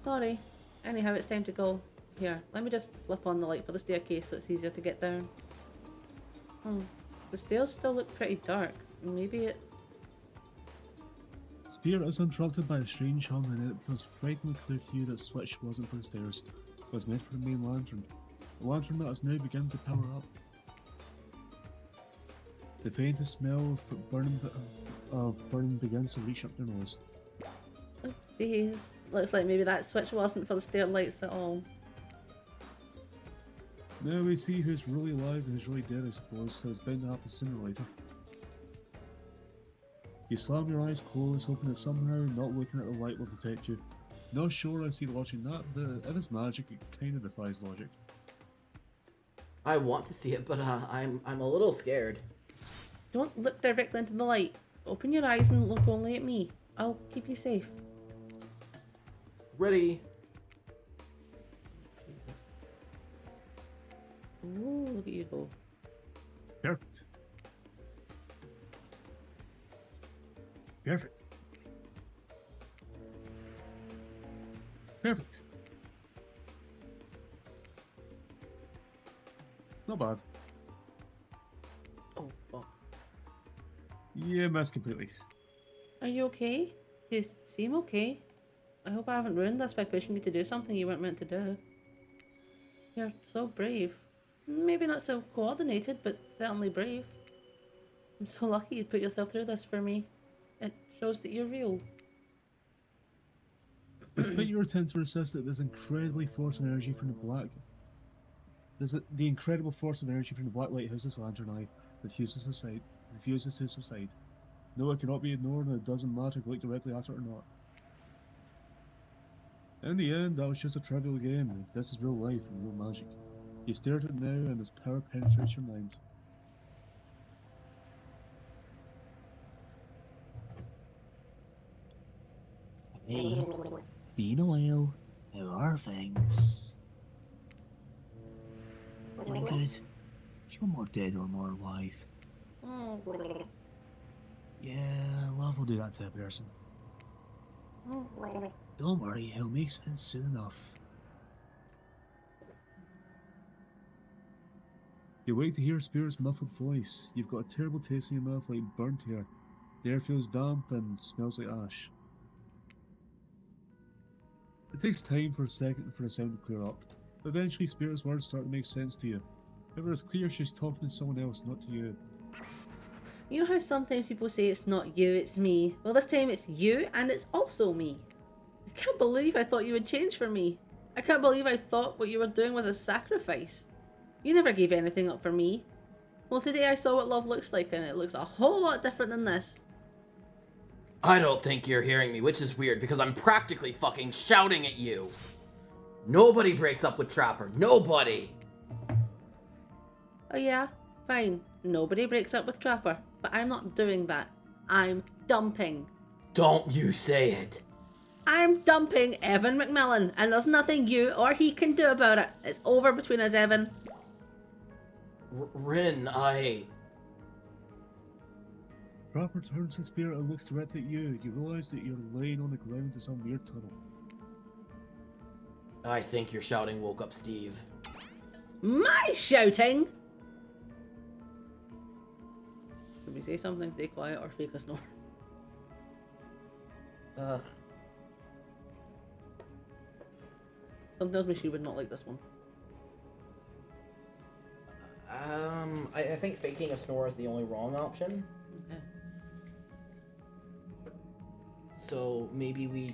Sorry. Anyhow, it's time to go. Here, let me just flip on the light for the staircase so it's easier to get down. The stairs still look pretty dark. Maybe it... Spirit is interrupted by a strange hum and it becomes frighteningly clear to you that switch wasn't for the stairs. It was meant for the main lantern. The lantern that has now begun to power up. The faintest smell of burning begins to reach up your nose. Oopsies. Looks like maybe that switch wasn't for the stair lights at all. Now we see who's really alive and who's really dead, I suppose, so it's bound to happen sooner or later. You slam your eyes closed, hoping that somehow not looking at the light will protect you. Not sure I see watching that, but if it's magic, it kind of defies logic. I want to see it, but I'm a little scared. Don't look directly into the light. Open your eyes and look only at me. I'll keep you safe. Ready? Jesus. Ooh, look at you go. Perfect. Perfect. Perfect. Not bad. Oh, fuck. Yeah, missed completely. Are you okay? You seem okay. I hope I haven't ruined this by pushing you to do something you weren't meant to do. You're so brave. Maybe not so coordinated, but certainly brave. I'm so lucky you'd put yourself through this for me. It shows that you're real. Despite your attempt to resist it, there's incredibly force and energy from the black. The incredible force of energy from the black lighthouse's lantern eye refuses to subside. No, it cannot be ignored, and it doesn't matter if you look directly at it or not. In the end, that was just a trivial game. This is real life and real magic. You stare at it now, and its power penetrates your mind. Hey, been a while. How are things? Doing good. Feel more dead or more alive. Yeah, love will do that to a person. Don't worry, he'll make sense soon enough. You wait to hear Spirit's muffled voice. You've got a terrible taste in your mouth like burnt hair. The air feels damp and smells like ash. It takes time for a second for the sound to clear up, but eventually Spirit's words start to make sense to you. However, it's clear she's talking to someone else, not to you. You know how sometimes people say it's not you, it's me? Well, this time it's you, and it's also me. I can't believe I thought you would change for me. I can't believe I thought what you were doing was a sacrifice. You never gave anything up for me. Well, today I saw what love looks like, and it looks a whole lot different than this. I don't think you're hearing me, which is weird because I'm practically fucking shouting at you. Nobody breaks up with Trapper. Nobody. Oh yeah? Fine. Nobody breaks up with Trapper. But I'm not doing that. I'm dumping. Don't you say it. I'm dumping Evan McMillan, and there's nothing you or he can do about it. It's over between us, Evan. Rin, Trapper turns his spirit and looks directly at you. You realize that you're laying on the ground in some weird tunnel. I think your shouting woke up Steve. My shouting? Should we say something, stay quiet, or fake a snore? Something tells me she would not like this one. I think faking a snore is the only wrong option. Okay. So maybe we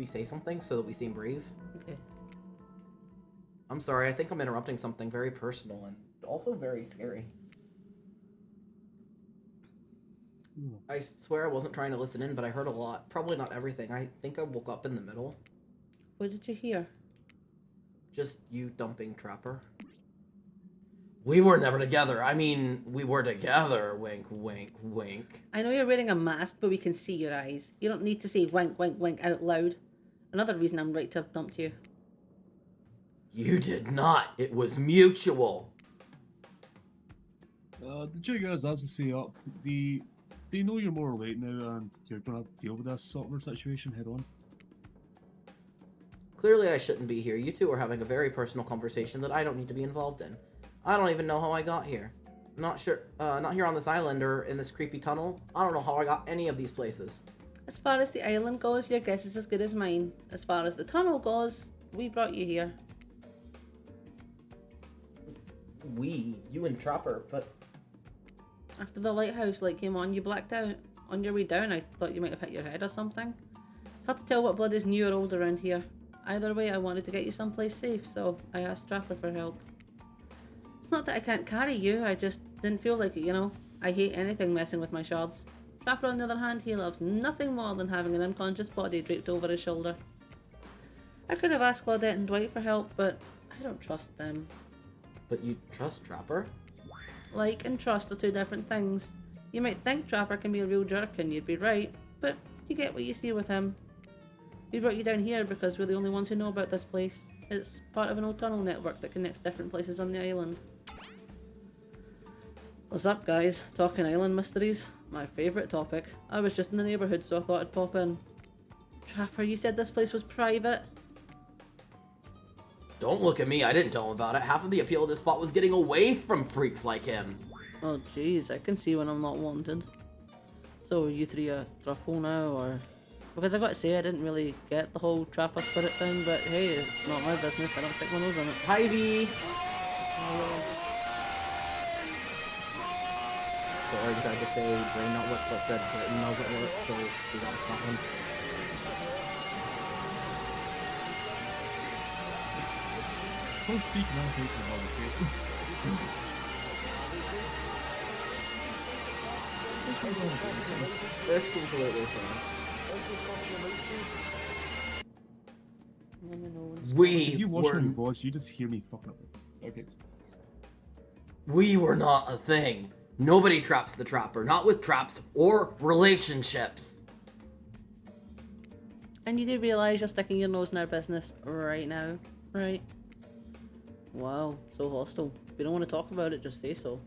say something so that we seem brave. Okay. I'm sorry, I think I'm interrupting something very personal and also very scary. I swear I wasn't trying to listen in, but I heard a lot. Probably not everything. I think I woke up in the middle. What did you hear? Just you dumping Trapper. We were never together. I mean, we were together. Wink, wink, wink. I know you're wearing a mask, but we can see your eyes. You don't need to say wink, wink, wink out loud. Another reason I'm right to have dumped you. You did not. It was mutual. The jig is, as I say up, they know you're more late now and you're gonna deal with this sort of situation head on. Clearly I shouldn't be here. You two are having a very personal conversation that I don't need to be involved in. I don't even know how I got here. Not sure, not here on this island or in this creepy tunnel. I don't know how I got any of these places. As far as the island goes, your guess is as good as mine. As far as the tunnel goes, we brought you here. You and Trapper, but... After the lighthouse light came on, you blacked out. On your way down, I thought you might have hit your head or something. It's hard to tell what blood is new or old around here. Either way, I wanted to get you someplace safe, so I asked Trapper for help. It's not that I can't carry you, I just didn't feel like it, you know? I hate anything messing with my shards. Trapper, on the other hand, he loves nothing more than having an unconscious body draped over his shoulder. I could have asked Claudette and Dwight for help, but I don't trust them. But you trust Trapper? Like and trust are two different things. You might think Trapper can be a real jerk and you'd be right, but you get what you see with him. We brought you down here because we're the only ones who know about this place. It's part of an old tunnel network that connects different places on the island. What's up, guys? Talking island mysteries? My favourite topic. I was just in the neighbourhood, so I thought I'd pop in. Trapper, you said this place was private? Don't look at me, I didn't tell him about it. Half of the appeal of this spot was getting away from freaks like him. Oh jeez, I can see when I'm not wanted. So are you three a throuple now, or...? Because I got to say, I didn't really get the whole Trapper spirit thing, but hey, it's not my business, I don't stick my nose in it. Hi, V. Sorry, I just say brain not work, but said brain doesn't work, so we gotta stop him. Don't speak now, take That's completely fine. You watch my voice, you just hear me fucking up. Okay. We were not a thing. Nobody traps the Trapper, not with traps or relationships. And you do realise you're sticking your nose in our business right now, right? Wow, so hostile. If you don't want to talk about it, just say so.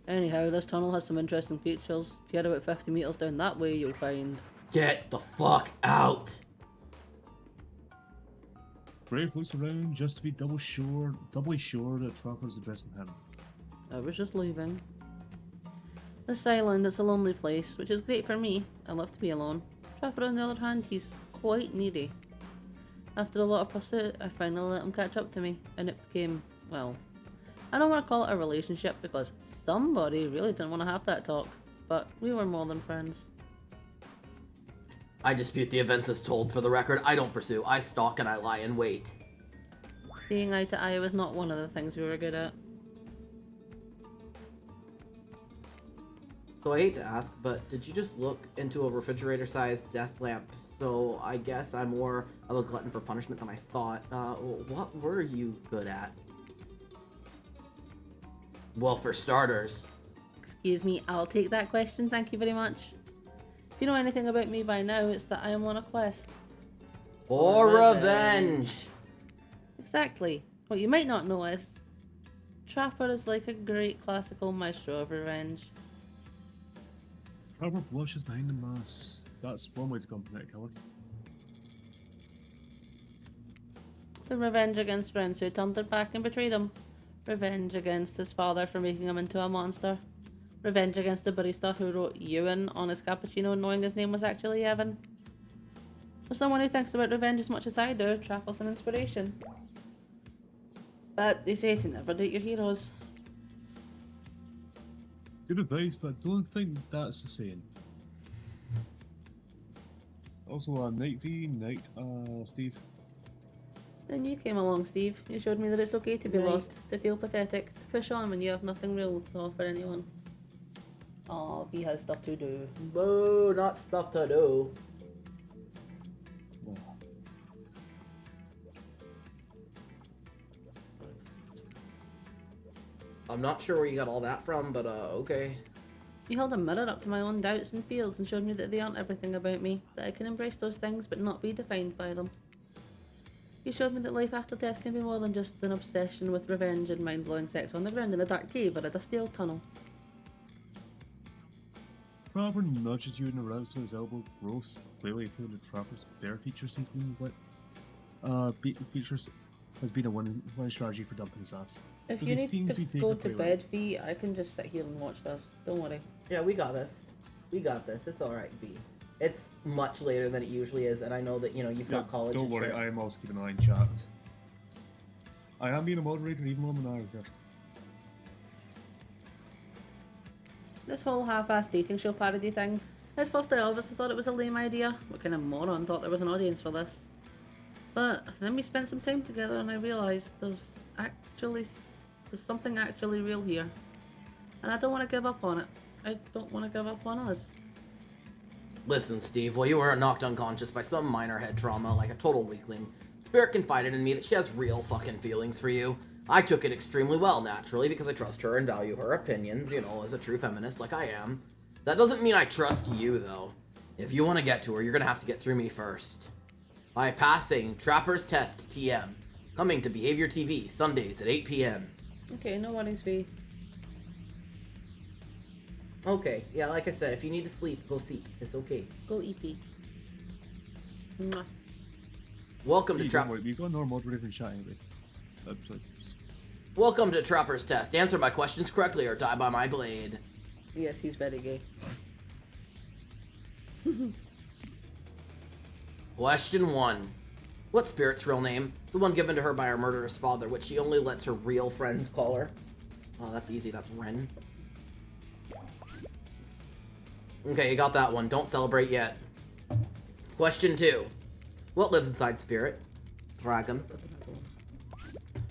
Anyhow, this tunnel has some interesting features. If you head about 50 metres down that way, you'll find... Get the fuck out! Brave looks around just to be doubly sure that Trapper's addressing him. I was just leaving. This island is a lonely place, which is great for me. I love to be alone. Trapper, on the other hand, he's quite needy. After a lot of pursuit, I finally let him catch up to me, and it became, well, I don't want to call it a relationship because somebody really didn't want to have that talk, but we were more than friends. I dispute the events as told. For the record, I don't pursue. I stalk and I lie in wait. Seeing eye to eye was not one of the things we were good at. So I hate to ask, but did you just look into a refrigerator-sized death lamp? So I guess I'm more of a glutton for punishment than I thought. What were you good at? Well, for starters. Excuse me, I'll take that question, thank you very much. If you know anything about me by now, it's that I am on a quest. For revenge! Exactly. What you might not know is, Trapper is like a great classical maestro of revenge. Trapper blushes behind the mask. That's one way to compliment a killer. The revenge against friends who turned their back and betrayed him. Revenge against his father for making him into a monster. Revenge against the barista who wrote Ewan on his cappuccino knowing his name was actually Evan. For someone who thinks about revenge as much as I do, Trapper's an inspiration. But they say to never date your heroes. Good advice, but I don't think that's the saying. Also, night V, night, Steve. Then you came along, Steve. You showed me that it's okay to be Right. lost, to feel pathetic, to push on when you have nothing real to offer anyone. Oh, he has stuff to do. Boo, not stuff to do. I'm not sure where you got all that from, but okay. You held a mirror up to my own doubts and fears and showed me that they aren't everything about me, that I can embrace those things but not be defined by them. You showed me that life after death can be more than just an obsession with revenge and mind-blowing sex on the ground in a dark cave or a dusty old tunnel. Trapper nudges you in the ribs with his elbow, gross, clearly to the Trapper's bear features he's been lit. Features has been a one strategy for dumping his ass. If Because you he need seems to to be taking go a to play bed, V, I can just sit here and watch this. Don't worry. Yeah, we got this. We got this. It's alright, B. It's much later than it usually is, and I know that, you've got college. Don't and worry, shit. I am also keeping an eye on chat. I am being a moderator even though I'm a narrator. This whole half-assed dating show parody thing, at first I obviously thought it was a lame idea. What kind of moron thought there was an audience for this? But then we spent some time together and I realised there's something actually real here. And I don't want to give up on it. I don't want to give up on us. Listen, Steve, while you weren't knocked unconscious by some minor head trauma like a total weakling, Spirit confided in me that she has real fucking feelings for you. I took it extremely well, naturally, because I trust her and value her opinions, as a true feminist like I am. That doesn't mean I trust you, though. If you want to get to her, you're gonna have to get through me first. By passing Trapper's Test TM, coming to Behavior TV, Sundays at 8 p.m. Okay, no worries, V. Okay, yeah, like I said, if you need to sleep, go sleep. It's okay. Go EP. Mwah. Welcome to Don't Trapper. worry, we've got another moderator in chat anyway. Sorry. Welcome to Trapper's Test. Answer my questions correctly or die by my blade. Yes, he's very gay. Question 1. What's Spirit's real name? The one given to her by her murderous father, which she only lets her real friends call her. Oh, that's easy. That's Ren. Okay, you got that one. Don't celebrate yet. Question 2. What lives inside Spirit? Dragon.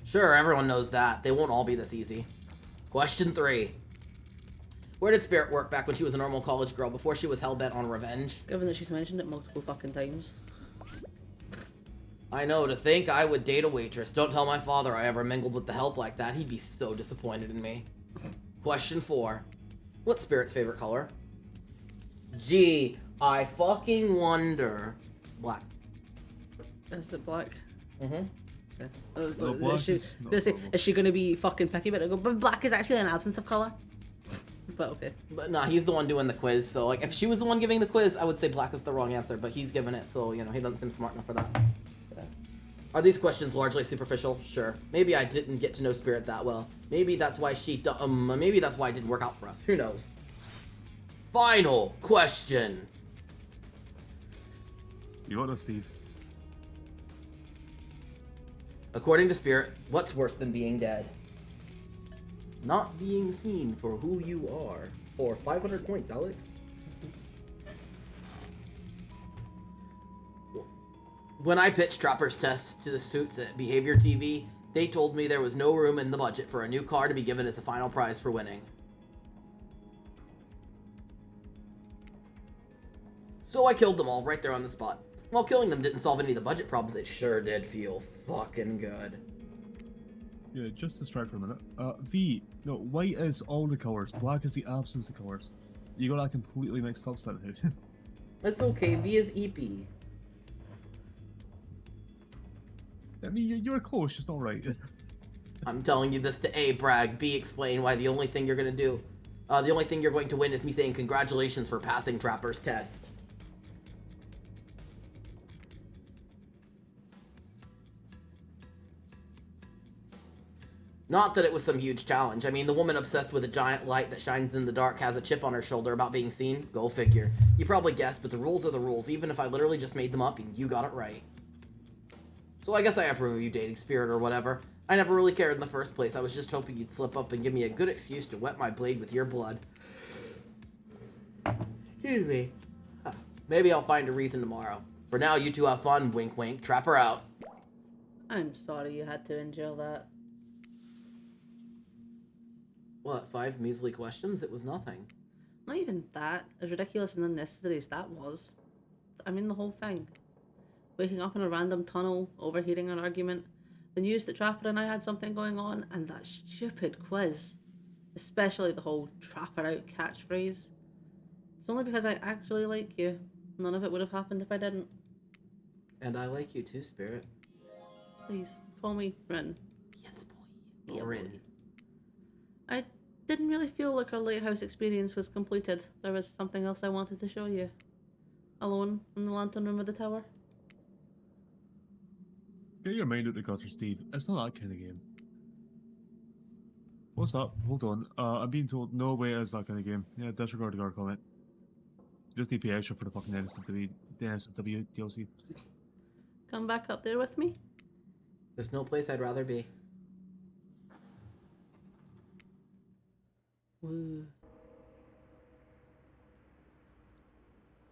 Sure, everyone knows that. They won't all be this easy. Question 3. Where did Spirit work back when she was a normal college girl before she was hell-bent on revenge? Given that she's mentioned it multiple fucking times. I know, to think I would date a waitress. Don't tell my father I ever mingled with the help like that. He'd be so disappointed in me. Question 4. What's Spirit's favorite color? Gee, I fucking wonder. Black. Is it black? Mm-hmm. Okay. I was No, like, black is she, is not gonna say, problem. is she gonna be fucking picky about it? I go, but black is actually an absence of colour. But okay. But nah, he's the one doing the quiz, so like if she was the one giving the quiz, I would say black is the wrong answer, but he's giving it, so he doesn't seem smart enough for that. Are these questions largely superficial? Sure. Maybe I didn't get to know Spirit that well. Maybe that's why maybe that's why it didn't work out for us. Who knows? Final question. You got this, Steve. According to Spirit, what's worse than being dead? Not being seen for who you are. For 500 points, Alex. When I pitched Trapper's Test to the suits at Behavior TV, they told me there was no room in the budget for a new car to be given as the final prize for winning. So I killed them all right there on the spot. While killing them didn't solve any of the budget problems, it sure did feel fucking good. Yeah, just distract for a minute. V, no, white is all the colours, black is the absence of colours. You got that completely mixed up, somehow. It's okay, V is EP. I mean, you're close, just not right. I'm telling you this to A, brag, B, explain why the only thing you're going to win is me saying congratulations for passing Trapper's test. Not that it was some huge challenge. I mean, the woman obsessed with a giant light that shines in the dark has a chip on her shoulder about being seen. Go figure. You probably guessed, but the rules are the rules, even if I literally just made them up and you got it right. So I guess I approve of you, dating spirit or whatever. I never really cared in the first place. I was just hoping you'd slip up and give me a good excuse to wet my blade with your blood. Excuse me. Maybe I'll find a reason tomorrow. For now, you two have fun. Wink, wink. Trapper out. I'm sorry you had to endure that. What, 5 measly questions? It was nothing. Not even that. As ridiculous and unnecessary as that was. I mean, the whole thing. Waking up in a random tunnel, overhearing an argument, the news that Trapper and I had something going on, and that stupid quiz. Especially the whole Trapper out catchphrase. It's only because I actually like you. None of it would have happened if I didn't. And I like you too, Spirit. Please, call me Rin. Yes, boy. Rin. I didn't really feel like our lighthouse experience was completed. There was something else I wanted to show you. Alone in the lantern room of the tower. Get your mind out the gutter, Steve. It's not that kind of game. What's up? Hold on. I'm being told no way it's that kind of game. Yeah, disregard our comment. Just need to pay extra for the fucking NSW DLC. Come back up there with me? There's no place I'd rather be. Woo.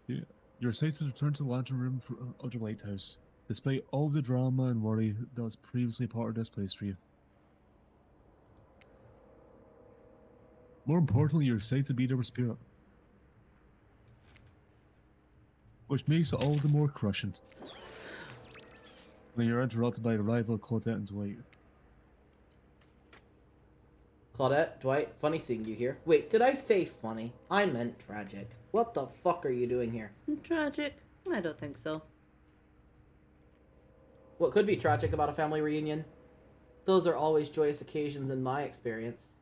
Yeah. You're excited to return to the lantern room of the lighthouse, despite all the drama and worry that was previously part of this place for you. More importantly, you're excited to be there with Spirit. Which makes it all the more crushing when you're interrupted by the arrival of Claudette and Dwight. Claudette, Dwight, funny seeing you here. Wait, did I say funny? I meant tragic. What the fuck are you doing here? Tragic? I don't think so. What could be tragic about a family reunion? Those are always joyous occasions in my experience.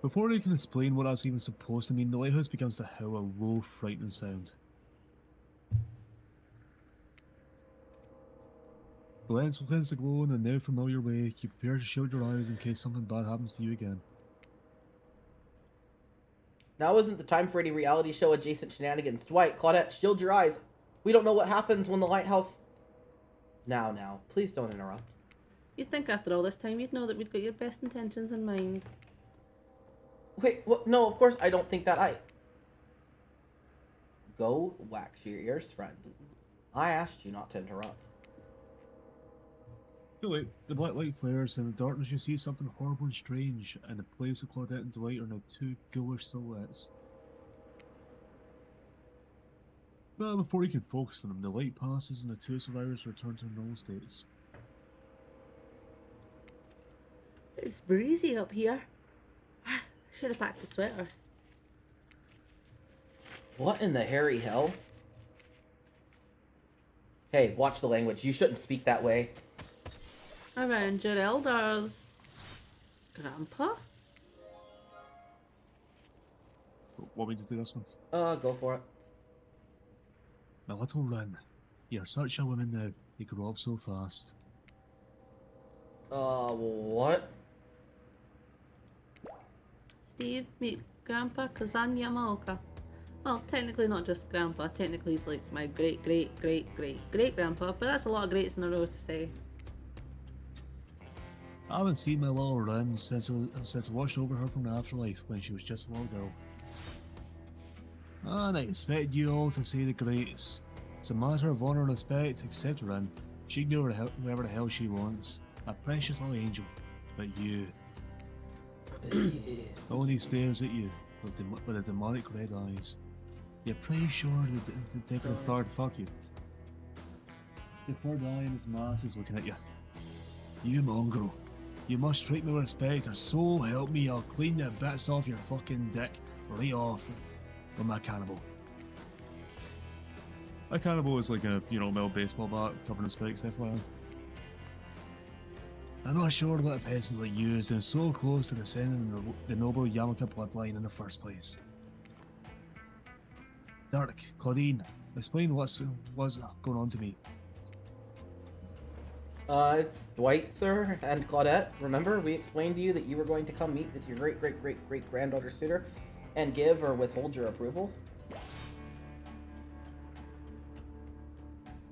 Before they can explain what that's even supposed to mean, the lighthouse begins to howl a low, frightening sound. The lens begins to glow in a now familiar way. You prepare to shield your eyes in case something bad happens to you again. Now isn't the time for any reality show adjacent shenanigans. Dwight, Claudette, shield your eyes. We don't know what happens when the lighthouse... Now, please don't interrupt. You'd think after all this time you'd know that we'd got your best intentions in mind. Wait, what? No, of course I don't think that. Go wax your ears, friend. I asked you not to interrupt. Too late. The black light flares, and in the darkness you see something horrible and strange, and the place of Claudette and Dwight are now two ghoulish silhouettes. But before you can focus on them, the light passes and the two survivors return to their normal states. It's breezy up here. Should have packed a sweater. What in the hairy hell? Hey, watch the language. You shouldn't speak that way. Around your elders. Grandpa? Want me to do this one? Go for it. My little Rin, you're such a woman now. You grow up so fast. What? Steve, meet Grandpa Kazan Yamaoka. Well, technically not just Grandpa. Technically he's like my great-great-great-great-great-grandpa, but that's a lot of greats in a row to say. I haven't seen my little Rin since I watched over her from the afterlife when she was just a little girl. And I expect you all to say the greats. It's a matter of honour and respect, except Rin. She can do whatever the hell she wants. A precious little angel. But you... Only stares at you with the demonic red eyes. You're pretty sure the take of the third fuck you. The third eye in his mask is looking at you. You mongrel. You must treat me with respect, or so help me, I'll clean the bits off your fucking dick Right off with my cannibal. A cannibal is like a, metal baseball bat covered in spikes, FYI. I'm not sure what a peasant like you is doing so close to descending the noble Yamaka bloodline in the first place. Dark, Claudine, explain what's going on to me. It's Dwight, sir, and Claudette. Remember, we explained to you that you were going to come meet with your great-great-great-great-granddaughter suitor and give or withhold your approval?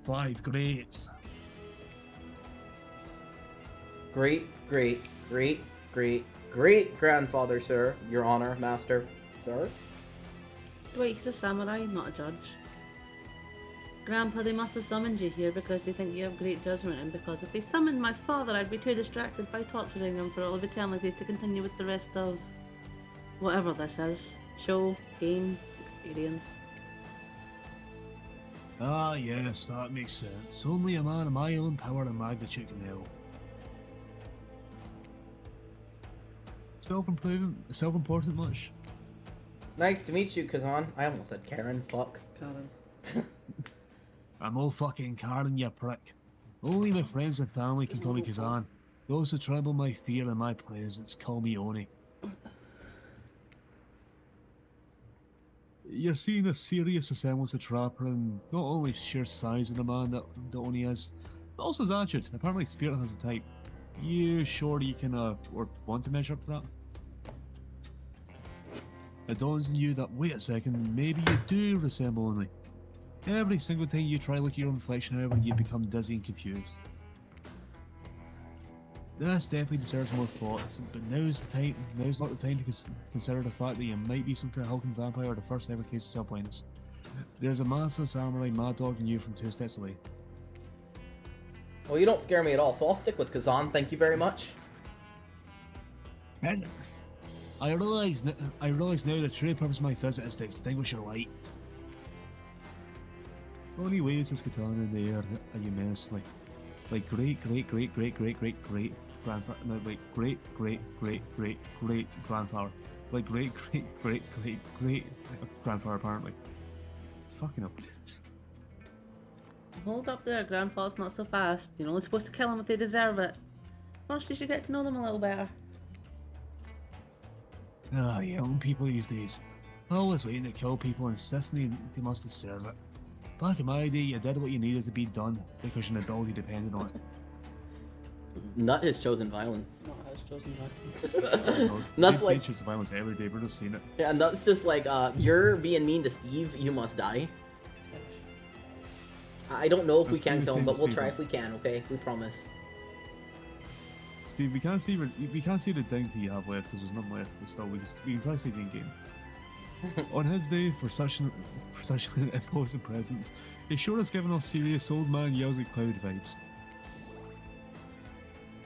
5 greats. Great-great-great-great-great-grandfather, sir. Your honor, master, sir. Wait, he's a samurai, not a judge. Grandpa, they must have summoned you here because they think you have great judgment, and because if they summoned my father, I'd be too distracted by torturing him for all of eternity to continue with the rest of whatever this is. Show, game, experience. Ah, yes, that makes sense. Only a man of my own power and magnitude can help. Self-important much? Nice to meet you, Kazan. I almost said Karen. Fuck. Karen. I'm no fucking Karen, you prick. Only my friends and family can call me Kazan. Those who tremble my fear and my presence call me Oni. You're seeing a serious resemblance to Trapper in not only sheer size of the man that Oni is, but also his attitude. Apparently Spirit has a type. You sure you can, or want to measure up to that? It dawns on you that, wait a second, maybe you do resemble Oni. Every single time you try to look at your own reflection, however, you become dizzy and confused. This definitely deserves more thought, but now's not the time to consider the fact that you might be some kind of hulking vampire or the first ever case of self-blindness. There's a massive samurai mad dogging you from 2 steps away. Well, you don't scare me at all, so I'll stick with Kazan. Thank you very much. I realize now the true purpose of my visit is to extinguish your light. Oni waves his katana in the air at you menacingly. Like great grandfather. No, like great grandfather. Like great grandfather, apparently. It's fucking up. Hold up there, Grandpa, it's not so fast. You're only supposed to kill them if they deserve it. First, you should get to know them a little better. Ah, young people these days. Always waiting to kill people, insisting they must deserve it. Back in my day, you did what you needed to be done because your ability depended on it. Nut has chosen violence. Not his chosen violence. Nut's like, choose violence every day. We're just seeing it. yeah, Nut's just like, you're being mean to Steve, you must die. I don't know if we can kill him, but we'll try if we can, okay? We promise. Steve, we can't see the dignity you have left because there's none left, but still, we can try to save you in game. On his day, for such an imposing presence, he sure has given off serious old man yells at cloud vibes.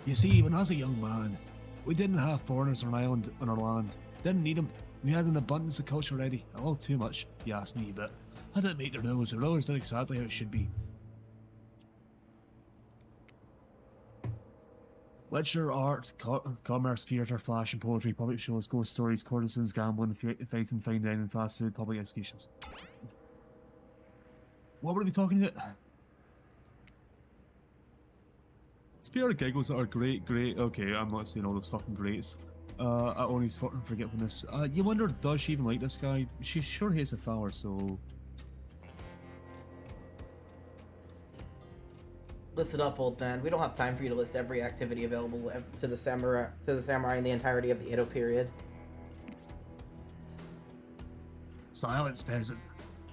You see, when I was a young man, we didn't have foreigners on our land. Didn't need them. We had an abundance of culture already. A little too much, if you ask me, but I didn't make the rules. The rules did exactly how it should be. Literature, art, commerce, theatre, fashion, poetry, public shows, ghost stories, courtesans, gambling, fighting, fine dining, fast food, public executions. What were we talking about? Spare giggles that are great. Okay, I'm not saying all those fucking greats. At Oni's fucking forgetfulness. You wonder, does she even like this guy? She sure hates the flower, so. Listen up, old man. We don't have time for you to list every activity available to the samurai in the entirety of the Edo period. Silence, peasant.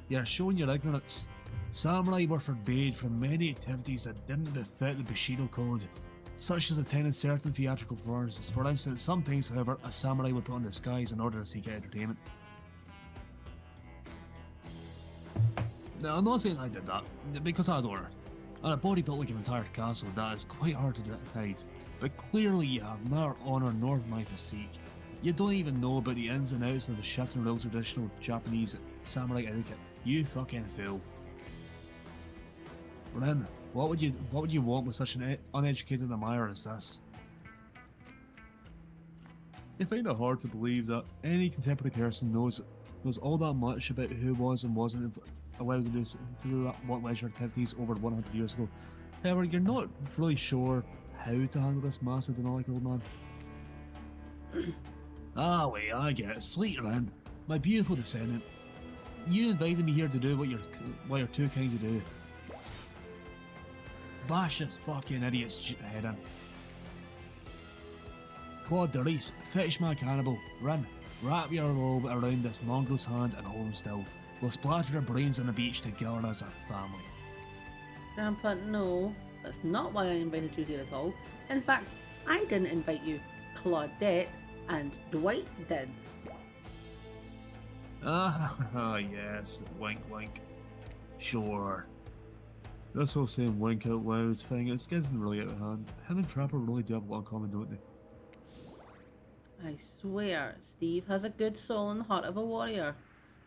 You're showing your ignorance. Samurai were forbade from many activities that didn't befit the Bushido code, such as attending certain theatrical performances. For instance, sometimes, however, a samurai would put on disguise in order to seek entertainment. Now, I'm not saying I did that, because I adored it. And a body built like an entire castle, that is quite hard to hide. But clearly you have neither honour nor my physique. You don't even know about the ins and outs of the shifting rules of traditional Japanese samurai etiquette. You fucking fool. Ren, what would you want with such an uneducated admirer as this? I find it hard to believe that any contemporary person knows all that much about who was and wasn't allowed to do what leisure activities over 100 years ago. However, you're not really sure how to handle this massive demonic old man. Ah, wait, I get it. Sweet Ren, my beautiful descendant. You invited me here to do what you're too kind to do. Bash this fucking idiot's head in. Claude de Reese, fetch my cannibal. Ren, wrap your robe around this mongrel's hand and hold him still. We'll splatter their brains on the beach together as a family. Grandpa, no. That's not why I invited you here at all. In fact, I didn't invite you. Claudette and Dwight did. Ah, yes, wink wink. Sure. This whole saying wink out loud thing, it's getting really out of hand. Him and Trapper really do have a lot in common, don't they? I swear, Steve has a good soul and the heart of a warrior.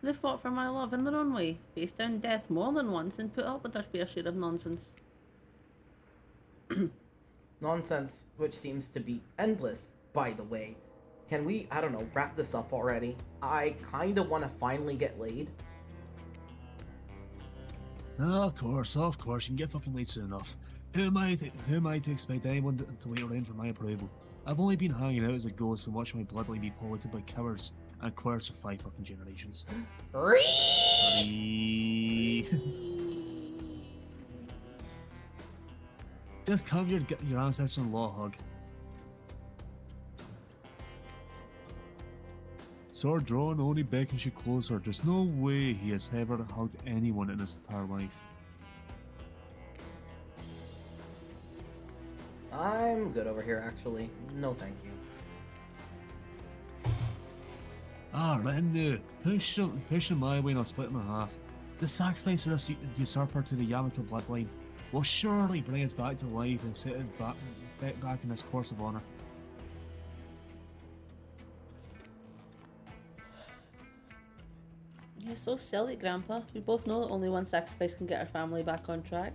They fought for my love in their own way, faced down death more than once, and put up with their fair share of nonsense. Nonsense, which seems to be endless, by the way. Can we, I don't know, wrap this up already? I kinda wanna finally get laid. Of course, you can get fucking laid soon enough. Who am I to expect anyone to wait around for my approval? I've only been hanging out as a ghost and watching my bloodline be polluted by cowards and queers for 5 fucking generations. Just come your ancestor-in-law hug. Sword drawn only beckons you closer. There's no way he has ever hugged anyone in his entire life. I'm good over here, actually. No, thank you. Ah, Rendu, push him my way and I'll split him in half. The sacrifice of this usurper to the Yamaka bloodline will surely bring us back to life and set us back in this course of honor. You're so silly, Grandpa. We both know that only one sacrifice can get our family back on track.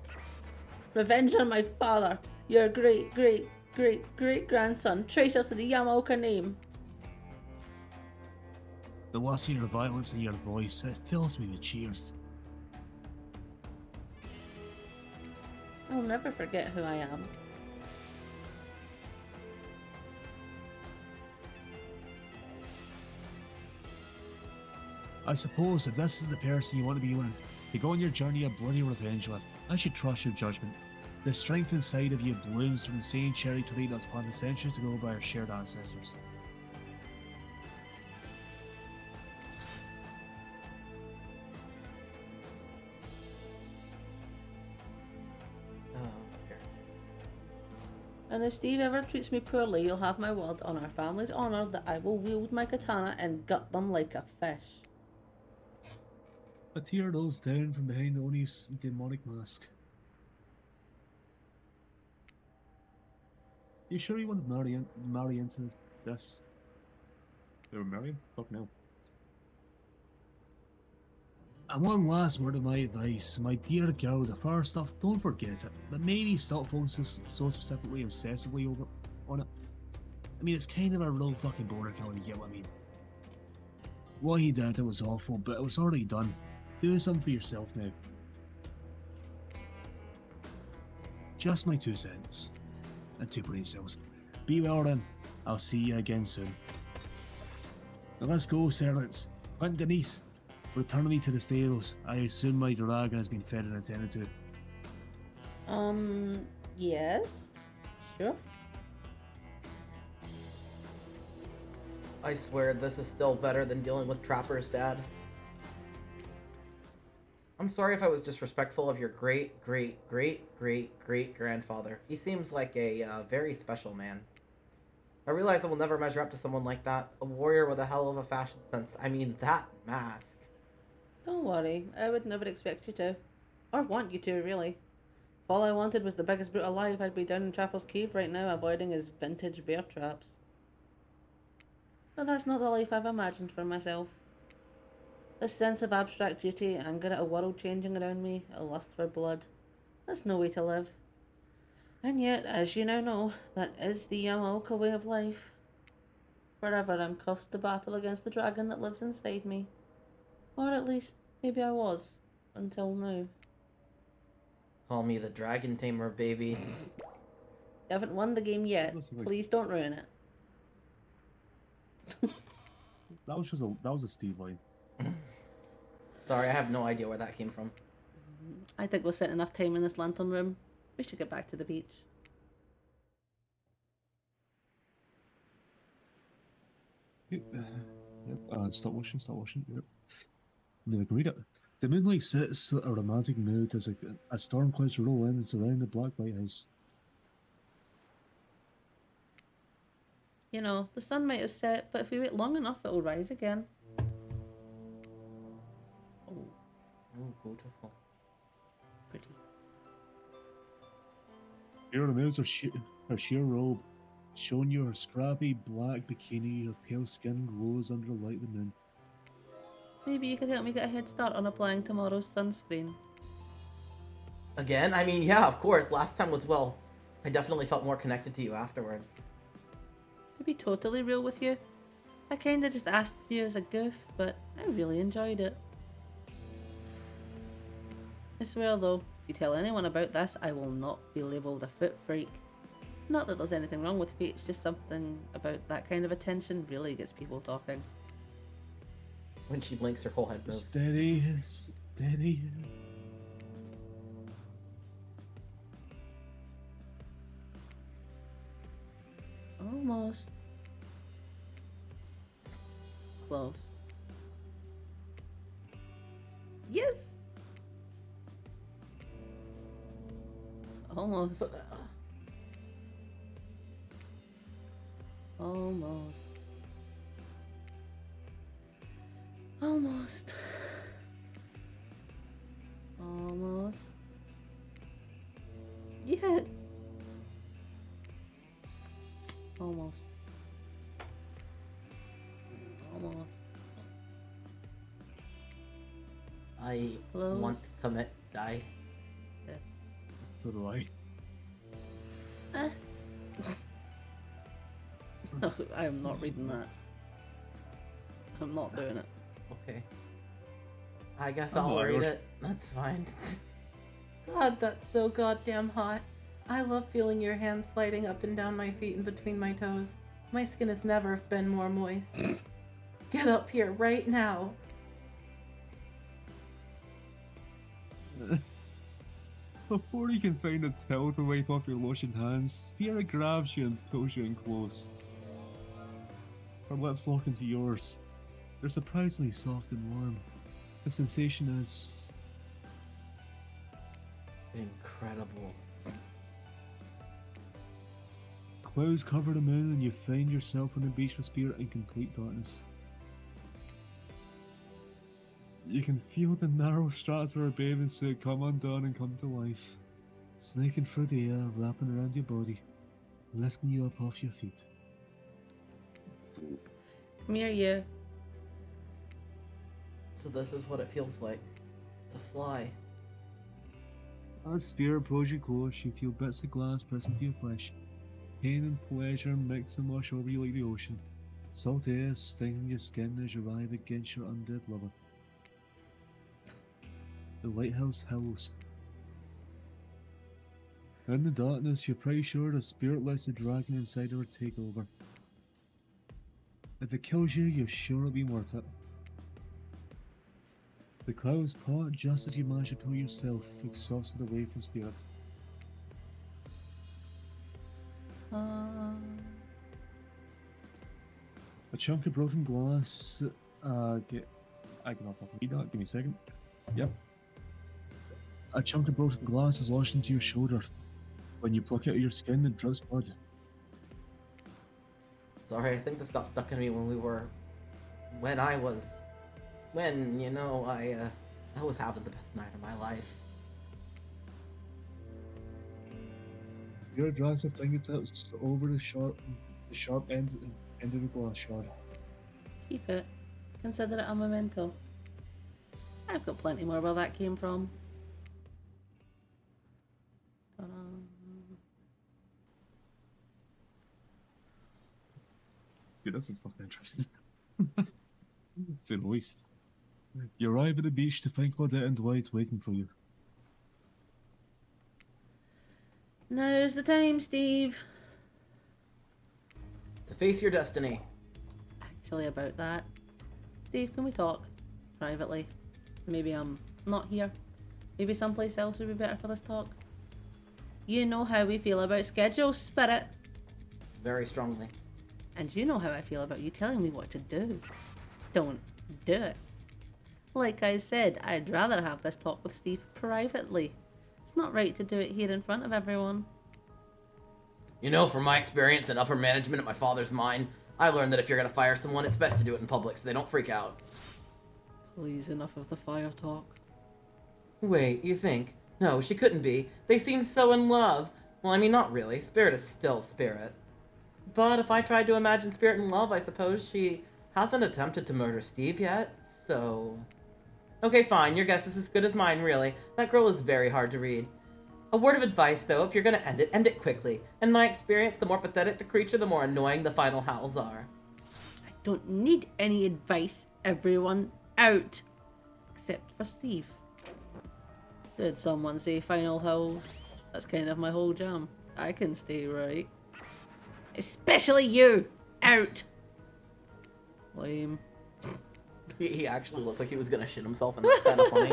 Revenge on my father, your great-great-great-great-grandson, traitor to the Yamaoka name. The lust of your violence in your voice, it fills me with cheers. I'll never forget who I am. I suppose if this is the person you want to be with, to go on your journey of bloody revenge with, I should trust your judgment. The strength inside of you blooms from the same cherry tree that's planted centuries ago by our shared ancestors. And if Steve ever treats me poorly, you'll have my word on our family's honor that I will wield my katana and gut them like a fish. A tear rolls down from behind Oni's demonic mask. You sure you want to marry into this? They were marrying? Fuck no. And one last word of my advice, my dear girl, the far stuff, don't forget it, but maybe stop focusing so specifically, obsessively on it. I mean, it's kind of a real fucking boner killer, you get what I mean? What he did, it was awful, but it was already done. Do something for yourself now. Just my 2 cents. And 2 brain cells. Be well then. I'll see you again soon. Now let's go, servants. Clint Denise. Return me to the stables. I assume my dragon has been fed and attended to. Yes? Sure. I swear this is still better than dealing with Trapper's dad. I'm sorry if I was disrespectful of your great-great-great-great-great-grandfather. He seems like a very special man. I realize I will never measure up to someone like that. A warrior with a hell of a fashion sense. I mean, that mask. Don't worry, I would never expect you to. Or want you to, really. If all I wanted was the biggest brute alive, I'd be down in Trapper's cave right now avoiding his vintage bear traps. But that's not the life I've imagined for myself. This sense of abstract duty, anger at a world changing around me, a lust for blood. That's no way to live. And yet, as you now know, that is the Yamaoka way of life. Forever I'm cursed to battle against the dragon that lives inside me. Or at least, maybe I was. Until now. Call me the dragon tamer, baby. You haven't won the game yet. Listen, like, Please don't ruin it. that was a Steve line. Sorry, I have no idea where that came from. I think we spent enough time in this lantern room. We should get back to the beach. Yep. Stop washing. Yep. Never can read it. The moonlight sets a romantic mood as storm clouds roll in and surround the black lighthouse. You know, the sun might have set, but if we wait long enough, it'll rise again. Oh, Oh, beautiful. pretty. Spirit removes her sheer robe, showing you her scrappy black bikini. Her pale skin glows under the light of the moon. Maybe you could help me get a head start on applying tomorrow's sunscreen. Again? I mean, yeah, of course. Last time was, well, I definitely felt more connected to you afterwards. To be totally real with you, I kinda just asked you as a goof, but I really enjoyed it. I swear though, if you tell anyone about this, I will not be labelled a foot freak. Not that there's anything wrong with feet, it's just something about that kind of attention really gets people talking. When she blinks, her whole head moves. Steady. Almost. Close. Yes! Almost. Almost. Almost. Almost. Yeah. Almost. Almost. I Close. want to commit, die. So do I. I am not reading that. I'm not doing it. Okay. I guess I'm I'll not read yours. it. That's fine. God, that's so goddamn hot. I love feeling your hands sliding up and down my feet and between my toes. My skin has never been more moist. Get up here right now. Before you can find a towel to wipe off your lotioned hands, Spirit grabs you and pulls you in close. Her lips lock into yours. They're surprisingly soft and warm. The sensation is Incredible. clouds cover the moon and you find yourself on the beach with Spirit in complete darkness. You can feel the narrow straps of her bathing suit come undone and come to life, snaking through the air, wrapping around your body, lifting you up off your feet. Come here, you. So this is what it feels like to fly. As Spirit pulls you close, you feel bits of glass press into your flesh. Pain and pleasure mix and wash over you like the ocean. Salt air stinging your skin as you arrive against your undead lover. The lighthouse howls. In the darkness, you're pretty sure the Spirit lets the dragon inside her take over. If it kills you, you're sure it'll be worth it. The clouds part just as you manage to pull yourself exhausted away from Spirit. A chunk of broken glass. I cannot fucking read that. Give me a second. Yep. A chunk of broken glass is lodged into your shoulder. When you pluck it out of your skin, it drips blood. Sorry, I think this got stuck in me when I was having the best night of my life. Your drags her fingertips over the sharp end of the glass shard. Keep it. Consider it a memento. I've got plenty more where that came from. Ta-da. Yeah, this is fucking interesting. Say the least. You arrive at the beach to find Claudette and Dwight waiting for you. Now's the time, Steve. To face your destiny. Actually, about that. Steve, can we talk? Privately. Maybe I'm not here. Maybe someplace else would be better for this talk. You know how we feel about schedule, Spirit. Very strongly. And you know how I feel about you telling me what to do. Don't do it. Like I said, I'd rather have this talk with Steve privately. It's not right to do it here in front of everyone. You know, from my experience in upper management at my father's mine, I learned that if you're gonna fire someone, it's best to do it in public so they don't freak out. Please, enough of the fire talk. Wait, you think? No, she couldn't be. They seem so in love. Well, I mean, not really. Spirit is still Spirit. But if I tried to imagine Spirit in love, I suppose she hasn't attempted to murder Steve yet, so... Okay, fine. Your guess is as good as mine, really. That girl is very hard to read. A word of advice, though, if you're gonna end it quickly. In my experience, the more pathetic the creature, the more annoying the final howls are. I don't need any advice. Everyone out. Except for Steve. Did someone say final howls? That's kind of my whole jam. I can stay right. Especially you! Out! Lame. He actually looked like he was gonna shit himself, and that's kind of funny.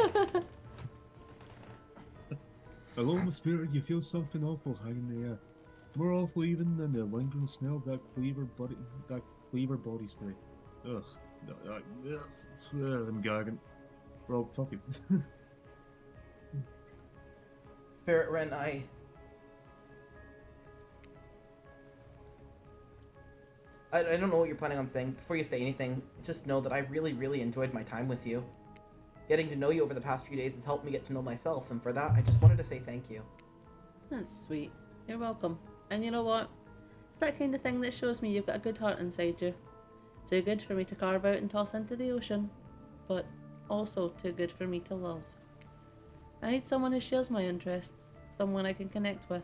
Alone with Spirit, you feel something awful hanging in the air. More awful even than the lingering smell of that cleaver body spray. Ugh. I'm gagging. Rob, fuck it. Spirit Ren, I don't know what you're planning on saying. Before you say anything, just know that I really, really enjoyed my time with you. Getting to know you over the past few days has helped me get to know myself, and for that, I just wanted to say thank you. That's sweet. You're welcome. And you know what? It's that kind of thing that shows me you've got a good heart inside you. Too good for me to carve out and toss into the ocean, but also too good for me to love. I need someone who shares my interests, someone I can connect with,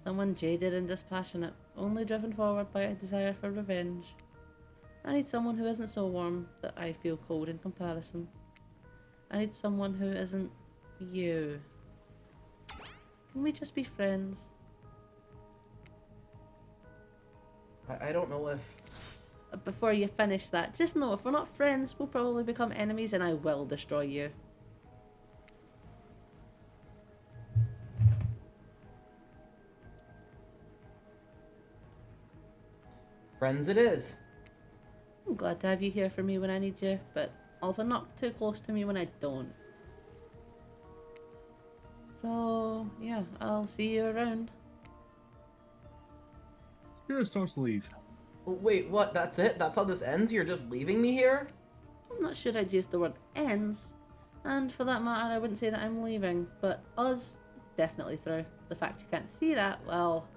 someone jaded and dispassionate, only driven forward by a desire for revenge. I need someone who isn't so warm that I feel cold in comparison. I need someone who isn't you. Can we just be friends? I don't know if... Before you finish that, just know if we're not friends, we'll probably become enemies and I will destroy you. Friends it is. I'm glad to have you here for me when I need you, but also not too close to me when I don't. So, yeah, I'll see you around. Spirit starts to leave. Wait, what? That's it? That's how this ends? You're just leaving me here? I'm not sure I'd use the word ends, and for that matter I wouldn't say that I'm leaving, but us, definitely through. The fact you can't see that, well,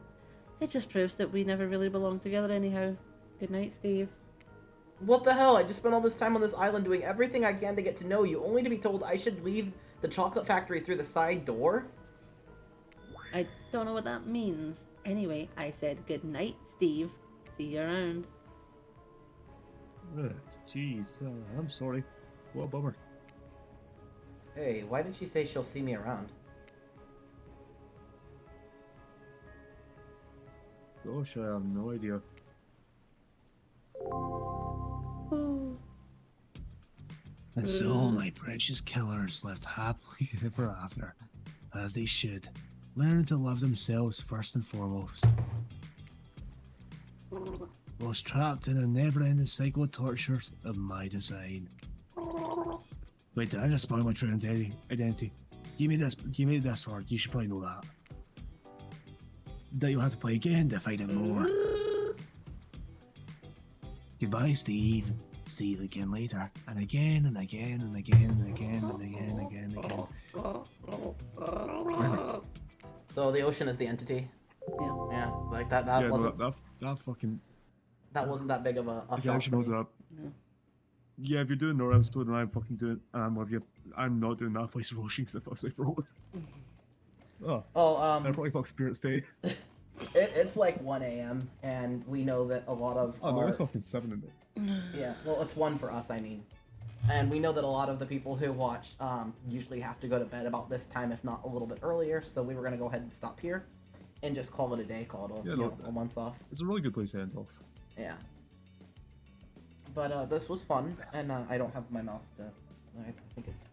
it just proves that we never really belonged together anyhow. Good night, Steve. What the hell? I just spent all this time on this island doing everything I can to get to know you, only to be told I should leave the chocolate factory through the side door? I don't know what that means. Anyway, I said good night, Steve. See you around. Jeez, I'm sorry. What a bummer. Hey, why did she say she'll see me around? Gosh, I have no idea. Ooh. And so my precious killers lived happily ever after, as they should, learning to love themselves first and foremost. Was trapped in a never-ending cycle of torture of my design. Wait, did I just spoil my true identity? Give me this word, you should probably know that. That you'll have to play again to find out more. Goodbye, Steve. See you again later. And again, and again, and again, and again, and again, and again, and again. So the ocean is the entity? Yeah. Yeah, like that Yeah, wasn't... no, that fucking... That wasn't that big of a I shock actually for know me. that. No. Yeah, if you're doing no episode and I'm fucking doing I'm with you. I'm not doing that voice roshing because that fucks me for all. Oh, Oh, I probably fuck Spirit State. It's like 1 a.m. and we know that a lot of Oh, no, our... it's fucking 7 in it. Yeah, well, it's 1 for us, I mean. And we know that a lot of the people who watch usually have to go to bed about this time, if not a little bit earlier, so we were going to go ahead and stop here and just call it a day, call it a month off. It's a really good place to end off. Yeah. But this was fun, and I don't have my mouse to... I think it's...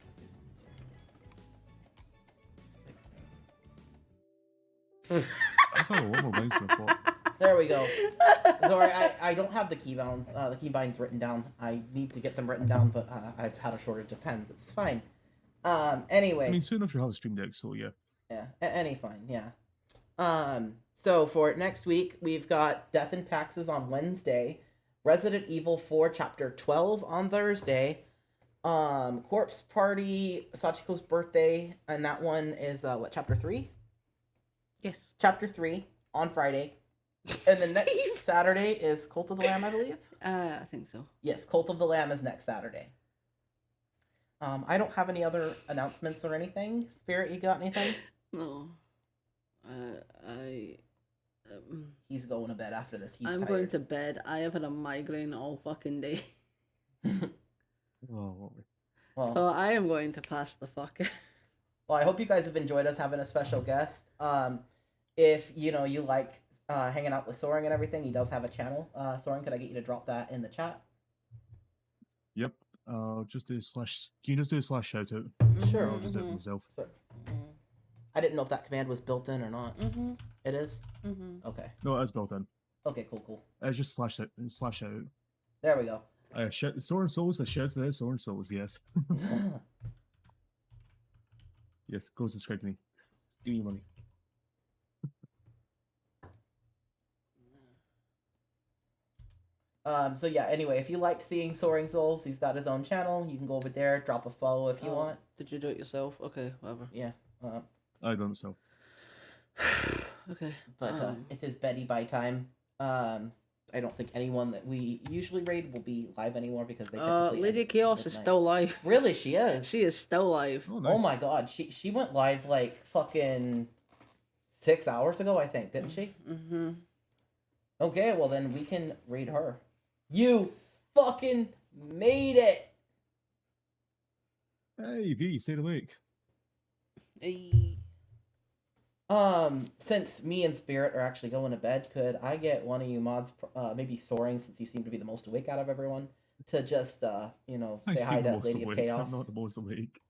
I thought a lot more nice than I thought. There we go. Sorry, I don't have the keybinds written down. I need to get them written down, but I've had a shortage of pens. It's fine. Anyway. I mean, soon enough you'll have a stream deck, so yeah. Yeah, any fine, yeah. So for next week, we've got Death and Taxes on Wednesday, Resident Evil 4 Chapter 12 on Thursday, Corpse Party, Sachiko's birthday, and that one is, Chapter 3? Yes. Chapter 3 on Friday. And the next Saturday is Cult of the Lamb, I believe? I think so. Yes, Cult of the Lamb is next Saturday. I don't have any other announcements or anything. Spirit, you got anything? No. He's going to bed after this. I'm tired. going to bed. I have had a migraine all fucking day. Oh, Well, So I am going to pass the fuck out. well, I hope you guys have enjoyed us having a special guest. If, you like hanging out with Soaring and everything, he does have a channel. Soaring, could I get you to drop that in the chat? yep. Just do slash. Can you just do a slash shout out? Sure. I'll just do it for myself. Sure. I didn't know if that command was built in or not. Mm-hmm. It is? Mm-hmm. Okay. No, it's built in. Okay, cool. It's just slash out. There we go. Soren Souls, shout to this. Soren Souls, yes. Yes, go subscribe to me. Give me money. So yeah, anyway, if you liked seeing Soaring Souls, he's got his own channel. You can go over there, drop a follow if you want. Did you do it yourself? Okay, whatever. Yeah. I done it myself. Okay. But it is Betty by time. I don't think anyone that we usually raid will be live anymore because they typically Lady end Chaos is midnight. still live. Really, she is. She is still live. Oh, nice. Oh my god, she went live like fucking 6 hours ago, I think, didn't she? Mm-hmm. Okay, well then we can raid her. You fucking made it. Hey, V, stayed awake. Hey. Since me and Spirit are actually going to bed, could I get one of you mods, maybe Soaring, since you seem to be the most awake out of everyone, to just, I say hi seem to most Lady of awake. Chaos? I'm not the most awake.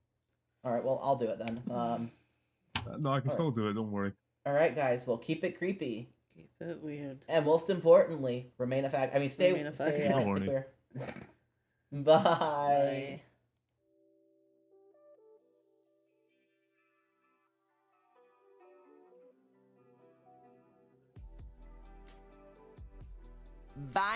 Alright, well, I'll do it then. No, I can Alright. still do it. Don't worry. Alright, guys, well, keep it creepy. Keep it weird. And most importantly, remain a fact. I mean, stay, Remain a stay, fag. Don't stay worry. queer. Bye. Bye. Bye.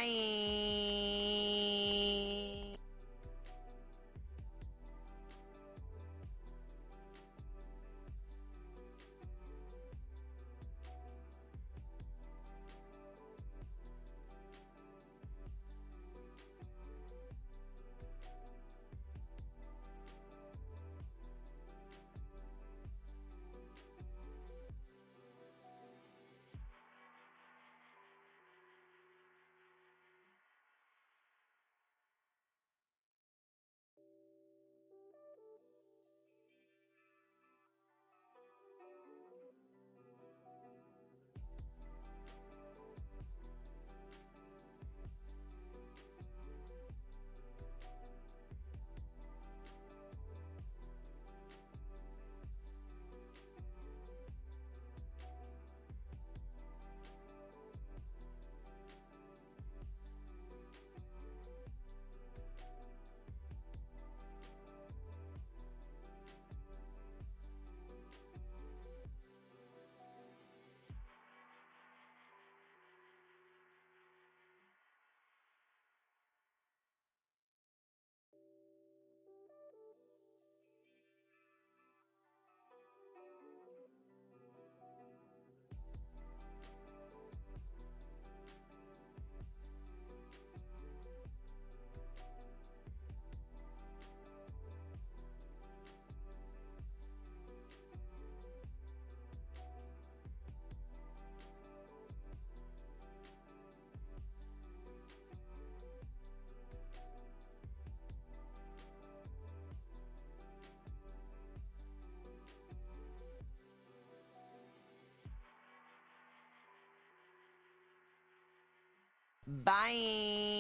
Bye.